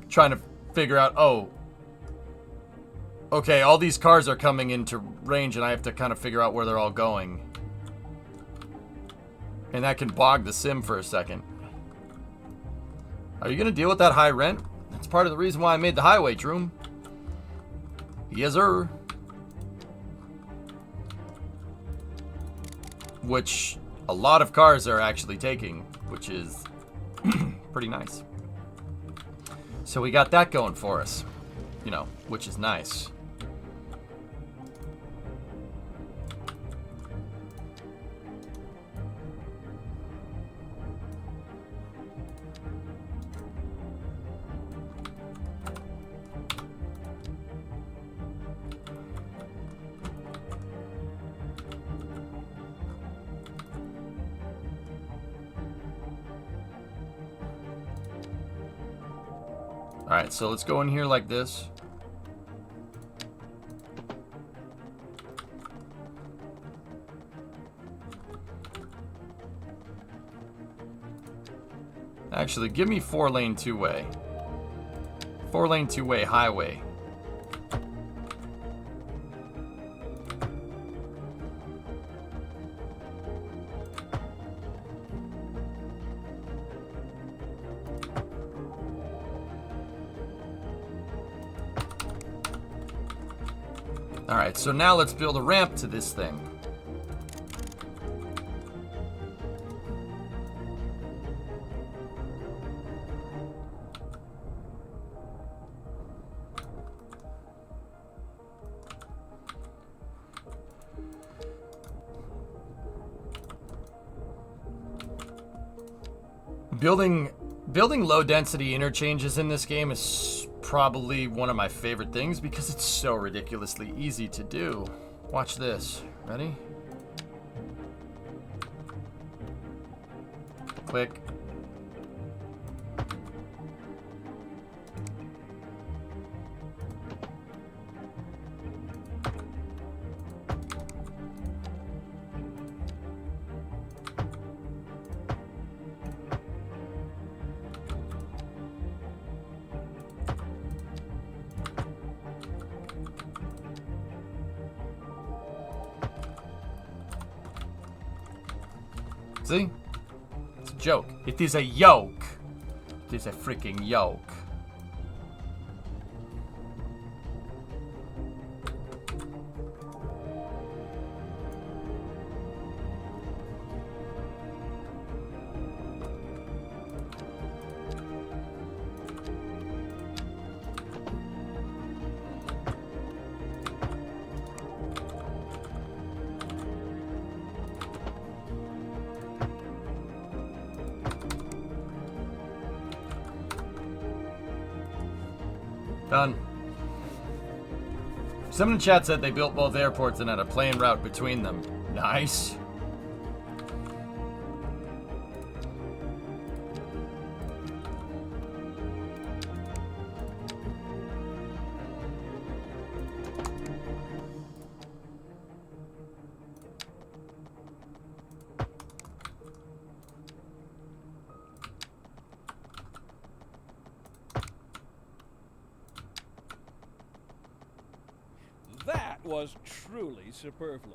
trying to figure out, oh, okay, all these cars are coming into range and I have to kind of figure out where they're all going. And that can bog the sim for a second. Are you going to deal with that high rent? That's part of the reason why I made the highway, Troom. Yes, sir. Which a lot of cars are actually taking, which is pretty nice. So we got that going for us, you know, which is nice. Alright, so let's go in here like this. Actually, give me 4-lane two-way. 4-lane two-way highway. Alright, so now let's build a ramp to this thing. Building low density interchanges in this game is probably one of my favorite things because it's so ridiculously easy to do. Watch this. Ready? Click. See? It's a joke. It is a yoke. It is a freaking yoke. Done. Someone in chat said they built both airports and had a plane route between them. Nice. That was truly superfluous.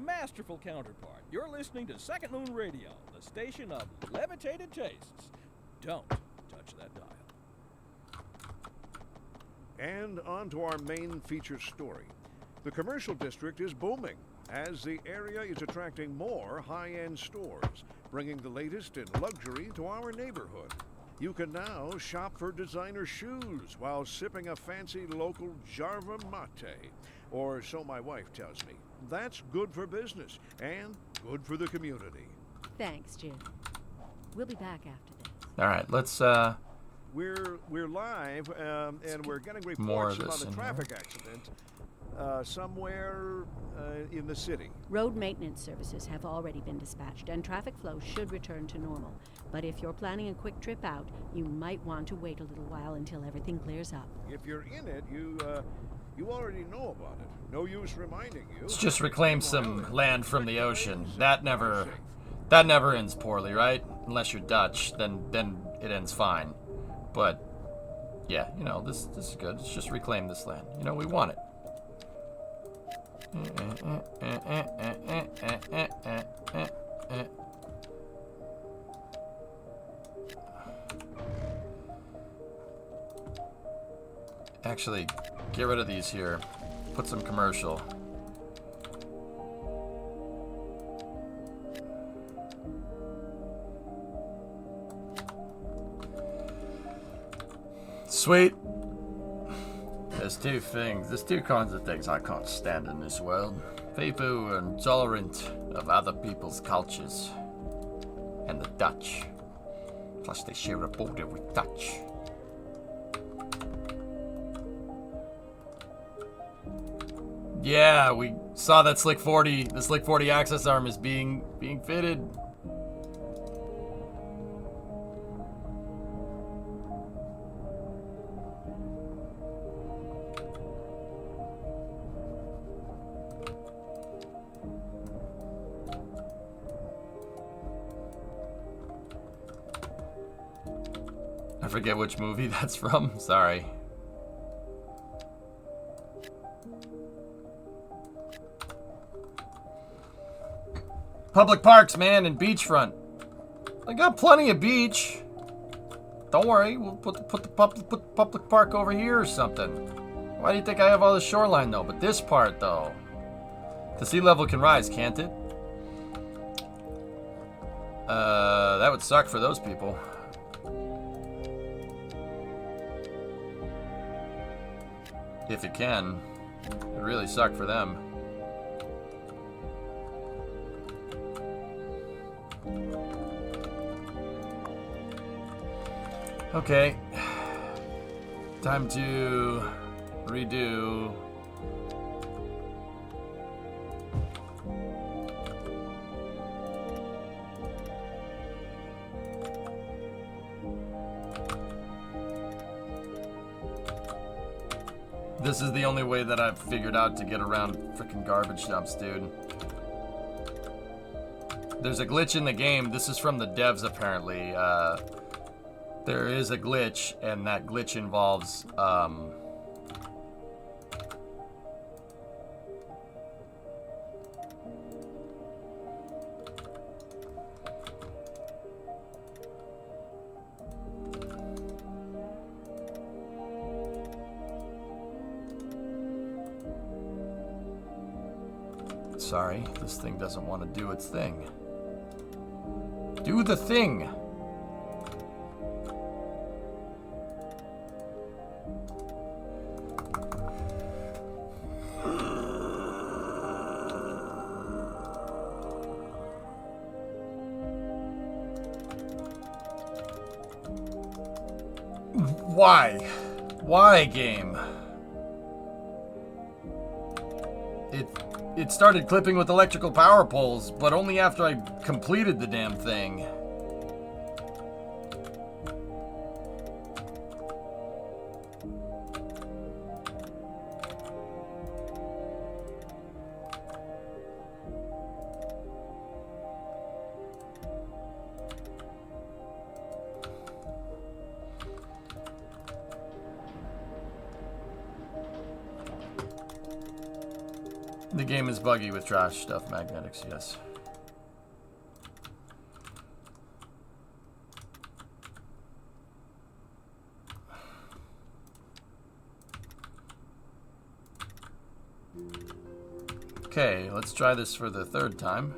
Masterful counterpart. You're listening to Second Moon Radio, the station of levitated tastes. Don't touch that dial. And on to our main feature story. The commercial district is booming as the area is attracting more high-end stores, bringing the latest in luxury to our neighborhood. You can now shop for designer shoes while sipping a fancy local Jarva mate. Or so my wife tells me. That's good for business and good for the community. Thanks, Jim. We'll be back after this. All right, let's We're live, and we're getting more reports of about this a in traffic accident somewhere in the city. Road maintenance services have already been dispatched, and traffic flow should return to normal. But if you're planning a quick trip out, you might want to wait a little while until everything clears up. If you're in it, you already know about it. No use reminding you. let's just reclaim some land from the ocean. That never ends poorly, right? Unless you're Dutch, then it ends fine. But yeah, you know, this is good. Let's just reclaim this land. You know, we want it. Actually, get rid of these here. Put some commercial. Sweet. There's two kinds of things I can't stand in this world. People who are intolerant of other people's cultures. And the Dutch. Plus they share a border with Dutch. Yeah, we saw that Slick 40, the Slick 40 access arm is being fitted. I forget which movie that's from. Sorry. Public parks, man, and beachfront. I got plenty of beach. Don't worry, we'll put the public park over here or something. Why do you think I have all the shoreline though? But this part though, the sea level can rise, can't it? That would suck for those people. If it can, it would really suck for them. Okay, time to redo. This is the only way that I've figured out to get around freaking garbage dumps, dude. There's a glitch in the game. This is from the devs, apparently. There is a glitch, and that glitch involves, Sorry, this thing doesn't want to do its thing. Do the thing! Why? Why, game? It started clipping with electrical power poles, but only after I completed the damn thing. The game is buggy with trash stuff magnetics, yes. Okay, let's try this for the third time.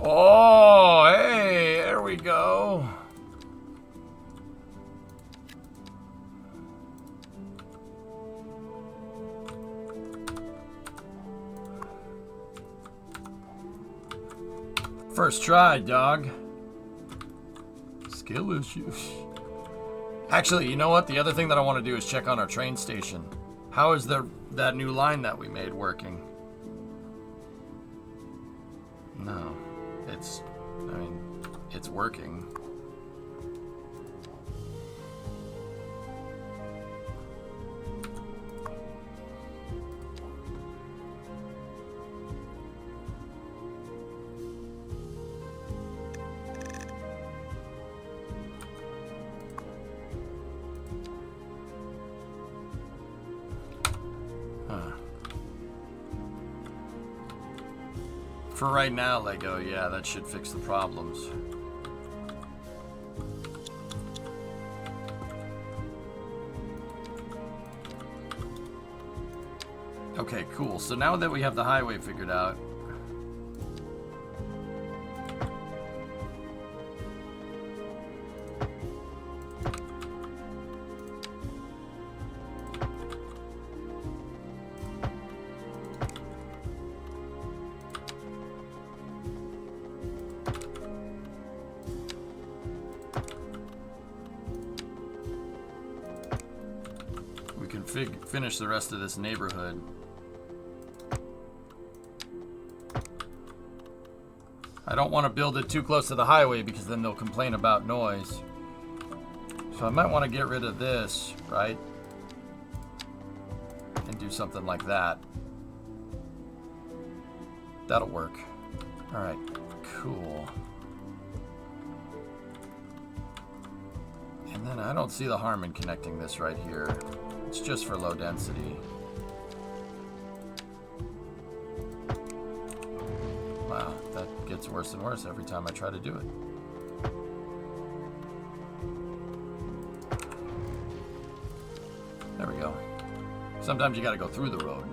Oh, hey, there we go. First try, dog. Skill issues. Actually, you know what? The other thing that I want to do is check on our train station. How is that new line that we made working? No. It's working. For right now, Lego, yeah, that should fix the problems. Okay, cool. So now that we have the highway figured out, we can finish the rest of this neighborhood. I don't want to build it too close to the highway because then they'll complain about noise. So I might want to get rid of this, right? And do something like that. That'll work. All right, cool. And then I don't see the harm in connecting this right here. It's just for low density. Wow, that gets worse and worse every time I try to do it. There we go. Sometimes you gotta go through the road.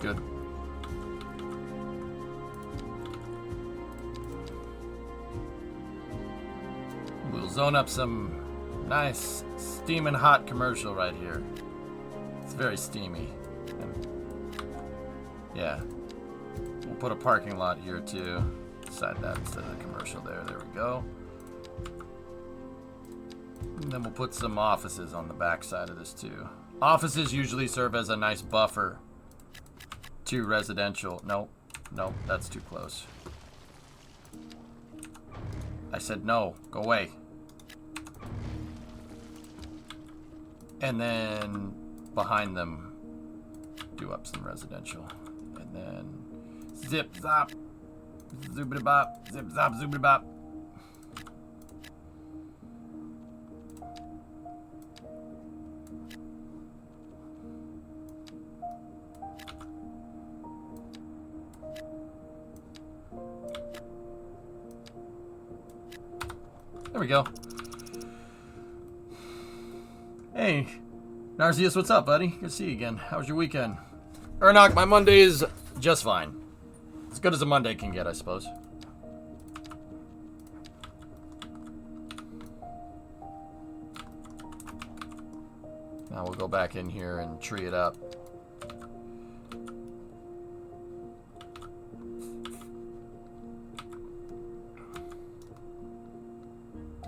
Good. We'll zone up some nice steaming hot commercial right here. It's very steamy. And yeah. We'll put a parking lot here too. Decide that instead of the commercial there. There we go. And then we'll put some offices on the back side of this too. Offices usually serve as a nice buffer to residential. Nope, nope, that's too close. I said no, go away. And then behind them, do up some residential. And then zip zop, zoobity bop, zip zop, zoobity bop. There we go. Hey, Narcius, what's up, buddy? Good to see you again. How was your weekend? Ernok, my Monday is just fine. As good as a Monday can get, I suppose. Now we'll go back in here and tree it up.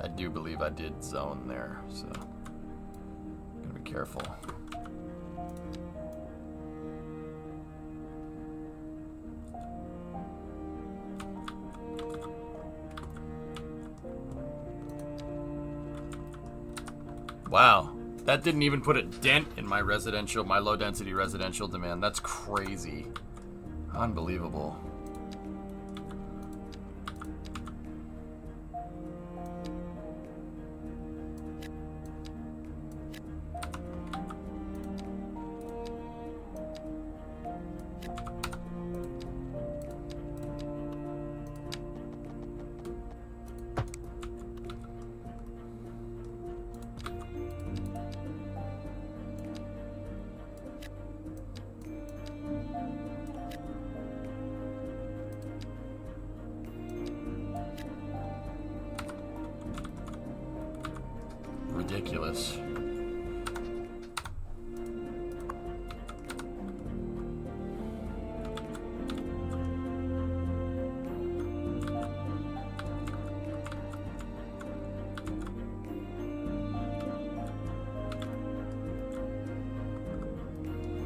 I do believe I did zone there, so gotta be careful. Wow, that didn't even put a dent in my residential, my low density residential demand. That's crazy. Unbelievable. Ridiculous.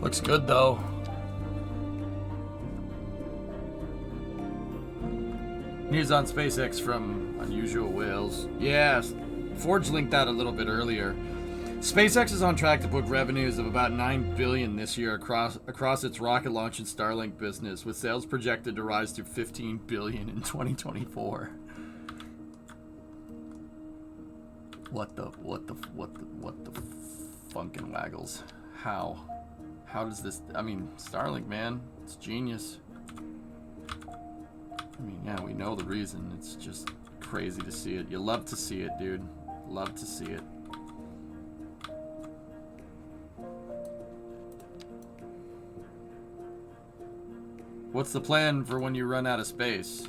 Looks good though. News on SpaceX from Unusual Whales. Yes. Forge linked that a little bit earlier. SpaceX is on track to book revenues of about $9 billion this year across its rocket launch and Starlink business, with sales projected to rise to $15 billion in 2024. What the funkin' waggles? How does this? I mean, Starlink, man, it's genius. I mean, yeah, we know the reason. It's just crazy to see it. You love to see it, dude. Love to see it. What's the plan for when you run out of space?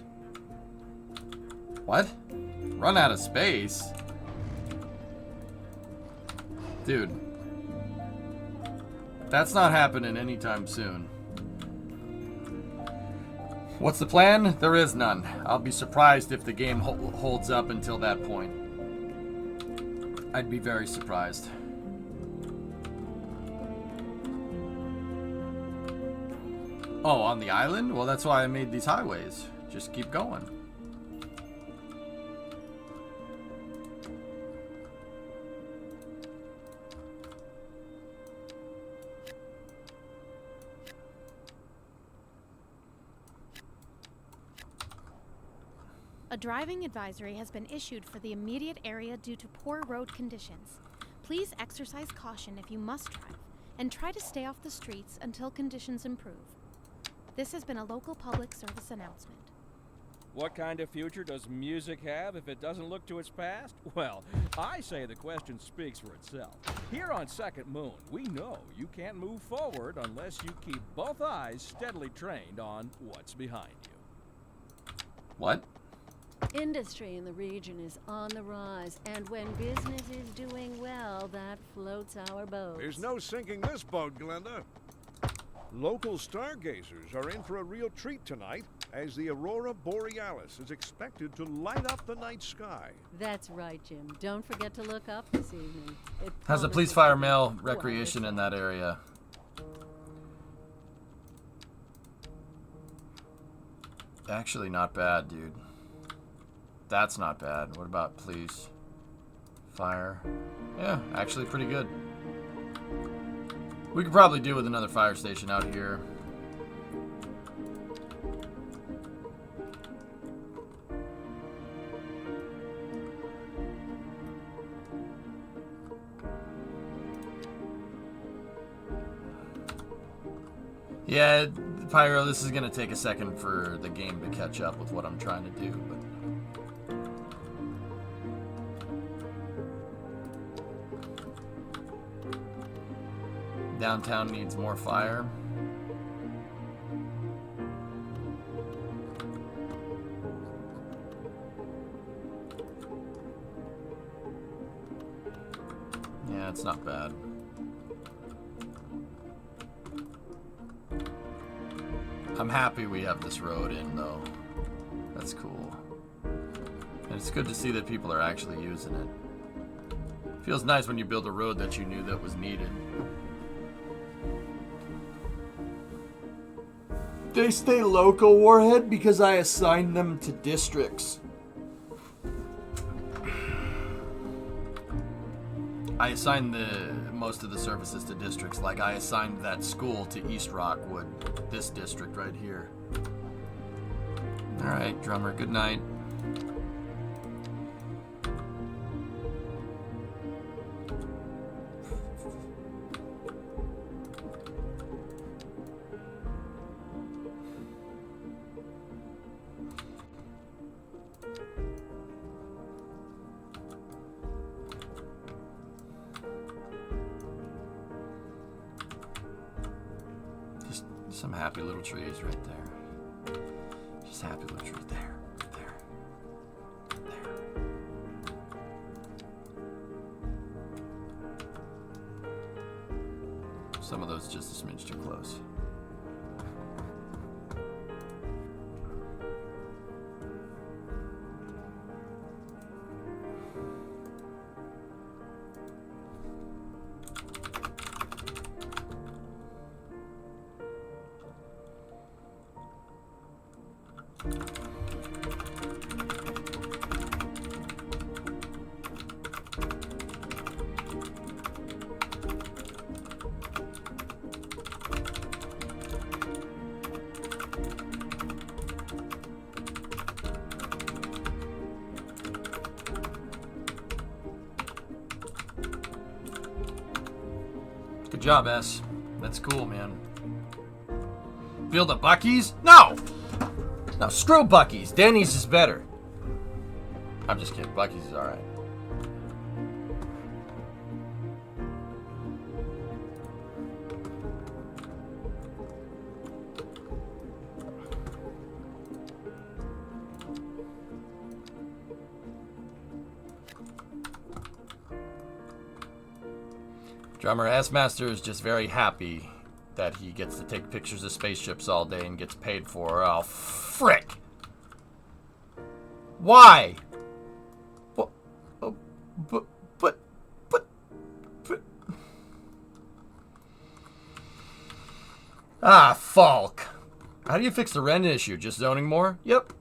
What? Run out of space? Dude. That's not happening anytime soon. What's the plan? There is none. I'll be surprised if the game holds up until that point. I'd be very surprised. Oh, on the island? Well, that's why I made these highways. Just keep going. A driving advisory has been issued for the immediate area due to poor road conditions. Please exercise caution if you must drive, and try to stay off the streets until conditions improve. This has been a local public service announcement. What kind of future does music have if it doesn't look to its past? Well, I say the question speaks for itself. Here on Second Moon, we know you can't move forward unless you keep both eyes steadily trained on what's behind you. What? Industry in the region is on the rise, and when business is doing well, that floats our boat. There's no sinking this boat, Glenda. Local stargazers are in for a real treat tonight as the aurora borealis is expected to light up the night sky. That's right, Jim. Don't forget to look up this evening. How's the police, fire, mail, recreation in that area? Actually, not bad, dude. That's not bad. What about police? Fire? Yeah, actually pretty good. We could probably do with another fire station out here. Yeah, Pyro, this is going to take a second for the game to catch up with what I'm trying to do, but... Downtown needs more fire. Yeah, it's not bad. I'm happy we have this road in, though. That's cool. And it's good to see that people are actually using it. Feels nice when you build a road that you knew that was needed. They stay local, Warhead, because I assigned them to districts. I assigned most of the services to districts. Like I assigned that school to East Rockwood, this district right here. All right, drummer, good night. Some happy little trees right there. Just happy little trees there, there, there. Some of those just a smidge too close. Good job, S. That's cool, man. Build a Buc-ee's? No! No, screw Buc-ee's. Denny's is better. I'm just kidding. Buc-ee's is alright. Drummer S-Master is just very happy that he gets to take pictures of spaceships all day and gets paid for. Oh, frick! Why? What? Oh, but. Ah, Falk. How do you fix the rent issue? Just zoning more? Yep.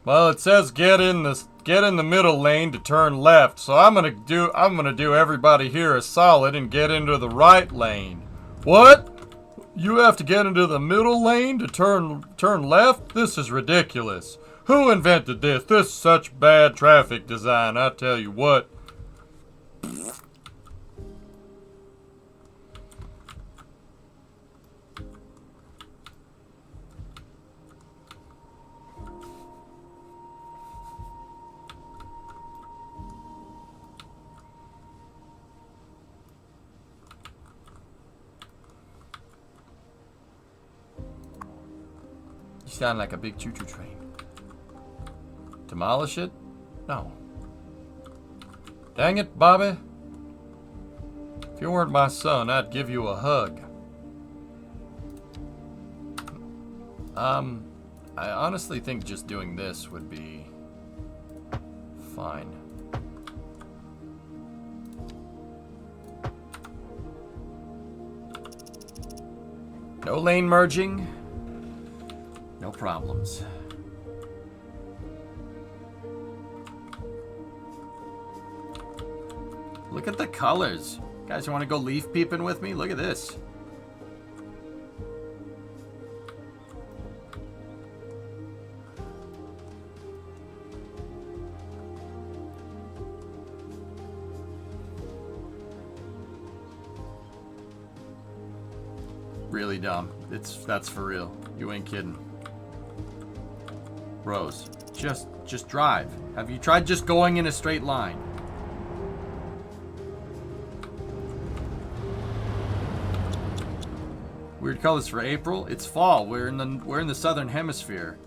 Well, it says get in the middle lane to turn left, so I'm gonna do everybody here a solid and get into the right lane. What? You have to get into the middle lane to turn left? This is ridiculous. Who invented this? This is such bad traffic design, I tell you what. sound like a big choo-choo train. Demolish it? No. Dang it, Bobby. If you weren't my son, I'd give you a hug. I honestly think just doing this would be fine. No lane merging. No problems. Look at the colors. Guys, you want to go leaf peeping with me? Look at this. Really dumb. That's for real. You ain't kidding. Rose, just drive. Have you tried just going in a straight line? Weird colors for April. It's fall. We're in the southern hemisphere.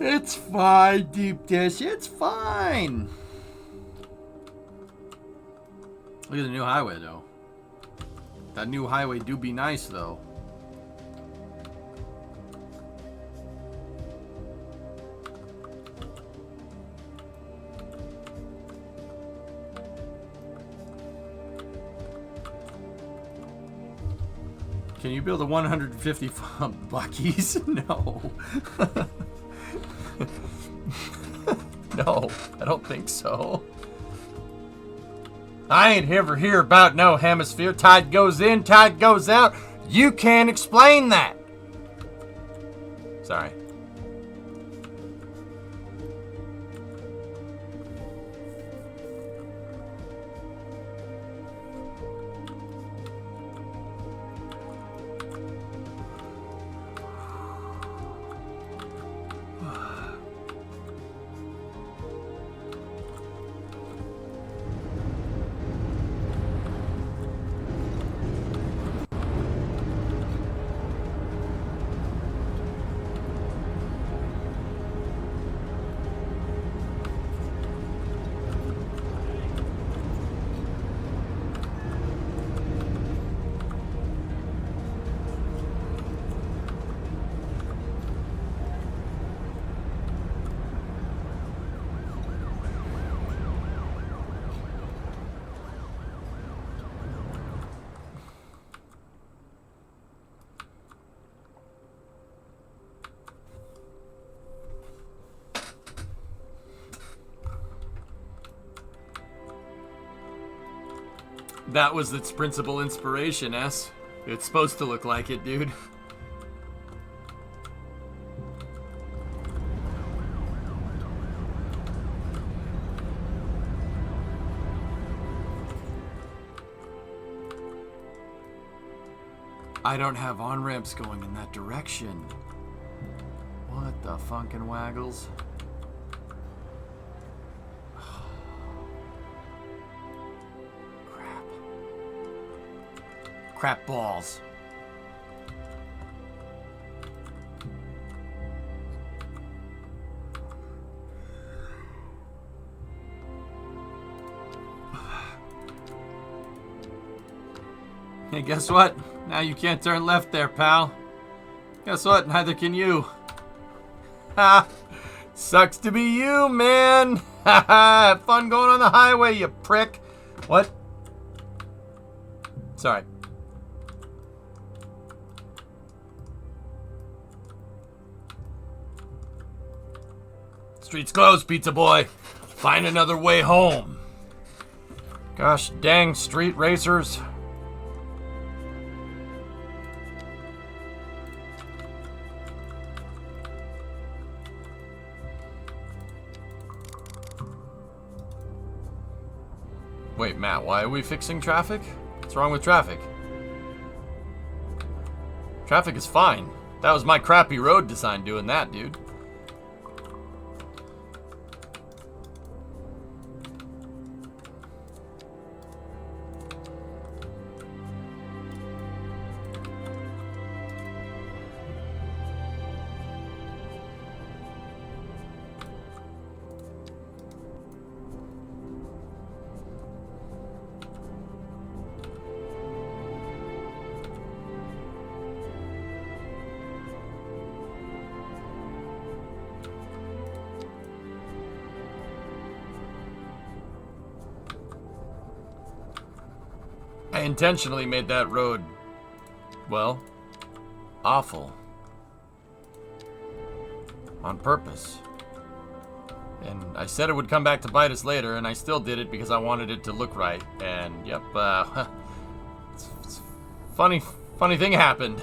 It's fine, deep dish. It's fine. Look at the new highway, though. That new highway do be nice, though. Can you build a 150 Buc-ee's? No. No, I don't think so. I ain't ever hear about no hemisphere. Tide goes in, tide goes out. You can't explain that. Sorry. That was its principal inspiration, S. It's supposed to look like it, dude. I don't have on-ramps going in that direction. What the funkin' waggles? Crap balls. Hey, guess what? Now you can't turn left there, pal. Guess what? Neither can you. Ha! Sucks to be you, man. Ha ha! Have fun going on the highway, you prick. What? Sorry. Street's closed, pizza boy. Find another way home. Gosh dang street racers. Wait, Matt, why are we fixing traffic? What's wrong with traffic? Traffic is fine. That was my crappy road design doing that, dude. I intentionally made that road, well, awful. On purpose. And I said it would come back to bite us later, and I still did it because I wanted it to look right. And, yep, it's funny thing happened.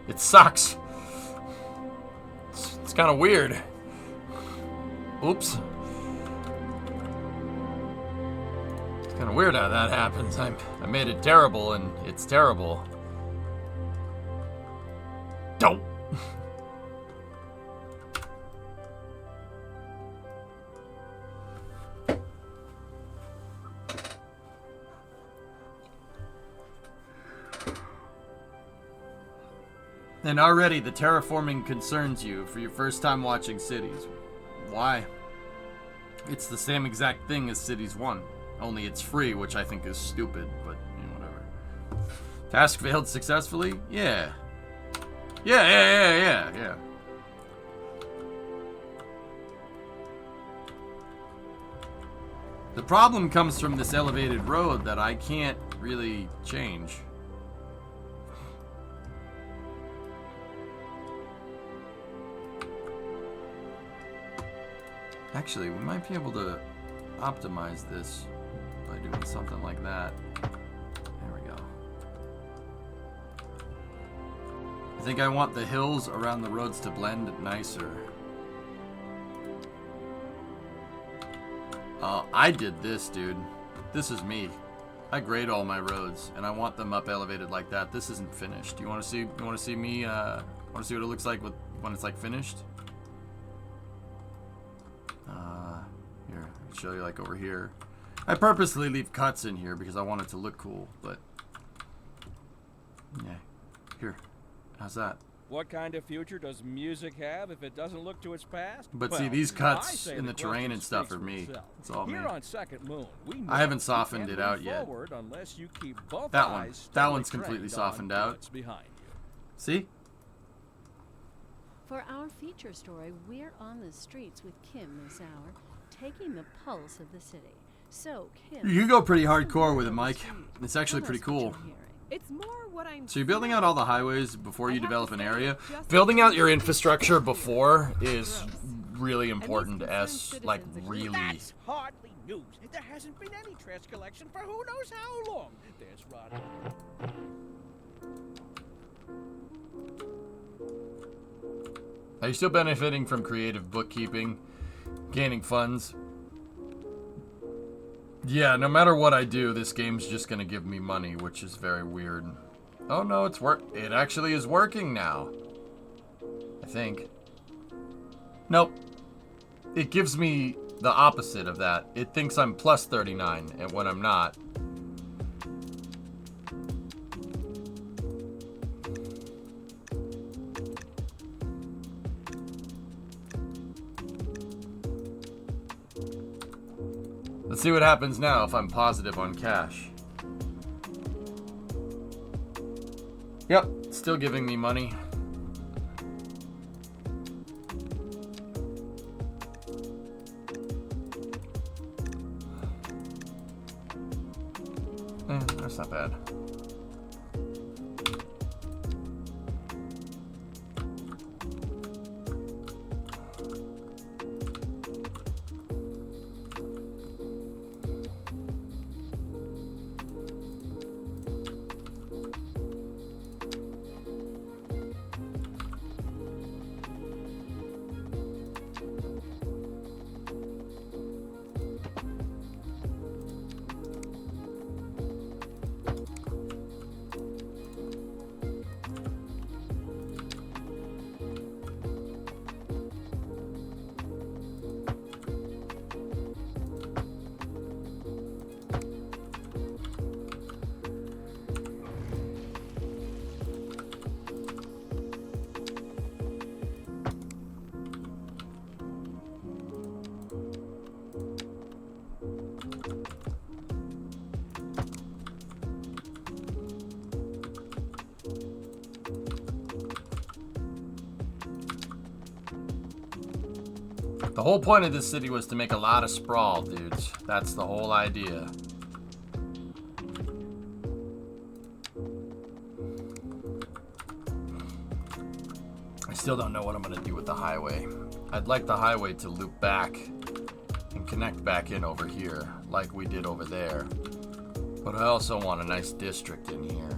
It sucks. It's kind of weird. Oops. It's kind of weird how that happens. I made it terrible, and it's terrible. Don't. And already the terraforming concerns you for your first time watching Cities. Why? It's the same exact thing as Cities 1. Only it's free, which I think is stupid, but you know, whatever. Task failed successfully? Yeah. Yeah. The problem comes from this elevated road that I can't really change. Actually, we might be able to optimize this by doing something like that. There we go. I think I want the hills around the roads to blend nicer. I did this, dude. This is me. I grade all my roads, and I want them up elevated like that. This isn't finished. You want to see? You want to see me? Want to see what it looks like when it's like finished? Here, I'll show you like over here. I purposely leave cuts in here because I want it to look cool, but yeah. Here, how's that? What kind of future does music have if it doesn't look to its past? But well, see, these I cuts say in the terrain and stuff are me. It's all me. Here on Second Moon, we I haven't know softened you it can't out move yet. forward unless you keep both That one. eyes That one's steadily completely trained on softened out. what's behind you. See? For our feature story, we're on the streets with Kim this hour, taking the pulse of the city. So, Kim, You go pretty hardcore with it, Mike. It's actually tell pretty us what cool. you're hearing. It's more what I'm. So you're building out all the highways before you I have develop to an say, area. just Building out your because infrastructure it's before gross. is really And these important concerned as, like, citizens really. That's hardly news. There hasn't been any trash collection for who knows how long. There's Rod. Are you still benefiting from creative bookkeeping, gaining funds? Yeah, no matter what I do, this game's just gonna give me money, which is very weird. Oh no, it actually is working now. I think. Nope. It gives me the opposite of that. It thinks I'm plus 39, and when I'm not. Let's see what happens now if I'm positive on cash. Yep, still giving me money. That's not bad. The whole point of this city was to make a lot of sprawl, dudes. That's the whole idea. still don't know what I'm going to do with the highway. I'd like the highway to loop back and connect back in over here like we did over there. But I also want a nice district in here.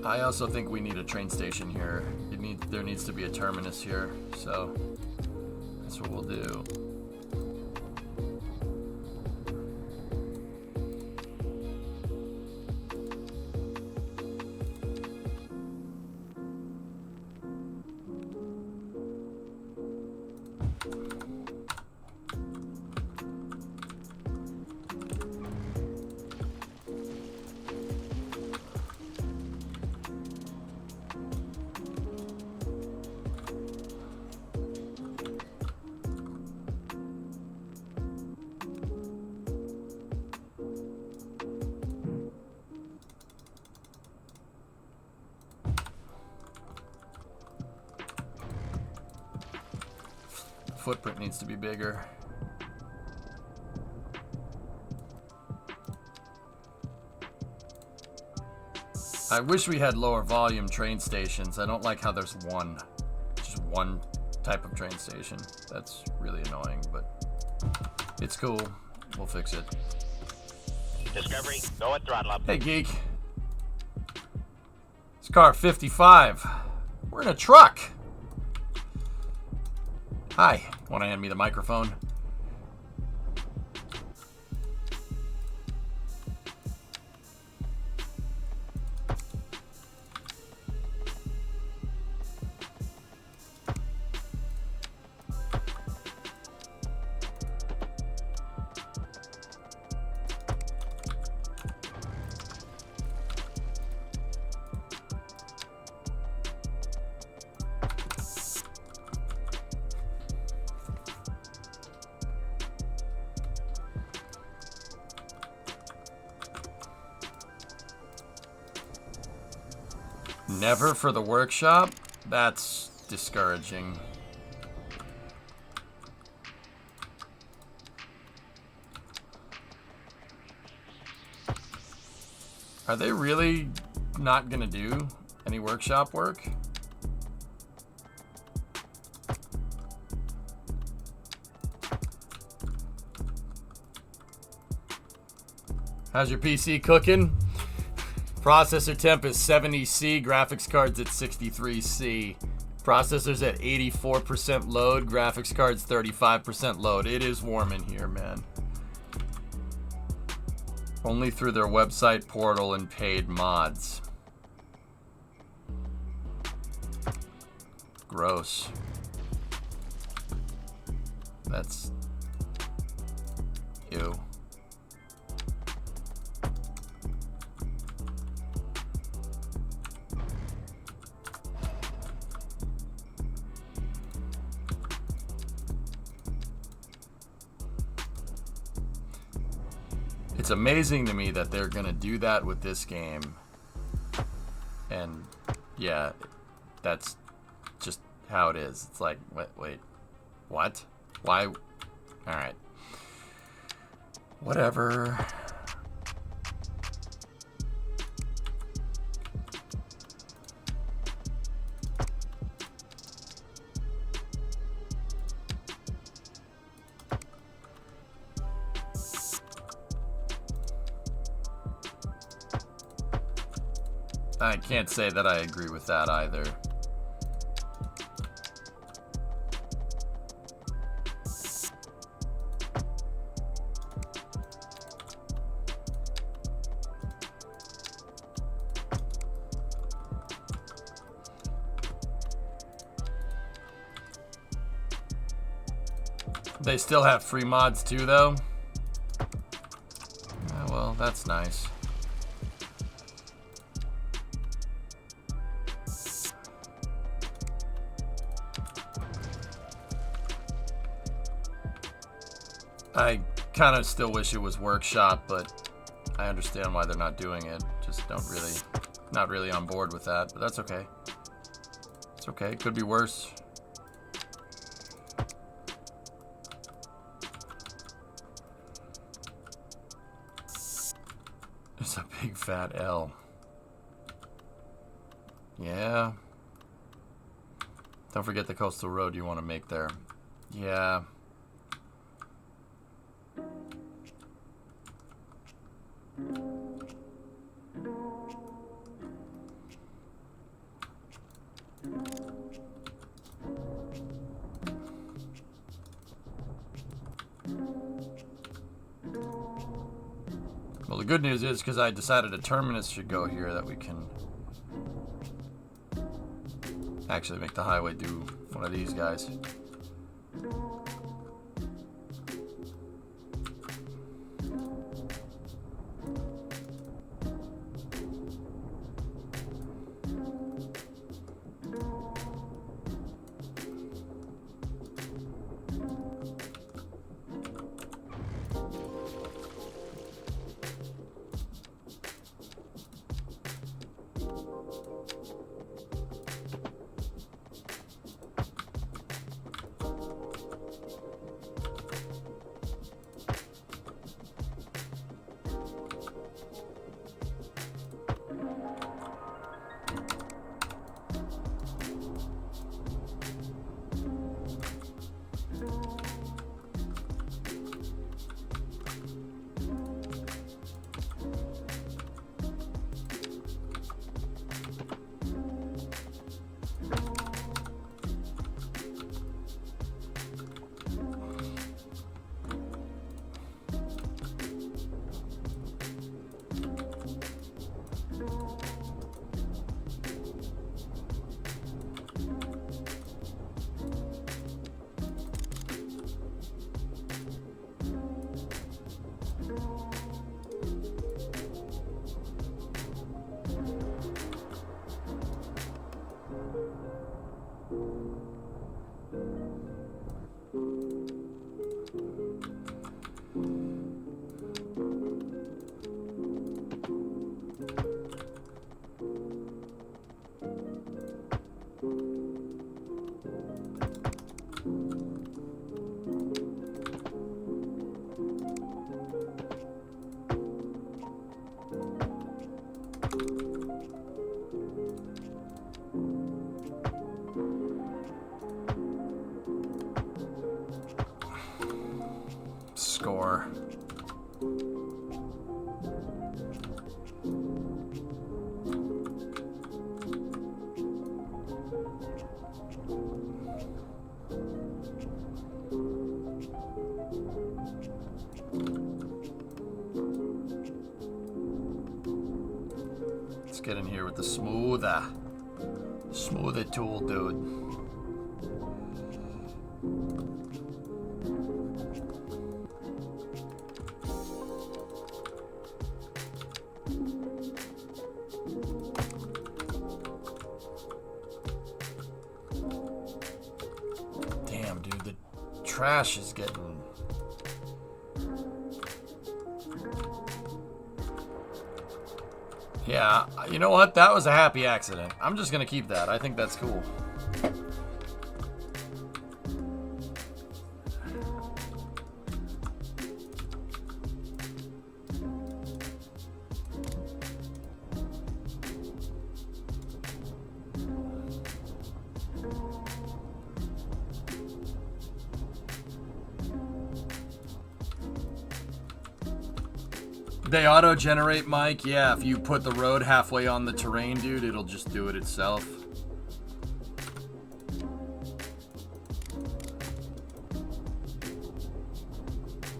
I also think we need a train station here. There needs to be a terminus here, so that's what we'll do. Footprint needs to be bigger. I wish we had lower volume train stations. I don't like how there's just one type of train station. That's really annoying, but it's cool. We'll fix it. Discovery, go at throttle up. Hey, geek. It's car 55. We're in a truck. Hi. Want to hand me the microphone? Never for the workshop? That's discouraging. Are they really not gonna do any workshop work? How's your PC cooking? Processor temp is 70C, graphics cards at 63C. Processors at 84% load, graphics cards 35% load. It is warm in here, man. Only through their website, portal, and paid mods. Gross. That's... ew. It's amazing to me that they're gonna do that with this game. And yeah, that's just how it is. It's like, wait, what? Why? Alright. Whatever. I can't say that I agree with that either. They still have free mods too, though. That's nice. I kind of still wish it was workshop, but I understand why they're not doing it. Just not really on board with that, but that's okay. It's okay. It could be worse. It's a big fat L. Yeah. Don't forget the coastal road you want to make there. Yeah. Well, the good news is, because I decided a terminus should go here, that we can actually make the highway do one of these guys. Score. Let's get in here with the smoother tool, dude. Damn, dude, the trash is getting... Yeah, you know what? That was a happy accident. I'm just gonna keep that. I think that's cool. They auto-generate, Mike? Yeah, if you put the road halfway on the terrain, dude, it'll just do it itself.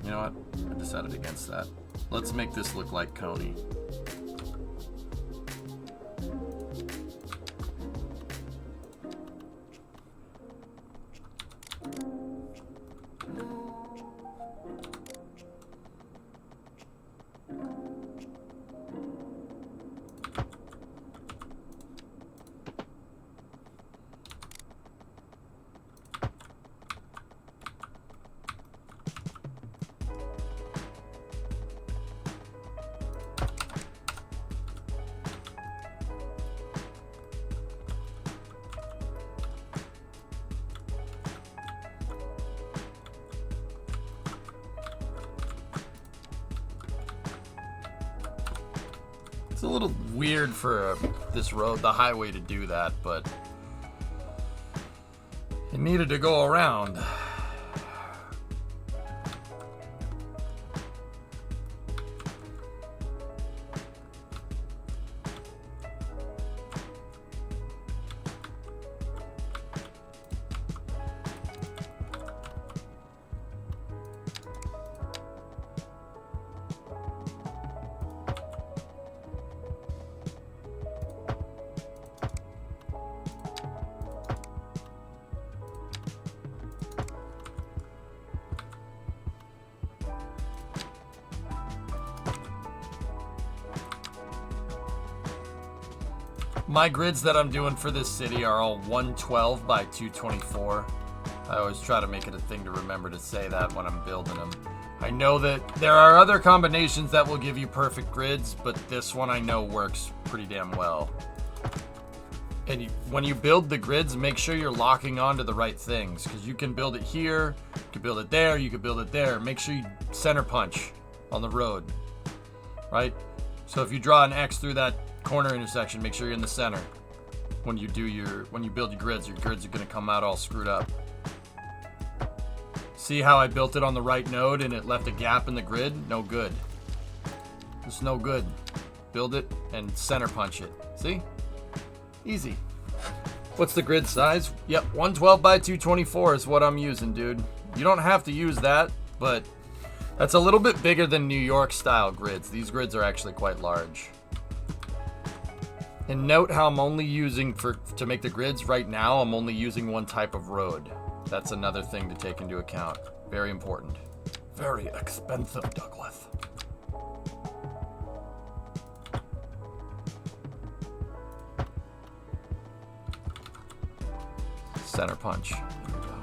You know what? I decided against that. Let's make this look like Coney. It's a little weird for this road, the highway, to do that, but it needed to go around. My grids that I'm doing for this city are all 112 by 224. I always try to make it a thing to remember to say that when I'm building them. I know that there are other combinations that will give you perfect grids, but this one I know works pretty damn well. And when you build the grids, make sure you're locking onto the right things, because you can build it here, you can build it there, you can build it there. Make sure you center punch on the road, right? So if you draw an X through that corner intersection, make sure you're in the center. When you build your grids are going to come out all screwed up. See how I built it on the right node and it left a gap in the grid? No good. It's no good. Build it and center punch it. See? Easy. What's the grid size? Yep, 112 by 224 is what I'm using, dude. You don't have to use that, but that's a little bit bigger than New York style grids. These grids are actually quite large. And note how I'm only using, to make the grids right now, I'm only using one type of road. That's another thing to take into account. Very important. Very expensive, Douglas. Center punch. There we go.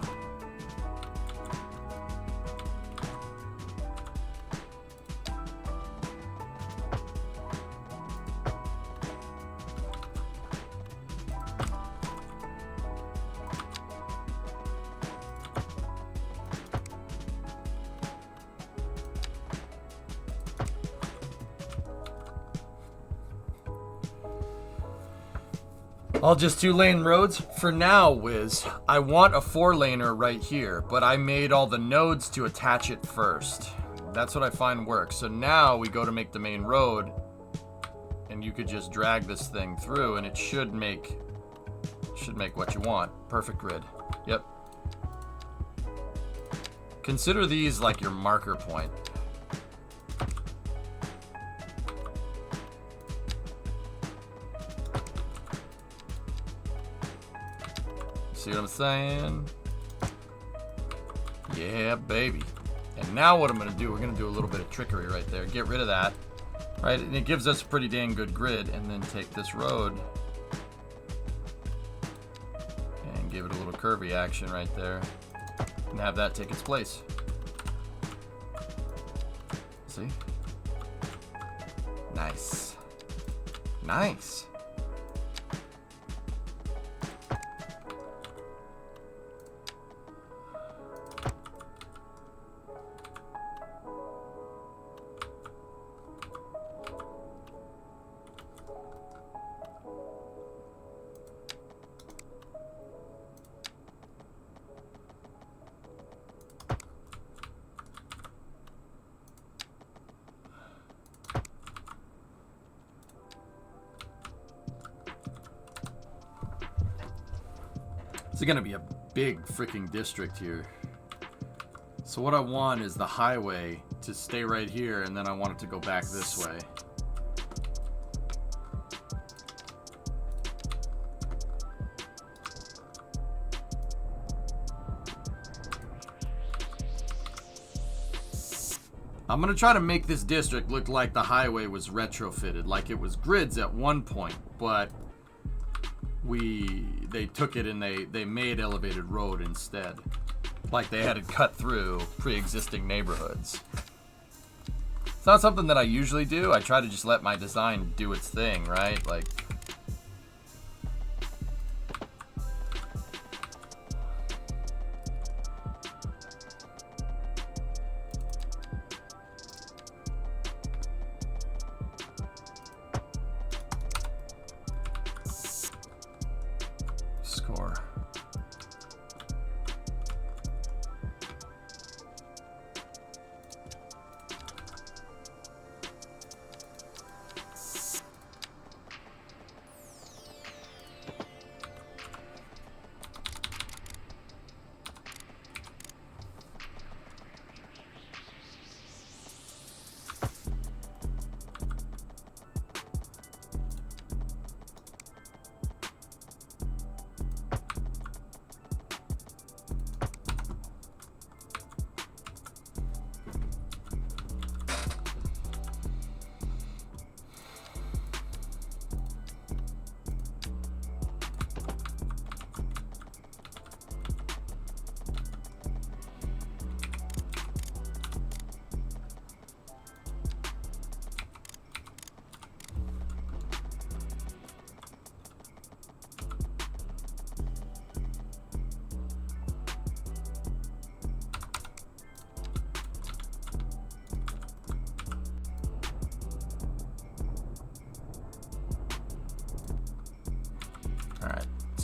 All just 2-lane roads? For now, Wiz. I want a 4-laner right here, but I made all the nodes to attach it first. That's what I find works. So now we go to make the main road, and you could just drag this thing through, and it should make what you want. Perfect grid. Yep. Consider these like your marker point. See what I'm saying? Yeah, baby. And now what I'm going to do, we're going to do a little bit of trickery right there. Get rid of that. Right? And it gives us a pretty dang good grid. And then take this road and give it a little curvy action right there. And have that take its place. See? Nice. Nice. It's gonna be a big freaking district here. So what I want is the highway to stay right here, and then I want it to go back this way. I'm gonna try to make this district look like the highway was retrofitted, like it was grids at one point, but they took it and they made elevated road instead. Like they had it cut through pre-existing neighborhoods. It's not something that I usually do. I try to just let my design do its thing, right? Like,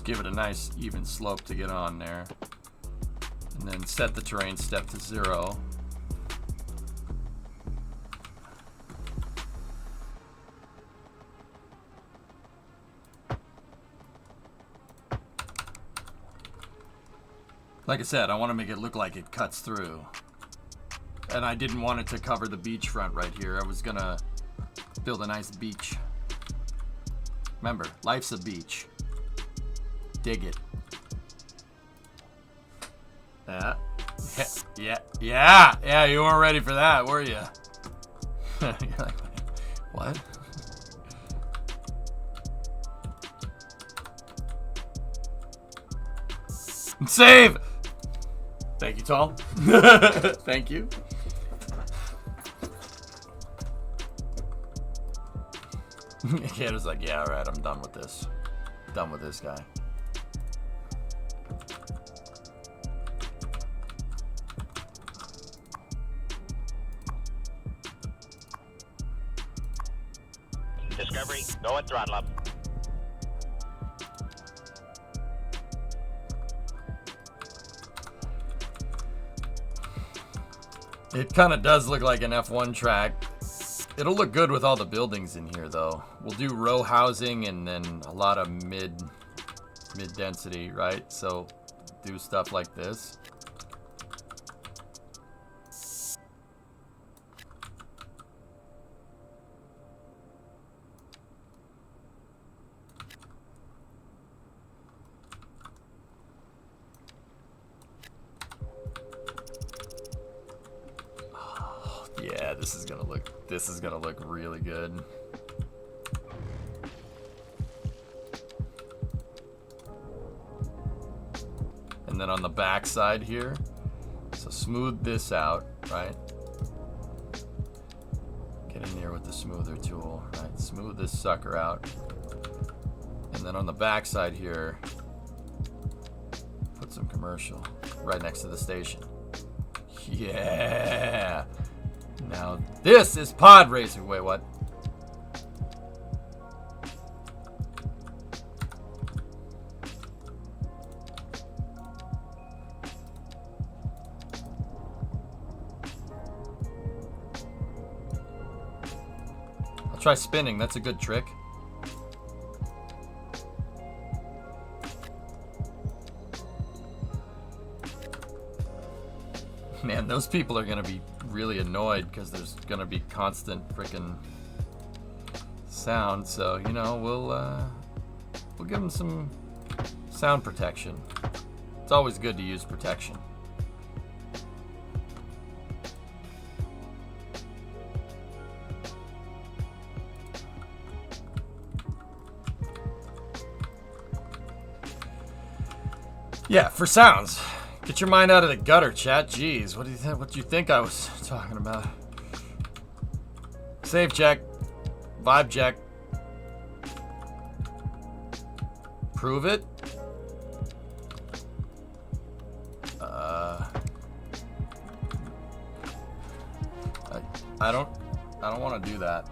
Just give it a nice even slope to get on there. And then set the terrain step to 0. Like I said, I want to make it look like it cuts through. And I didn't want it to cover the beachfront right here. I was gonna build a nice beach. Remember, life's a beach. Dig it. Yeah, you weren't ready for that, were you? You're like, what? Save! Thank you, Tom. Thank you. Kid was like, yeah, alright, I'm done with this. Done with this guy. Discovery, go at throttle up. It kind of does look like an F1 track. It'll look good with all the buildings in here, though. We'll do row housing and then a lot of mid density, right? So do stuff like this. Yeah, this is gonna look really good. And then on the back side here, so smooth this out, right? Get in there with the smoother tool, right? Smooth this sucker out. And then on the back side here, put some commercial right next to the station. Yeah. Now this is pod racing. Wait, what? I'll try spinning. That's a good trick. Man, those people are gonna be really annoyed because there's gonna be constant freaking sound. So you know, we'll give them some sound protection. It's always good to use protection. Yeah, for sounds. Get your mind out of the gutter, chat. Jeez, what do you think I was talking about? Save check. Vibe check. Prove it. I don't want to do that.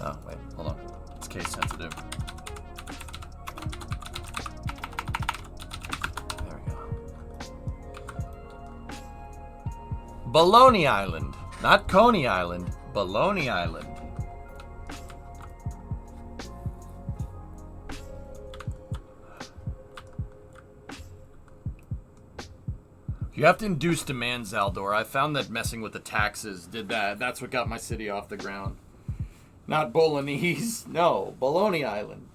Oh, wait, hold on. It's case sensitive. There we go. Baloney Island. Not Coney Island. Baloney Island. You have to induce demand, Zaldor. I found that messing with the taxes did that. That's what got my city off the ground. Not Bolognese. No, Baloney Island.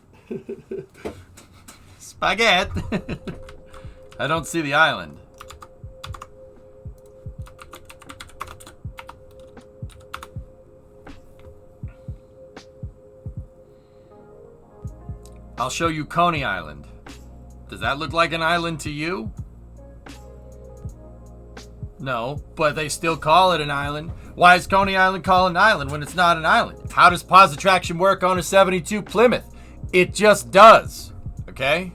Spaghetti. I don't see the island. I'll show you Coney Island. Does that look like an island to you? No, but they still call it an island. Why is Coney Island called an island when it's not an island? How does pause attraction work on a 72 Plymouth? It just does. Okay?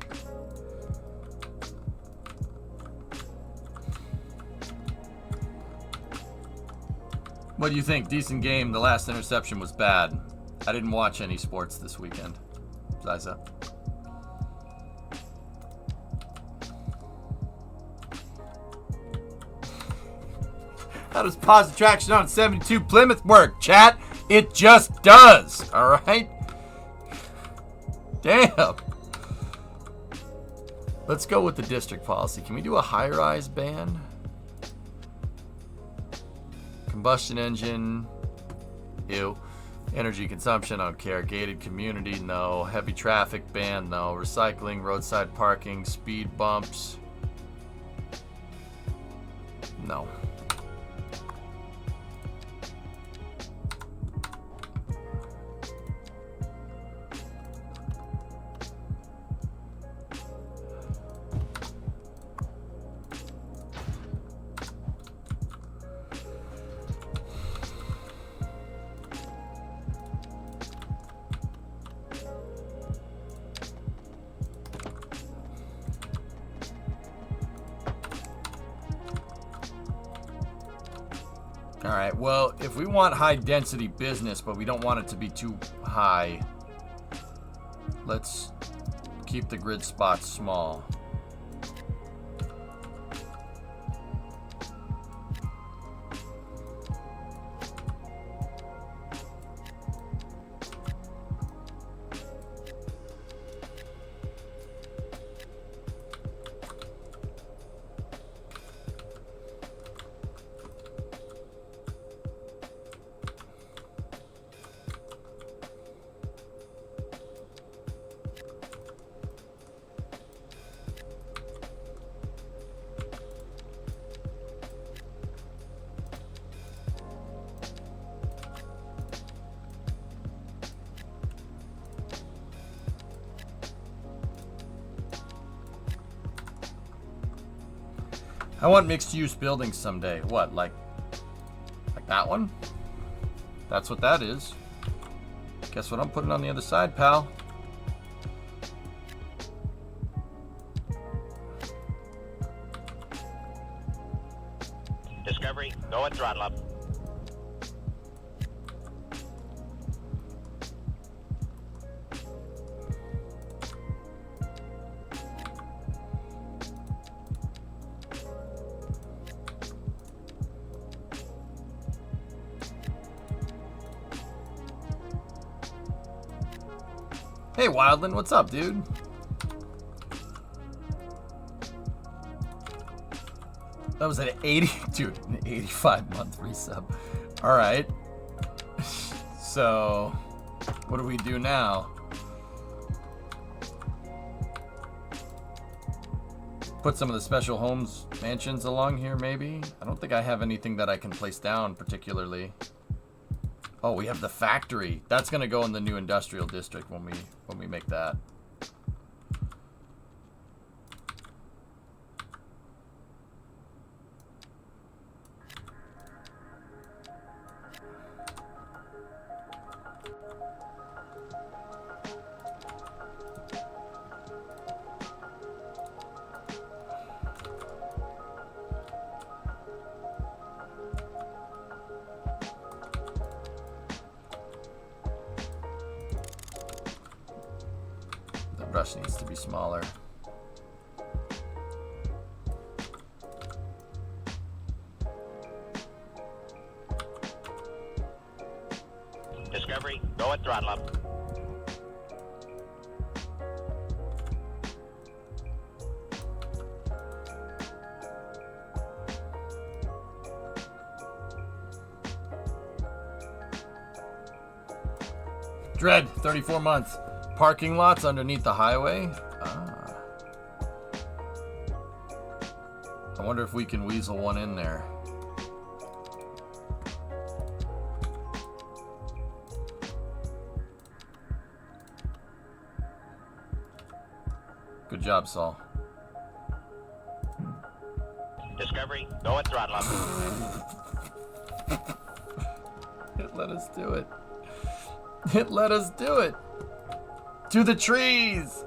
What do you think? Decent game. The last interception was bad. I didn't watch any sports this weekend. Ziza. How does pause attraction on 72 Plymouth work, chat? It just does, alright? Damn. Let's go with the district policy. Can we do a high-rise ban? Combustion engine. Ew. Energy consumption, I don't care. Gated community, no. Heavy traffic ban, no. Recycling, roadside parking, speed bumps. No. Alright, well, if we want high density business, but we don't want it to be too high, let's keep the grid spots small. I want mixed-use buildings someday. What, like that one? That's what that is. Guess what I'm putting on the other side, pal? Discovery, go and throttle up. Hey, Wildland, what's up, dude? That was an 80, dude, an 85-month resub. All right. So, what do we do now? Put some of the special homes mansions along here, maybe? I don't think I have anything that I can place down particularly. Oh, we have the factory. That's gonna go in the new industrial district when we make that. brush needs to be smaller. Discovery, go at throttle up. Dread, 34 months. Parking lots underneath the highway. Ah. I wonder if we can weasel one in there. Good job, Saul. Discovery, go at throttle up. It let us do it. It let us do it. To the trees.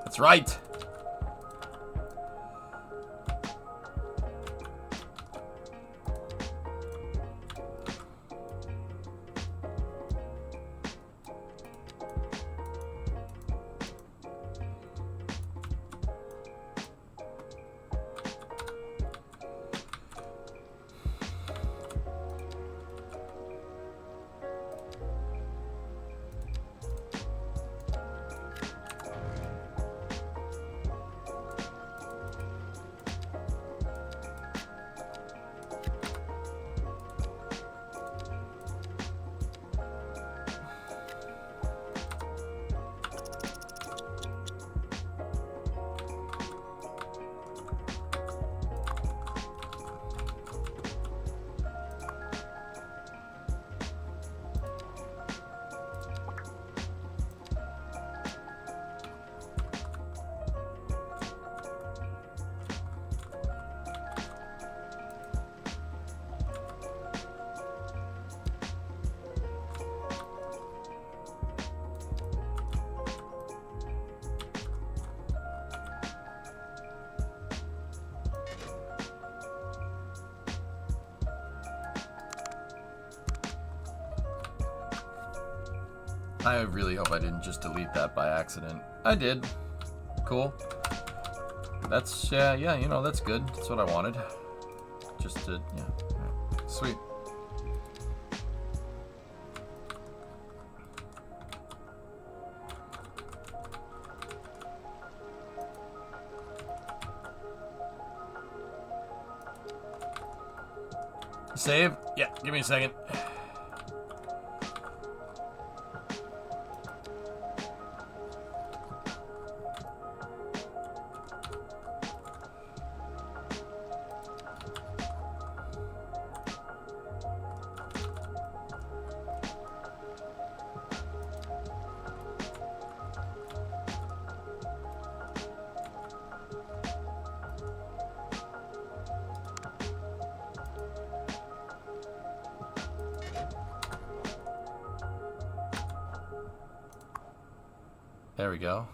That's right. I really hope I didn't just delete that by accident. I did. Cool. That's, yeah, you know, that's good. That's what I wanted. Just to, yeah. Sweet. Save? Yeah, give me a second. There we go.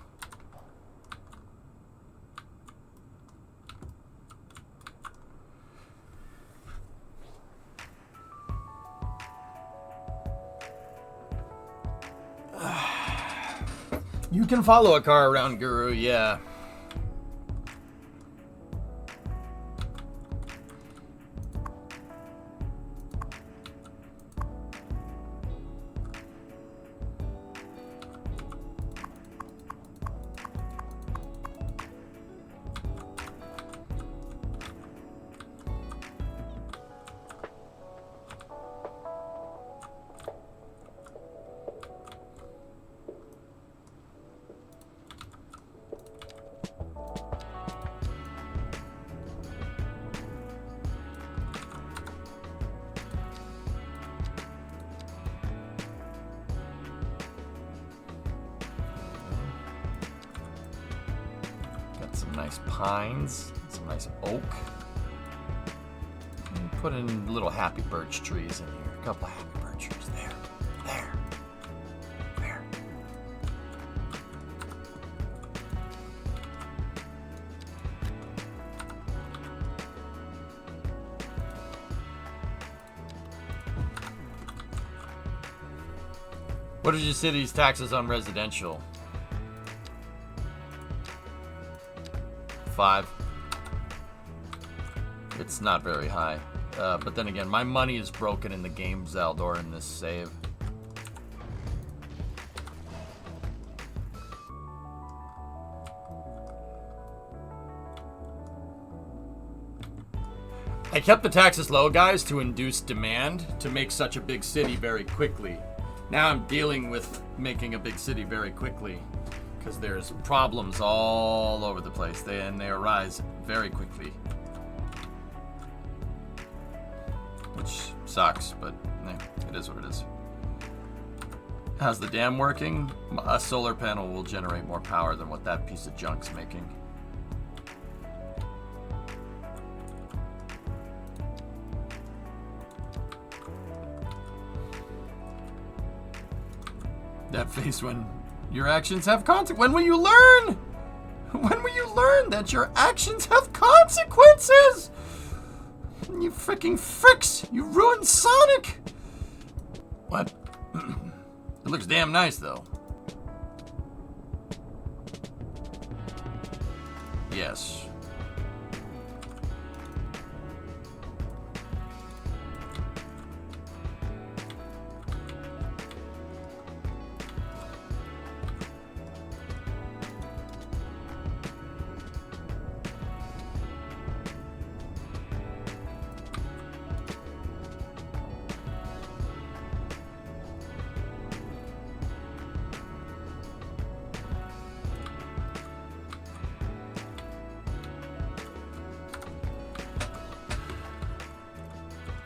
You can follow a car around, Guru, yeah. Nice pines, some nice oak. And put in little happy birch trees in here. A couple of happy birch trees. There. What did you say these taxes on residential? 1.5. It's not very high. But then again, my money is broken in the game, Zaldor, in this save. I kept the taxes low, guys, to induce demand to make such a big city very quickly. Now I'm dealing with making a big city very quickly because there's problems all over the place. They arise very quickly. Which sucks, but it is what it is. How's the dam working? A solar panel will generate more power than what that piece of junk's making. That face when your actions have consequences. When will you learn? When will you learn that your actions have consequences? You freaking fricks! You ruined Sonic! What? It looks damn nice, though. Yes.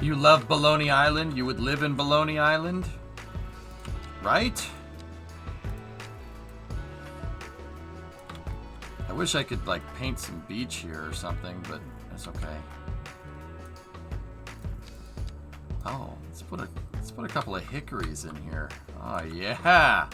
You love Baloney Island? You would live in Baloney Island? Right? I wish I could, like, paint some beach here or something, but that's okay. Oh, let's put a couple of hickories in here. Oh, yeah!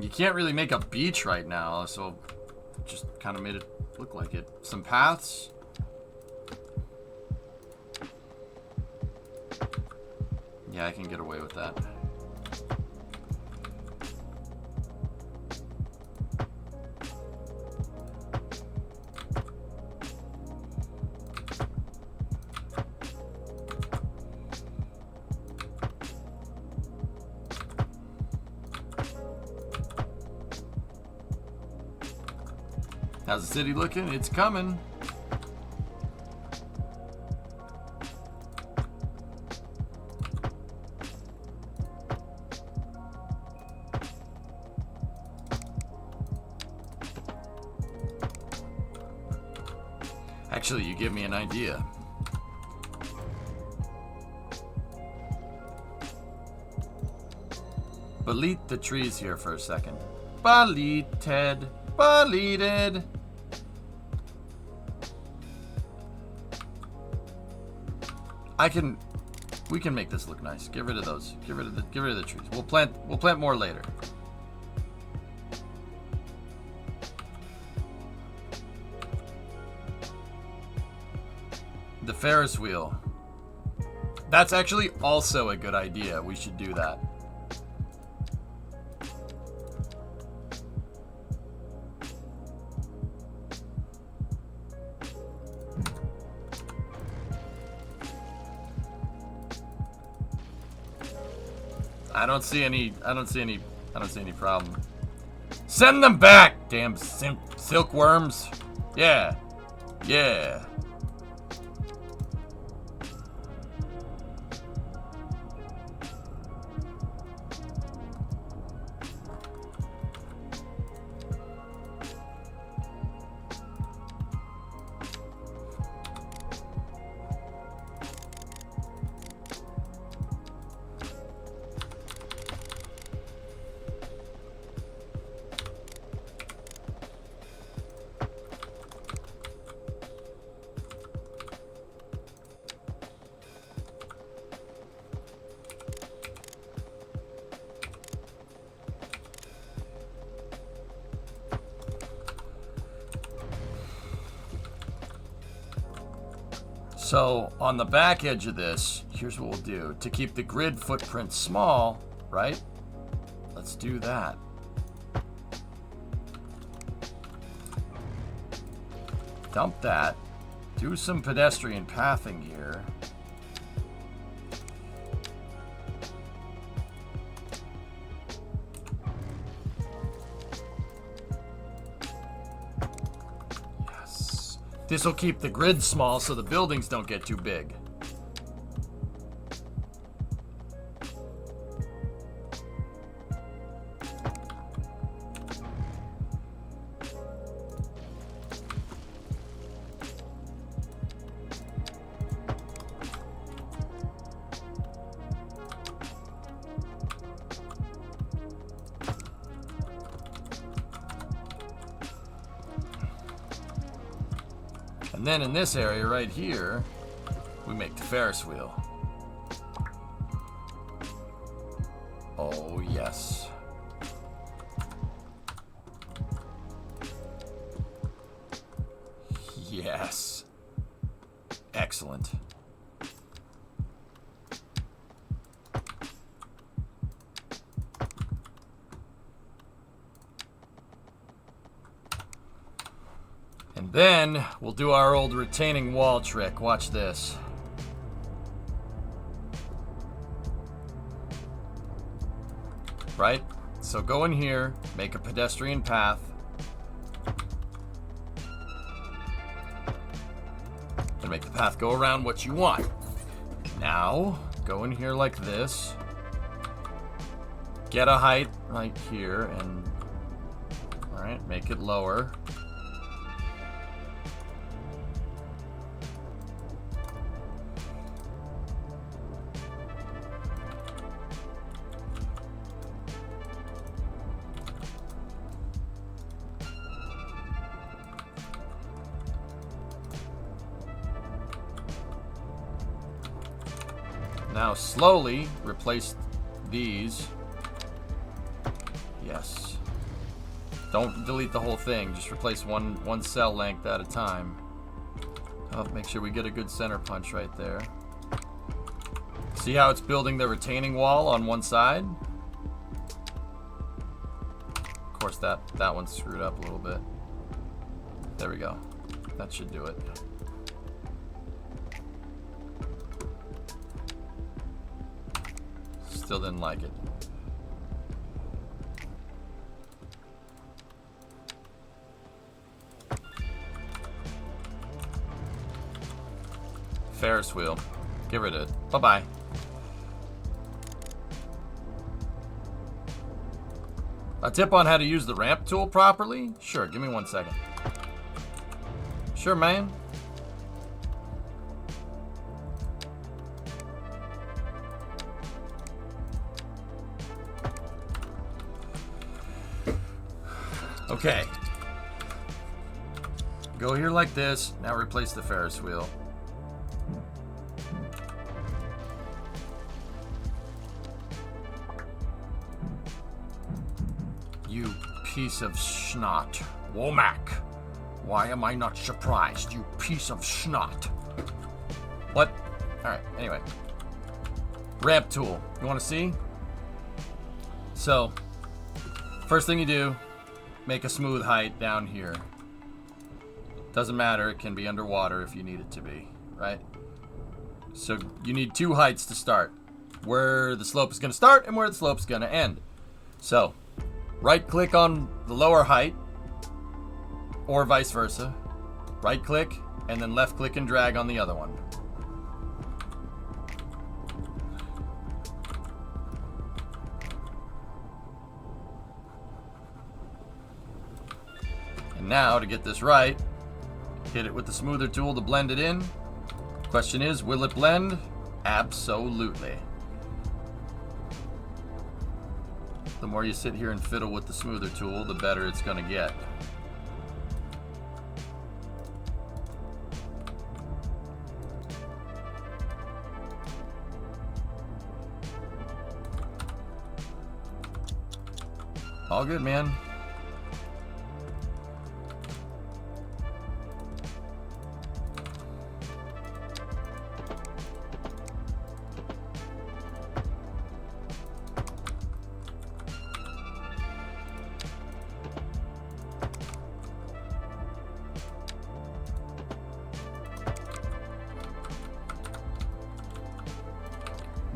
You can't really make a beach right now, so just kind of made it look like it. Some paths. Yeah, I can get away with that. How's the city looking? It's coming. Actually, you give me an idea. Delete the trees here for a second. Deleted. Deleted. We can make this look nice. Get rid of those. Get rid of the trees. We'll plant more later. The Ferris wheel. That's actually also a good idea. We should do that. I don't see any problem. Send them back, damn silkworms. Yeah. Yeah. So on the back edge of this, here's what we'll do. To keep the grid footprint small, right? Let's do that. Dump that. Do some pedestrian pathing here. Yes. This will keep the grid small so the buildings don't get too big. And then in this area right here, we make the Ferris wheel. Oh, yes. Yes. Excellent. And then we'll do our old retaining wall trick. Watch this. Right? So go in here, make a pedestrian path. And make the path go around what you want. Now, go in here like this. Get a height right here and, all right, make it lower. Now slowly replace these. Yes. Don't delete the whole thing. Just replace one cell length at a time. Oh, make sure we get a good center punch right there. See how it's building the retaining wall on one side? Of course, that one's screwed up a little bit. There we go. That should do it. Still didn't like it. Ferris wheel. Get rid of it. Bye-bye. A tip on how to use the ramp tool properly? Sure, give me 1 second. Sure, man. Okay. Go here like this. Now replace the Ferris wheel. You piece of snot. Womack. Why am I not surprised, you piece of snot? What? Alright, anyway. Ramp tool. You want to see? So, first thing you do, make a smooth height down here. Doesn't matter, it can be underwater if you need it to be, right? So you need 2 heights to start. Where the slope is going to start and where the slope is going to end. So, right click on the lower height, or vice versa. Right click, and then left click and drag on the other one. And now, to get this right, hit it with the smoother tool to blend it in. Question is, will it blend? Absolutely. The more you sit here and fiddle with the smoother tool, the better it's going to get. All good, man.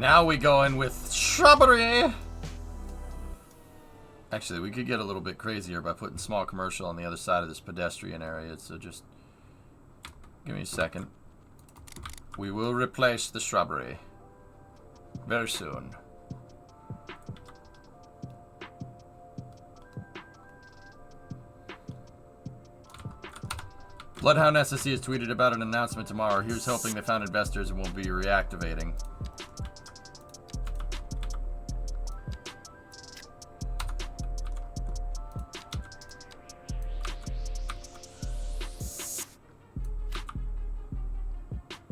Now we go in with shrubbery. Actually, we could get a little bit crazier by putting small commercial on the other side of this pedestrian area. So just give me a second. We will replace the shrubbery very soon. Bloodhound SSC has tweeted about an announcement tomorrow. Here's hoping they found investors and will be reactivating.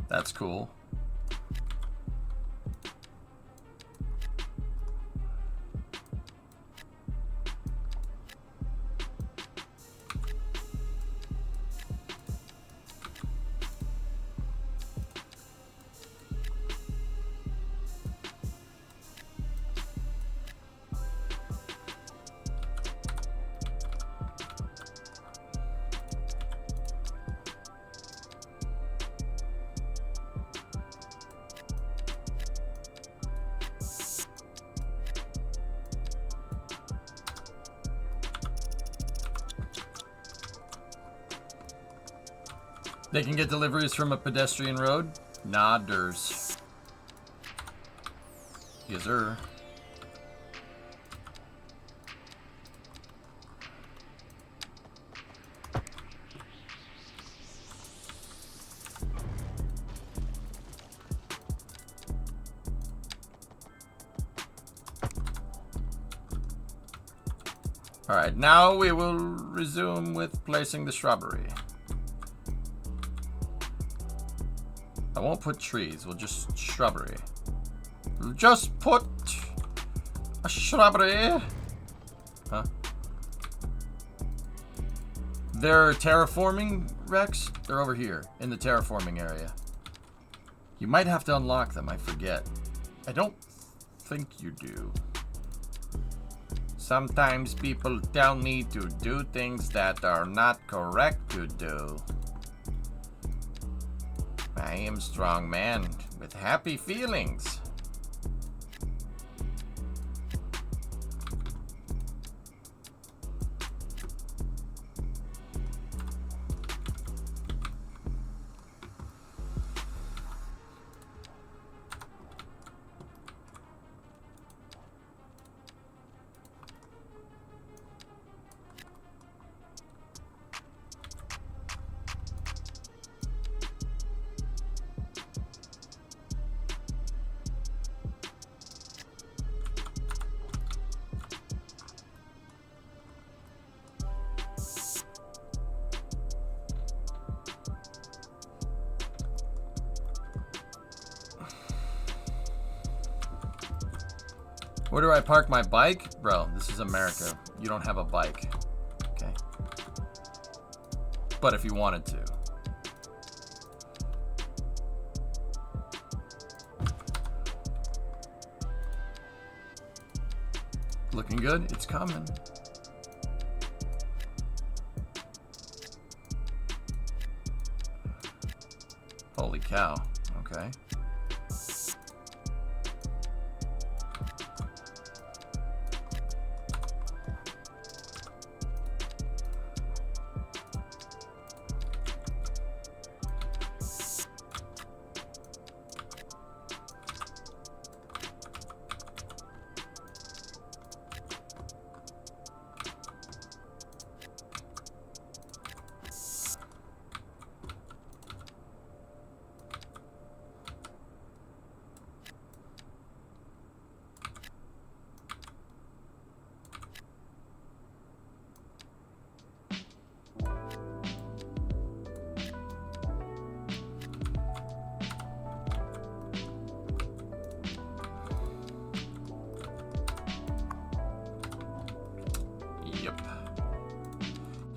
That's cool. They can get deliveries from a pedestrian road? Nodders. Yes, sir. Alright, now we will resume with placing the shrubbery. I won't put trees, we'll just shrubbery. We'll just put a shrubbery. Huh? They're terraforming, Rex? They're over here, in the terraforming area. You might have to unlock them, I forget. I don't think you do. Sometimes people tell me to do things that are not correct to do. I am strong man with happy feelings. Where do I park my bike? Bro, this is America. You don't have a bike. Okay. But if you wanted to. Looking good? It's coming. Holy cow. Okay.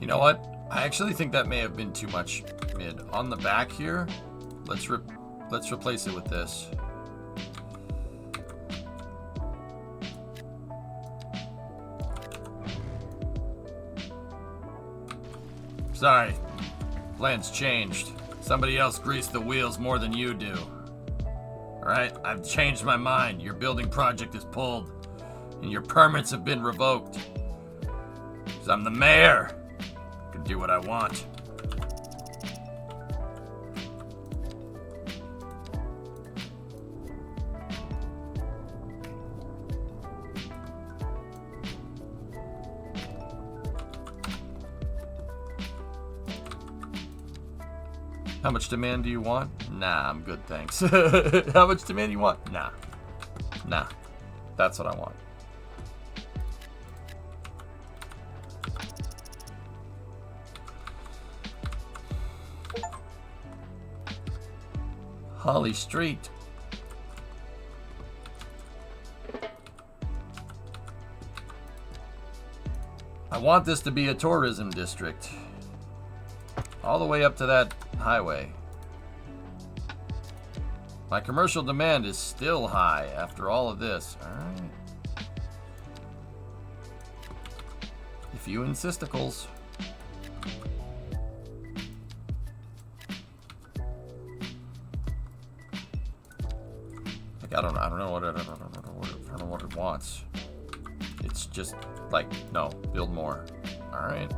You know what? I actually think that may have been too much mid. On the back here, let's replace it with this. Sorry, plans changed. Somebody else greased the wheels more than you do. Alright, I've changed my mind. Your building project is pulled, and your permits have been revoked. Because I'm the mayor. I can do what I want. How much demand do you want? Nah, I'm good, thanks. How much demand do you want? Nah. Nah. That's what I want. Holly Street. I want this to be a tourism district. All the way up to that highway. My commercial demand is still high after all of this. Alright. If you insisticles. Like I don't know what it wants. It's just like, no, build more. Alright.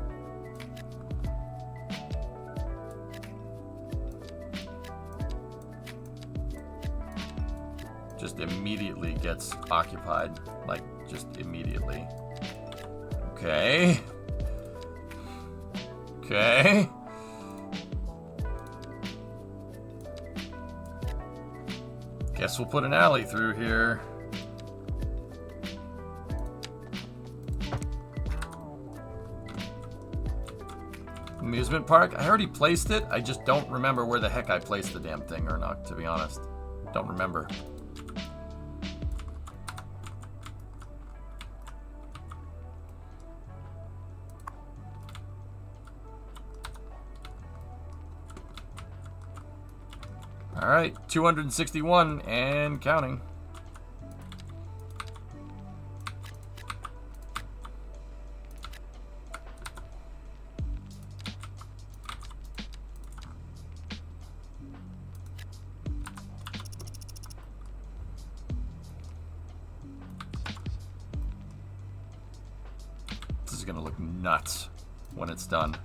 Just immediately gets occupied. Like, just immediately. Okay. Okay. Guess we'll put an alley through here. Amusement park? I already placed it. I just don't remember where the heck I placed the damn thing or not, to be honest. Don't remember. All right, 261 and counting. This is gonna look nuts when it's done.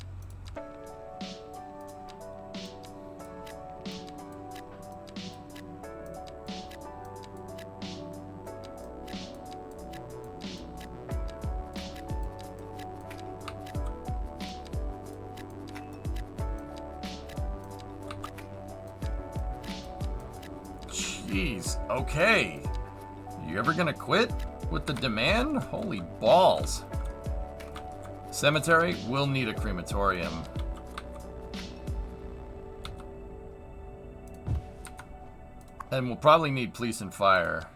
Jeez, okay. You ever gonna quit with the demand? Holy balls. Cemetery will need a crematorium. And we'll probably need police and fire.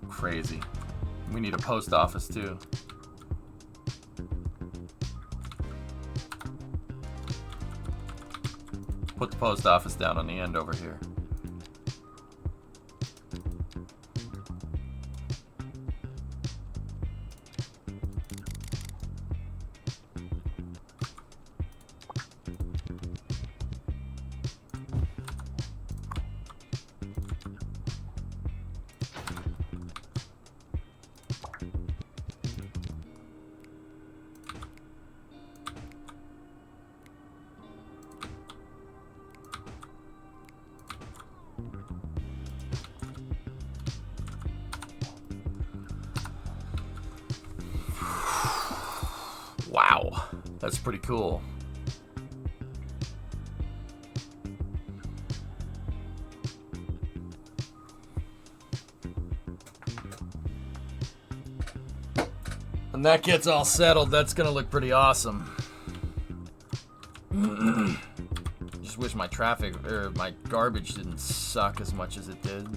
Crazy. We need a post office too. Put the post office down on the end over here. Wow, that's pretty cool. When that gets all settled, that's gonna look pretty awesome. Just wish my traffic or my garbage didn't suck as much as it did.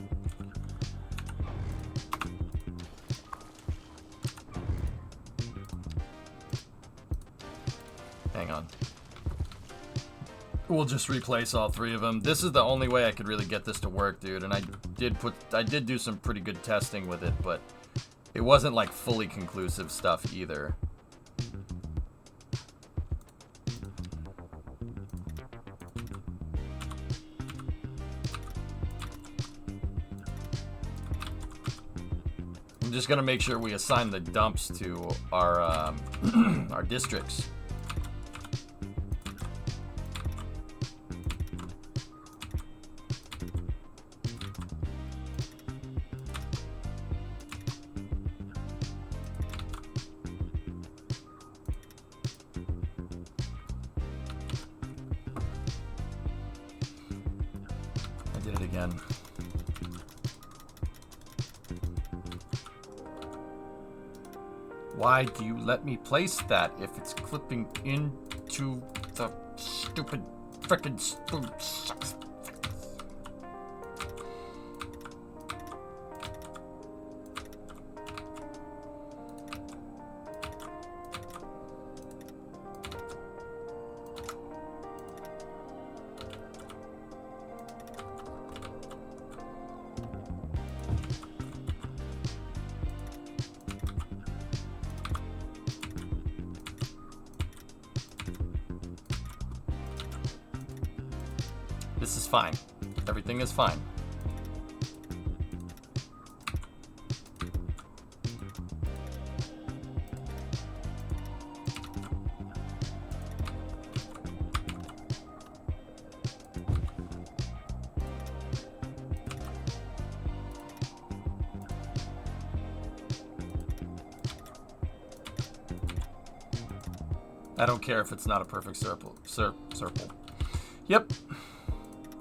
Hang on. We'll just replace all 3 of them. This is the only way I could really get this to work, dude. And I did do some pretty good testing with it, but it wasn't like fully conclusive stuff either. I'm just gonna make sure we assign the dumps to our our districts. I did it again. Why do you let me place that if it's clipping into the stupid frickin' spoon? Sucks. This is fine. Everything is fine. I don't care if it's not a perfect circle. Yep.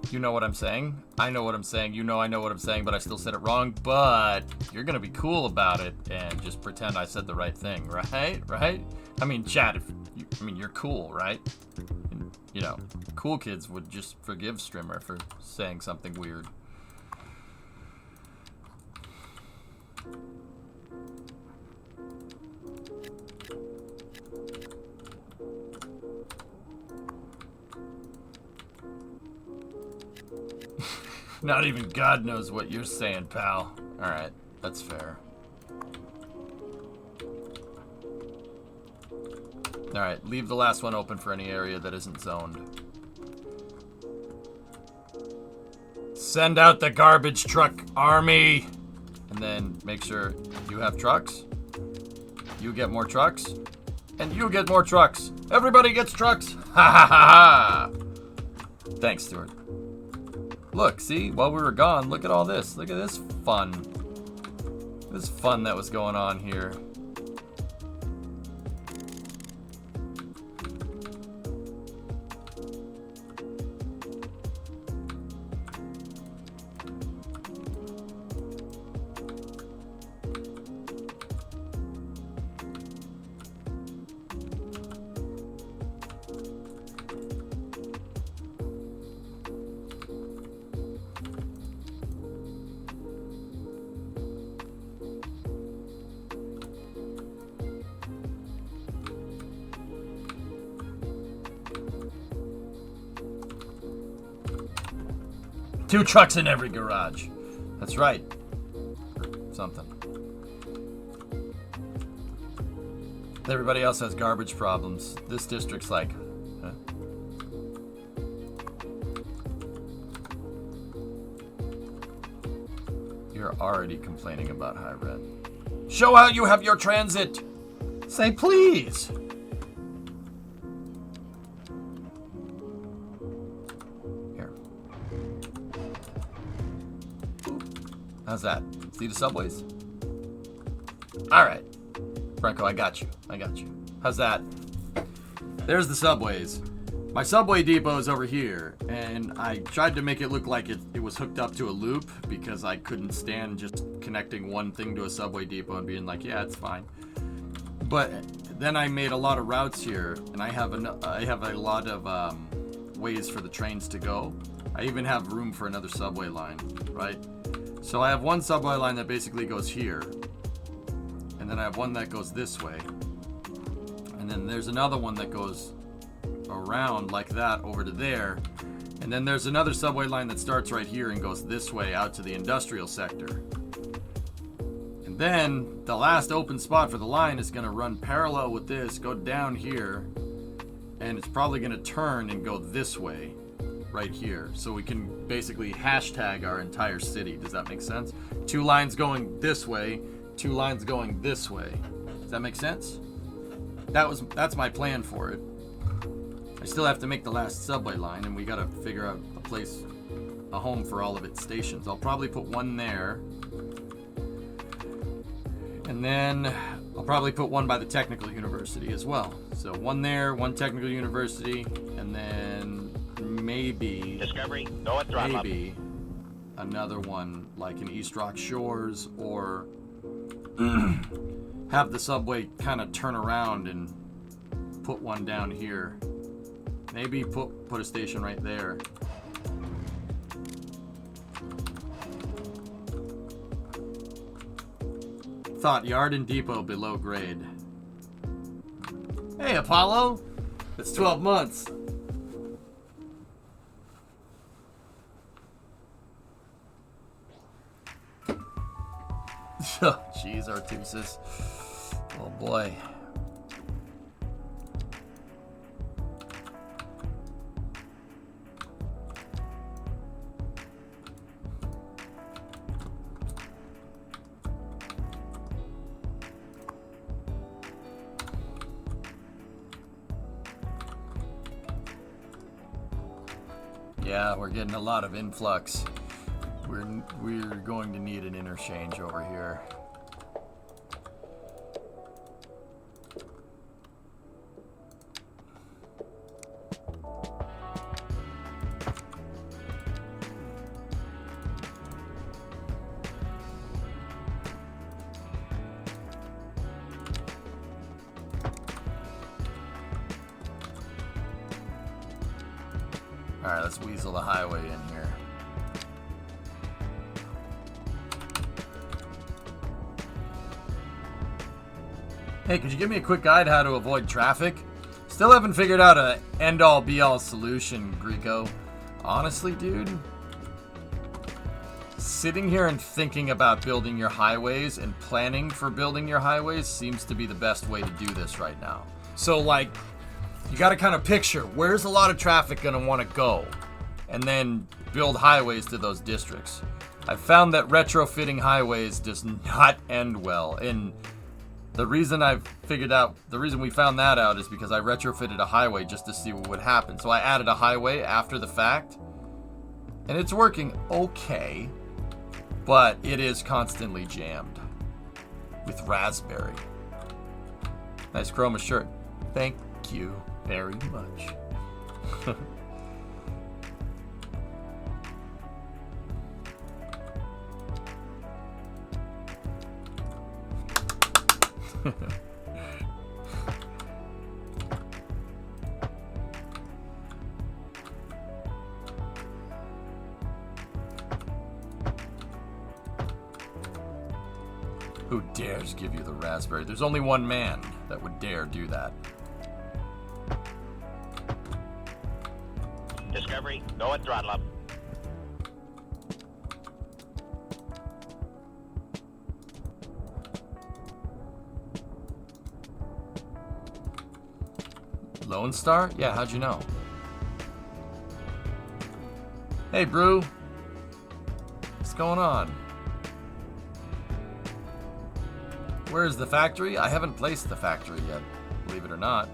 You know what I'm saying. I know what I'm saying. You know I know what I'm saying, but I still said it wrong. But you're going to be cool about it and just pretend I said the right thing, right? Right? I mean, chat, you're cool, right? And, you know, cool kids would just forgive Strimmer for saying something weird. Not even God knows what you're saying, pal. Alright, that's fair. Alright, leave the last one open for any area that isn't zoned. Send out the garbage truck army! And then make sure you have trucks. You get more trucks. And you get more trucks. Everybody gets trucks! Ha ha ha ha! Thanks, Stuart. Look, see, while we were gone, look at all this. Look at this fun. This fun that was going on here. Two trucks in every garage. That's right. Something. Everybody else has garbage problems. This district's like, huh? You're already complaining about high rent. Show how you have your transit. Say please. How's that? See the subways? Alright. Franco, I got you. I got you. How's that? There's the subways. My subway depot is over here, and I tried to make it look like it was hooked up to a loop because I couldn't stand just connecting one thing to a subway depot and being like, yeah, it's fine. But then I made a lot of routes here, and I have a lot of ways for the trains to go. I even have room for another subway line, right? So I have one subway line that basically goes here. And then I have one that goes this way. And then there's another one that goes around like that over to there. And then there's another subway line that starts right here and goes this way out to the industrial sector. And then the last open spot for the line is going to run parallel with this, go down here, and it's probably going to turn and go this way right here. So we can basically hashtag our entire city. Does that make sense? 2 lines going this way, 2 lines going this way. Does that make sense? That's my plan for it. I still have to make the last subway line, and we got to figure out a home for all of its stations. I'll probably put one there. And then I'll probably put one by the technical university as well. So one there, one technical university, and then maybe Discovery, go at throttle up. maybe another one like in East Rock Shores, or have the subway kind of turn around and put one down here. Maybe put a station right there. Thought yard and depot below grade. Hey, Apollo! It's 12 months. Oh, jeez, Artusis. Oh, boy. Yeah, we're getting a lot of influx. We're going to need an interchange over here. Alright, let's weasel the highway in here. Hey, could you give me a quick guide how to avoid traffic? Still haven't figured out a end-all be-all solution, Greco. Honestly, dude, sitting here and thinking about building your highways and planning for building your highways seems to be the best way to do this right now. So, like, you got to kind of picture where's a lot of traffic going to want to go, and then build highways to those districts. I've found that retrofitting highways does not end well, and the reason we found that out is because I retrofitted a highway just to see what would happen. So I added a highway after the fact, and it's working okay, but it is constantly jammed with raspberry. Nice chroma shirt. Thank you very much. Who dares give you the raspberry? There's only one man that would dare do that. Discovery, go at throttle up. Lone Star? Yeah, how'd you know? Hey, Brew. What's going on? Where's the factory? I haven't placed the factory yet, believe it or not.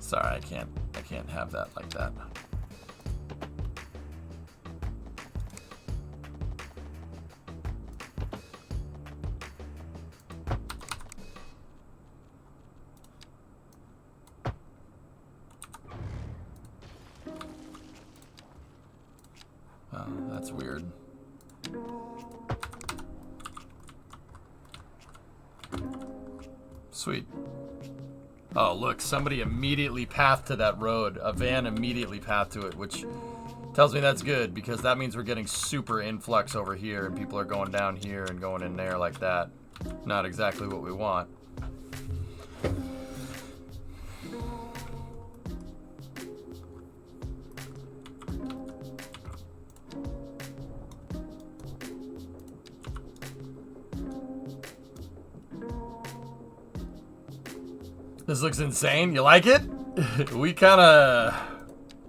Sorry, I can't have that like that. Oh, that's weird. Sweet. Oh, look, somebody immediately pathed to that road. A van immediately pathed to it, which tells me that's good, because that means we're getting super influx over here, and people are going down here and going in there like that. Not exactly what we want. This looks insane. You like it? We kind of...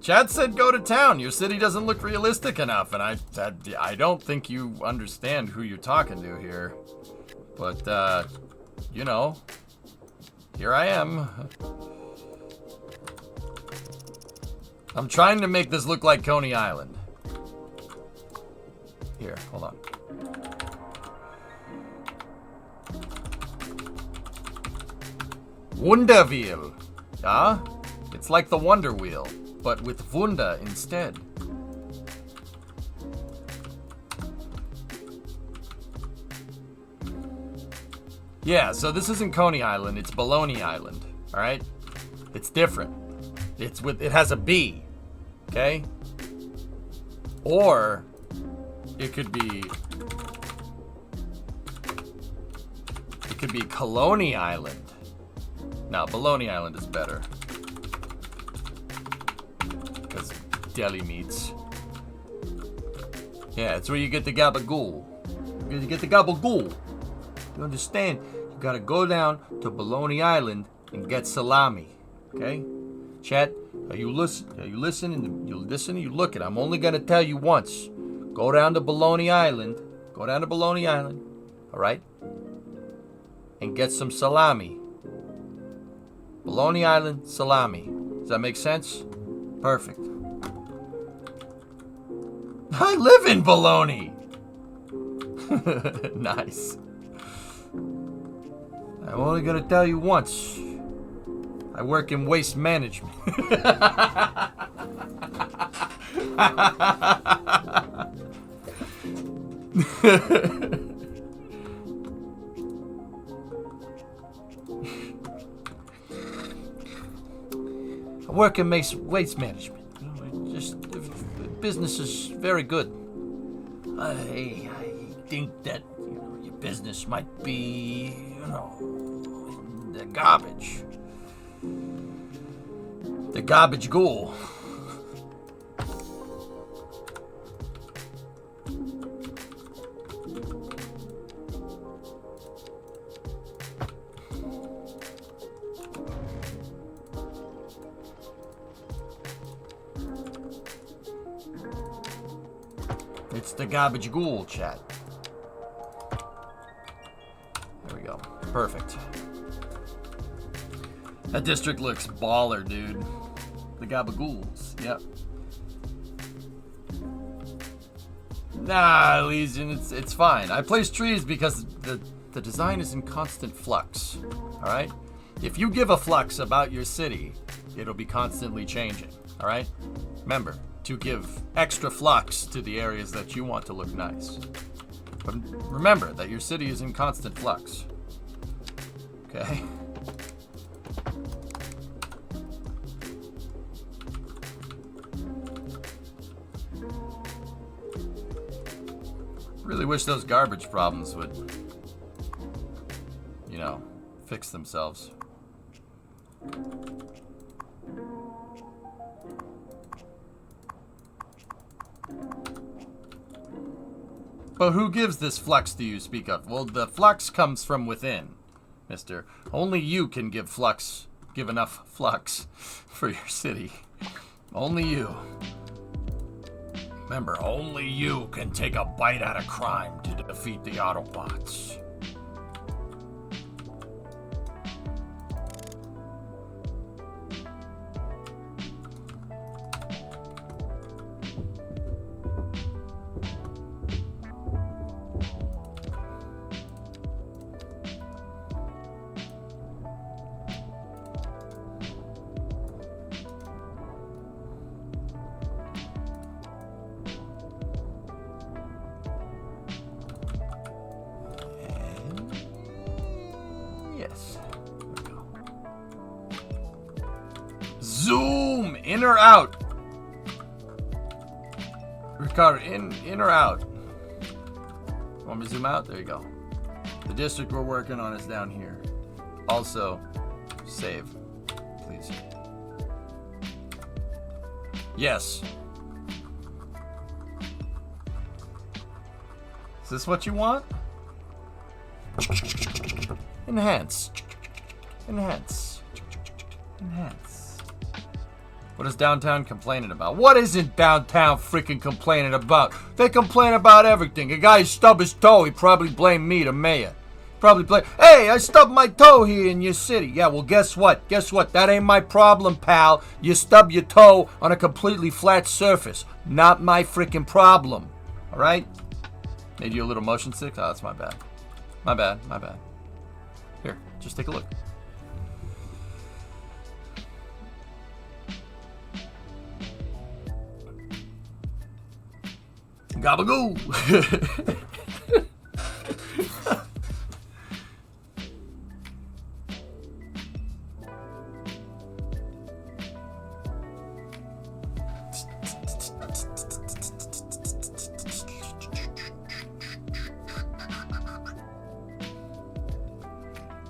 Chad said go to town. Your city doesn't look realistic enough. And I said, I don't think you understand who you're talking to here. But, you know, here I am. I'm trying to make this look like Coney Island. Here, hold on. Wunderwheel. Yeah? It's like the Wonder Wheel, but with Wunder instead. Yeah, so this isn't Coney Island, it's Baloney Island. Alright? It's different. It has a B. Okay? Or it could be Colony Island. Now, Baloney Island is better. Because deli meats. Yeah, it's where you get the gabagool. You get the gabagool. You understand? You gotta go down to Baloney Island and get salami. Okay? Chat, are you listening? You listen, you look at. I'm only gonna tell you once. Go down to Baloney Island. Go down to Baloney Island. Alright? And get some salami. Baloney Island salami. Does that make sense? Perfect. I live in Baloney. Nice. I'm only gonna tell you once. I work in waste management. I work in waste management. Business is very good. I think that your business might be, the garbage. The garbage ghoul. It's the garbage ghoul, chat. There we go. Perfect. That district looks baller, dude. The gabagools. Yep. Nah, Legion, it's fine. I place trees because the design is in constant flux. Alright? If you give a flux about your city, it'll be constantly changing. Alright? Remember, to give extra flux to the areas that you want to look nice. But remember that your city is in constant flux. Okay? Really wish those garbage problems would, fix themselves. But who gives this flux do you speak of? Well, the flux comes from within, mister. Only you can give enough flux for your city. Only you. Remember, only you can take a bite out of crime to defeat the Autobots. Zoom! In or out? Ricardo, in or out? Want me to zoom out? There you go. The district we're working on is down here. Also, save, please. Yes. Is this what you want? Enhance. Enhance. Enhance. What is downtown complaining about? What isn't downtown freaking complaining about? They complain about everything. A guy stubbed his toe, he probably blamed me, the mayor. Probably blame, hey, I stubbed my toe here in your city. Yeah, well, guess what? Guess what? That ain't my problem, pal. You stubbed your toe on a completely flat surface. Not my freaking problem. All right? Made you a little motion sick? Oh, that's my bad. My bad, my bad. Here, just take a look. Gabagoo!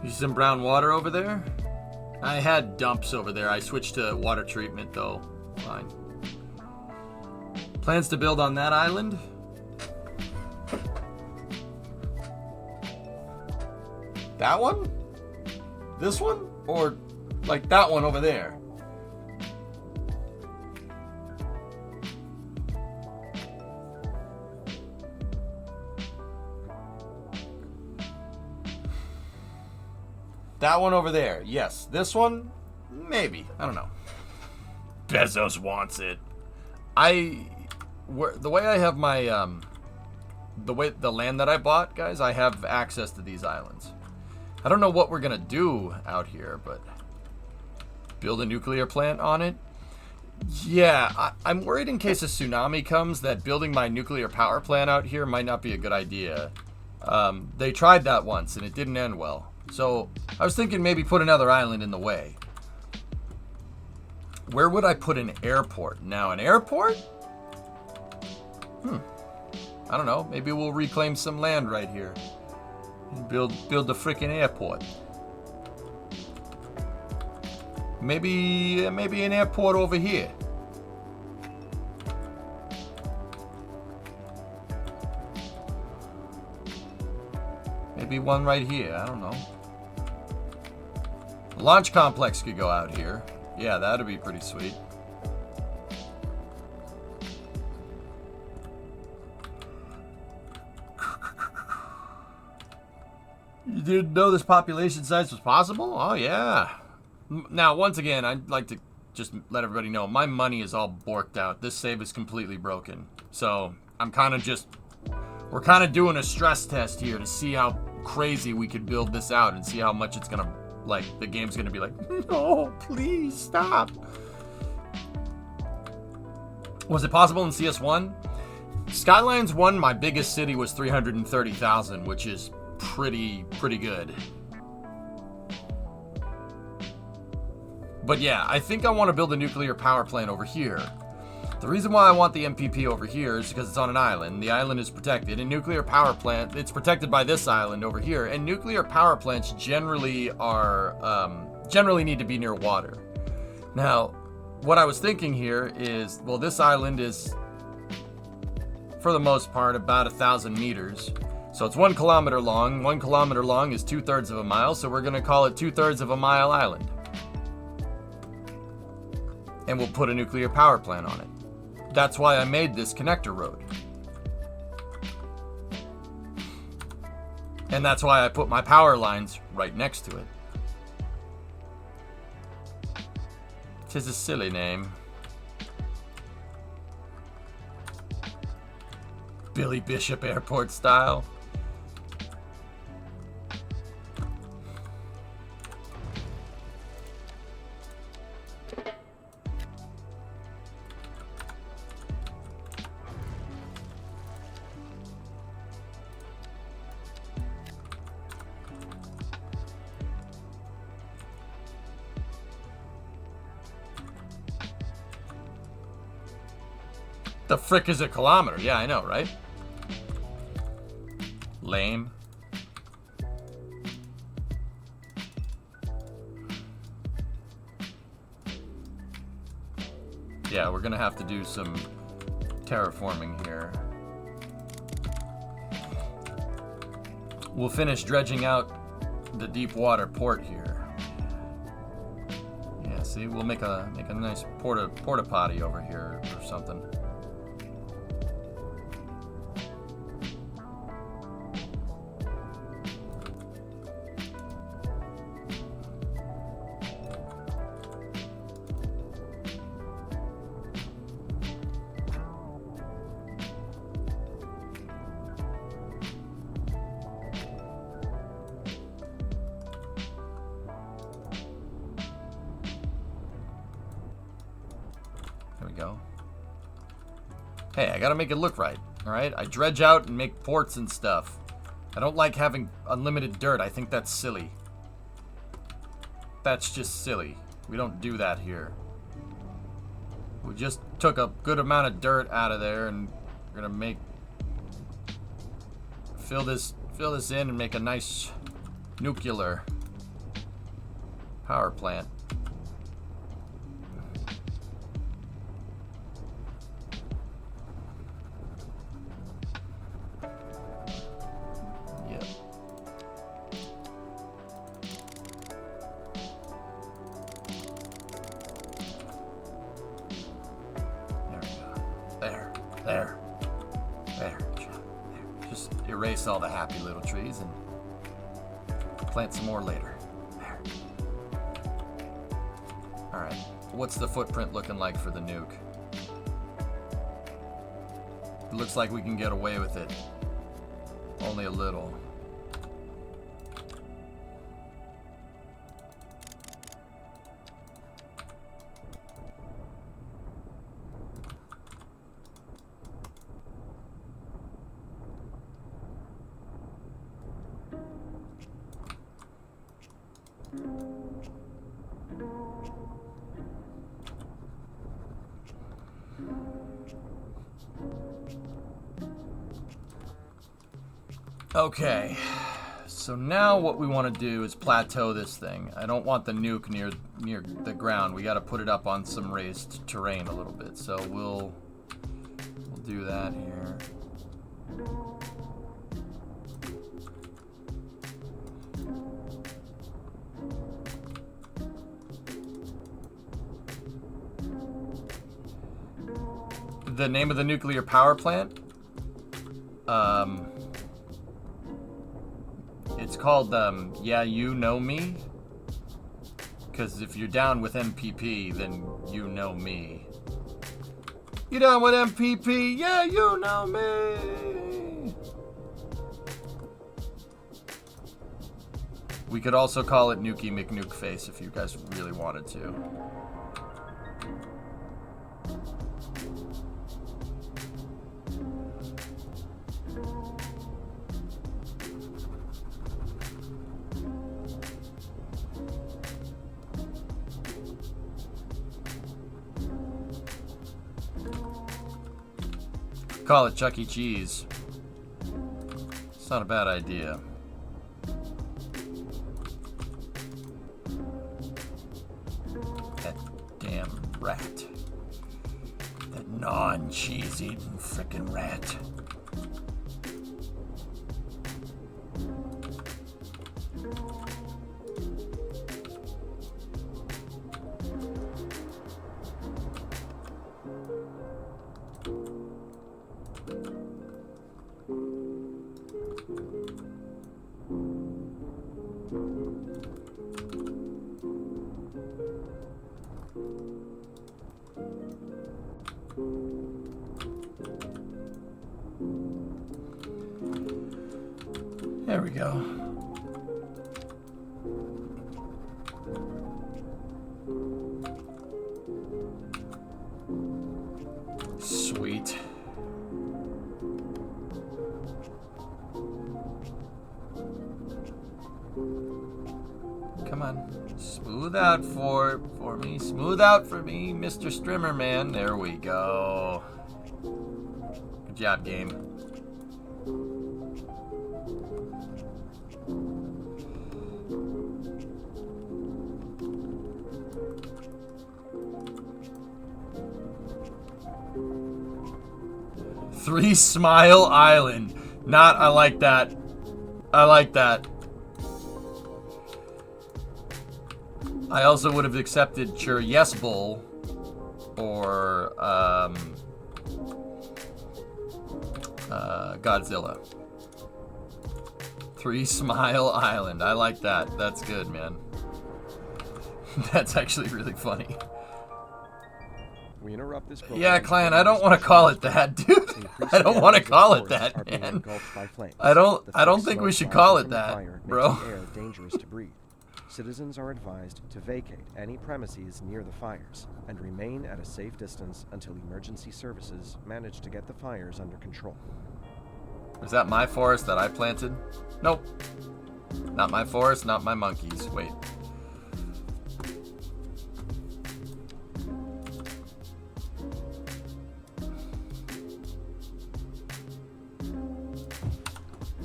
You some brown water over there? I had dumps over there. I switched to water treatment though. Fine. Plans to build on that island? That one? This one? Or like that one over there? That one over there, yes. This one, maybe. I don't know. Bezos wants it. The way I have my the land that I bought, guys, I have access to these islands. I don't know what we're gonna do out here, but build a nuclear plant on it. Yeah, I'm worried in case a tsunami comes that building my nuclear power plant out here might not be a good idea. They tried that once and it didn't end well. So I was thinking maybe put another island in the way. Where would I put an airport? Now, an airport? I don't know. Maybe we'll reclaim some land right here and build the freaking airport. Maybe an airport over here. Maybe one right here. I don't know. The launch complex could go out here. Yeah, that'd be pretty sweet. You didn't know this population size was possible? Oh, yeah. Now, once again, I'd like to just let everybody know, my money is all borked out. This save is completely broken. So, I'm kind of just... We're kind of doing a stress test here to see how crazy we could build this out and see how much it's going to... Like, the game's going to be like, no, please, stop. Was it possible in CS1? Skylines 1, my biggest city was 330,000, which is pretty good. But yeah, I think I want to build a nuclear power plant over here. The reason why I want the MPP over here is because it's on an island. The island is protected. And nuclear power plant, it's protected by this island over here. And nuclear power plants generally need to be near water. Now, what I was thinking here is, well, this island is, for the most part, about 1,000 meters. So it's 1 kilometer long. 1 kilometer long is 2/3 of a mile. So we're going to call it 2/3 of a mile island. And we'll put a nuclear power plant on it. That's why I made this connector road. And that's why I put my power lines right next to it. Tis a silly name. Billy Bishop Airport style. The frick is a kilometer? Yeah, I know, right? Lame. Yeah, we're gonna have to do some terraforming here. We'll finish dredging out the deep water port here. Yeah, see, we'll make a nice porta potty over here or something. Hey, I gotta make it look right, alright? I dredge out and make ports and stuff. I don't like having unlimited dirt. I think that's silly. That's just silly. We don't do that here. We just took a good amount of dirt out of there and we're gonna fill this in and make a nice nuclear power plant. There. Just erase all the happy little trees and plant some more later. There. Alright, what's the footprint looking like for the nuke? It looks like we can get away with it. Only a little. Okay, so now what we want to do is plateau this thing. I don't want the nuke near the ground. We got to put it up on some raised terrain a little bit. So we'll do that here. The name of the nuclear power plant? It's called, Yeah, You Know Me. Because if you're down with MPP, then you know me. You down with MPP? Yeah, you know me. We could also call it Nukie McNukeface if you guys really wanted to. Call it Chuck E. Cheese. It's not a bad idea. That damn rat. That non-cheese eating frickin' rat. There we go. Sweet. Come on. Smooth out for me. Smooth out for me, Mr. Strimmer Man. There we go. job, game. Three Smile Island. Not, I like that. I like that. I also would have accepted Sure Yes Bull or Godzilla. Three Smile Island. I like that. That's good, man. That's actually really funny. We interrupt this program. Yeah, Clan, I don't want to call it that, dude. I don't want to call it that, man. I don't think we should call it that, bro. Air dangerous to breathe. Citizens are advised to vacate any premises near the fires and remain at a safe distance until emergency services manage to get the fires under control. Is that my forest that I planted? Nope. Not my forest, not my monkeys. Wait.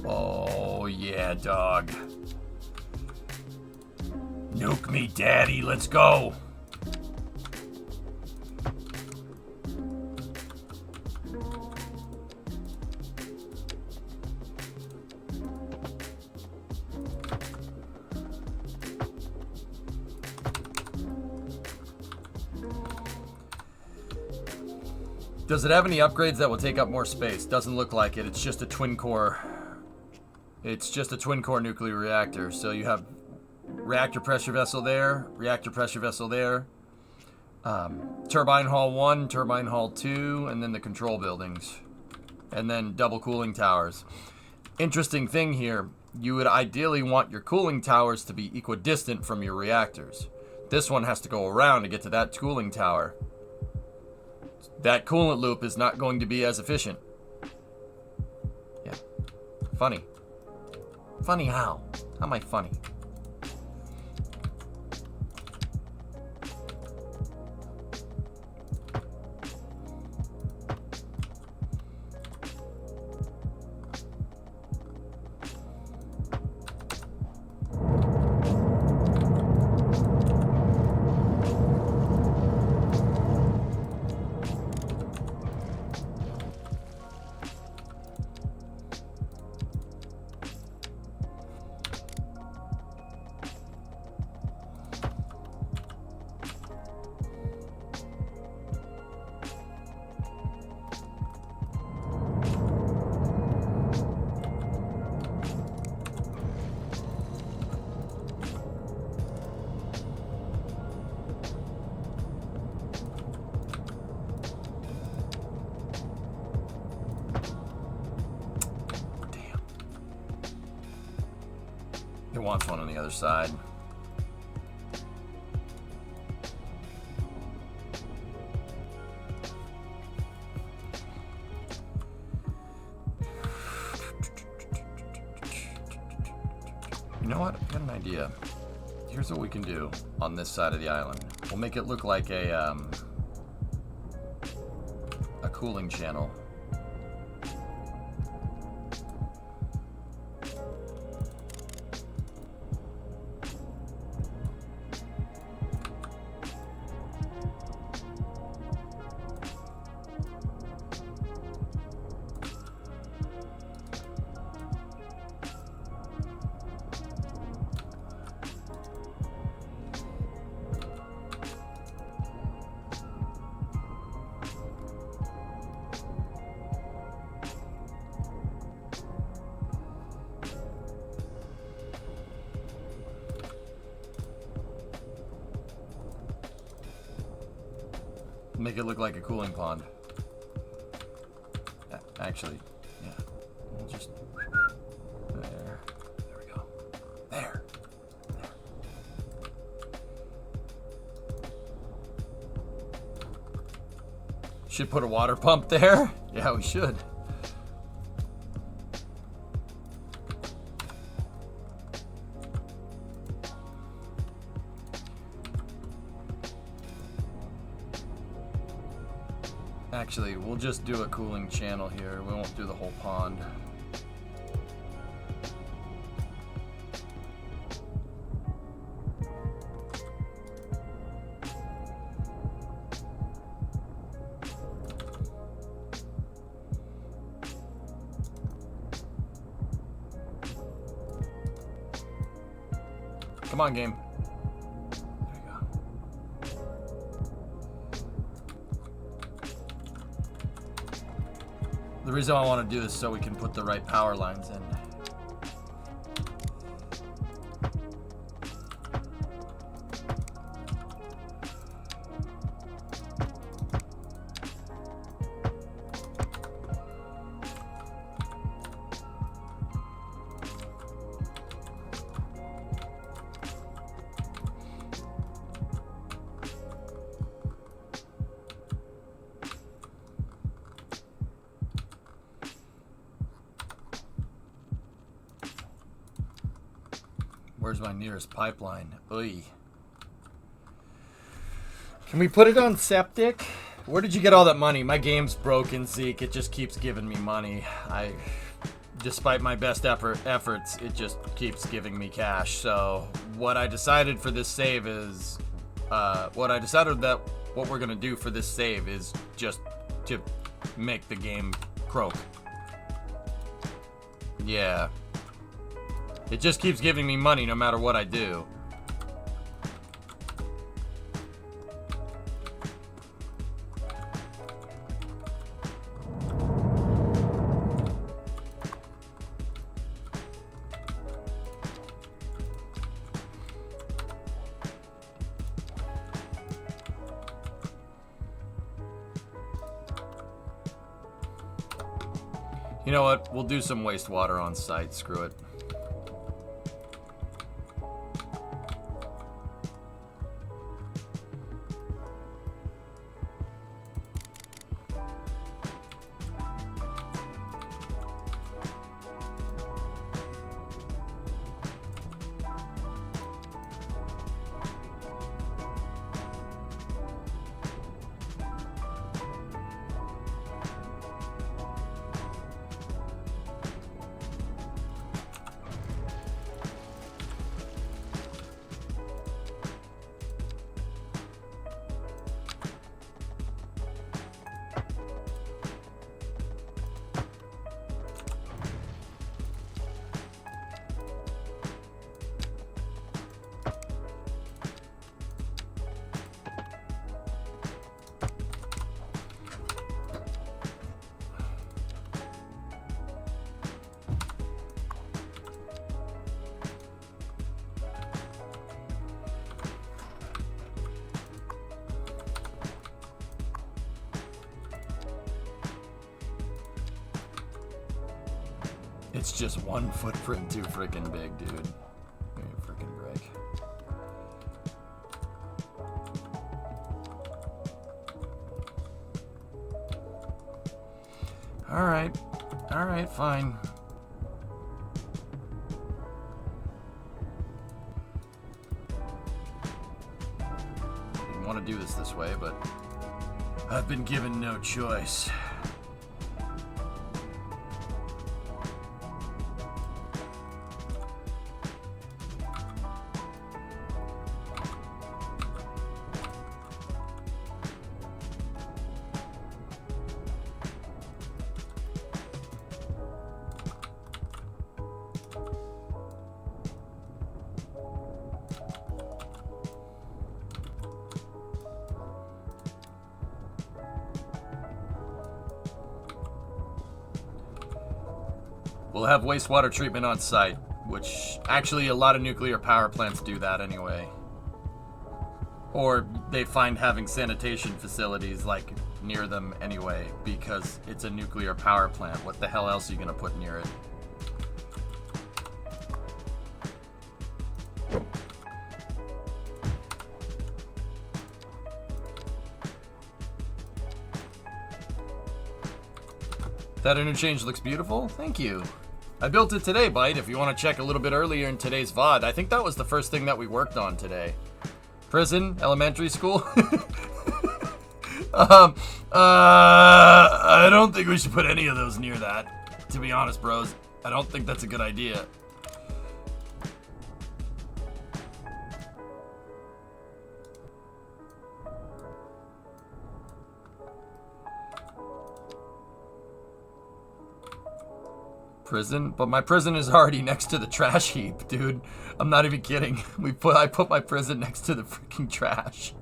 Oh, yeah, dog. Nuke me, daddy. Let's go. Does it have any upgrades that will take up more space? Doesn't look like it. It's just a twin core. It's just a twin core nuclear reactor. So you have reactor pressure vessel there, reactor pressure vessel there, turbine hall 1, turbine hall 2, and then the control buildings, and then double cooling towers. Interesting thing here, you would ideally want your cooling towers to be equidistant from your reactors. This one has to go around to get to that cooling tower. That coolant loop is not going to be as efficient. Yeah. Funny. Funny how? How am I funny? It wants one on the other side. You know what? I got an idea. Here's what we can do on this side of the island. We'll make it look like a cooling channel. Make it look like a cooling pond. Actually, yeah. We'll just there. There we go. There. There. Should put a water pump there. Yeah, we should. Actually, we'll just do a cooling channel here. We won't do the whole pond. Come on, game. There you go. The reason I want to do this is so we can put the right power lines in. Where's my nearest pipeline? Oy. Can we put it on septic? Where did you get all that money? My game's broken, Zeke. It just keeps giving me money. Despite my best efforts, it just keeps giving me cash. So what I decided for this save is, what we're gonna do for this save is just to make the game croak. Yeah. It just keeps giving me money no matter what I do. You know what? We'll do some wastewater on site. Screw it. It's just one footprint too freaking big, dude. Give me a freaking break. Alright. Alright, fine. Didn't want to do this way, but I've been given no choice. We'll have wastewater treatment on site, which actually a lot of nuclear power plants do that anyway. Or they find having sanitation facilities like near them anyway, because it's a nuclear power plant. What the hell else are you gonna put near it? That interchange looks beautiful. Thank you. I built it today, Byte, if you want to check a little bit earlier in today's VOD. I think that was the first thing that we worked on today. Prison, elementary school. I don't think we should put any of those near that. To be honest, bros, I don't think that's a good idea. Prison? But my prison is already next to the trash heap, dude. I'm not even kidding. I put my prison next to the freaking trash.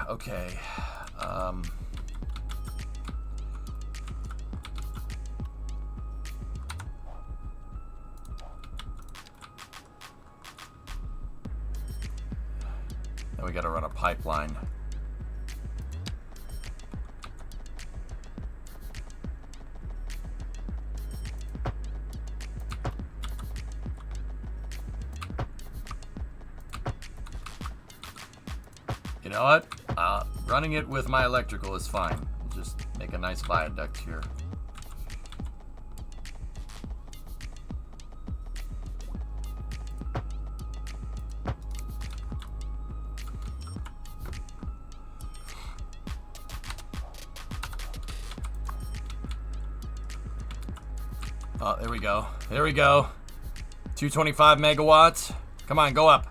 Okay. Then we gotta run a pipeline. You know what? Running it with my electrical is fine. Just make a nice viaduct here. Oh, there we go. There we go. 225 megawatts. Come on, go up.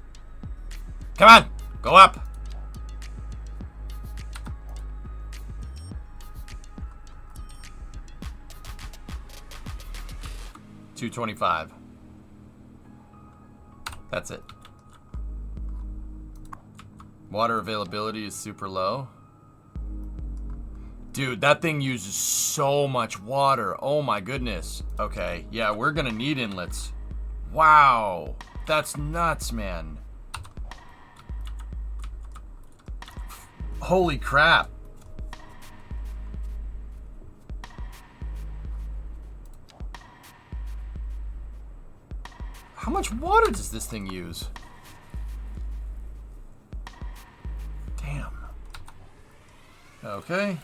Come on, go up. $225. That's it. Water availability is super low. Dude, that thing uses so much water. Oh my goodness. Okay, yeah, we're gonna need inlets. Wow, that's nuts, man. Holy crap. How much water does this thing use? Damn. Okay.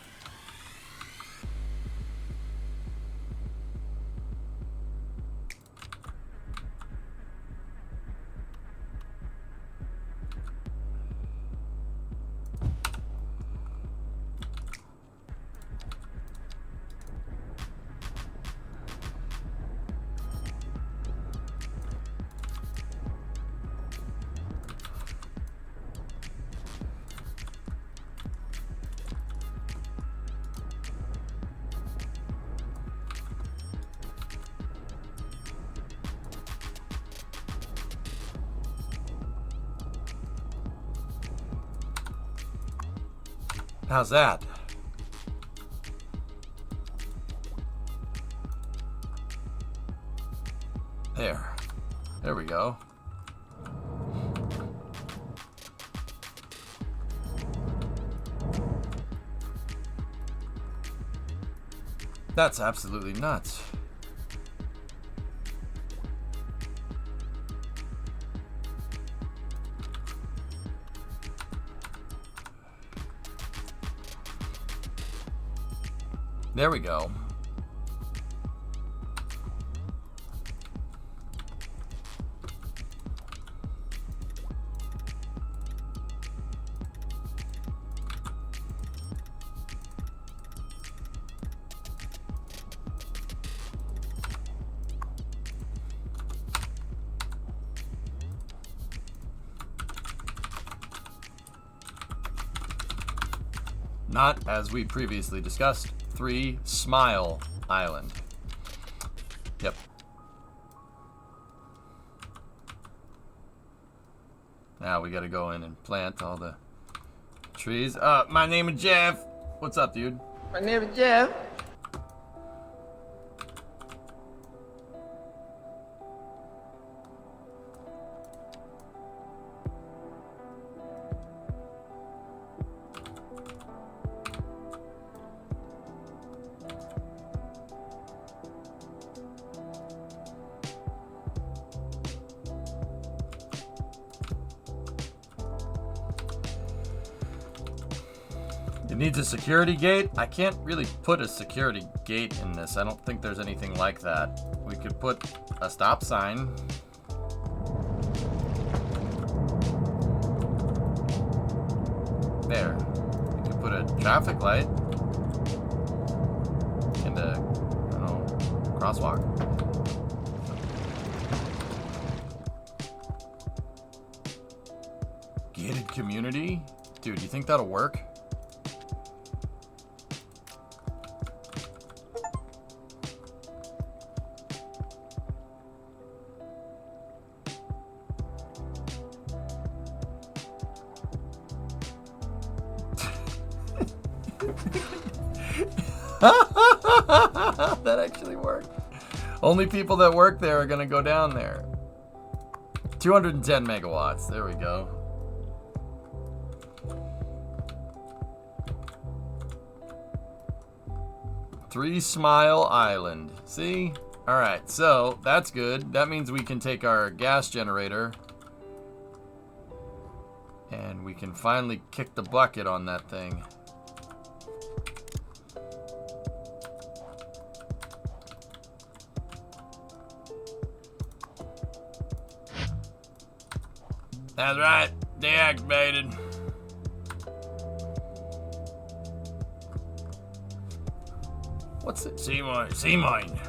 How's that? There. There we go. That's absolutely nuts. There we go. Not, as we previously discussed, 3 Smile Island. Yep. Now we gotta go in and plant all the trees. My name is Jeff. What's up, dude? My name is Jeff. It needs a security gate. I can't really put a security gate in this. I don't think there's anything like that. We could put a stop sign. There. We could put a traffic light. And a, I don't know, crosswalk. Gated community? Dude, you think that'll work? That actually worked. Only people that work there are gonna go down there. 210 megawatts. There we go. Three Smile Island. See? Alright, so that's good. That means we can take our gas generator and we can finally kick the bucket on that thing. That's right, deactivated. What's it? Sea mine.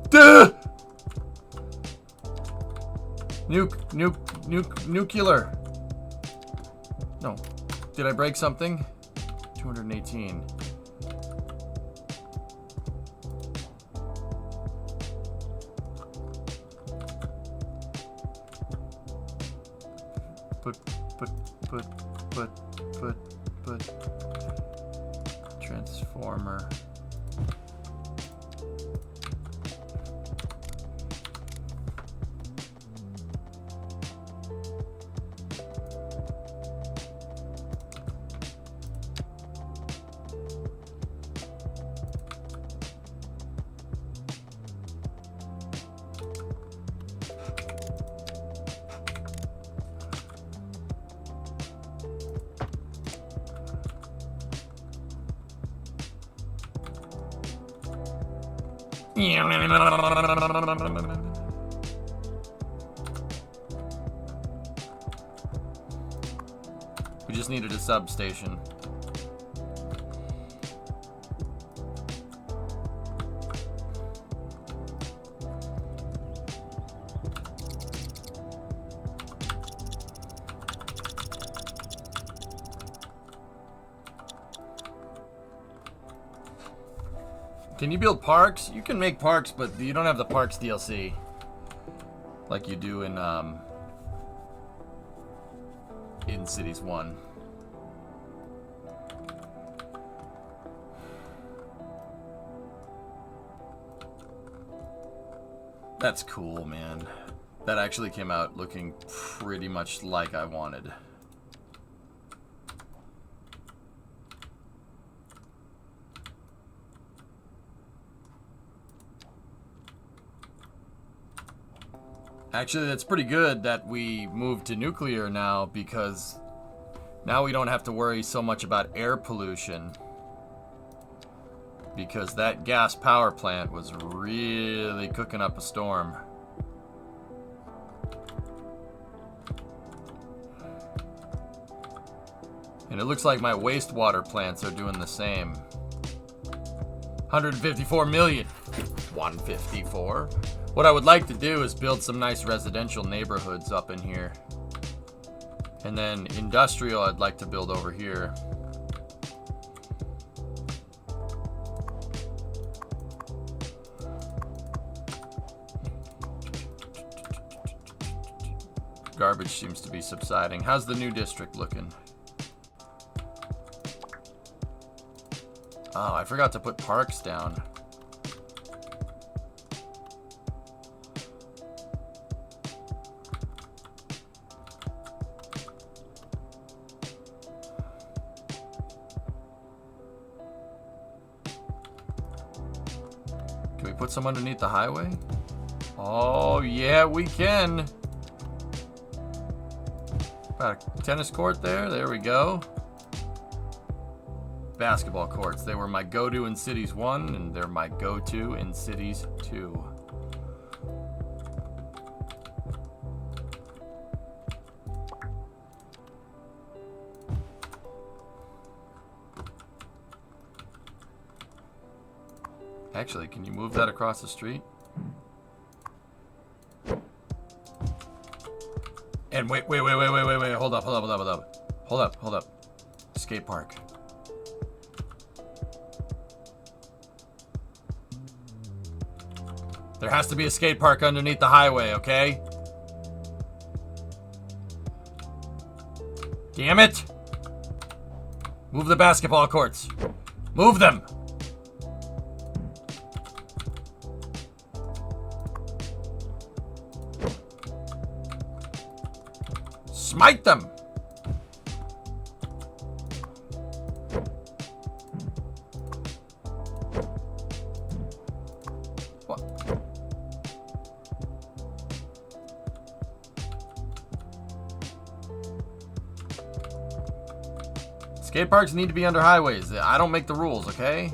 Duh! Nuclear. No. Did I break something? 218. Put transformer. We just needed a substation. Can you build parks? You can make parks, but you don't have the parks DLC like you do in Cities 1. That's cool, man. That actually came out looking pretty much like I wanted. Actually, that's pretty good that we moved to nuclear now, because now we don't have to worry so much about air pollution. Because that gas power plant was really cooking up a storm. And it looks like my wastewater plants are doing the same. 154 million. 154. What I would like to do is build some nice residential neighborhoods up in here. And then industrial I'd like to build over here. Garbage seems to be subsiding. How's the new district looking? Oh, I forgot to put parks down. Can we put some underneath the highway? Oh, yeah, we can. About a tennis court there. There we go. Basketball courts. They were my go-to in Cities 1, and they're my go-to in Cities 2. Actually, can you move that across the street? And wait. Hold up. Skate park. There has to be a skate park underneath the highway, okay? Damn it! Move the basketball courts. Move them! Smite them! What? Skate parks need to be under highways. I don't make the rules, okay?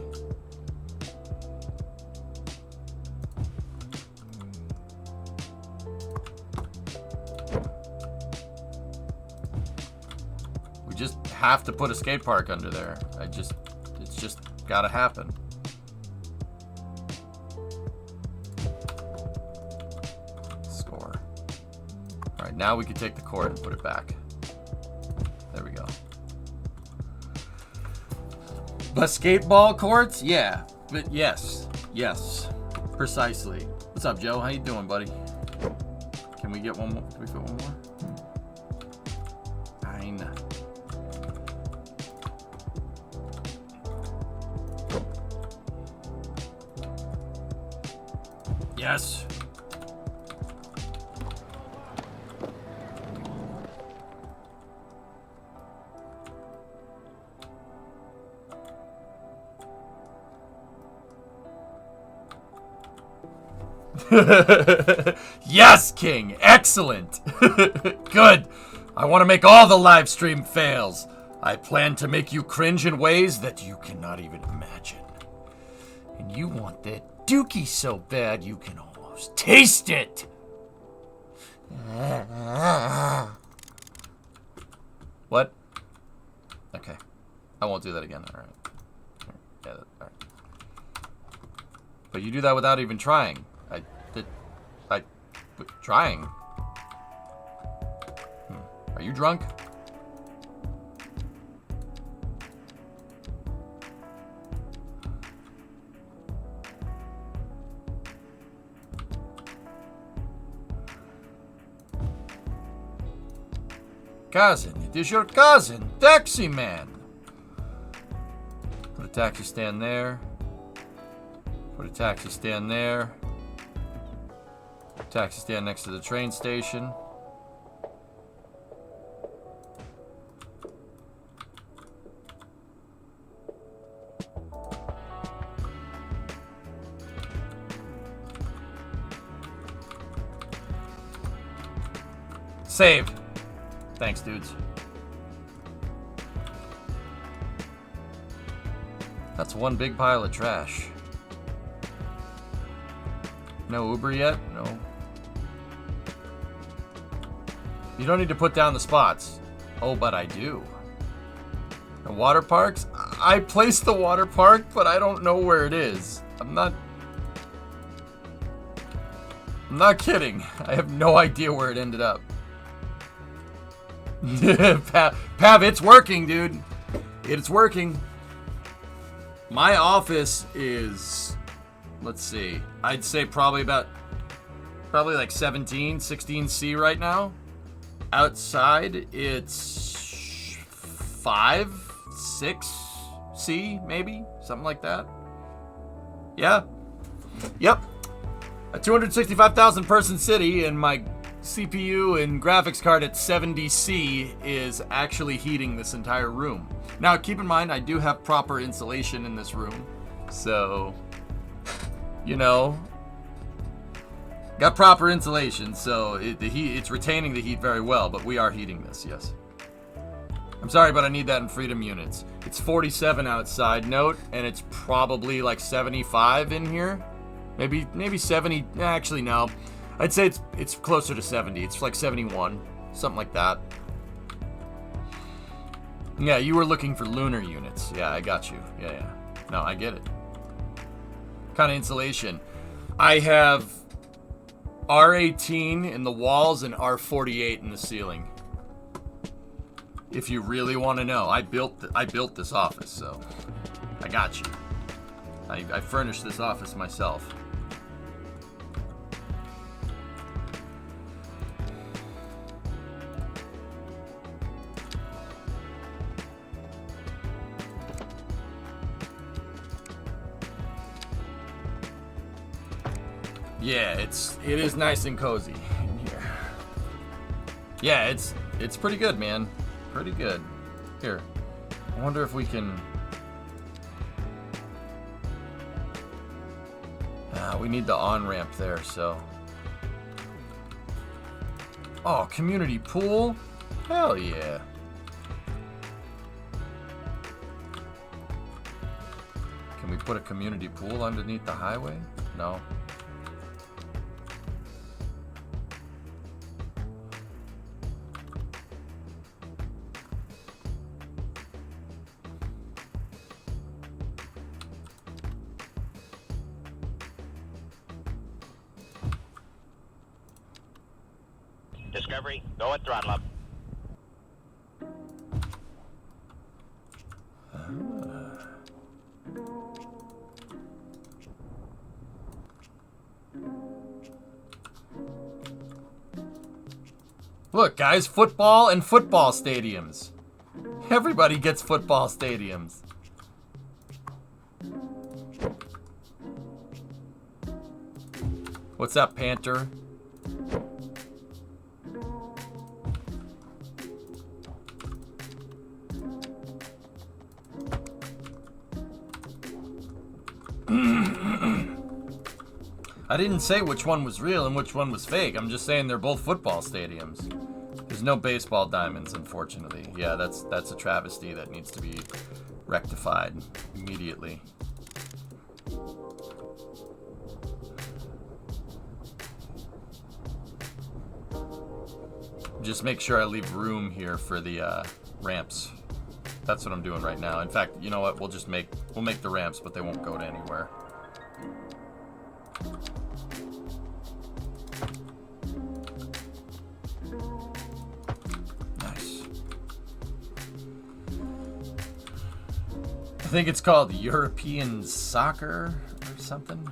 Have to put a skate park under there. It's just gotta happen. Score. All right, now we can take the court and put it back. There we go. Basketball courts? Yeah, but yes, precisely. What's up, Joe? How you doing, buddy? Can we get one more? Can we fit one more? Fine. Yes. Yes, King. Excellent. Good. I want to make all the live stream fails. I plan to make you cringe in ways that you cannot even imagine. And you want that dookie so bad you can almost taste it. What? Okay. I won't do that again. All right. Yeah, all right. But you do that without even trying. Trying? Are you drunk? Cousin, it is your cousin, Taxi Man. Put a taxi stand there. Put a taxi stand there. Taxi stand next to the train station. Saved. Thanks, dudes. That's one big pile of trash. No Uber yet? No. You don't need to put down the spots. Oh, but I do. The water parks? I placed the water park, but I don't know where it is. I'm not kidding. I have no idea where it ended up. Pav, it's working, dude. It's working. My office is, let's see, I'd say probably like 16C right now. Outside, it's 5, 6C, maybe, something like that. Yeah. Yep. A 265,000 person city, and my CPU and graphics card at 70C is actually heating this entire room. Now, keep in mind, I do have proper insulation in this room. So, you know, Got proper insulation, so it's retaining the heat very well, but we are heating this, yes. I'm sorry, but I need that in Freedom units. It's 47 outside, note, and it's probably like 75 in here. Maybe 70. Actually, no. I'd say it's closer to 70. It's like 71, something like that. Yeah, you were looking for lunar units. Yeah, I got you. Yeah. No, I get it. Kind of insulation. I have R18 in the walls and R48 in the ceiling. If you really want to know, I built this office, so I got you. I furnished this office myself. Yeah, it is nice and cozy in here. Yeah, it's pretty good, man. Pretty good. Here, I wonder if we can. We need the on-ramp there, so. Oh, community pool? Hell yeah. Can we put a community pool underneath the highway? No. Discovery, go at throttle up. Look, guys, football and football stadiums. Everybody gets football stadiums. What's up, Panther? I didn't say which one was real and which one was fake. I'm just saying they're both football stadiums. There's no baseball diamonds, unfortunately. Yeah, that's a travesty that needs to be rectified immediately. Just make sure I leave room here for the ramps. That's what I'm doing right now. In fact, you know what? We'll make the ramps, but they won't go to anywhere. Nice. I think it's called European soccer or something.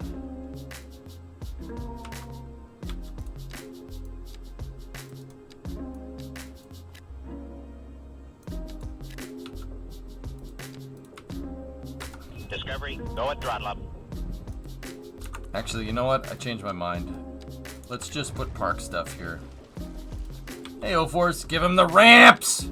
Discovery, go at throttle up. Actually, you know what? I changed my mind. Let's just put park stuff here. Hey, O-Force, give him the ramps!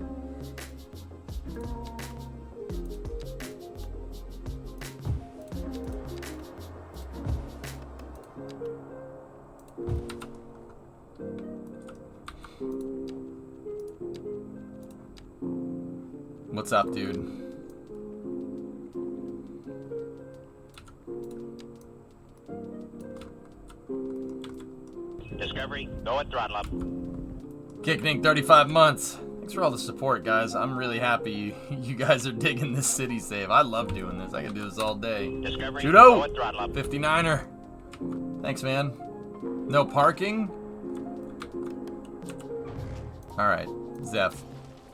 What's up, dude? Discovery, go at throttle up. Kicknik, 35 months. Thanks for all the support, guys. I'm really happy you guys are digging this city save. I love doing this. I can do this all day. Discovery, Judo! go at throttle up. 59er. Thanks, man. No parking? Alright, Zeph.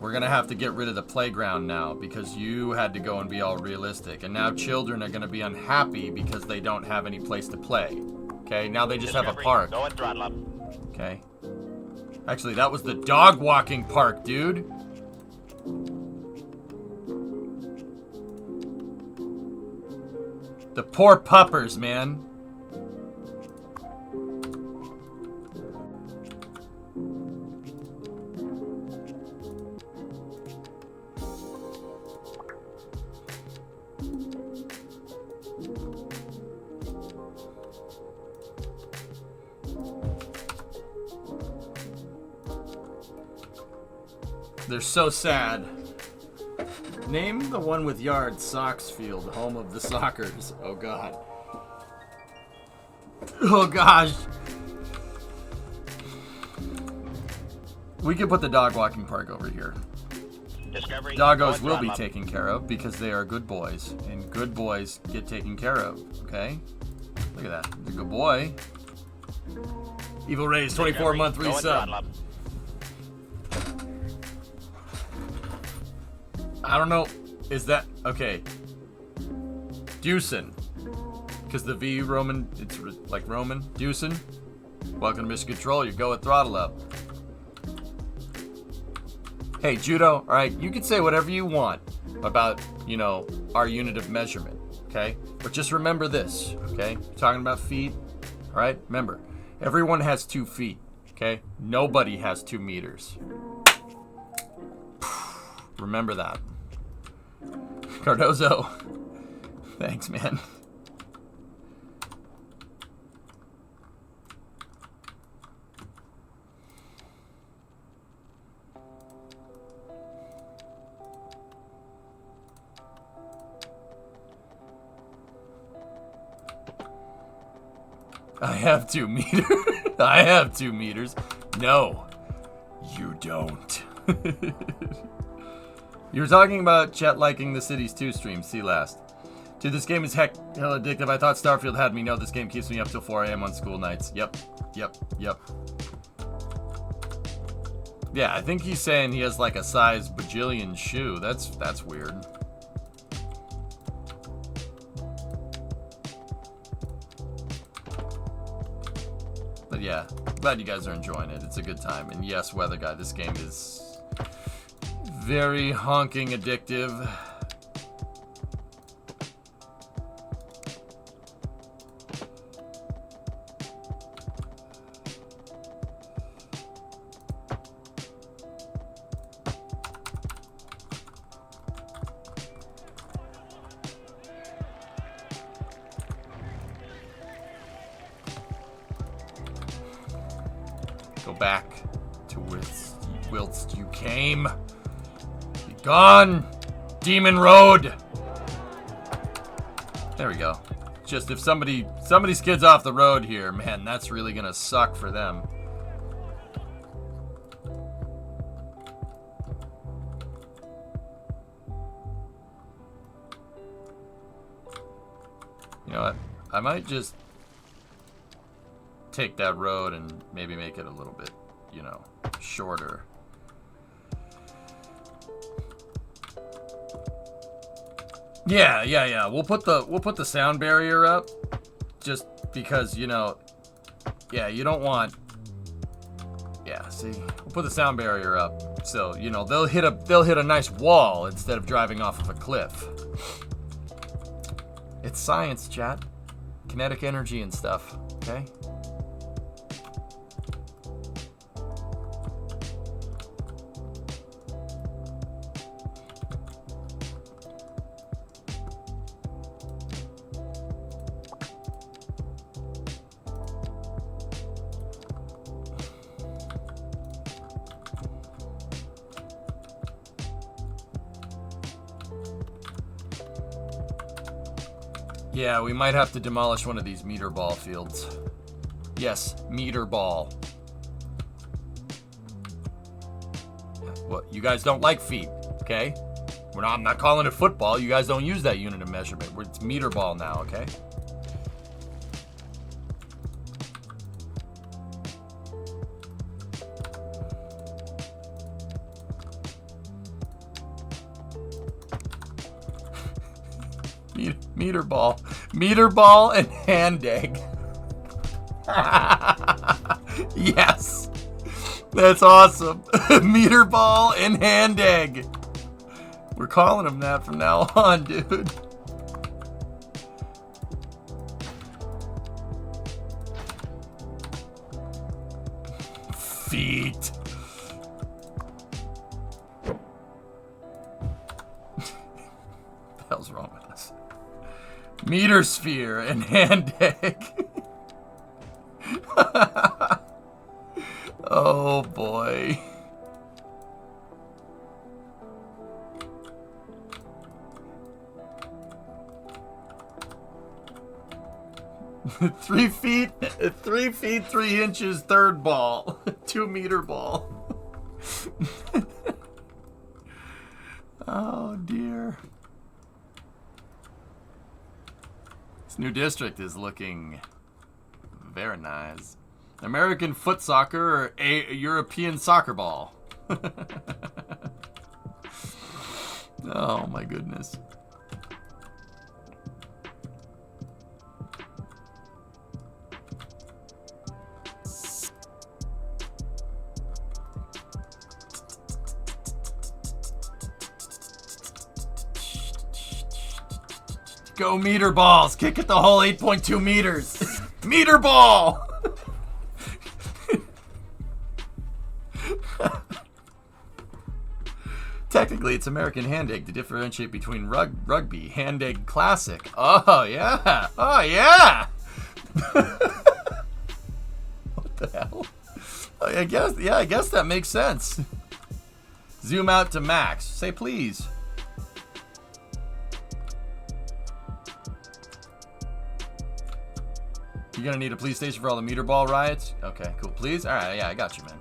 We're gonna have to get rid of the playground now because you had to go and be all realistic. And now children are gonna be unhappy because they don't have any place to play. Okay, now they just have a park. Go at throttle up. Okay. Actually, that was the dog walking park, dude. The poor puppers, man. They're so sad. Name the one with yards, Sox Field, home of the Sockers. Oh, God. Oh, gosh. We could put the dog walking park over here. Discovery. Doggos go will at be throttle up. taken care of because they are good boys. And good boys get taken care of, okay? Look at that. He's a good boy. Evil Ray's 24-month Discovery, go at resub. throttle up. I don't know. Is that... Okay. Dewson. Because the V Roman... It's like Roman. Dewson. Welcome to Mission Control. You go at throttle up. Hey, Judo. Alright, you can say whatever you want about, you know, our unit of measurement. Okay? But just remember this. Okay? We're talking about feet. Alright? Remember. Everyone has 2 feet. Okay? Nobody has 2 meters. Remember that. Cardozo. Thanks, man. I have 2 meters. I have 2 meters. No, you don't. You were talking about Chet liking the Cities 2 stream. See last. Dude, this game is hell addictive. I thought Starfield had me. No, this game keeps me up till 4 a.m. on school nights. Yep. Yeah, I think he's saying he has like a size bajillion shoe. That's weird. But yeah, glad you guys are enjoying it. It's a good time. And yes, Weather Guy, this game is very honking addictive. Go back to whilst you came. Be gone, Demon Road. There we go. Just if somebody skids off the road here, man, that's really gonna suck for them. You know what? I might just take that road and maybe make it a little bit, you know, shorter. Yeah. We'll put the sound barrier up just because, you know, yeah, you don't want. Yeah, see, we'll put the sound barrier up so, you know, they'll hit a nice wall instead of driving off of a cliff. It's science, chat. Kinetic energy and stuff, okay? Yeah, we might have to demolish one of these meter ball fields. Yes, meter ball. What? You guys don't like feet, okay? I'm not calling it football. You guys don't use that unit of measurement. It's meter ball now, okay? Meter ball and hand egg. Yes, that's awesome. Meter ball and hand egg. We're calling them that from now on, dude. Feet. What the hell's wrong with us? Meter sphere and hand egg. Oh boy. 3 feet, 3 inches, third ball, 2 meter ball. Oh dear. This new district is looking very nice. American foot soccer or a European soccer ball. Oh my goodness. Go meter balls. Kick it the whole 8.2 meters. Meter ball. Technically, it's American hand egg to differentiate between rugby, hand egg classic. Oh, yeah. Oh, yeah. What the hell? I guess that makes sense. Zoom out to max. Say please. You're gonna need a police station for all the meter ball riots? Okay, cool. Please? Alright, yeah, I got you, man.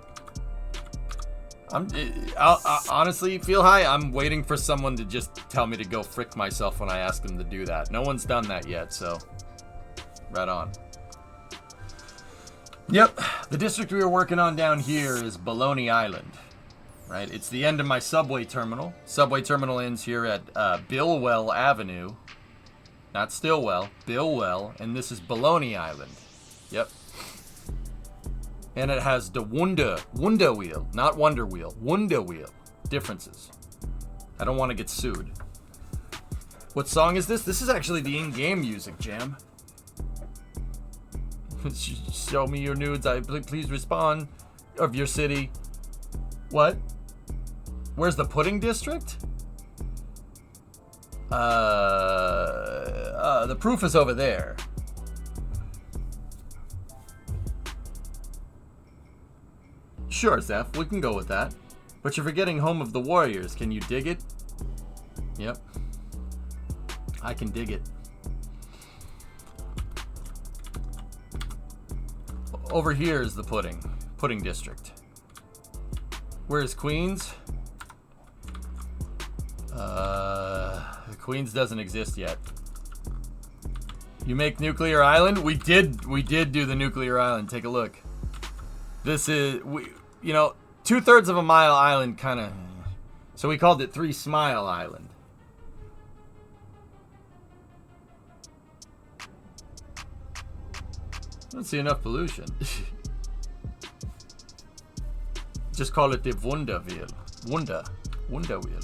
I honestly, feel high. I'm waiting for someone to just tell me to go frick myself when I ask them to do that. No one's done that yet, so right on. Yep, the district we were working on down here is Baloney Island, right? It's the end of my subway terminal. Subway terminal ends here at Billwell Avenue. Not Stillwell, Billwell, and this is Baloney Island. Yep. And it has the Wunda wheel, not Wonder Wheel, Wunda wheel. Differences. I don't want to get sued. What song is this? This is actually the in-game music, Jam. Show me your nudes. Please respond. Of your city. What? Where's the pudding district? The proof is over there. Sure, Zeph, we can go with that. But you're forgetting Home of the Warriors. Can you dig it? Yep. I can dig it. Over here is the pudding district. Where's Queens? Queens doesn't exist yet. You make Nuclear Island? We did do the Nuclear Island. Take a look. This is, 2/3 of a mile island kind of, so we called it 3 Smile Island. I don't see enough pollution. Just call it the Wunda wheel. Wunda wheel.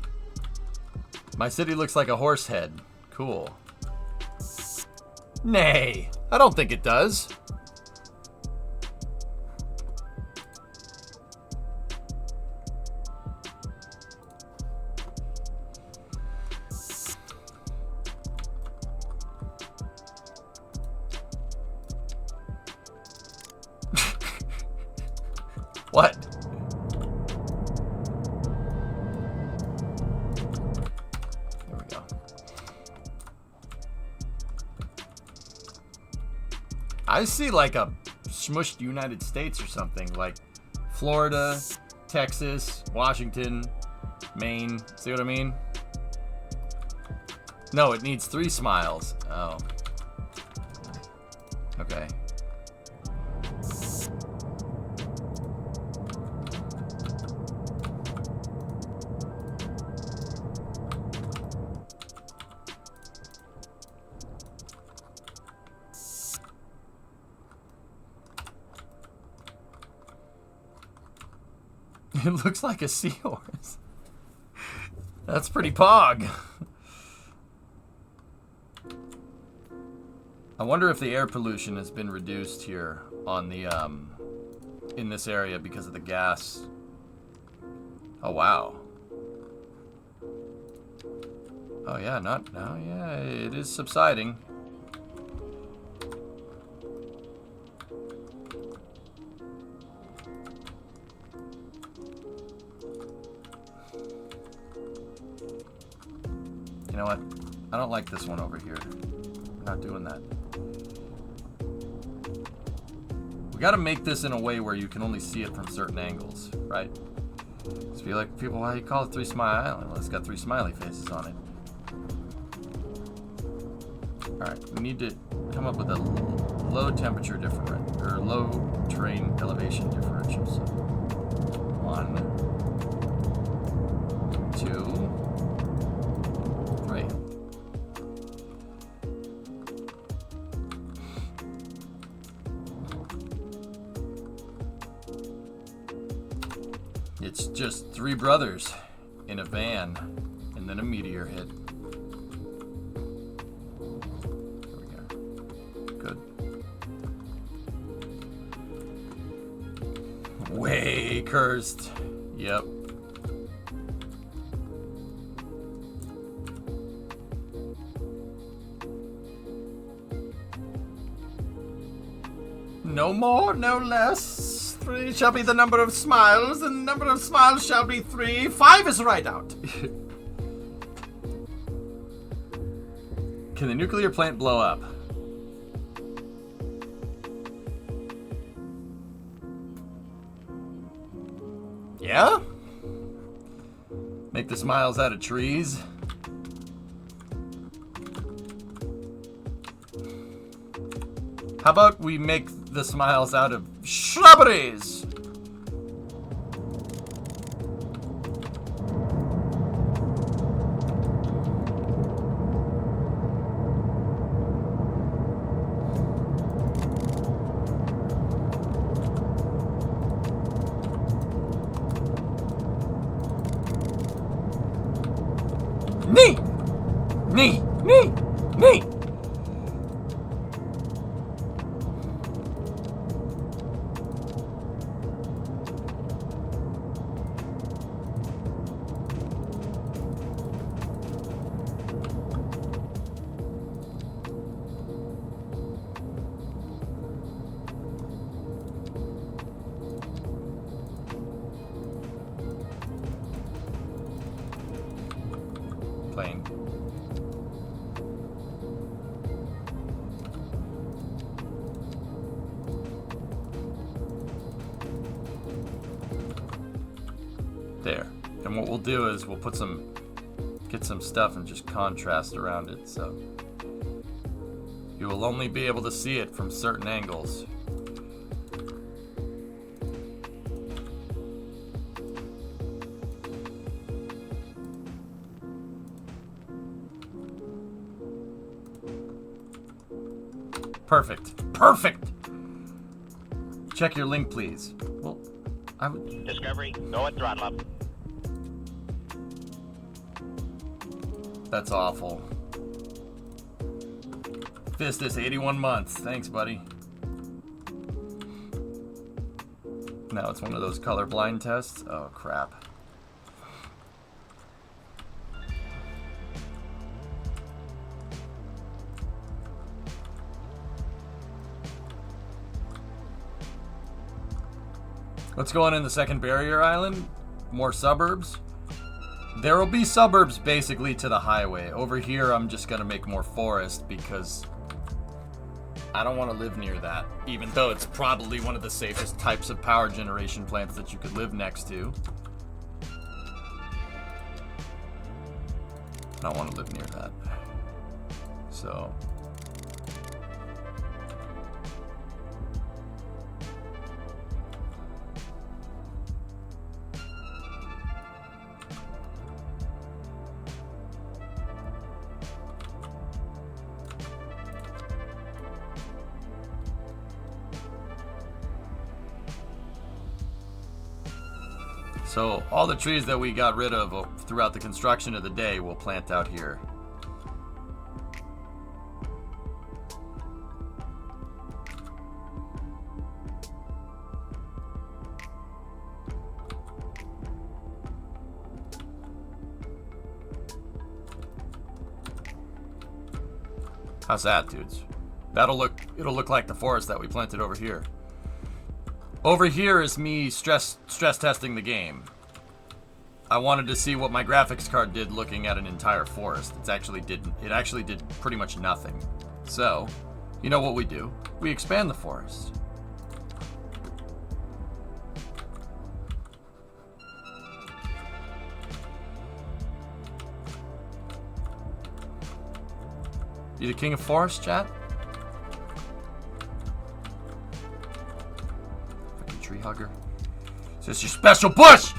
My city looks like a horse head. Cool. Nay, I don't think it does. What? There we go. I see like a smushed United States or something, like Florida, Texas, Washington, Maine. See what I mean? No, it needs 3 smiles. Oh. Okay. It looks like a seahorse. That's pretty pog. I wonder if the air pollution has been reduced here on the in this area because of the gas. Oh wow. Oh yeah, it is subsiding. You know what? I don't like this one over here. I'm not doing that. We gotta make this in a way where you can only see it from certain angles, right? Just be like, people, why do you call it 3 Smile Island? Well, it's got 3 smiley faces on it. Alright, we need to come up with a low temperature differential, or low terrain elevation differential. So, 1, 2, 3. It's just 3 brothers in a van, and then a meteor hit. There we go. Good. Way cursed. Yep. No more, no less. 3 shall be the number of smiles, and the number of smiles shall be 3. 5 is right out. Can the nuclear plant blow up? Yeah? Make the smiles out of trees? How about we make the smiles out of shrubberies? Knee! Knee! Knee! Knee! Plane. There. And what we'll do is we'll put get some stuff and just contrast around it, so you will only be able to see it from certain angles. Perfect. Perfect! Check your link, please. Well, I would... Discovery, go at throttle up. That's awful. Fistus, 81 months. Thanks, buddy. Now it's one of those colorblind tests. Oh, crap. What's going in the second barrier island? More suburbs? There will be suburbs basically to the highway. Over here, I'm just going to make more forest because I don't want to live near that. Even though it's probably one of the safest types of power generation plants that you could live next to. I don't want to live near that. So... So all the trees that we got rid of throughout the construction of the day we'll plant out here. How's that, dudes? It'll look like the forest that we planted over here. Over here is me stress testing the game. I wanted to see what my graphics card did looking at an entire forest. It actually did pretty much nothing. So, you know what we do? We expand the forest. You the king of forest, chat? Fucking tree hugger. Is this your special bush?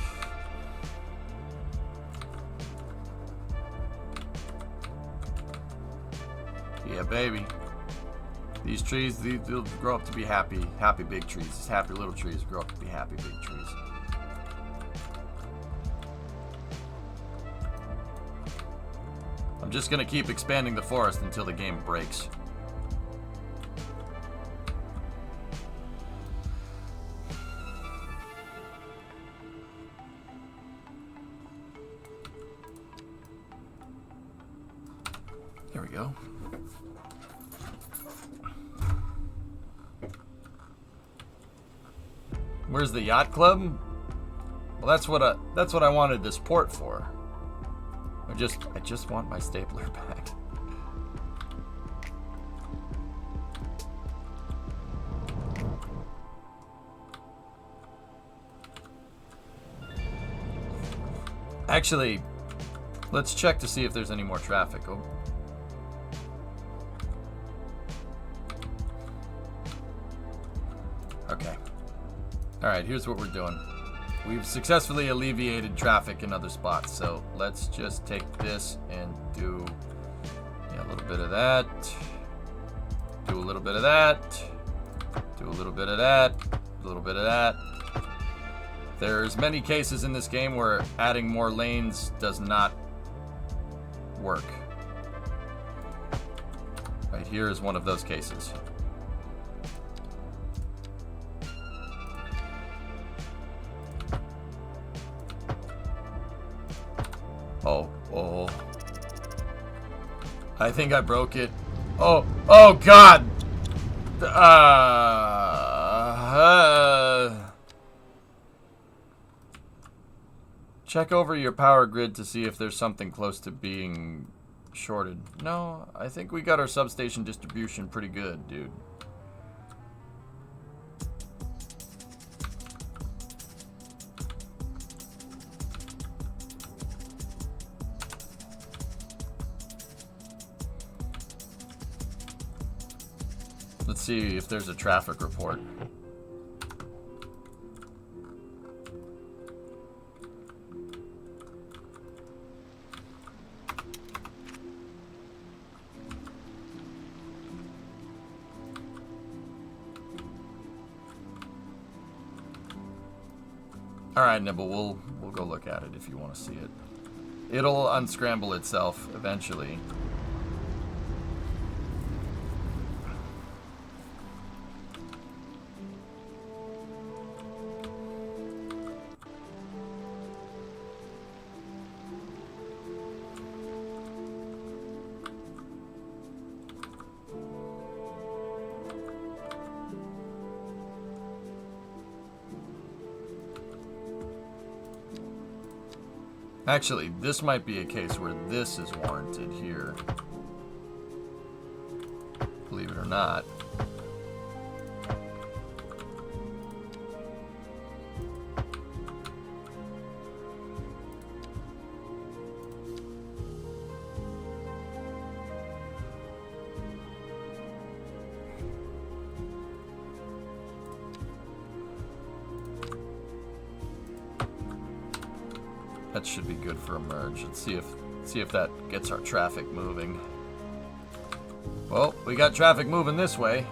Yeah, baby. These trees, they'll grow up to be happy big trees. These happy little trees grow up to be happy big trees. I'm just gonna keep expanding the forest until the game breaks. There we go. Where's the yacht club? Well, that's what I wanted this port for. I just want my stapler back. Actually, let's check to see if there's any more traffic. Oh. Okay. Alright, here's what we're doing. We've successfully alleviated traffic in other spots, so let's just take this and do a little bit of that, do a little bit of that, do a little bit of that, a little bit of that. There's many cases in this game where adding more lanes does not work. Right here is one of those cases. Oh. I think I broke it. Oh God! Check over your power grid to see if there's something close to being shorted. No, I think we got our substation distribution pretty good, dude. Let's see if there's a traffic report. All right, Nibble, we'll go look at it if you want to see it. It'll unscramble itself eventually. Actually, this might be a case where this is warranted here. Believe it or not. That should be good for a merge. Let's see if that gets our traffic moving. Well, we got traffic moving this way.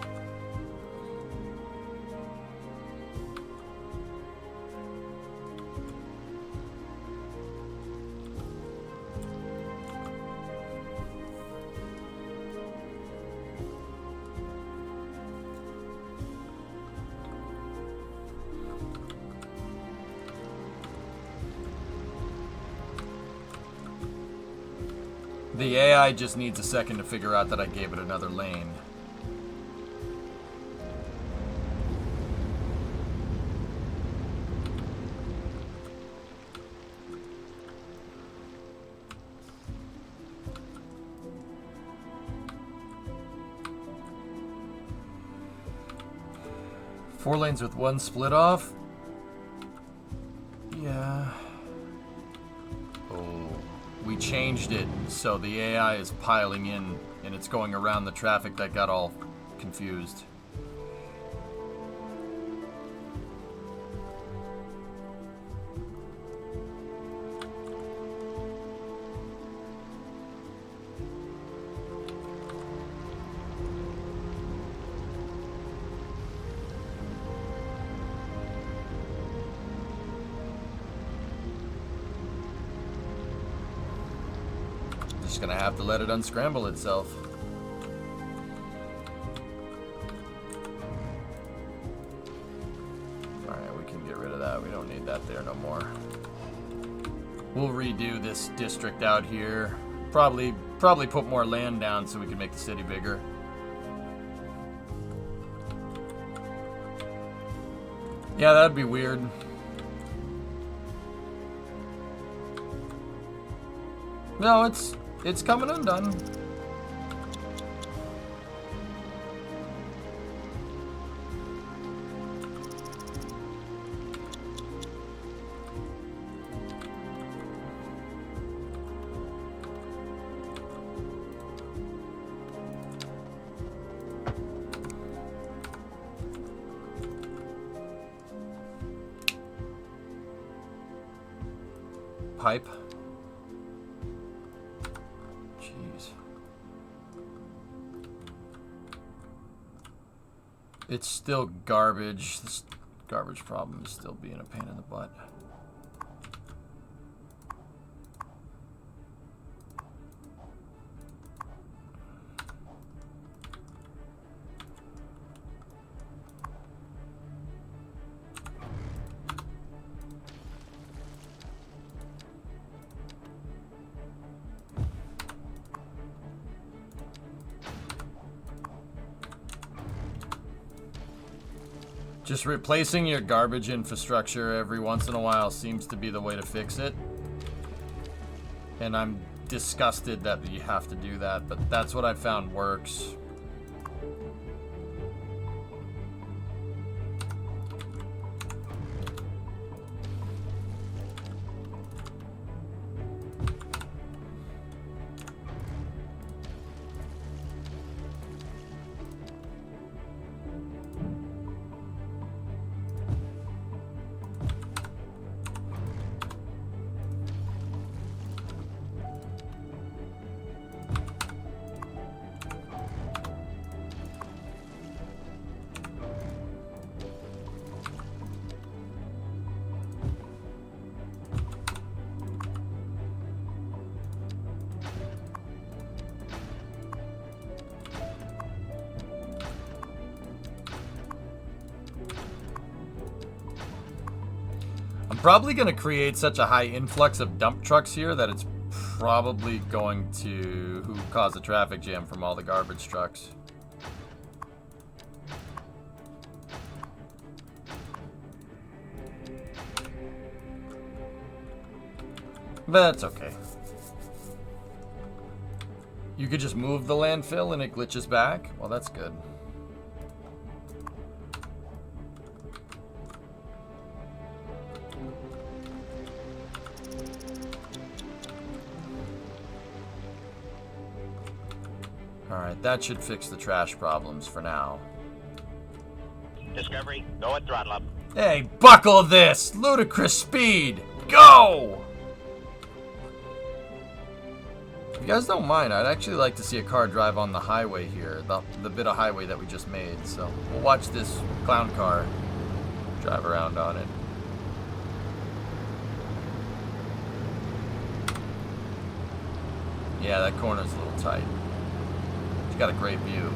The AI just needs a second to figure out that I gave it another lane. Four lanes with one split off? Yeah. Oh. We changed it so the AI is piling in and it's going around the traffic that got all confused. Just gonna have to let it unscramble itself. Alright, we can get rid of that. We don't need that there no more. We'll redo this district out here. Probably put more land down so we can make the city bigger. Yeah, that'd be weird. No, it's coming undone. Pipe. Jeez. It's still garbage. This garbage problem is still being a pain in the butt. Just replacing your garbage infrastructure every once in a while seems to be the way to fix it. And I'm disgusted that you have to do that, but that's what I found works. Probably going to create such a high influx of dump trucks here that it's probably going to cause a traffic jam from all the garbage trucks. But that's okay. You could just move the landfill and it glitches back? Well, that's good. Alright, that should fix the trash problems for now. Discovery, go at throttle up. Hey, buckle this! Ludicrous speed! Go! If you guys don't mind, I'd actually like to see a car drive on the highway here, the bit of highway that we just made. So we'll watch this clown car drive around on it. Yeah, that corner's a little tight. It's got a great view.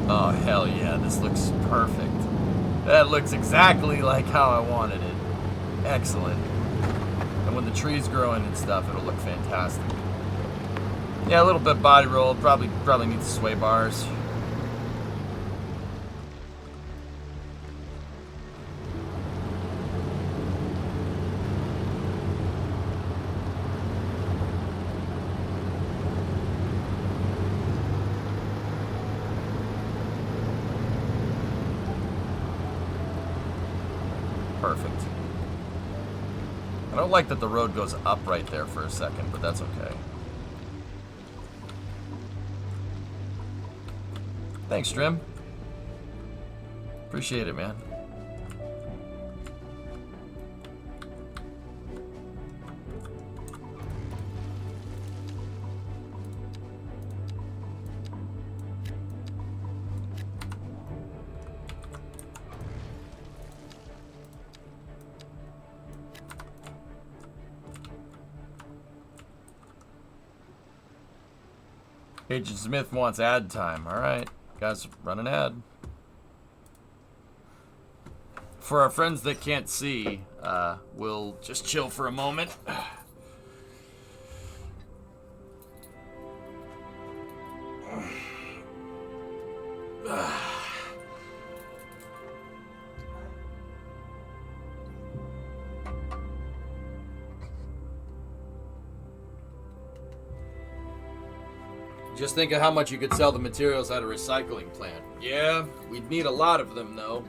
Oh, hell yeah, this looks perfect. That looks exactly like how I wanted it. Excellent. And when the trees grow in and stuff, it'll look fantastic. Yeah, a little bit body roll. Probably needs sway bars. perfect. I don't like that the road goes up right there for a second, but that's okay. Thanks, Trim. Appreciate it, man. Agent Smith wants ad time. All right, guys, run an ad. For our friends that can't see, we'll just chill for a moment. Just think of how much you could sell the materials at a recycling plant. Yeah, we'd need a lot of them, though.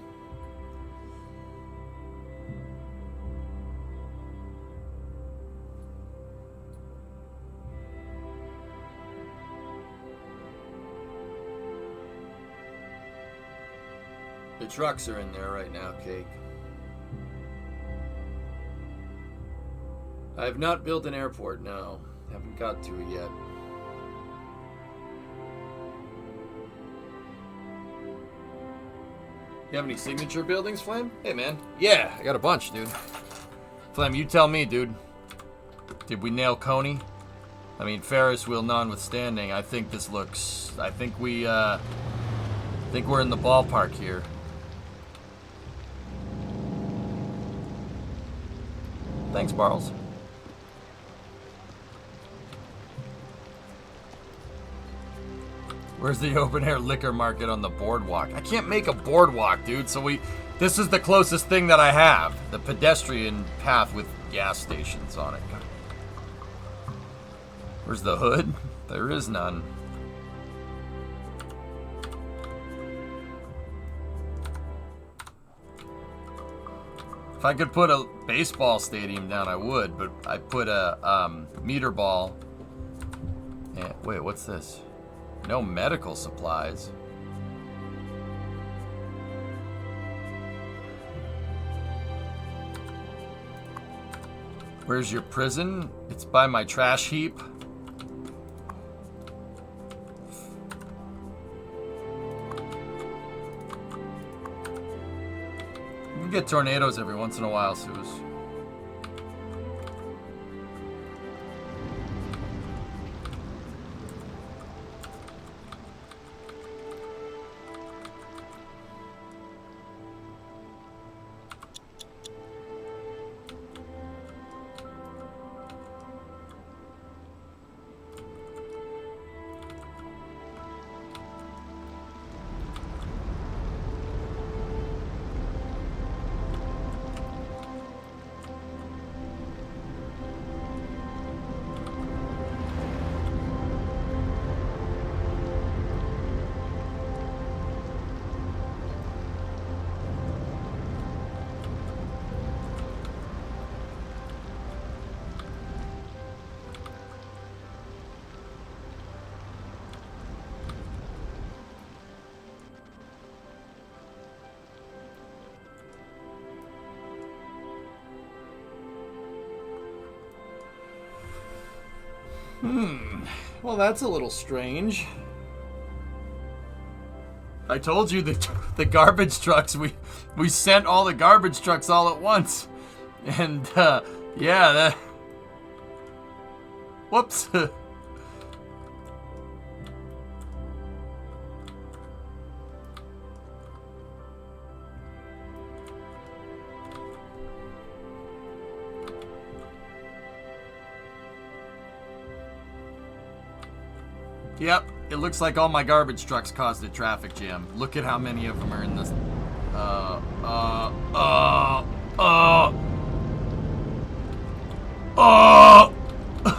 The trucks are in there right now, Cake. I have not built an airport, no. Haven't got to it yet. You have any signature buildings, Flame? Hey, man. Yeah, I got a bunch, dude. Flame, you tell me, dude. Did we nail Coney? I mean, Ferris wheel notwithstanding, I think this looks... I think we're in the ballpark here. Thanks, Barles. Where's the open air liquor market on the boardwalk? I can't make a boardwalk, dude, so this is the closest thing that I have. The pedestrian path with gas stations on it. Where's the hood? There is none. If I could put a baseball stadium down, I would, but I put a meter ball. Yeah, wait, what's this? No medical supplies. Where's your prison? It's by my trash heap. We get tornadoes every once in a while, Suze. Well, that's a little strange. I told you that the garbage trucks, we sent all the garbage trucks all at once. And, yeah, that... Whoops. Yep, it looks like all my garbage trucks caused a traffic jam. Look at how many of them are in this.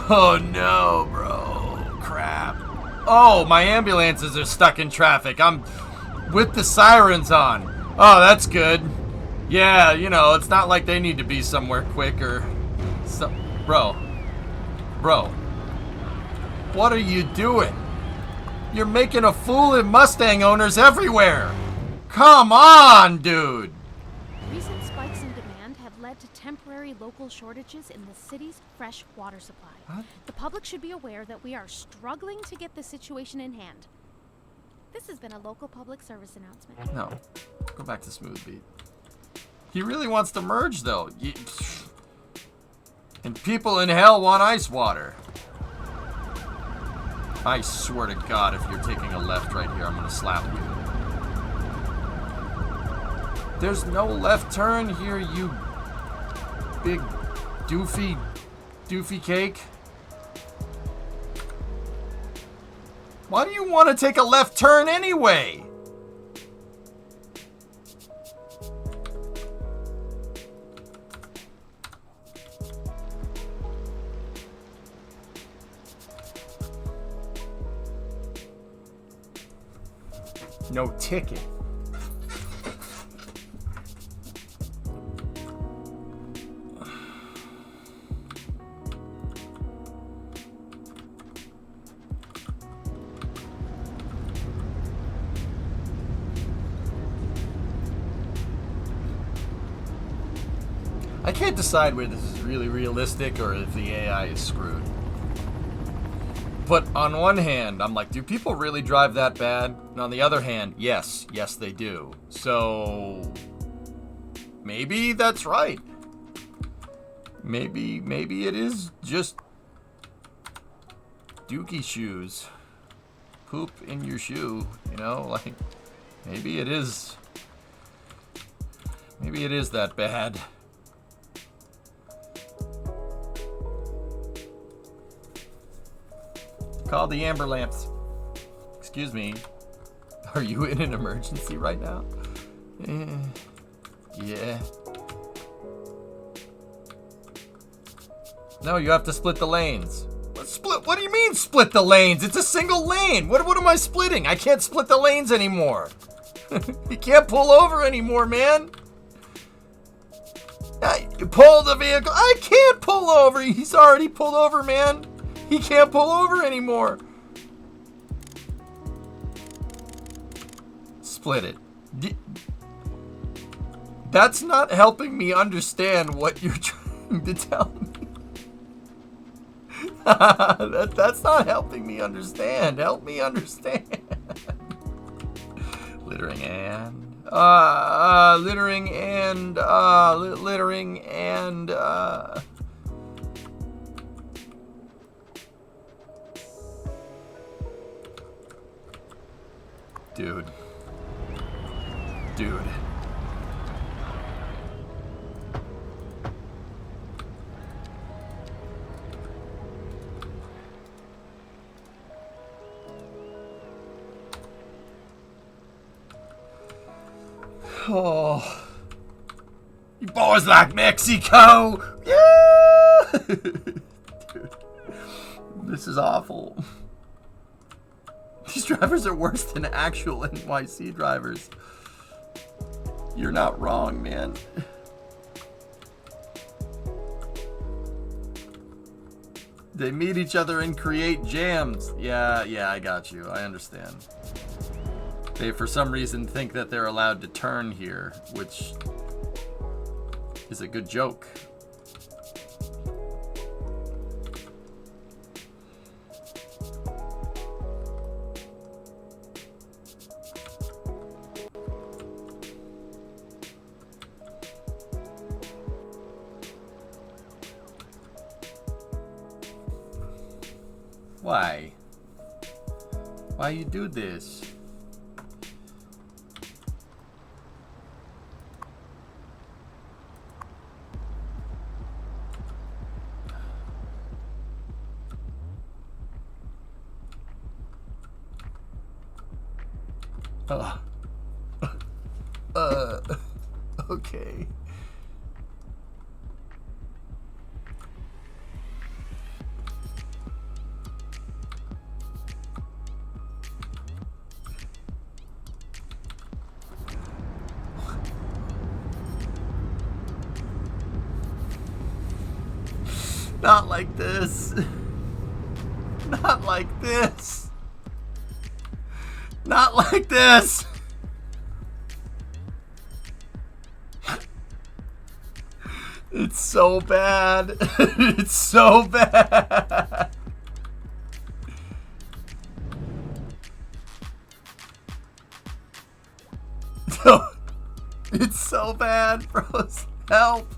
Oh no, bro. Crap. Oh, my ambulances are stuck in traffic. I'm with the sirens on. Oh, that's good. Yeah, you know, it's not like they need to be somewhere quicker. Bro, what are you doing? You're making a fool of Mustang owners everywhere. Come on, dude. Recent spikes in demand have led to temporary local shortages in the city's fresh water supply. What? The public should be aware that we are struggling to get the situation in hand. This has been a local public service announcement. No, go back to Smooth Beat. He really wants to merge, though. And people in hell want ice water. I swear to God, if you're taking a left right here, I'm gonna slap you. There's no left turn here, you big doofy cake. Why do you want to take a left turn anyway? No ticket. I can't decide whether this is really realistic or if the AI is screwed. But on one hand, I'm like, do people really drive that bad? And on the other hand, yes, they do. So maybe that's right. Maybe it is just dookie shoes. Poop in your shoe, you know, like maybe it is that bad. Call the amber lamps. Excuse me. Are you in an emergency right now? Yeah. No, you have to split the lanes. What do you mean split the lanes? It's a single lane. What am I splitting? I can't split the lanes anymore. You can't pull over anymore, man. Pull the vehicle. I can't pull over. He's already pulled over, man. He can't pull over anymore. Split it. That's not helping me understand what you're trying to tell me. That's not helping me understand. Help me understand. Littering and Dude. Oh. You boys like Mexico? Yeah! Dude. This is awful. These drivers are worse than actual NYC drivers. You're not wrong, man. They meet each other and create jams. Yeah, I got you. I understand. They, for some reason, think that they're allowed to turn here, which is a good joke. Why? Why you do this? Okay. Not like this. Not like this. Not like this. It's so bad. It's so bad. It's so bad, bros. Help.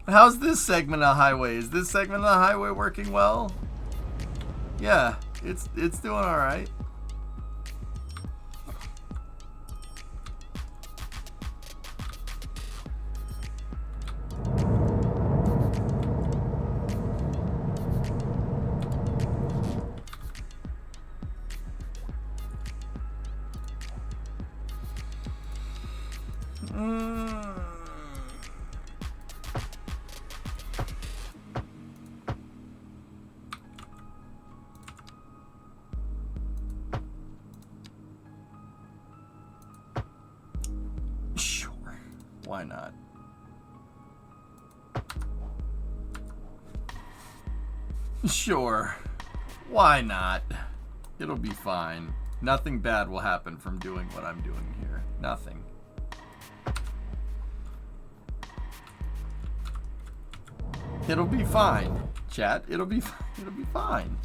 How's this segment of highway? Is this segment of the highway working well? Yeah, it's doing all right. Sure. Why not? Sure. Why not? It'll be fine. Nothing bad will happen from doing what I'm doing here. Nothing. It'll be fine, chat. It'll be fine.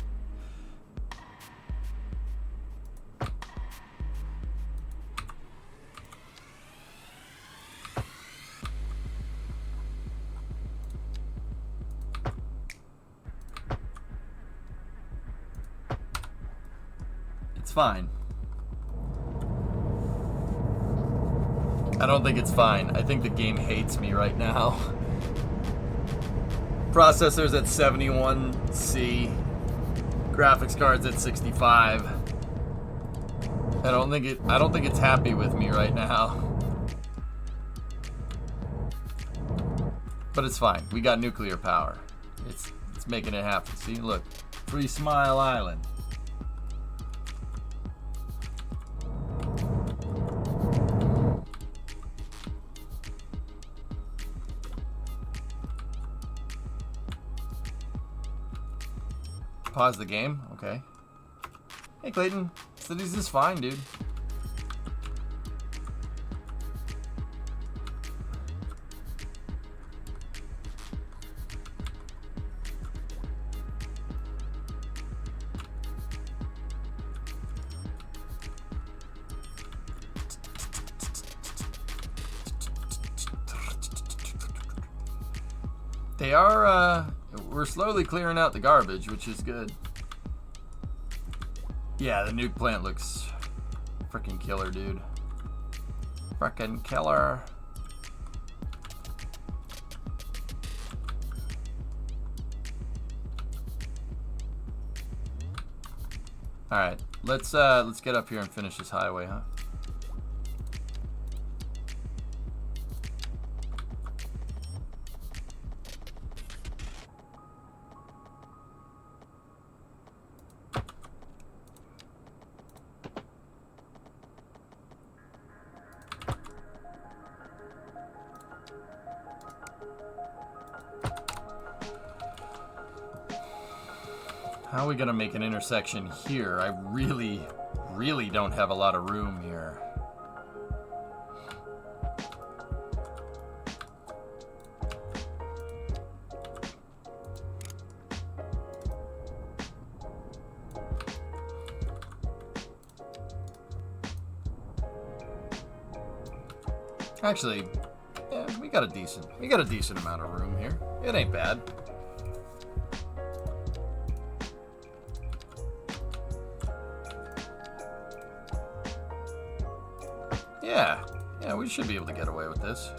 It's fine. I don't think it's fine. I think the game hates me right now. Processor's at 71C. Graphics card's at 65. I don't think it's happy with me right now. But it's fine. We got nuclear power. It's making it happen. See, look. Free Smile Island. Pause the game? Okay. Hey, Clayton. Cities is fine, dude. They are, we're slowly clearing out the garbage, which is good. Yeah, the nuke plant looks freaking killer, dude. Freaking killer. All right, let's get up here and finish this highway, huh? How are we gonna make an intersection here? I really don't have a lot of room here. Actually, yeah, we got a decent amount of room here. It ain't bad. Yeah, we should be able to get away with this.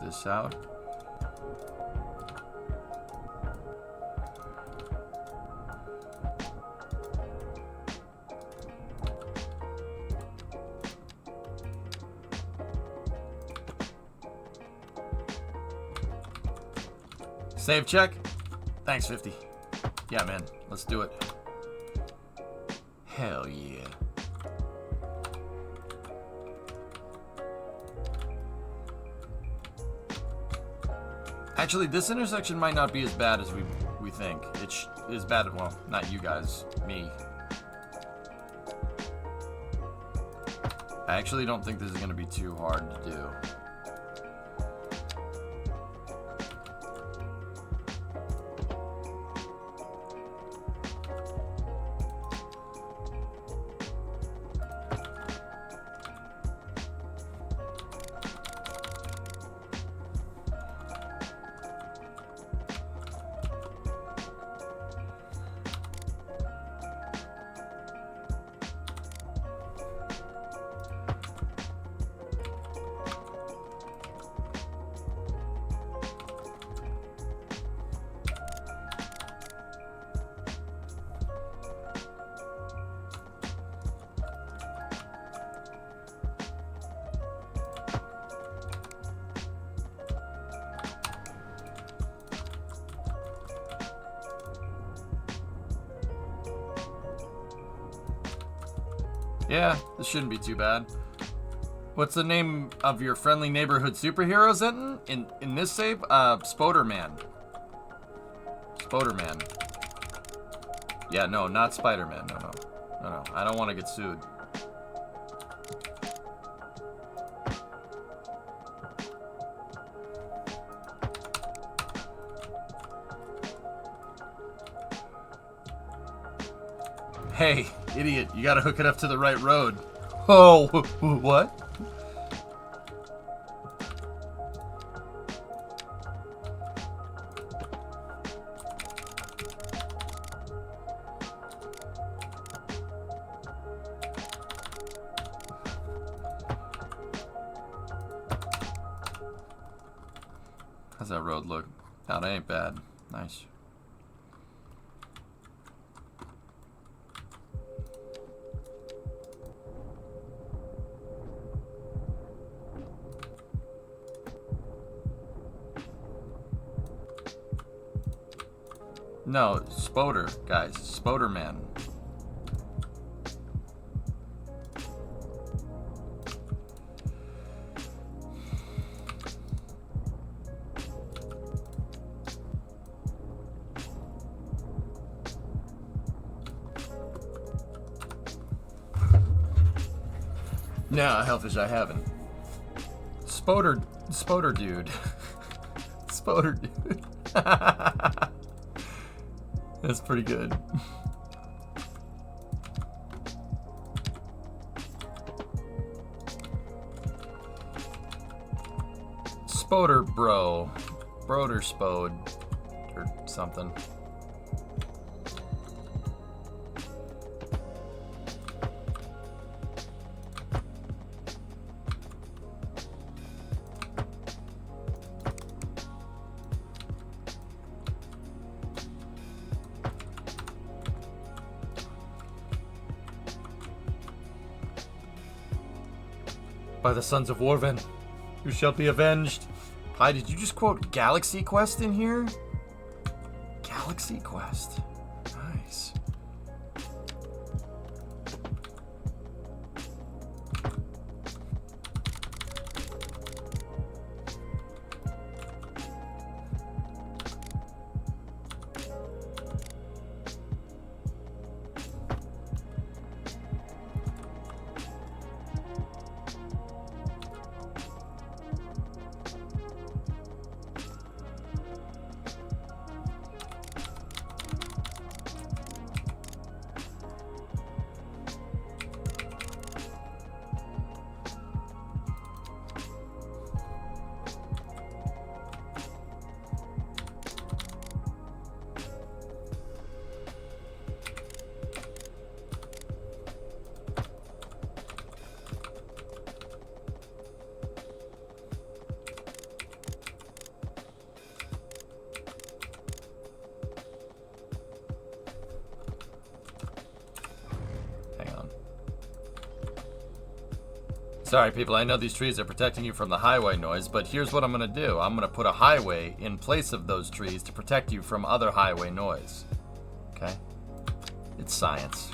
this out. Save check. Thanks, 50. Yeah, man. Let's do it. Hell yeah. Actually, this intersection might not be as bad as we think. It is bad. Well, not you guys. Me. I actually don't think this is going to be too hard to do. Yeah, this shouldn't be too bad. What's the name of your friendly neighborhood superhero, Zenton? In this save? Spoderman. Spoderman. Yeah, no, not Spider-Man. No. I don't want to get sued. Hey, idiot, you gotta hook it up to the right road. Oh, what? How's that road look? Oh, that ain't bad. Nice. No, Spoder, guys. Spoderman. No, Hellfish, I haven't. Spoder dude. Spoder dude. That's pretty good. Spoder bro. Broder spode. Or something. By the sons of Warven, who shall be avenged. Hi, did you just quote Galaxy Quest in here? Galaxy Quest. Nice. Sorry, people, I know these trees are protecting you from the highway noise, but here's what I'm going to do. I'm going to put a highway in place of those trees to protect you from other highway noise. Okay? It's science.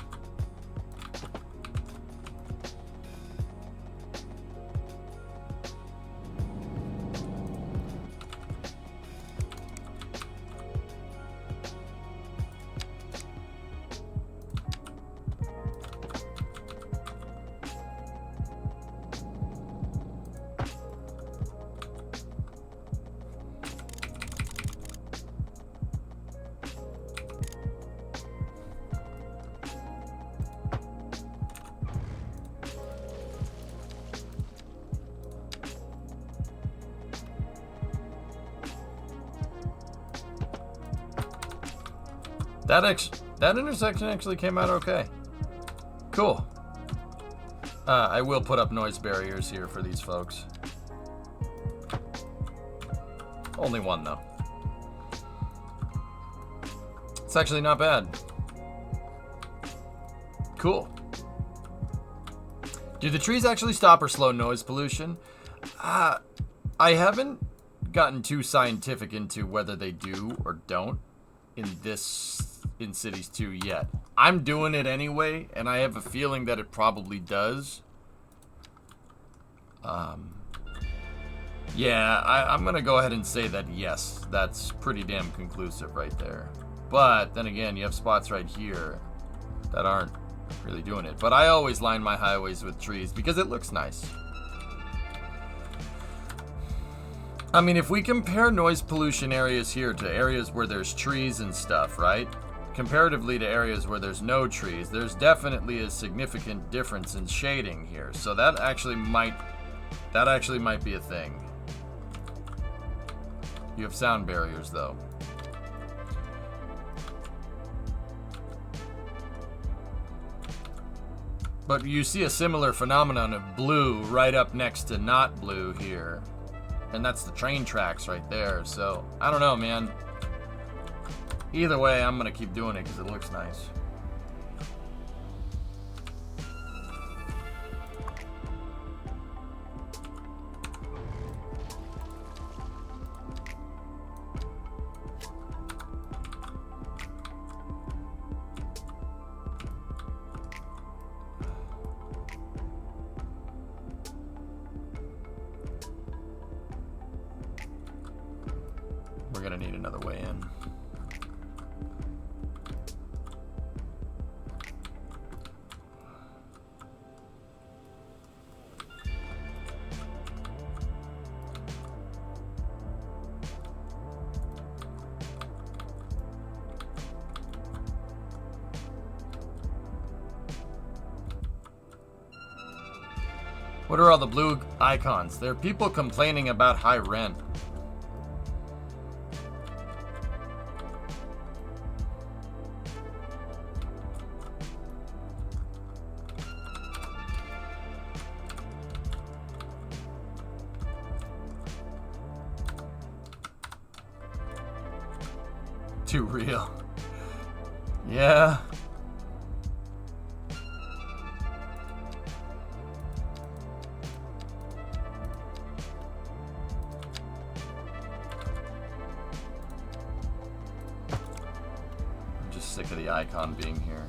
That intersection actually came out okay. Cool. I will put up noise barriers here for these folks. Only one, though. It's actually not bad. Cool. Do the trees actually stop or slow noise pollution? I haven't gotten too scientific into whether they do or don't in Cities 2 yet. I'm doing it anyway, and I have a feeling that it probably does. Yeah, I'm gonna go ahead and say that yes, that's pretty damn conclusive right there. But then again, you have spots right here that aren't really doing it. But I always line my highways with trees because it looks nice. I mean, if we compare noise pollution areas here to areas where there's trees and stuff, right? Comparatively to areas where there's no trees, there's definitely a significant difference in shading here. So that actually might be a thing. You have sound barriers, though. But you see a similar phenomenon of blue right up next to not blue here. And that's the train tracks right there. So, I don't know, man. Either way, I'm going to keep doing it because it looks nice. We're going to need another way in. What are all the blue icons? There are people complaining about high rent. Too real. Yeah. I'm just sick of the icon being here.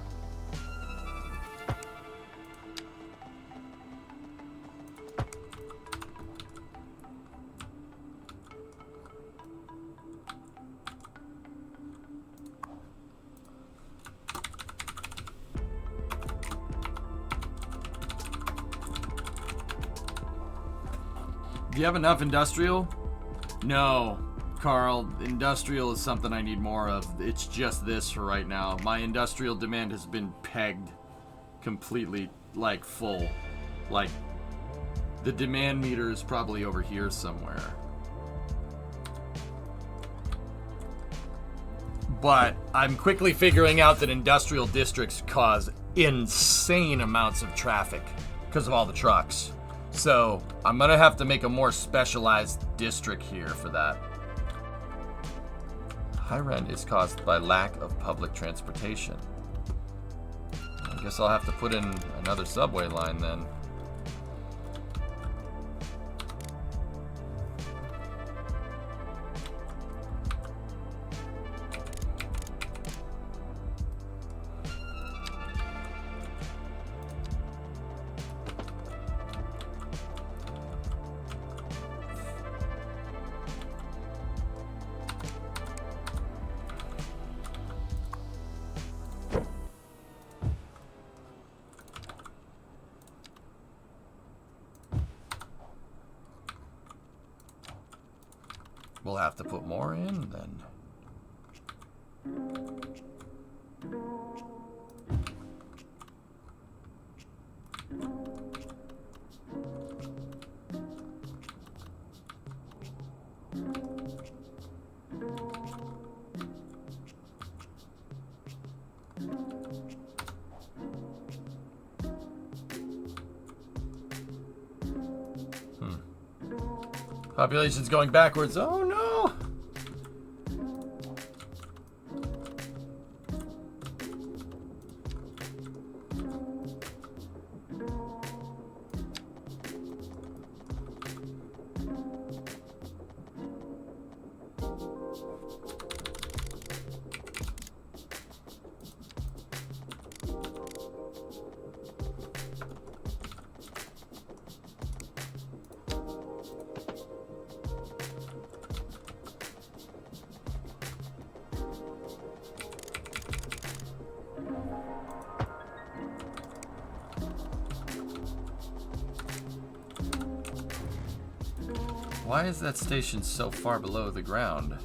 Do you have enough industrial? No, Carl. Industrial is something I need more of. It's just this for right now. My industrial demand has been pegged completely, like, full. Like, the demand meter is probably over here somewhere. But I'm quickly figuring out that industrial districts cause insane amounts of traffic because of all the trucks. So, I'm gonna have to make a more specialized district here for that. High rent is caused by lack of public transportation. I guess I'll have to put in another subway line then. we'll have to put more in then. Population's going backwards. Oh no! Why is that station so far below the ground?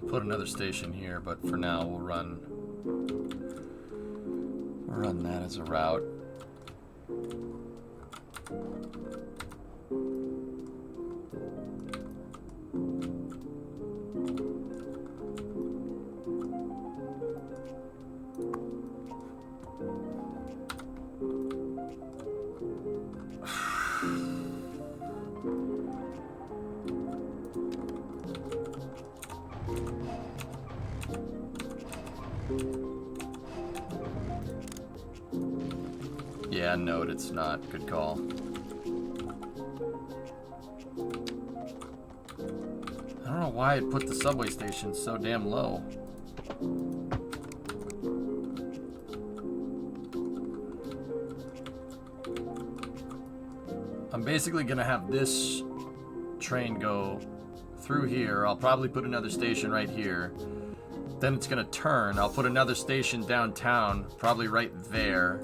Put another station here, but for now we'll run that as a route. Yeah, note it's not. Good call. I don't know why it put the subway station so damn low. I'm basically gonna have this train go through here. I'll probably put another station right here. Then it's gonna turn. I'll put another station downtown, probably right there.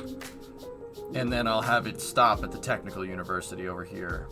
And then I'll have it stop at the Technical University over here.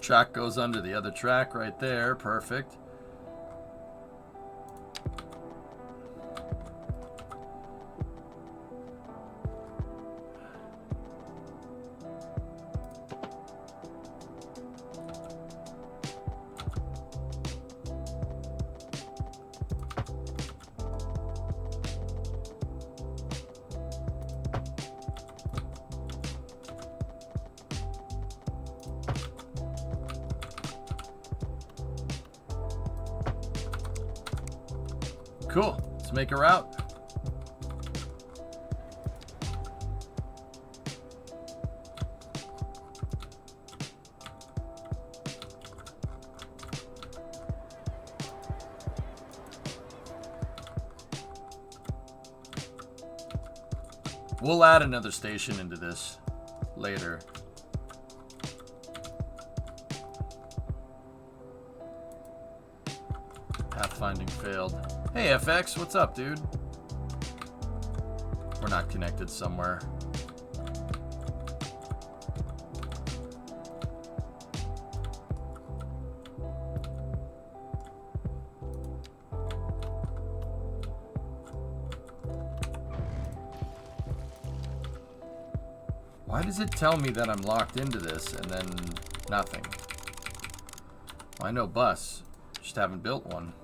Track goes under the other track right there. Perfect. Cool. Let's make a route. We'll add another station into this later. Pathfinding failed. Hey FX, what's up, dude? We're not connected somewhere. Why does it tell me that I'm locked into this and then nothing? Well, I know bus, just haven't built one.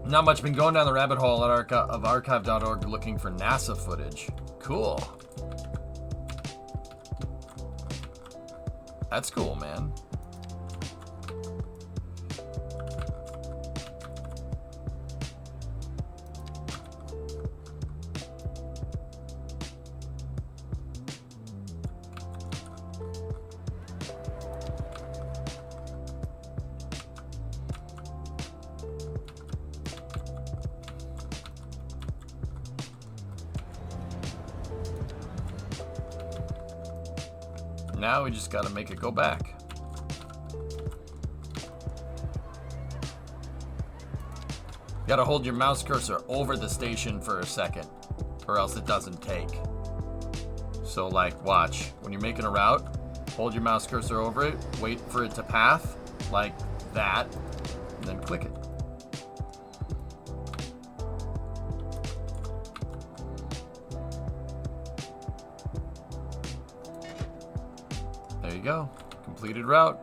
Not much. Been going down the rabbit hole at of archive.org looking for NASA footage. Cool. That's cool, man. Now we just gotta make it go back. You gotta hold your mouse cursor over the station for a second, or else it doesn't take. So like, watch. When you're making a route, hold your mouse cursor over it, wait for it to path, like that, and then click it. There you go. Completed route.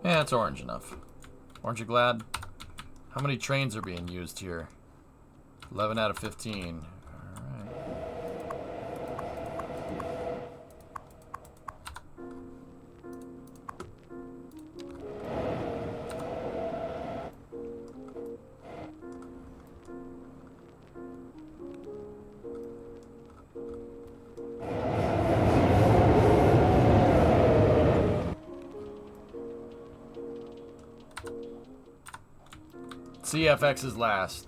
Yeah, it's orange enough. Aren't you glad? How many trains are being used here? 11 out of 15. Alright. CFX is last.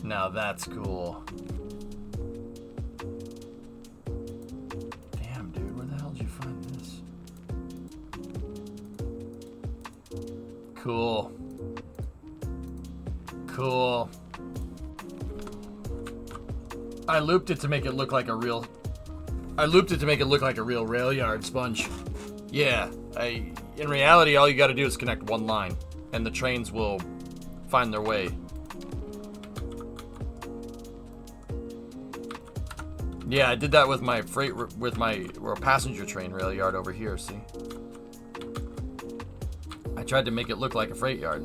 Now that's cool. Damn, dude, where the hell did you find this? Cool. Cool. I looped it to make it look like a real rail yard, Sponge. Yeah, in reality, all you gotta do is connect one line, and the trains will find their way. Yeah, I did that with my passenger train rail yard over here, see? I tried to make it look like a freight yard.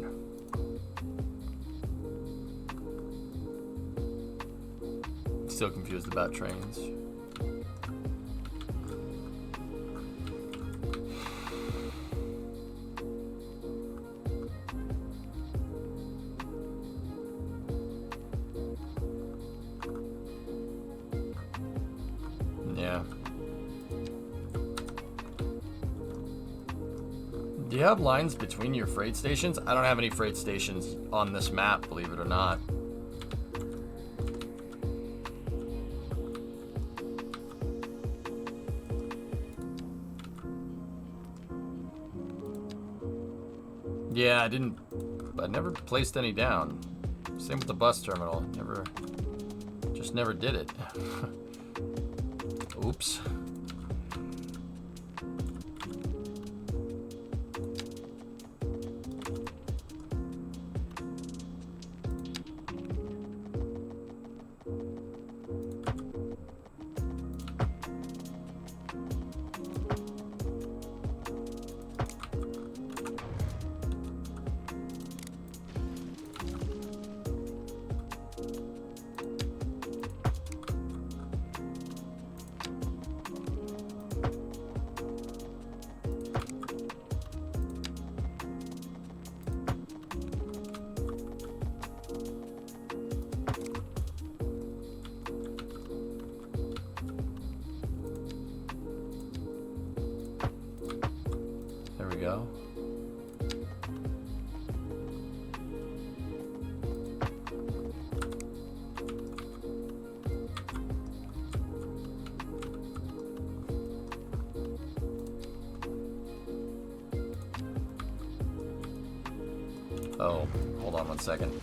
Still confused about trains. Do you have lines between your freight stations? I don't have any freight stations on this map, believe it or not. Yeah, I never placed any down. Same with the bus terminal. Just never did it. Oops. There we go. Oh, hold on one second.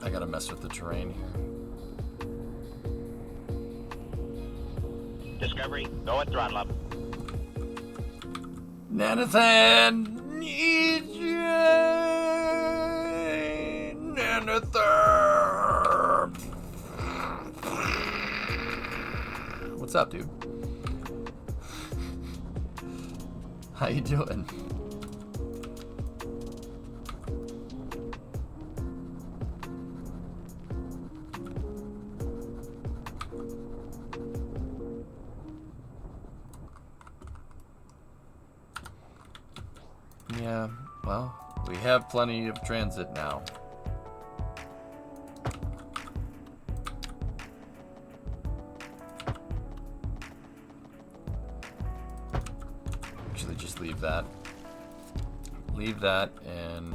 I gotta mess with the terrain here. Discovery, go at throttle up. Nanathan! Nanathan! What's up, dude? How you doing? Yeah, well, we have plenty of transit now. Actually, just leave that. Leave that and...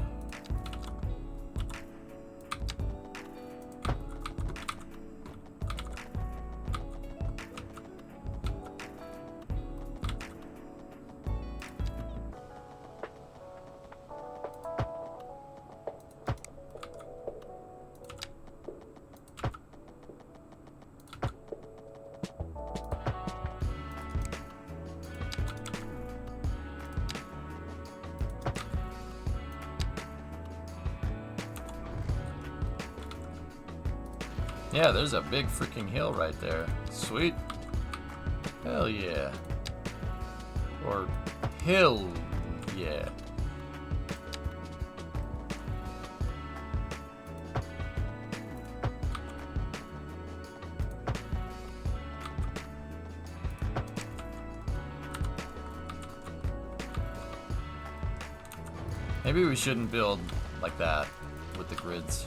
Yeah, there's a big freaking hill right there. Sweet. Hell yeah. Or hill yeah. Maybe we shouldn't build like that with the grids.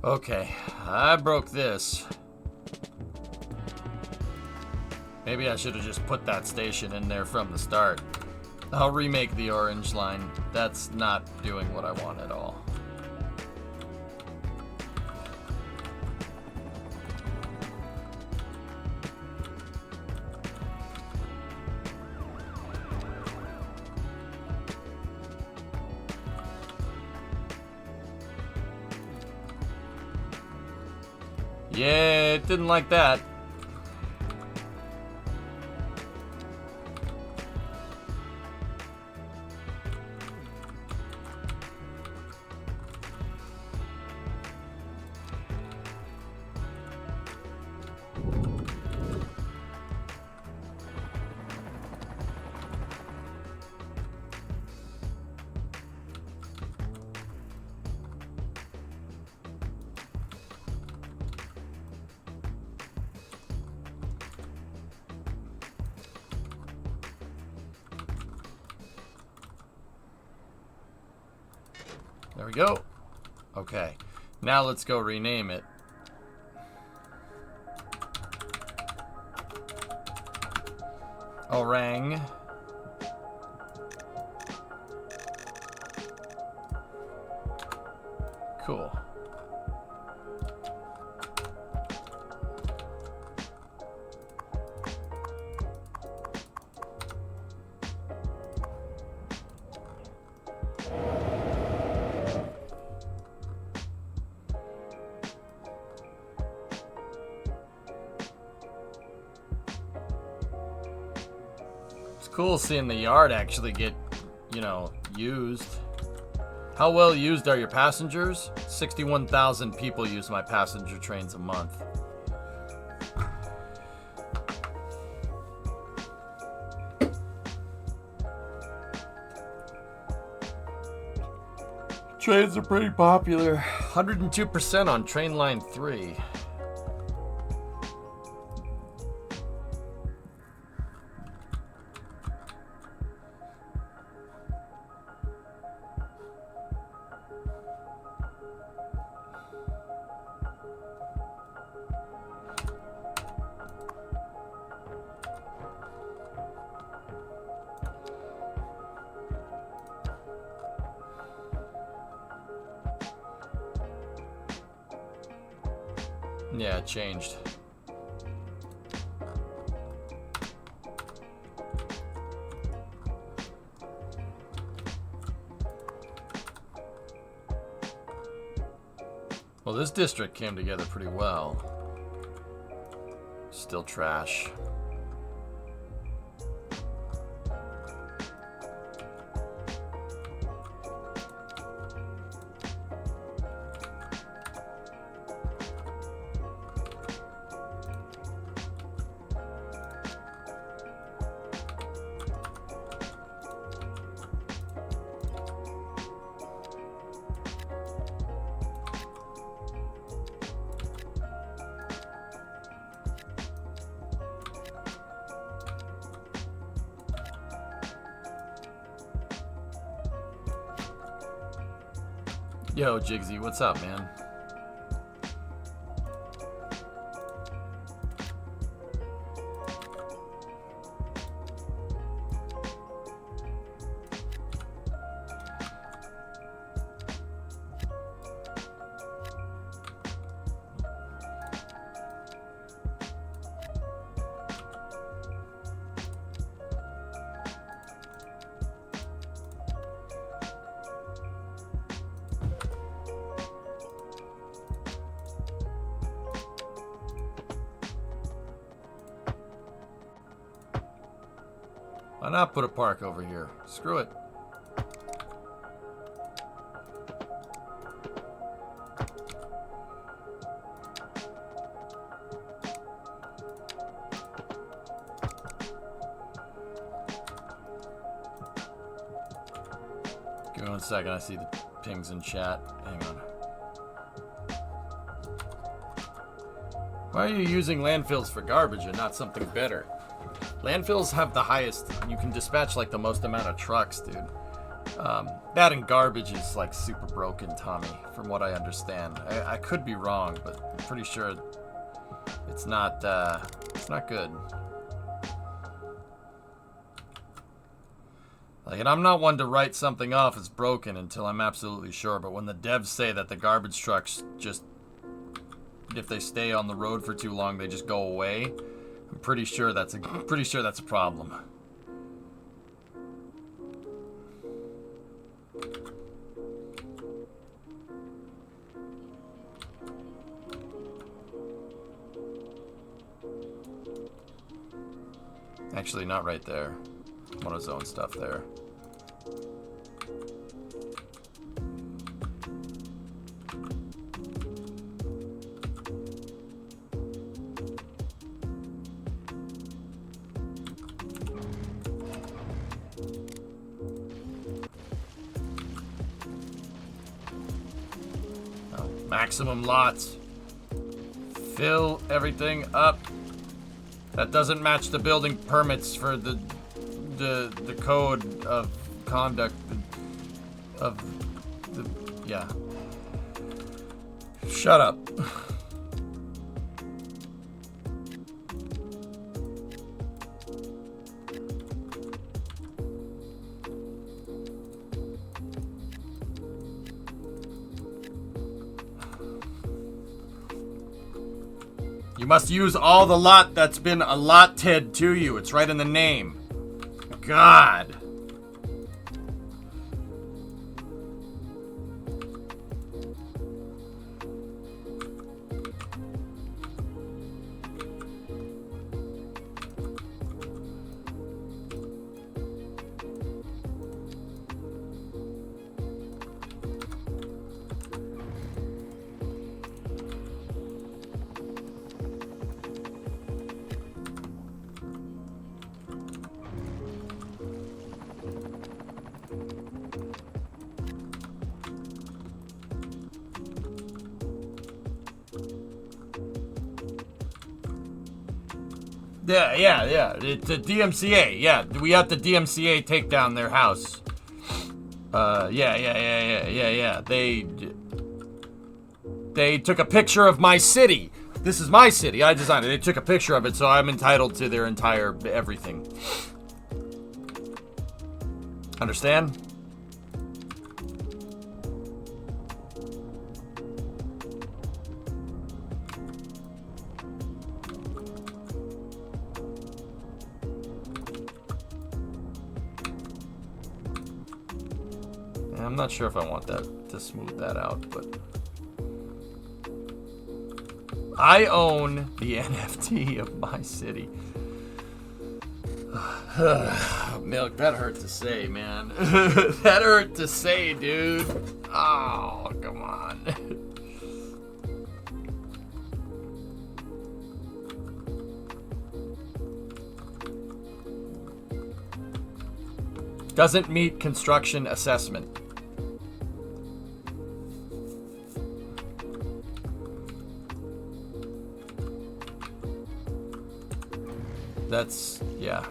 Okay, I broke this. Maybe I should have just put that station in there from the start. I'll remake the orange line. That's not doing what I want at all. Yeah, it didn't like that. There we go. Okay. Now let's go rename it. Orang. Cool. Cool seeing the yard actually get, you know, used. How well used are your passengers? 61,000 people use my passenger trains a month. Trains are pretty popular. 102% on train line 3. Yeah, it changed. Well, this district came together pretty well. Still trash. Yo, Jigsy, what's up, man? Why not put a park over here? Screw it. Give me 1 second, I see the pings in chat. Hang on. Why are you using landfills for garbage and not something better? Landfills have the highest, you can dispatch like the most amount of trucks, dude. That and garbage is like super broken, Tommy, from what I understand. I could be wrong, but I'm pretty sure it's not good. Like, and I'm not one to write something off as broken until I'm absolutely sure, but when the devs say that the garbage trucks just, if they stay on the road for too long, they just go away, I'm pretty sure that's a problem. Actually, not right there. Monozone stuff there. Oh, maximum lots. Fill everything up. That doesn't match the building permits for the code of conduct of the, yeah. Shut up. You must use all the lot that's been allotted to you. It's right in the name. God. Yeah. It's a DMCA. Yeah, we have the DMCA take down their house. Yeah. They took a picture of my city. This is my city. I designed it. They took a picture of it, so I'm entitled to their entire everything. Understand? I'm not sure if I want that to smooth that out, but I own the NFT of my city. Milk, that hurt to say, man. That hurt to say, dude. Oh, come on. Doesn't meet construction assessment. That's, yeah.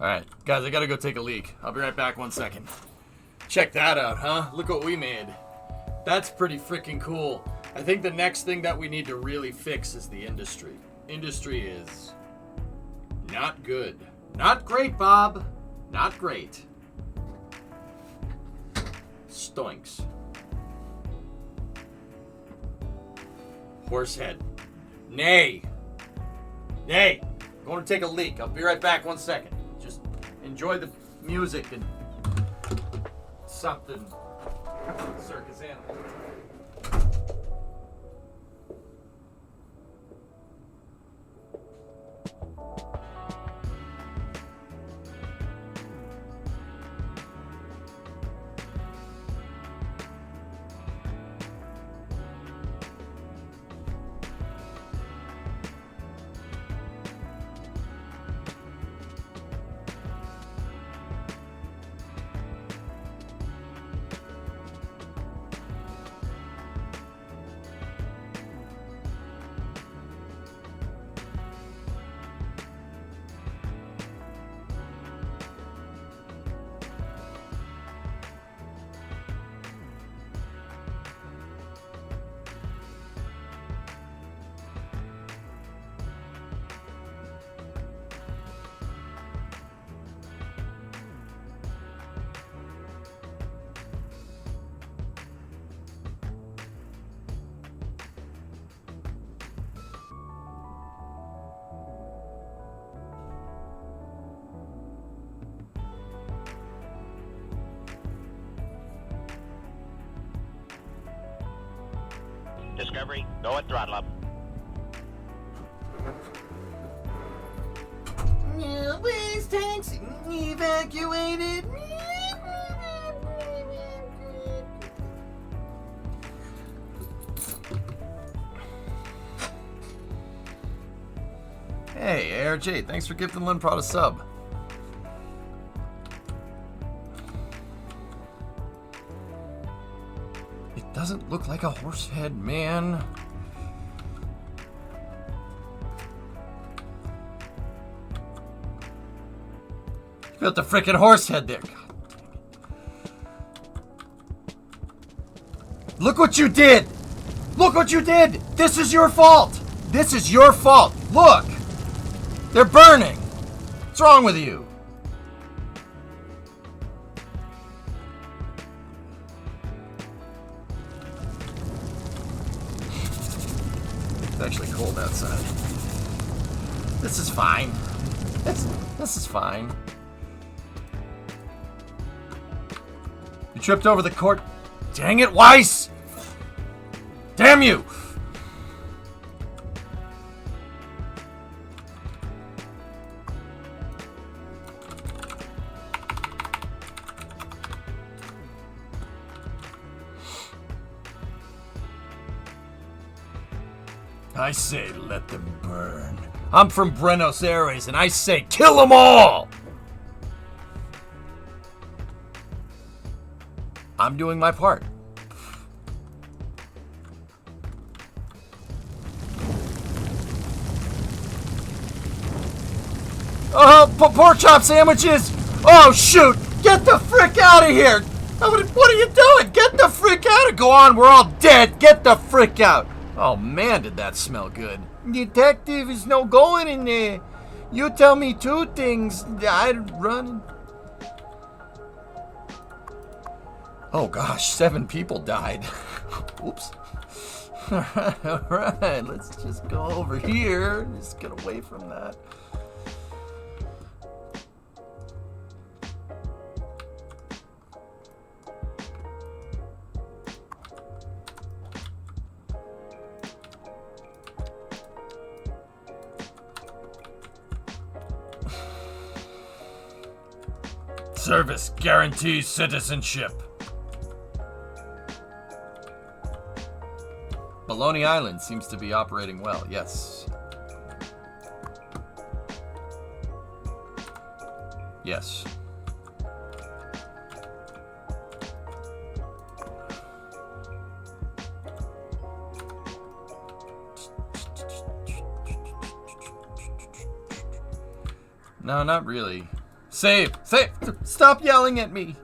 Alright, guys, I gotta go take a leak. I'll be right back 1 second. Check that out, huh? Look what we made. That's pretty freaking cool. I think the next thing that we need to really fix is the industry. Industry is not good. Not great, Bob. Not great. Stoinks. Horsehead. Nay. Nay. I'm going to take a leak. I'll be right back 1 second. Just enjoy the music and something. Circus animal. Discovery, go at throttle up. Waste tanks evacuated. Hey, ARJ, thanks for gifting Linprod a sub. It doesn't look like a horse head, man. You built a frickin' horse head there. God. Look what you did! Look what you did! This is your fault! This is your fault! Look! They're burning! What's wrong with you? It's actually cold outside. This is fine. This is fine. You tripped over the court. Dang it, Weiss! Damn you! I say let them burn. I'm from Buenos Aires and I say kill them all! I'm doing my part. Oh, pork chop sandwiches! Oh, shoot! Get the frick out of here! What are you doing? Get the frick out! Go on, we're all dead! Get the frick out! Oh man, did that smell good. Detective is no going in there. You tell me two things, I'd run. Oh gosh, 7 people died. Oops. Alright, let's just go over here. Just get away from that. Service guarantees citizenship. Baloney Island seems to be operating well, yes. Yes. No, not really. Save! Save! Stop yelling at me!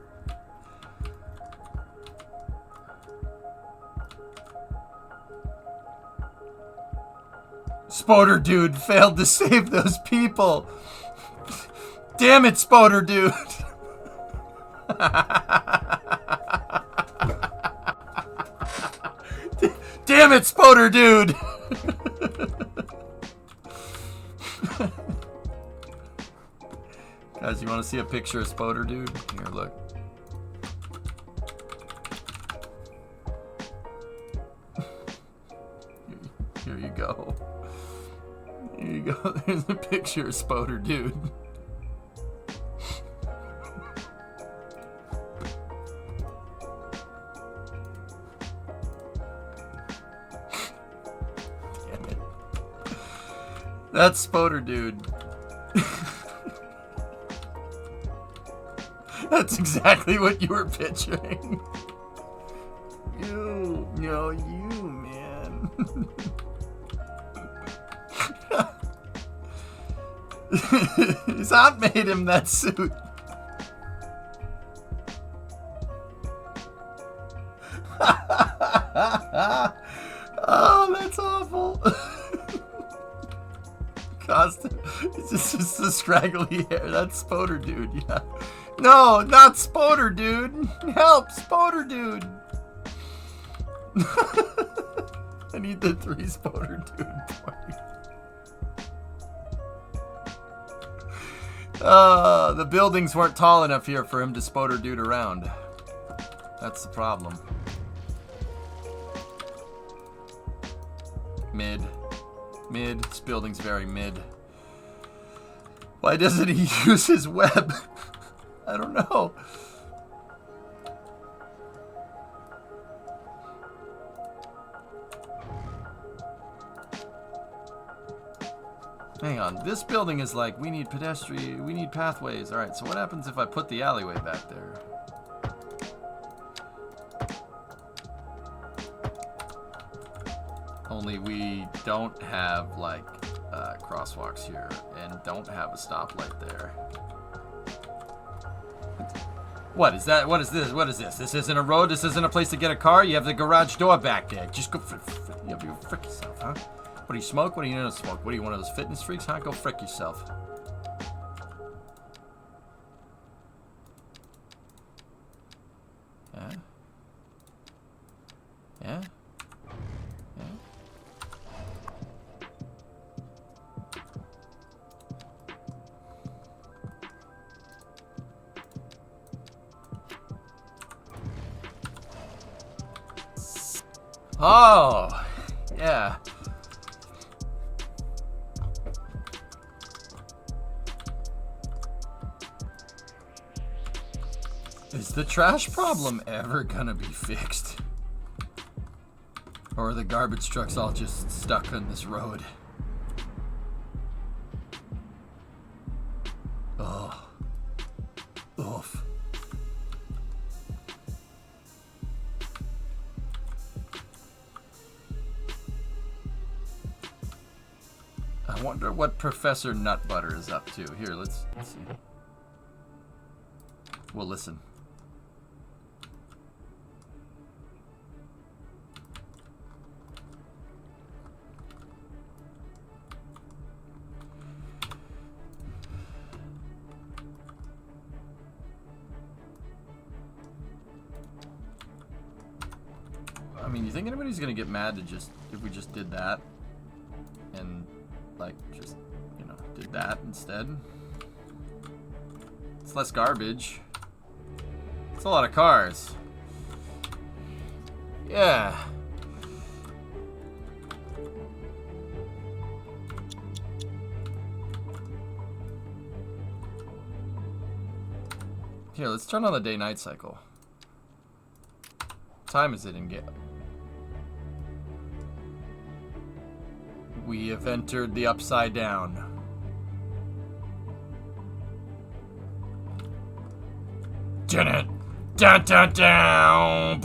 Spoder Dude failed to save those people! Damn it, Spoder Dude! Damn it, Spoder Dude! Guys, you want to see a picture of Spoder Dude? Here, look. Here you go. Here you go. There's a picture of Spoder Dude. Damn it. That's Spoder Dude. That's exactly what you were picturing. You, no, you, man. His aunt made him that suit. Oh, that's awful. Constant. It's just the scraggly hair. That's Spoder Dude, yeah. No, not Spoder Dude. Help, Spoder Dude. I need the 3 Spoder Dude party. The buildings weren't tall enough here for him to Spoder Dude around. That's the problem. Mid. Mid. This building's very mid. Why doesn't he use his web? I don't know. Hang on, this building is like, we need pedestrian, we need pathways. Alright, so what happens if I put the alleyway back there? Only we don't have, like, crosswalks here, and don't have a stoplight there. What is that? What is this? What is this? This isn't a road? This isn't a place to get a car? You have the garage door back there. Just go you frick yourself, huh? What do you smoke? What do you know to smoke? What are you, one of those fitness freaks, huh? Go frick yourself. Yeah? Yeah? Yeah? Oh! Yeah. Is the trash problem ever gonna be fixed? Or are the garbage trucks all just stuck on this road? Oh. Oof. I wonder what Professor Nutbutter is up to. Here, let's see. We'll listen. I mean, you think anybody's gonna get mad to just, if we just did that? And, like, just, you know, did that instead? It's less garbage. It's a lot of cars. Yeah. Here, let's turn on the day-night cycle. What time is it in game? We have entered the Upside Down. Dun dun dun dun down.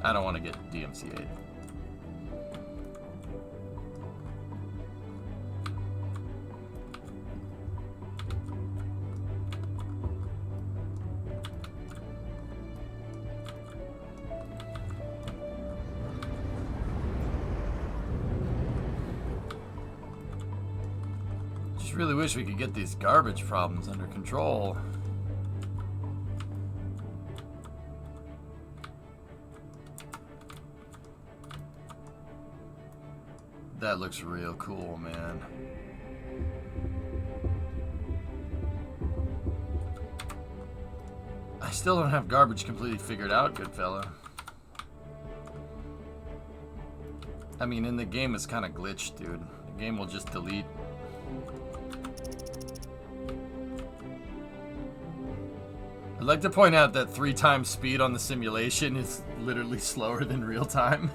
I don't want to get DMCA'd. Just really wish we could get these garbage problems under control. That looks real cool, man. I still don't have garbage completely figured out, good fella. I mean, in the game it's kind of glitched, dude. The game will just delete. I'd like to point out that 3 times speed on the simulation is literally slower than real time.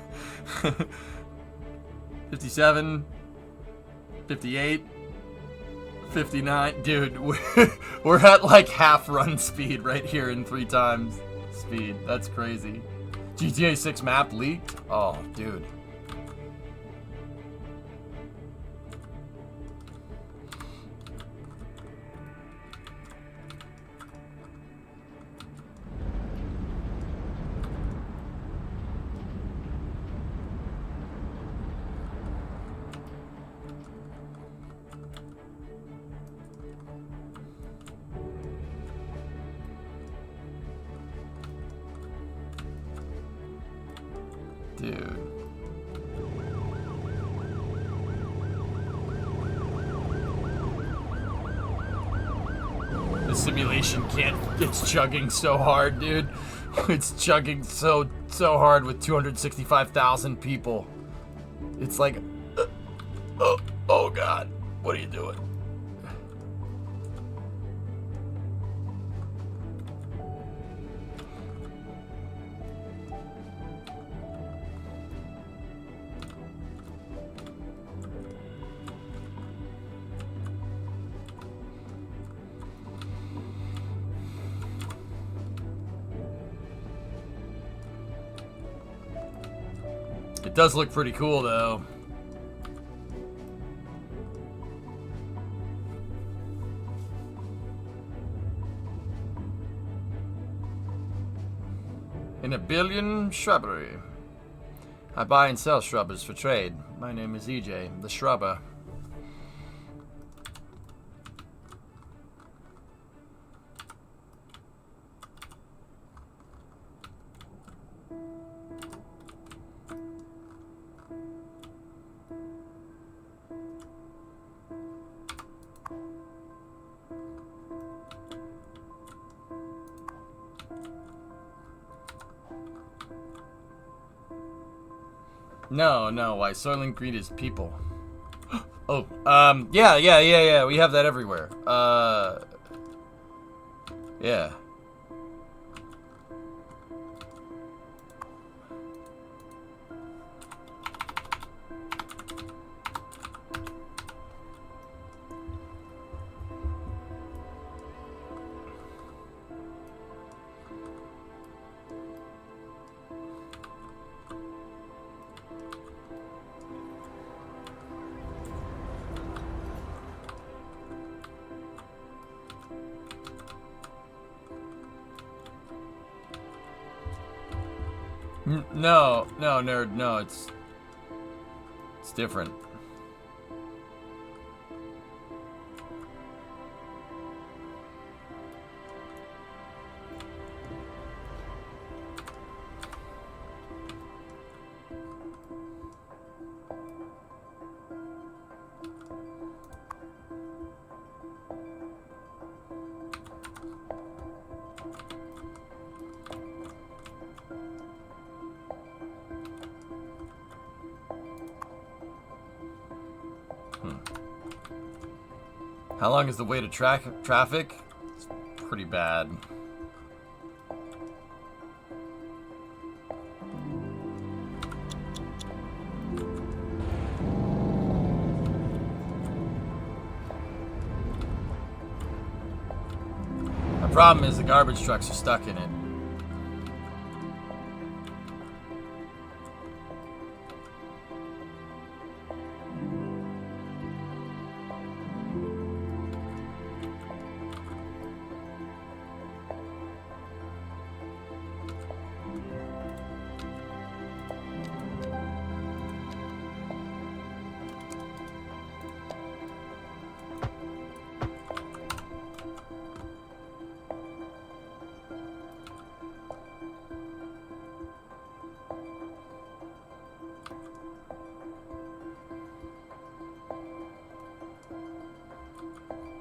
57, 58, 59. Dude, we're at like half run speed right here in 3 times speed. That's crazy. GTA 6 map leaked? Oh, dude. Dude. simulation can't. It's chugging so hard, dude. It's chugging so hard with 265,000 people. It's like, oh God, what are you doing? It does look pretty cool, though. In a billion shrubbery. I buy and sell shrubbers for trade. My name is EJ, the shrubber. No, why Soylent Green is people. Oh, yeah, we have that everywhere. Yeah. No, nerd, no, it's different. How long is the way to traffic? It's pretty bad. The problem is the garbage trucks are stuck in it.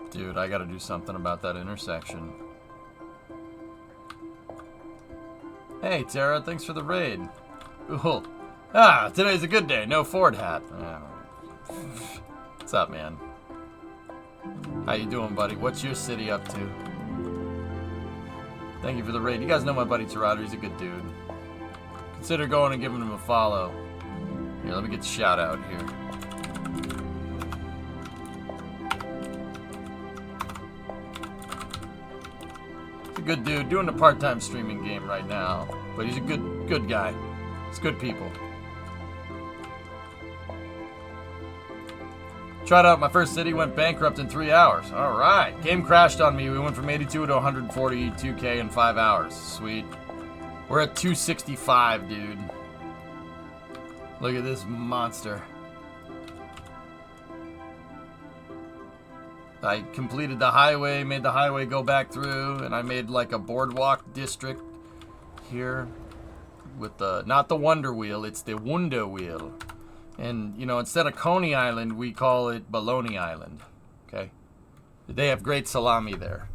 Dude, I gotta do something about that intersection. Hey, Tara, thanks for the raid. Ooh. Ah, today's a good day. No Ford hat. What's up, man? How you doing, buddy? What's your city up to? Thank you for the raid. You guys know my buddy Tirado. He's a good dude. Consider going and giving him a follow. Here, let me get the shout out here. Good dude, doing a part-time streaming game right now, but he's a good guy. It's good people. Tried out my first city, went bankrupt in 3 hours. All right, game crashed on me. We went from 82 to 142k in 5 hours. Sweet. We're at 265, dude. Look at this monster. I completed the highway, made the highway go back through, and I made like a boardwalk district here with the, not the Wonder Wheel, it's the Wunder Wheel. And, you know, instead of Coney Island, we call it Baloney Island, okay? They have great salami there.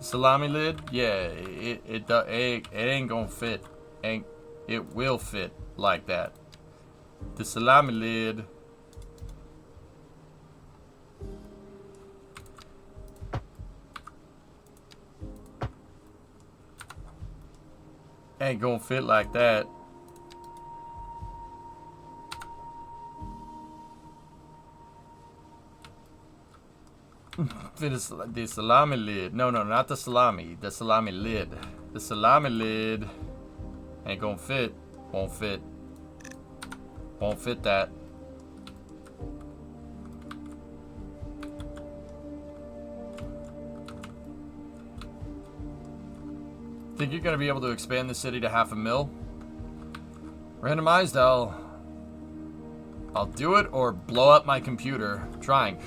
Salami lid? Yeah, it ain't gonna fit. It will fit like that. The salami lid. Ain't gonna fit like that. The salami lid. No, not the salami. The salami lid. The salami lid ain't gonna fit. Won't fit. Won't fit that. Think you're gonna be able to expand the city to 500,000? Randomized, I'll do it or blow up my computer trying.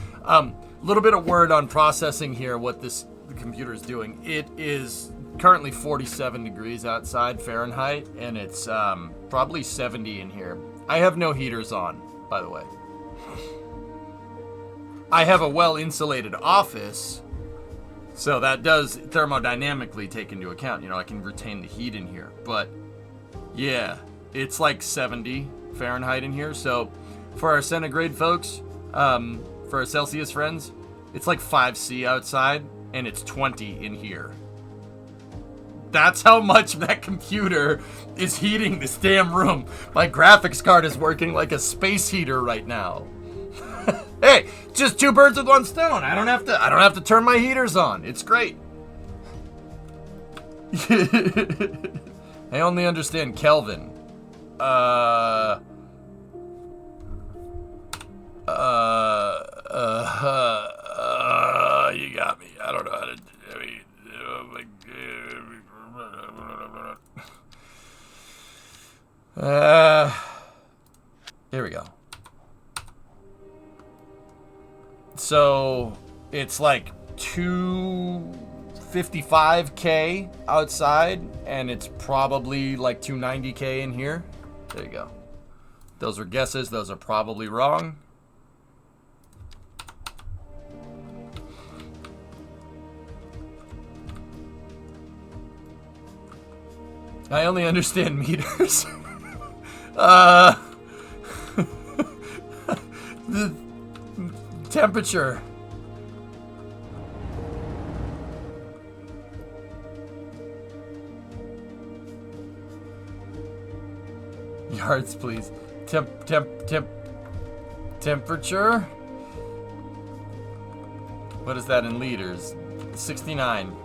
Little bit of word on processing here, what the computer is doing. It is currently 47 degrees outside Fahrenheit, and it's probably 70 in here. I have no heaters on, by the way. I have a well-insulated office, so that does thermodynamically take into account. You know, I can retain the heat in here. But, yeah, it's like 70 Fahrenheit in here. So, for our centigrade folks, for our Celsius friends, it's like 5C outside, and it's 20 in here. That's how much that computer is heating this damn room. My graphics card is working like a space heater right now. Hey, just two birds with one stone. I don't have to turn my heaters on. It's great. I only understand Kelvin. You got me. I don't know how to. Here we go. So it's like 255K outside, and it's probably like 290K in here. There you go. Those are guesses. Those are probably wrong. I only understand meters. The temperature. Yards, please. Temperature? What is that in liters? 69.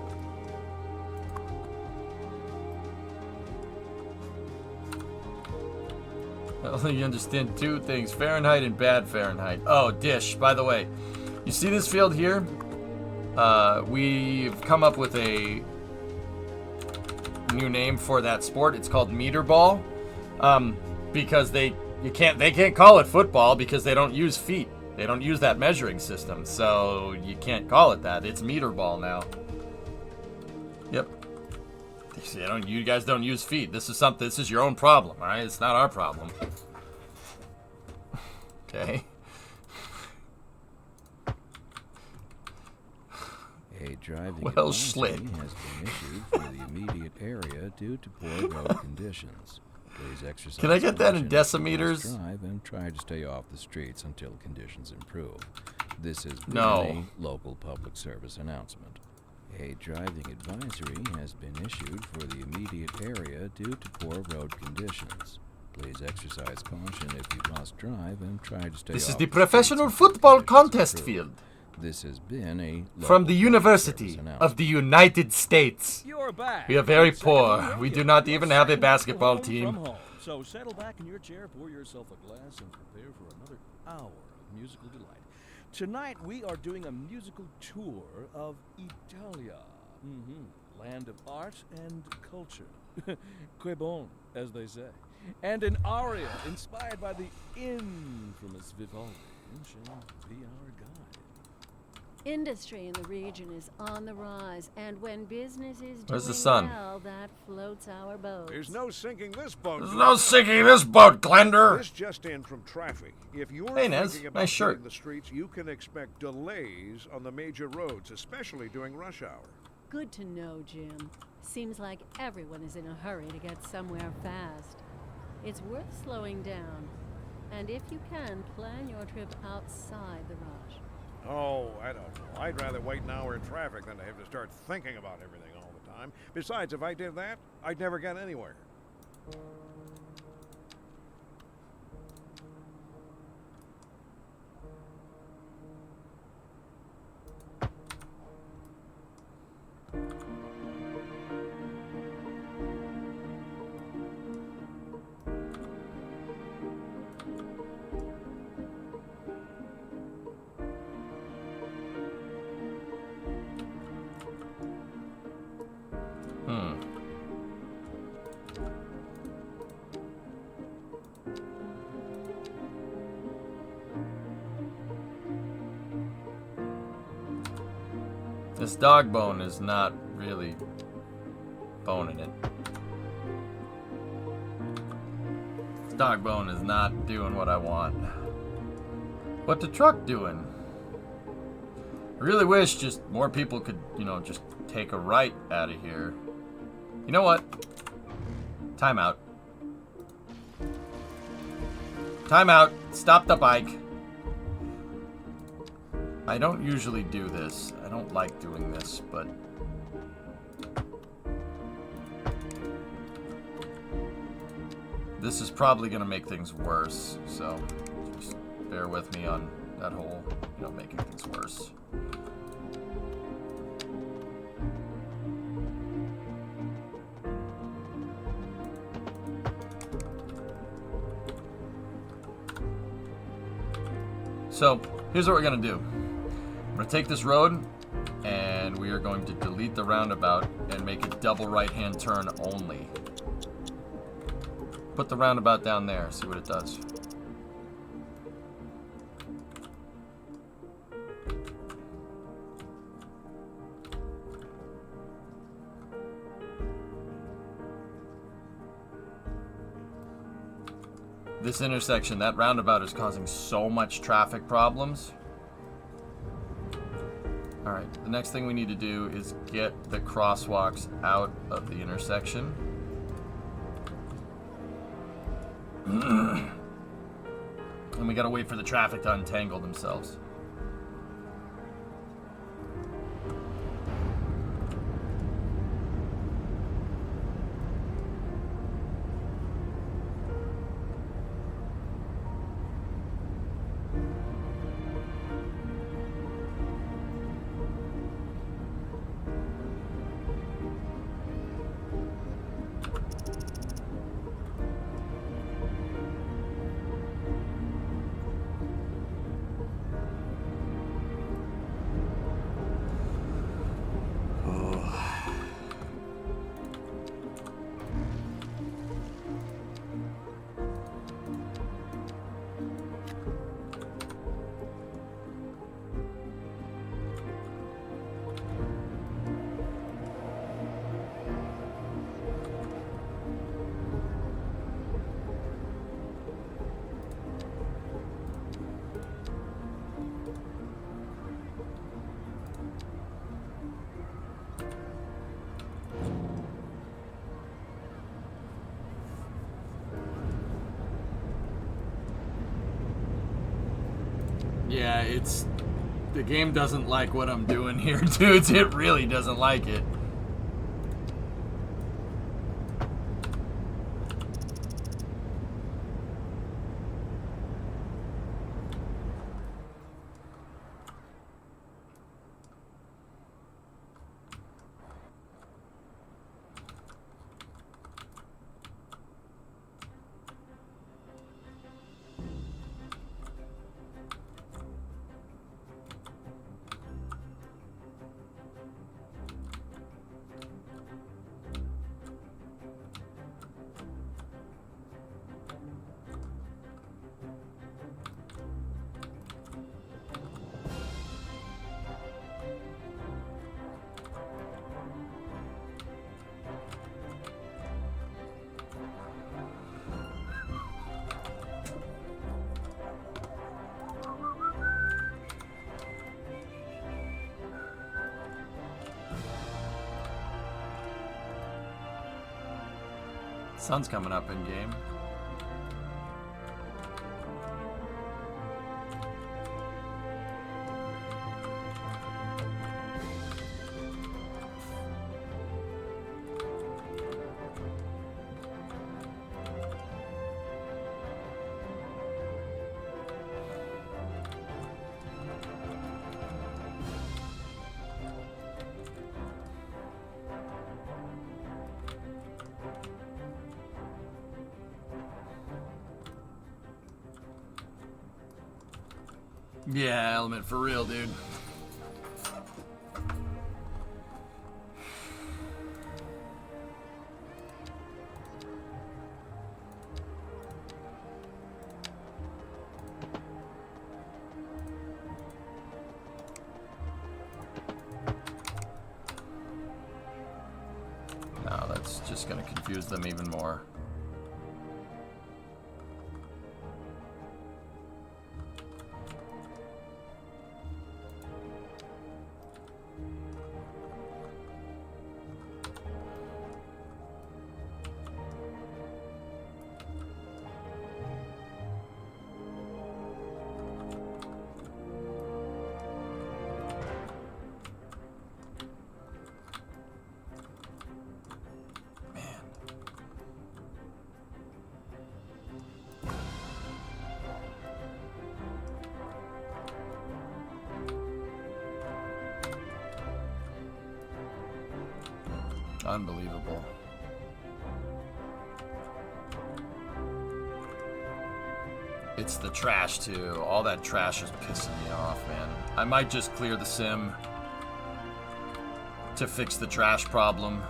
I only understand two things, Fahrenheit and bad Fahrenheit. Oh, dish, by the way. You see this field here? We've come up with a new name for that sport. It's called meter ball. Because they can't call it football because they don't use feet. They don't use that measuring system. So you can't call it that. It's meter ball now. Yep. You guys don't use feet. This is your own problem, all right? It's not our problem. Okay. A driving Well, advisory Schlitt. has been issued for the immediate area due to poor road conditions. Please exercise Can I get that in caution if you decimeters? must drive and try to stay off the streets until conditions improve. This has been No. a local public service announcement. A driving advisory has been issued for the immediate area due to poor road conditions. Please exercise caution if you must drive and try to stay This is off the streets professional until football conditions contest improve. field This has been a from local the public University service of the announcement. United States. You're back. We are very with Second poor. Moon We Radio, do not your even have a second physical basketball home team. from home. So settle back in your chair, pour yourself a glass, and prepare for another hour of musical delight. Tonight we are doing a musical tour of Italia. Land of art and culture. Que bon, as they say. And an aria inspired by the infamous Vivaldi shall be our guide. Industry in the region is on the rise, and when business is Where's doing the sun? well, that floats our boats. There's no sinking this boat. There's no sinking this boat, Glender. This just in from traffic. If you're Hey, Nez, thinking about nice shirt. hitting the streets, you can expect delays on the major roads, especially during rush hour. Good to know, Jim. Seems like everyone is in a hurry to get somewhere fast. It's worth slowing down. And if you can, plan your trip outside the rush. Oh, I don't know. I'd rather wait an hour in traffic than to have to start thinking about everything all the time. Besides, if I did that, I'd never get anywhere. This dog bone is not really boning it. This dog bone is not doing what I want. What the truck doing? I really wish just more people could, just take a right out of here. You know what? Time out. Time out. Stop the bike. I don't usually do this. I don't like doing this, but this is probably going to make things worse. So just bear with me on that whole, making things worse. So here's what we're going to do. I'm going to take this road, and we are going to delete the roundabout and make it double right-hand turn only. Put the roundabout down there, see what it does. This intersection, that roundabout is causing so much traffic problems. Alright, the next thing we need to do is get the crosswalks out of the intersection. And we gotta wait for the traffic to untangle themselves. Yeah, the game doesn't like what I'm doing here, dudes. It really doesn't like it. Sun's coming up in game. Yeah, Element for real, dude. No, that's just gonna confuse them even more. Unbelievable. It's the trash, too. All that trash is pissing me off, man. I might just clear the sim to fix the trash problem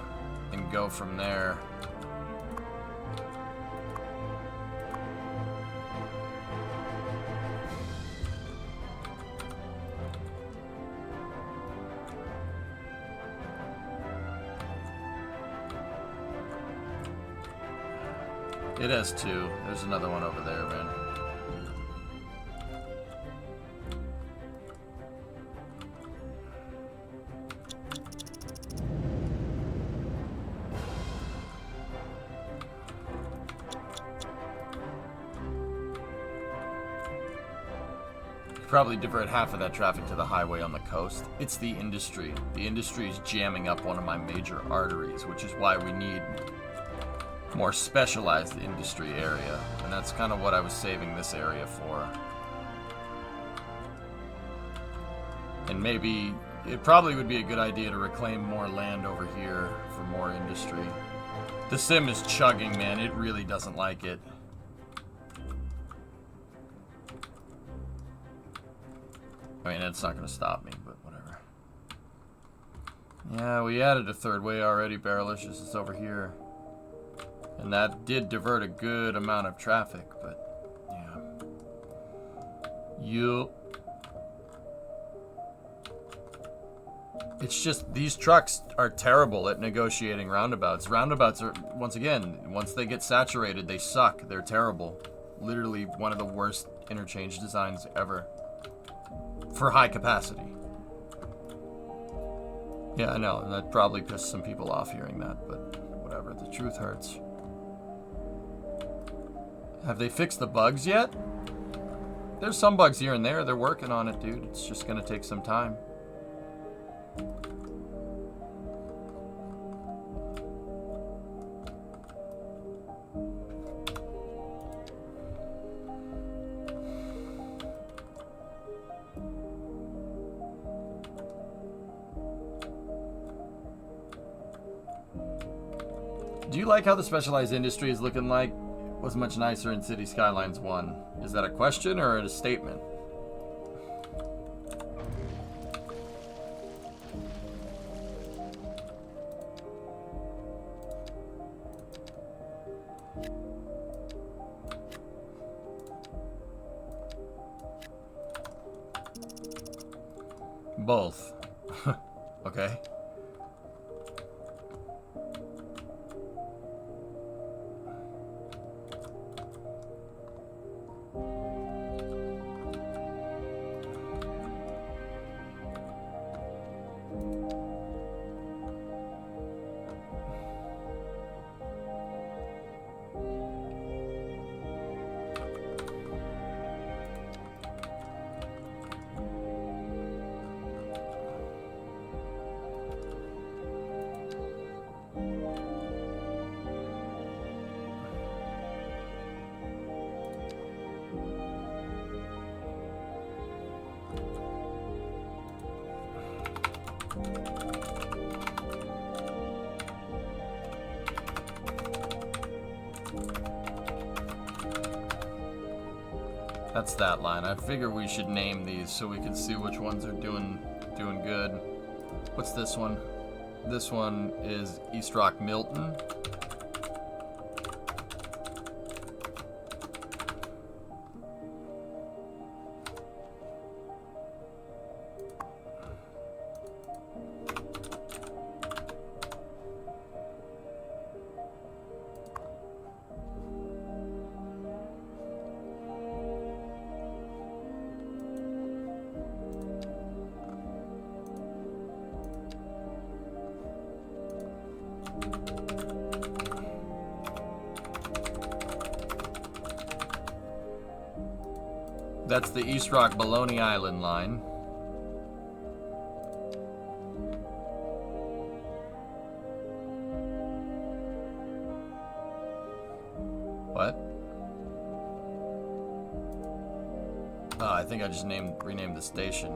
and go from there. It has two. There's another one over there, man. Probably divert half of that traffic to the highway on the coast. It's the industry. The industry is jamming up one of my major arteries, which is why we need more specialized industry area, and that's kind of what I was saving this area for. And maybe it probably would be a good idea to reclaim more land over here for more industry. The sim is chugging, man. It really doesn't like it. I mean, it's not going to stop me, but whatever. Yeah, we added a third way already, Barrelicious. It's over here. And that did divert a good amount of traffic, but yeah. It's just, these trucks are terrible at negotiating roundabouts. Roundabouts are, once again, once they get saturated, they suck. They're terrible. Literally one of the worst interchange designs ever. For high capacity. Yeah, I know, and that probably pissed some people off hearing that, but whatever, the truth hurts. Have they fixed the bugs yet? There's some bugs here and there. They're working on it, dude. It's just gonna take some time. Do you like how the specialized industry is looking like? Was much nicer in City Skylines 1. Is that a question or a statement? Both. Okay. That's that line. I figure we should name these so we can see which ones are doing good. What's this one? This one is East Rock Milton. That's the East Rock Baloney Island line. What? Oh, I think I just renamed the station.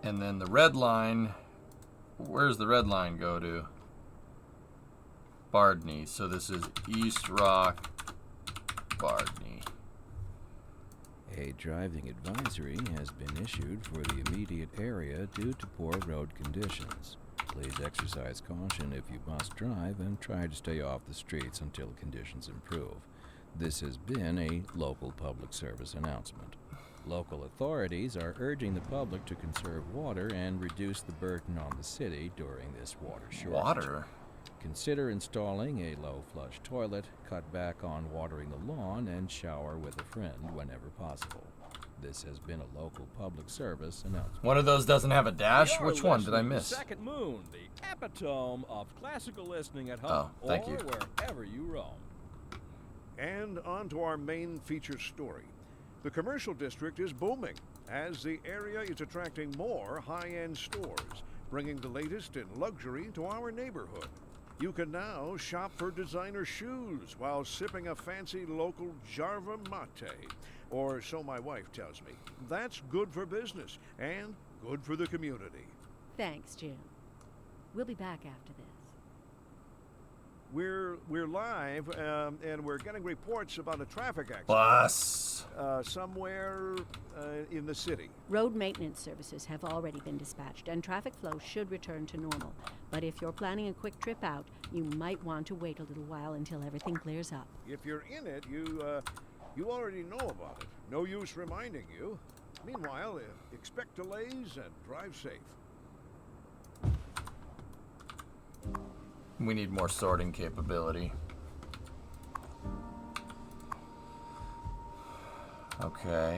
And then the red line, where's the red line go to? Bardney. So this is East Rock, Bardney. A driving advisory has been issued for the immediate area due to poor road conditions. Please exercise caution if you must drive and try to stay off the streets until conditions improve. This has been a local public service announcement. Local authorities are urging the public to conserve water and reduce the burden on the city during this water shortage. Water? Consider installing a low flush toilet, cut back on watering the lawn, and shower with a friend whenever possible. This has been a local public service announcement. One of those doesn't have a dash? You're Which one did I listening to miss? Second Moon, the epitome of classical listening at home Oh, thank you. wherever you roam. And on to our main feature story. The commercial district is booming as the area is attracting more high-end stores, bringing the latest in luxury to our neighborhood. You can now shop for designer shoes while sipping a fancy local Jarva mate. Or so my wife tells me. That's good for business and good for the community. Thanks, Jim. We'll be back after this. We're live, and we're getting reports about a traffic accident. Bus. Somewhere in the city. Road maintenance services have already been dispatched, and traffic flow should return to normal. But if you're planning a quick trip out, you might want to wait a little while until everything clears up. If you're in it, you already know about it. No use reminding you. Meanwhile, expect delays and drive safe. We need more sorting capability. Okay.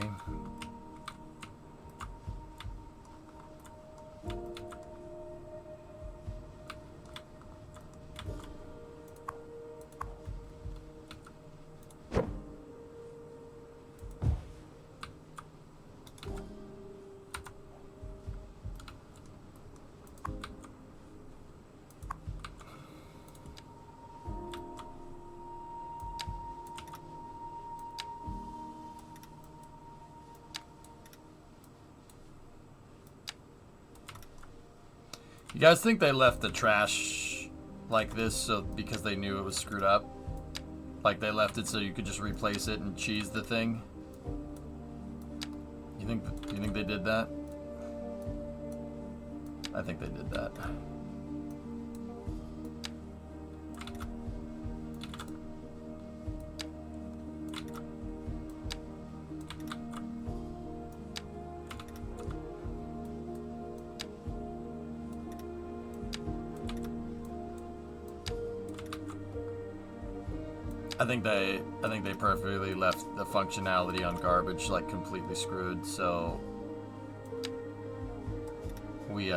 You guys think they left the trash like this so because they knew it was screwed up? Like they left it so you could just replace it and cheese the thing? You think they did that? I think they did that. I think they perfectly left the functionality on garbage like completely screwed, so we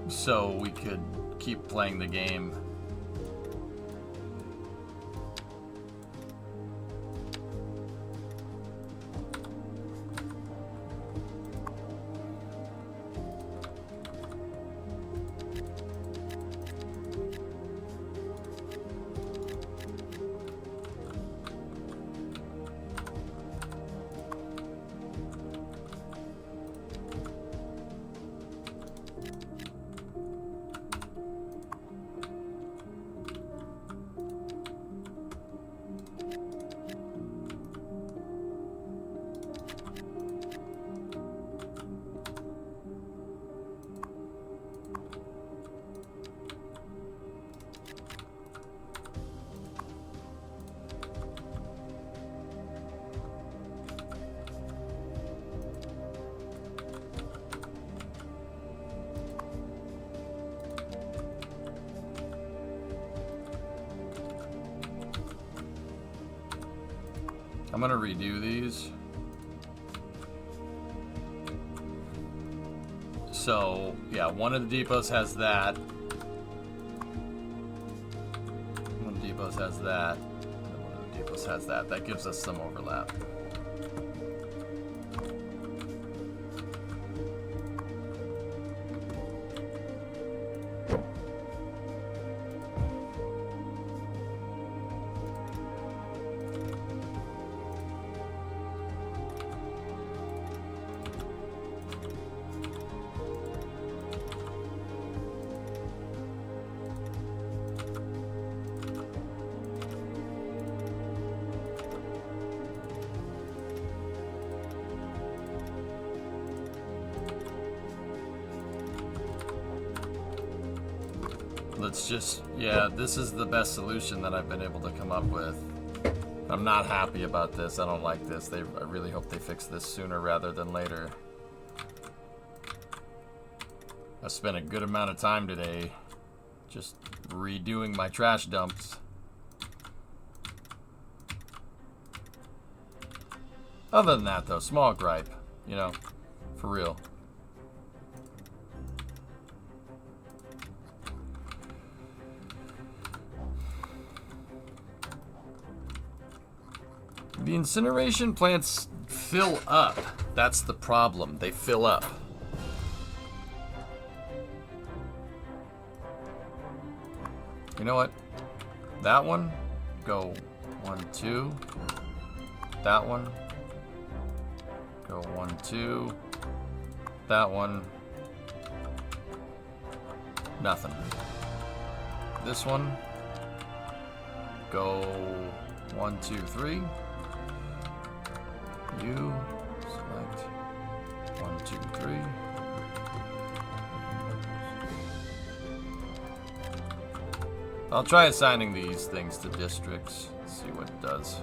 so we could keep playing the game. I'm gonna redo these. So, yeah, one of the depots has that. One of the depots has that. And one of the depots has that. That gives us some overlap. Let's just, yeah, this is the best solution that I've been able to come up with. I'm not happy about this. I don't like this. I really hope they fix this sooner rather than later. I spent a good amount of time today just redoing my trash dumps. Other than that, though, small gripe, you know, for real. The incineration plants fill up. That's the problem. They fill up. You know what? That one, go 1, 2. That one, go 1, 2. That one, nothing. This one, go 1, 2, 3. You select 1, 2, 3. I'll try assigning these things to districts. See what it does.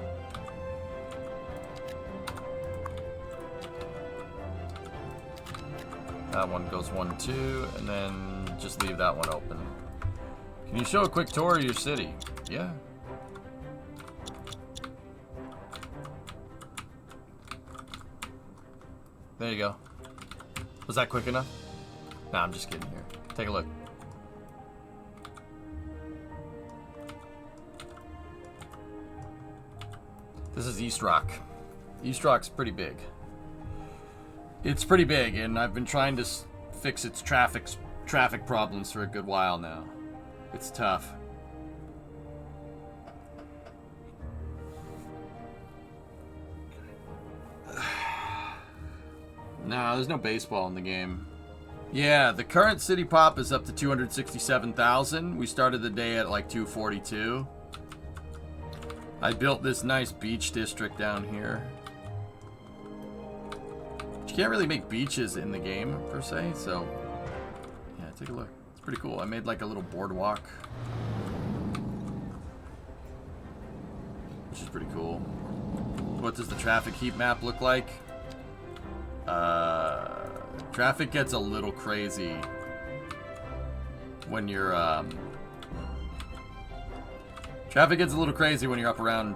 That one goes 1, 2, and then just leave that one open. Can you show a quick tour of your city? Yeah. There you go. Was that quick enough? Nah, I'm just kidding here. Take a look. This is East Rock. East Rock's pretty big. It's pretty big, and I've been trying to fix its traffic problems for a good while now. It's tough. No, there's no baseball in the game. Yeah, the current city pop is up to 267,000. We started the day at like 242. I built this nice beach district down here. You can't really make beaches in the game, per se, so... yeah, take a look. It's pretty cool. I made like a little boardwalk. Which is pretty cool. What does the traffic heat map look like? Traffic gets a little crazy when you're, traffic gets a little crazy when you're up around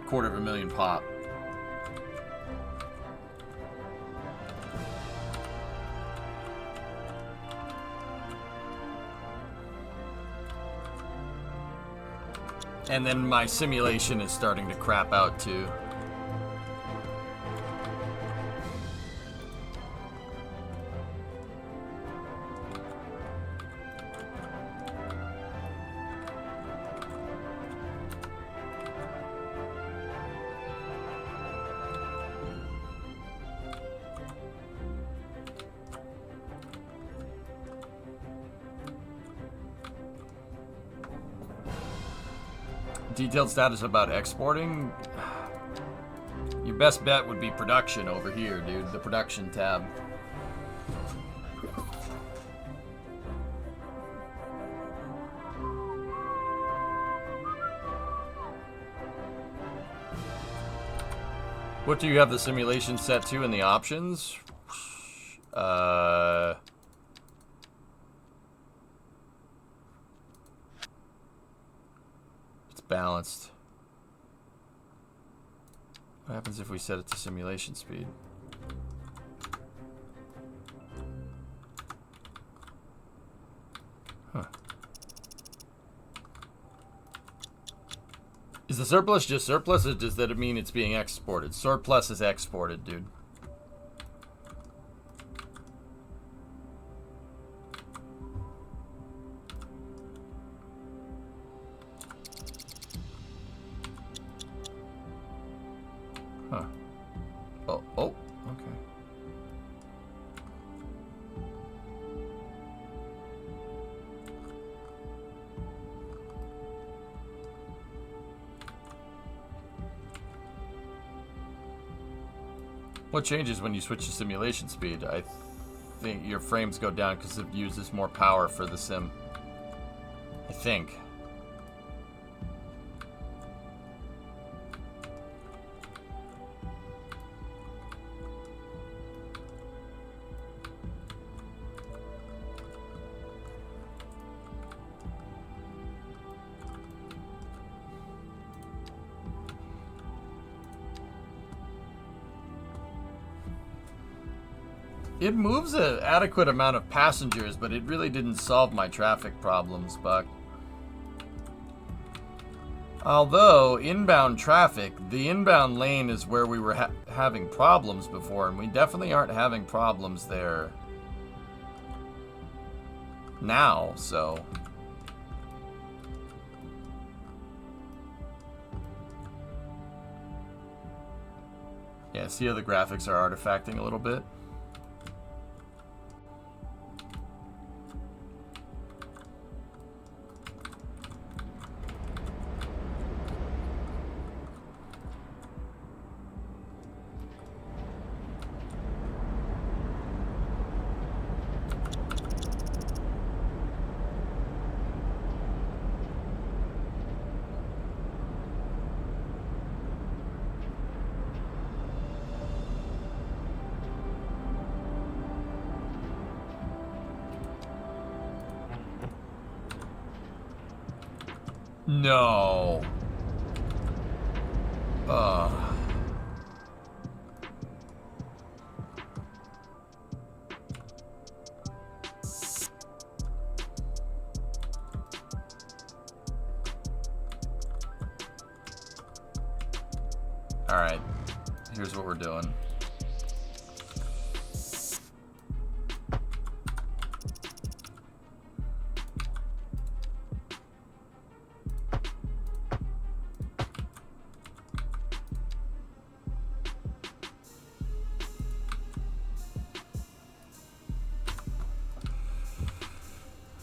250,000 pop. And then my simulation is starting to crap out too. Detailed status about exporting? Your best bet would be production over here, dude. The production tab. What do you have the simulation set to in the options? It's balanced. What happens if we set it to simulation speed? Huh. Is the surplus just surplus, or does that mean it's being exported? Surplus is exported, dude. Huh. Oh, okay. What changes when you switch to simulation speed? I think your frames go down because it uses more power for the sim. I think. It moves an adequate amount of passengers, but it really didn't solve my traffic problems, Buck. Although, inbound traffic, the inbound lane is where we were having problems before, and we definitely aren't having problems there now, so... Yeah, see how the graphics are artifacting a little bit? No. Alright. Here's what we're doing.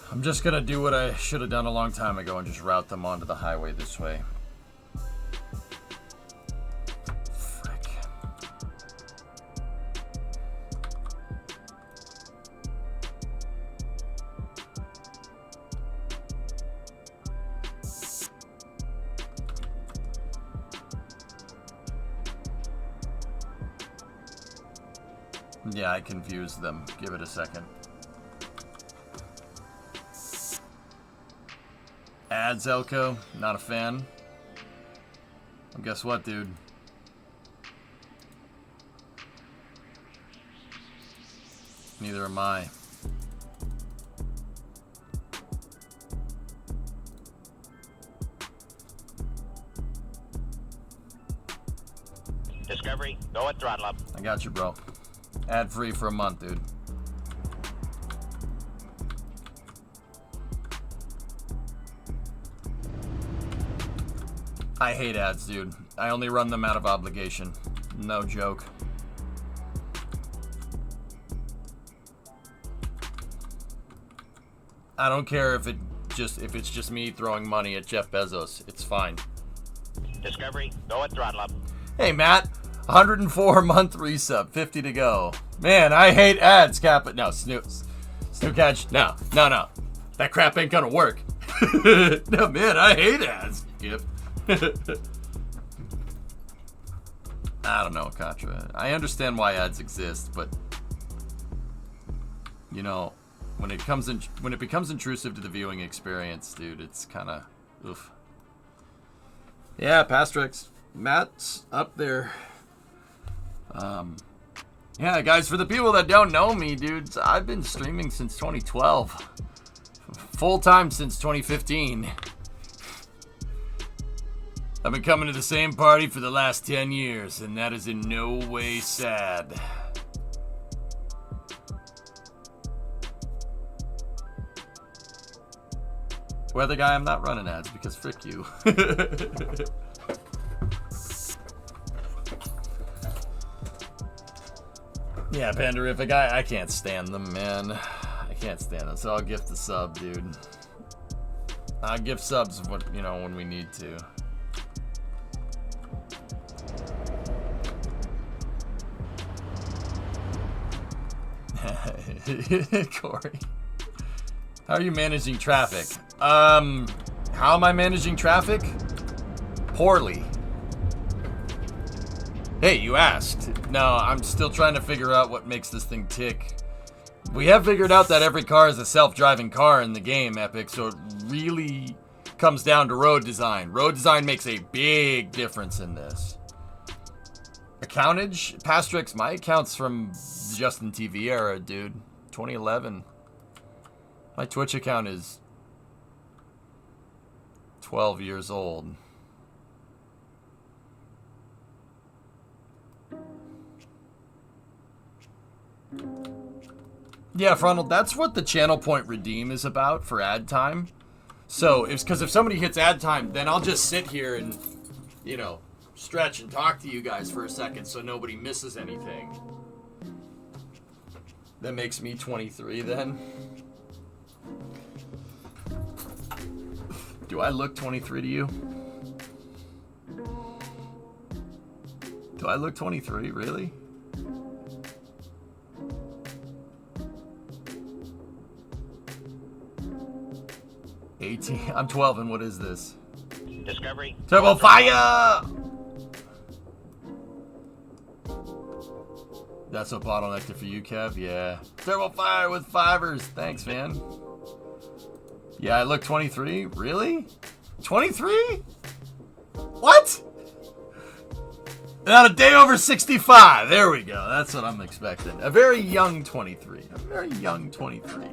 I'm just gonna do what I should have done a long time ago and just route them onto the highway this way. Frick. Yeah, I confused them. Give it a second. Ads, Elko, not a fan. Well, guess what, dude? Neither am I. Discovery, go at throttle up. I got you, bro. Ad free for a month, dude. I hate ads, dude. I only run them out of obligation. No joke. I don't care if it's just me throwing money at Jeff Bezos. It's fine. Discovery, go at throttle up. Hey, Matt. 104 month resub. 50 to go. Man, I hate ads, Cap. No, Snookatch. No. That crap ain't gonna work. No, man, I hate ads. Yep. I don't know, Contra. I understand why ads exist, but you know, when it becomes intrusive to the viewing experience, dude, it's kind of oof. Yeah, Pastrix, Matt's up there. Yeah, guys, for the people that don't know me, dudes, I've been streaming since 2012, full time since 2015. I've been coming to the same party for the last 10 years, and that is in no way sad. Weather guy, I'm not running ads because frick you. Yeah, Panderific, I can't stand them, man. I can't stand them, so I'll gift the sub, dude. I'll gift subs when we need to. Corey, how are you managing traffic? How am I managing traffic? Poorly. Hey, you asked. No, I'm still trying to figure out what makes this thing tick. We have figured out that every car is a self-driving car in the game, Epic, so it really comes down to road design. Road design makes a big difference in this. Accountage? Pastrix, my account's from the Justin TV era, dude. 2011. My Twitch account is 12 years old. Yeah, Frontal, that's what the channel point redeem is about for ad time. So, it's because if somebody hits ad time, then I'll just sit here and, stretch and talk to you guys for a second so nobody misses anything. That makes me 23 then. Do I look 23 to you? Do I look 23, really? I'm 12, and what is this? Discovery. Turbo fire! That's what bottlenecked it for you, Kev? Yeah. Turbo fire with fivers. Thanks, man. Yeah, I look 23? Really? 23? What? Not a day over 65. There we go. That's what I'm expecting. A very young 23. A very young 23.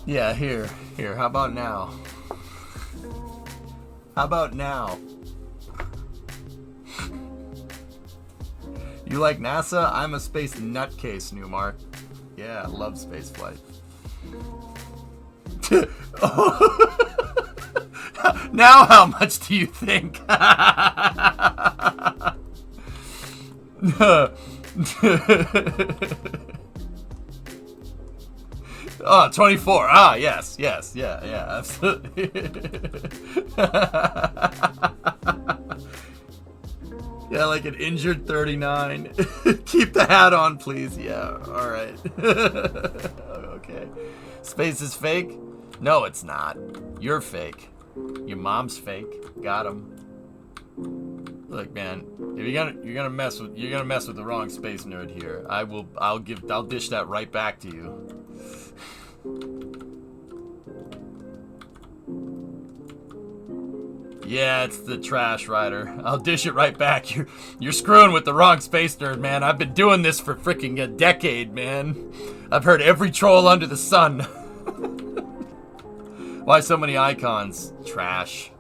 Yeah, here. How about now? How about now? You like NASA? I'm a space nutcase, Newmark. Yeah, I love spaceflight. Now how much do you think? Oh, 24. Ah, yes, yeah, absolutely. Yeah, like an injured 39. Keep the hat on, please. Yeah, all right. Okay. Space is fake? No, it's not. You're fake. Your mom's fake. Got him. Look, man, if you're gonna mess with the wrong space nerd here. I'll dish that right back to you. Yeah, it's the trash rider. I'll dish it right back. You're screwing with the wrong space nerd, man. I've been doing this for freaking a decade, man. I've heard every troll under the sun. Why so many icons? Trash.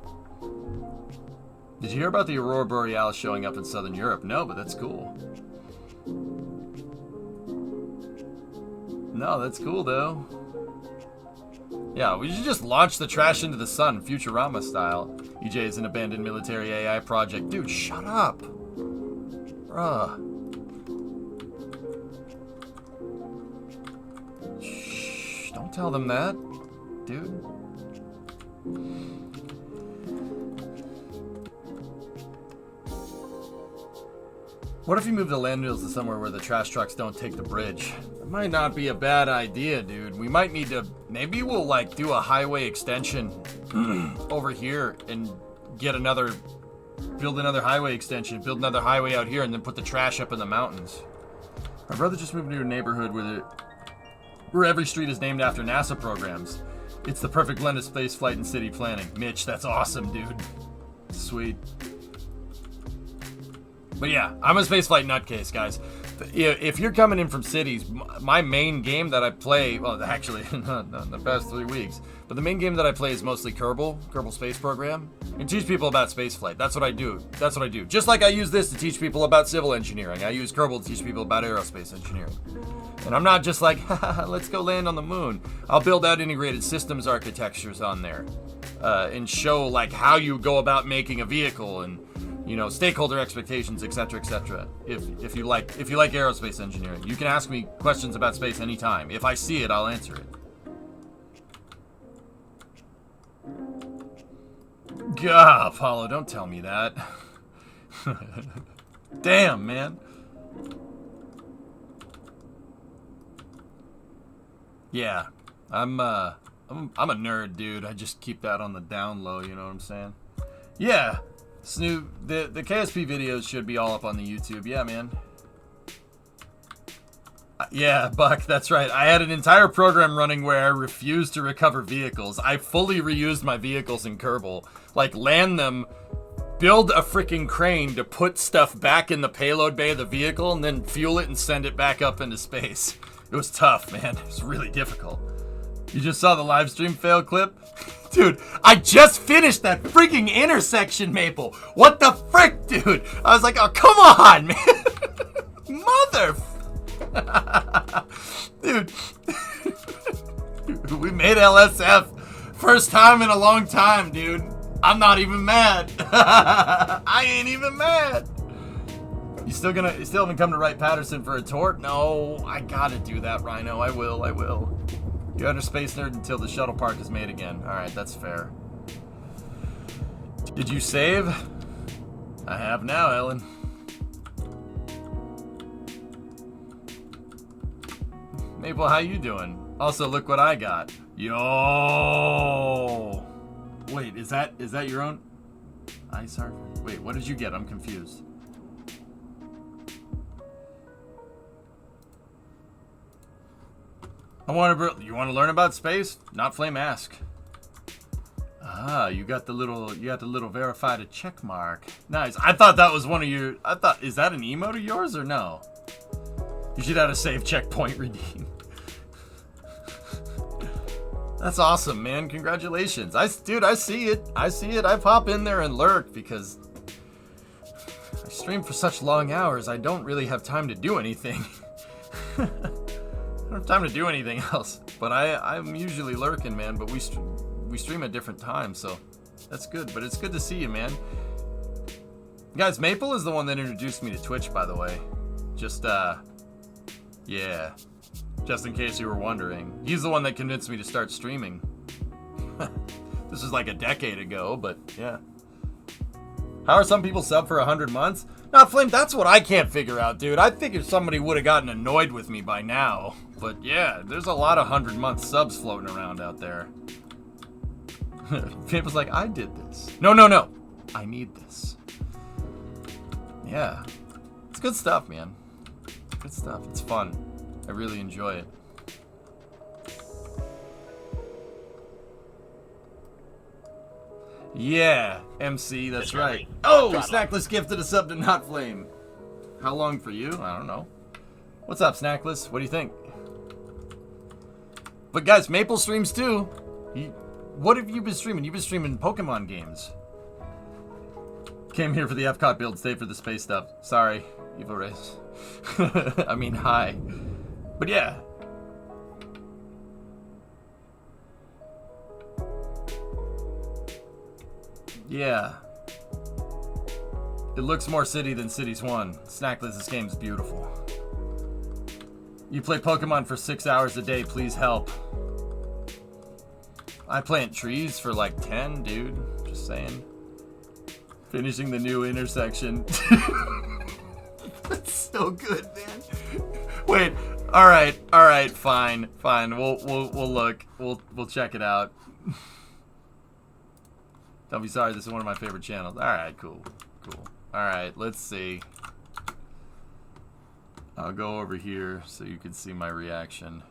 Did you hear about the Aurora Borealis showing up in Southern Europe? No, but that's cool. No, that's cool, though. Yeah, we should just launch the trash into the sun, Futurama style. EJ is an abandoned military AI project. Dude, shut up. Bruh. Shh, don't tell them that, dude. What if you move the landfills to somewhere where the trash trucks don't take the bridge? It might not be a bad idea, dude. We might need to... Maybe we'll, like, do a highway extension over here and get another... Build another highway extension, build another highway out here, and then put the trash up in the mountains. My brother just moved to a neighborhood where every street is named after NASA programs. It's the perfect blend of space flight and city planning. Mitch, that's awesome, dude. Sweet. But yeah, I'm a spaceflight nutcase, guys. If you're coming in from cities, my main game that I play, well, actually, not in the past 3 weeks, but the main game that I play is mostly Kerbal Space Program, and teach people about spaceflight. That's what I do. That's what I do. Just like I use this to teach people about civil engineering. I use Kerbal to teach people about aerospace engineering. And I'm not just like, haha, let's go land on the moon. I'll build out integrated systems architectures on there, and show like how you go about making a vehicle and, you know, stakeholder expectations, etc., etc. If you like aerospace engineering, you can ask me questions about space anytime. If I see it, I'll answer it. God, Apollo, don't tell me that. Damn, man. Yeah, I'm a nerd, dude. I just keep that on the down low. You know what I'm saying? Yeah. Snoop, the KSP videos should be all up on the YouTube. Yeah, man. Yeah, Buck, that's right. I had an entire program running where I refused to recover vehicles. I fully reused my vehicles in Kerbal. Like, land them, build a freaking crane to put stuff back in the payload bay of the vehicle, and then fuel it and send it back up into space. It was tough, man. It was really difficult. You just saw the live stream fail clip? Dude, I just finished that freaking intersection, Maple. What the frick, dude? I was like, oh, come on, man. Mother... Dude. We made LSF. First time in a long time, dude. I'm not even mad. I ain't even mad. You still haven't come to Wright Patterson for a tort? No, I gotta do that, Rhino. I will. You're under Space Nerd until the shuttle park is made again. Alright, that's fair. Did you save? I have now, Ellen. Maple, how you doing? Also, look what I got. Yo! Wait, is that your own? Ice Heart? Wait, what did you get? I'm confused. You want to learn about space? Not Flame Ask. Ah, you got the little verified a check mark. Nice. I thought that was one of your. Is that an emote of yours or no? You should have a save checkpoint redeem. That's awesome, man. Congratulations. Dude, I see it. I pop in there and lurk because I stream for such long hours. I don't really have time to do anything. I don't have time to do anything else. But I'm usually lurking, man. But we stream at different times, so that's good. But it's good to see you, man. Guys, Maple is the one that introduced me to Twitch, by the way. Yeah. Just in case you were wondering. He's the one that convinced me to start streaming. This was like a decade ago, but yeah. How are some people sub for 100 months? Nah, Flame, that's what I can't figure out, dude. I figured somebody would have gotten annoyed with me by now. But yeah, there's a lot of 100-month subs floating around out there. People's like, I did this. No. I need this. Yeah. It's good stuff, man. Good stuff. It's fun. I really enjoy it. Yeah, MC, that's right. Oh, Snackless gifted a sub to Not Flame. How long for you? I don't know. What's up, Snackless? What do you think? But guys, Maple streams too. What have you been streaming? You've been streaming Pokemon games. Came here for the Epcot build, stay for the space stuff. Sorry, Evil Race. I mean, hi. But yeah. Yeah. It looks more city than Cities 1. Snackless, this game is beautiful. You play Pokemon for 6 hours a day, please help. I plant trees for like 10, dude. Just saying. Finishing the new intersection. That's so good, man. Wait, alright, fine. We'll look. We'll check it out. Don't be sorry, this is one of my favorite channels. Alright, cool. Alright, let's see. I'll go over here so you can see my reaction.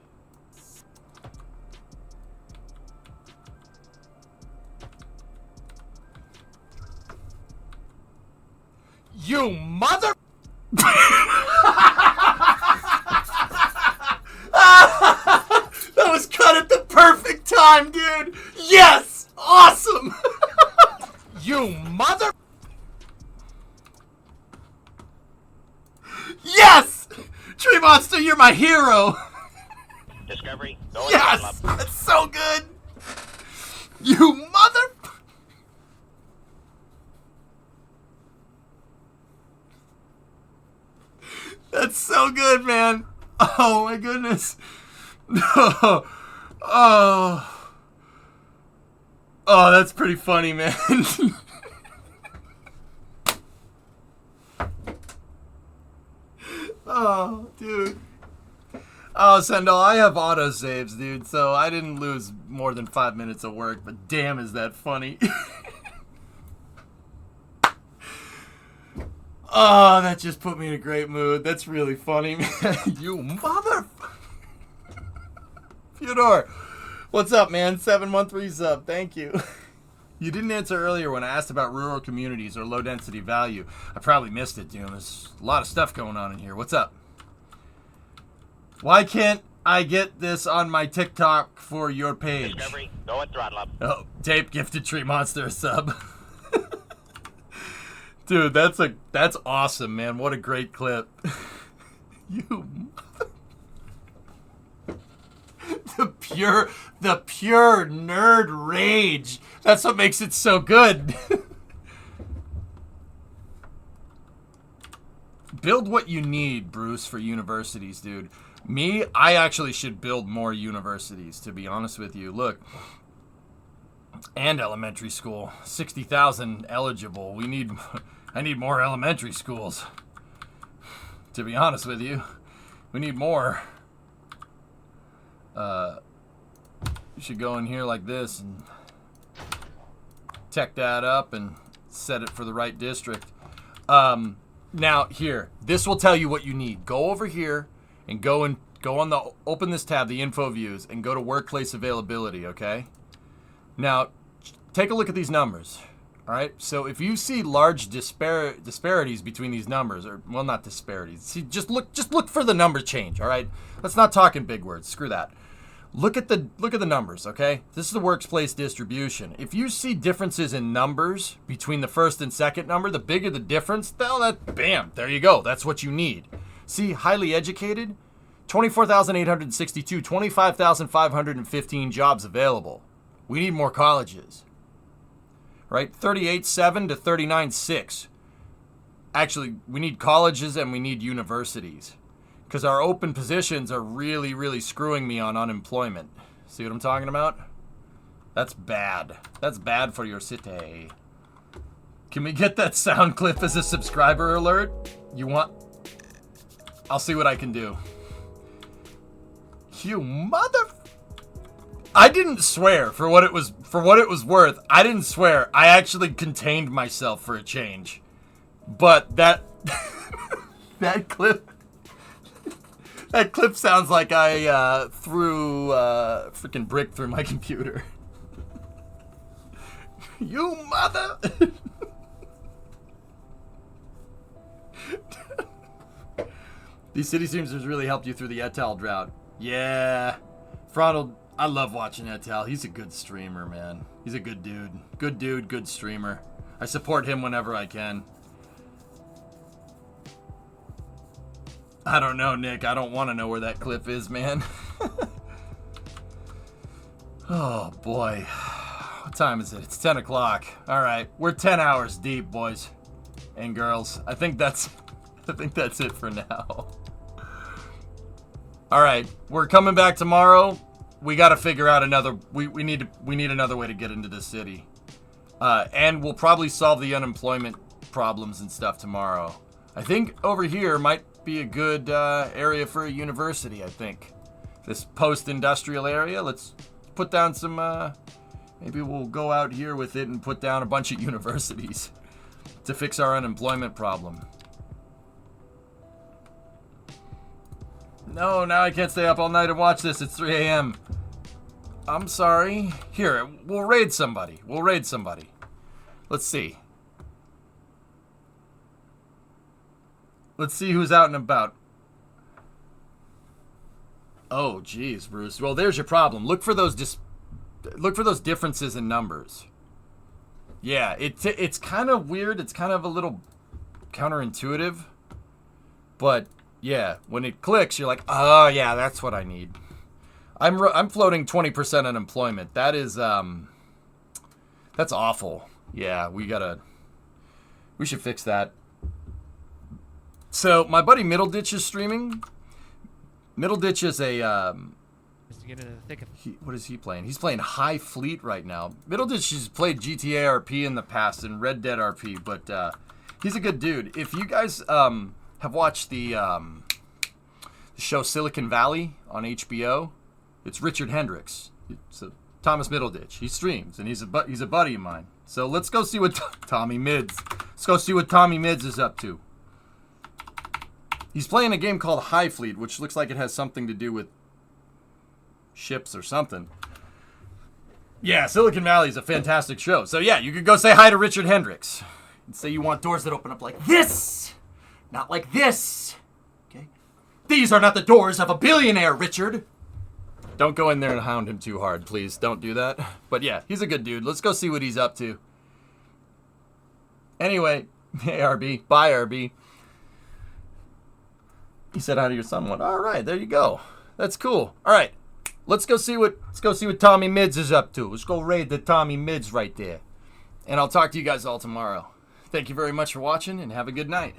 You mother... That was cut at the perfect time, dude! Yes! Awesome! You mother... Yes! Tree Monster, you're my hero! Discovery, go Yes! up. That's so good! You mother... That's so good, man. Oh my goodness. Oh. Oh, that's pretty funny, man. Oh, dude. Oh, Sendal, I have autosaves, dude, so I didn't lose more than 5 minutes of work, but damn is that funny. Oh, that just put me in a great mood. That's really funny, man. You mother... Fyodor, what's up, man? 713 sub. Thank you. You didn't answer earlier when I asked about rural communities or low-density value. I probably missed it, dude. There's a lot of stuff going on in here. What's up? Why can't I get this on my TikTok for your page? Discovery, go and throttle up. Oh, Tape gifted Tree Monster a sub. Dude, that's awesome, man. What a great clip. You the pure nerd rage. That's what makes it so good. Build what you need, Bruce, for universities, dude. Me, I actually should build more universities, to be honest with you. Look. And elementary school. 60,000 eligible. I need more elementary schools. To be honest with you. We need more. You should go in here like this and tech that up and set it for the right district. Now here, this will tell you what you need. Go over here and go on the, open this tab, the info views, and go to workplace availability, okay? Now, take a look at these numbers. All right, so if you see large disparities between these numbers, or well, not disparities. See, just look for the number change. All right, let's not talk in big words. Screw that. Look at the numbers. Okay, this is the workplace distribution. If you see differences in numbers between the first and second number, the bigger the difference, bam, there you go. That's what you need. See, highly educated, 24,862, 25,515 jobs available. We need more colleges. Right? 38.7 to 39.6. Actually, we need colleges and we need universities. Because our open positions are really, really screwing me on unemployment. See what I'm talking about? That's bad. That's bad for your city. Can we get that sound clip as a subscriber alert? You want? I'll see what I can do. You mother... I didn't swear for what it was worth. I didn't swear. I actually contained myself for a change. But that that clip sounds like I threw a freaking brick through my computer. You mother. These city streams has really helped you through the Etel drought. Yeah. Frontal, I love watching Etel. He's a good streamer, man. He's a good dude. Good dude, good streamer. I support him whenever I can. I don't know, Nick. I don't want to know where that cliff is, man. Oh, boy. What time is it? It's 10 o'clock. All right. We're 10 hours deep, boys and girls. I think that's it for now. All right. We're coming back tomorrow. We got to figure out another... We need another way to get into this city. And we'll probably solve the unemployment problems and stuff tomorrow. I think over here might be a good area for a university, I think. This post-industrial area. Let's put down some... maybe we'll go out here with it and put down a bunch of universities to fix our unemployment problem. No, now I can't stay up all night and watch this. It's 3 a.m. I'm sorry. Here, we'll raid somebody. Let's see. Let's see who's out and about. Oh, geez, Bruce. Well, there's your problem. Look for those differences in numbers. Yeah, it's kind of weird. It's kind of a little counterintuitive. But yeah, when it clicks, you're like, oh yeah, that's what I need. I'm floating 20% unemployment. That is that's awful. Yeah, we should fix that. So my buddy Middleditch is streaming. Middleditch is a what is he playing? He's playing High Fleet right now. Middleditch has played GTA RP in the past and Red Dead RP, but he's a good dude. If you guys have watched the show Silicon Valley on HBO, it's Richard Hendricks. It's Thomas Middleditch. He streams, and he's a buddy of mine. So let's go see what Tommy Mids. Let's go see what Tommy Mids is up to. He's playing a game called High Fleet, which looks like it has something to do with ships or something. Yeah, Silicon Valley is a fantastic show. So yeah, you could go say hi to Richard Hendricks and say you want doors that open up like this, not like this. Okay? These are not the doors of a billionaire, Richard. Don't go in there and hound him too hard, please. Don't do that. But yeah, he's a good dude. Let's go see what he's up to. Anyway, hey RB, bye RB. He said hi to your son. All right, there you go. That's cool. All right, let's go see what Tommy Mids is up to. Let's go raid the Tommy Mids right there, and I'll talk to you guys all tomorrow. Thank you very much for watching, and have a good night.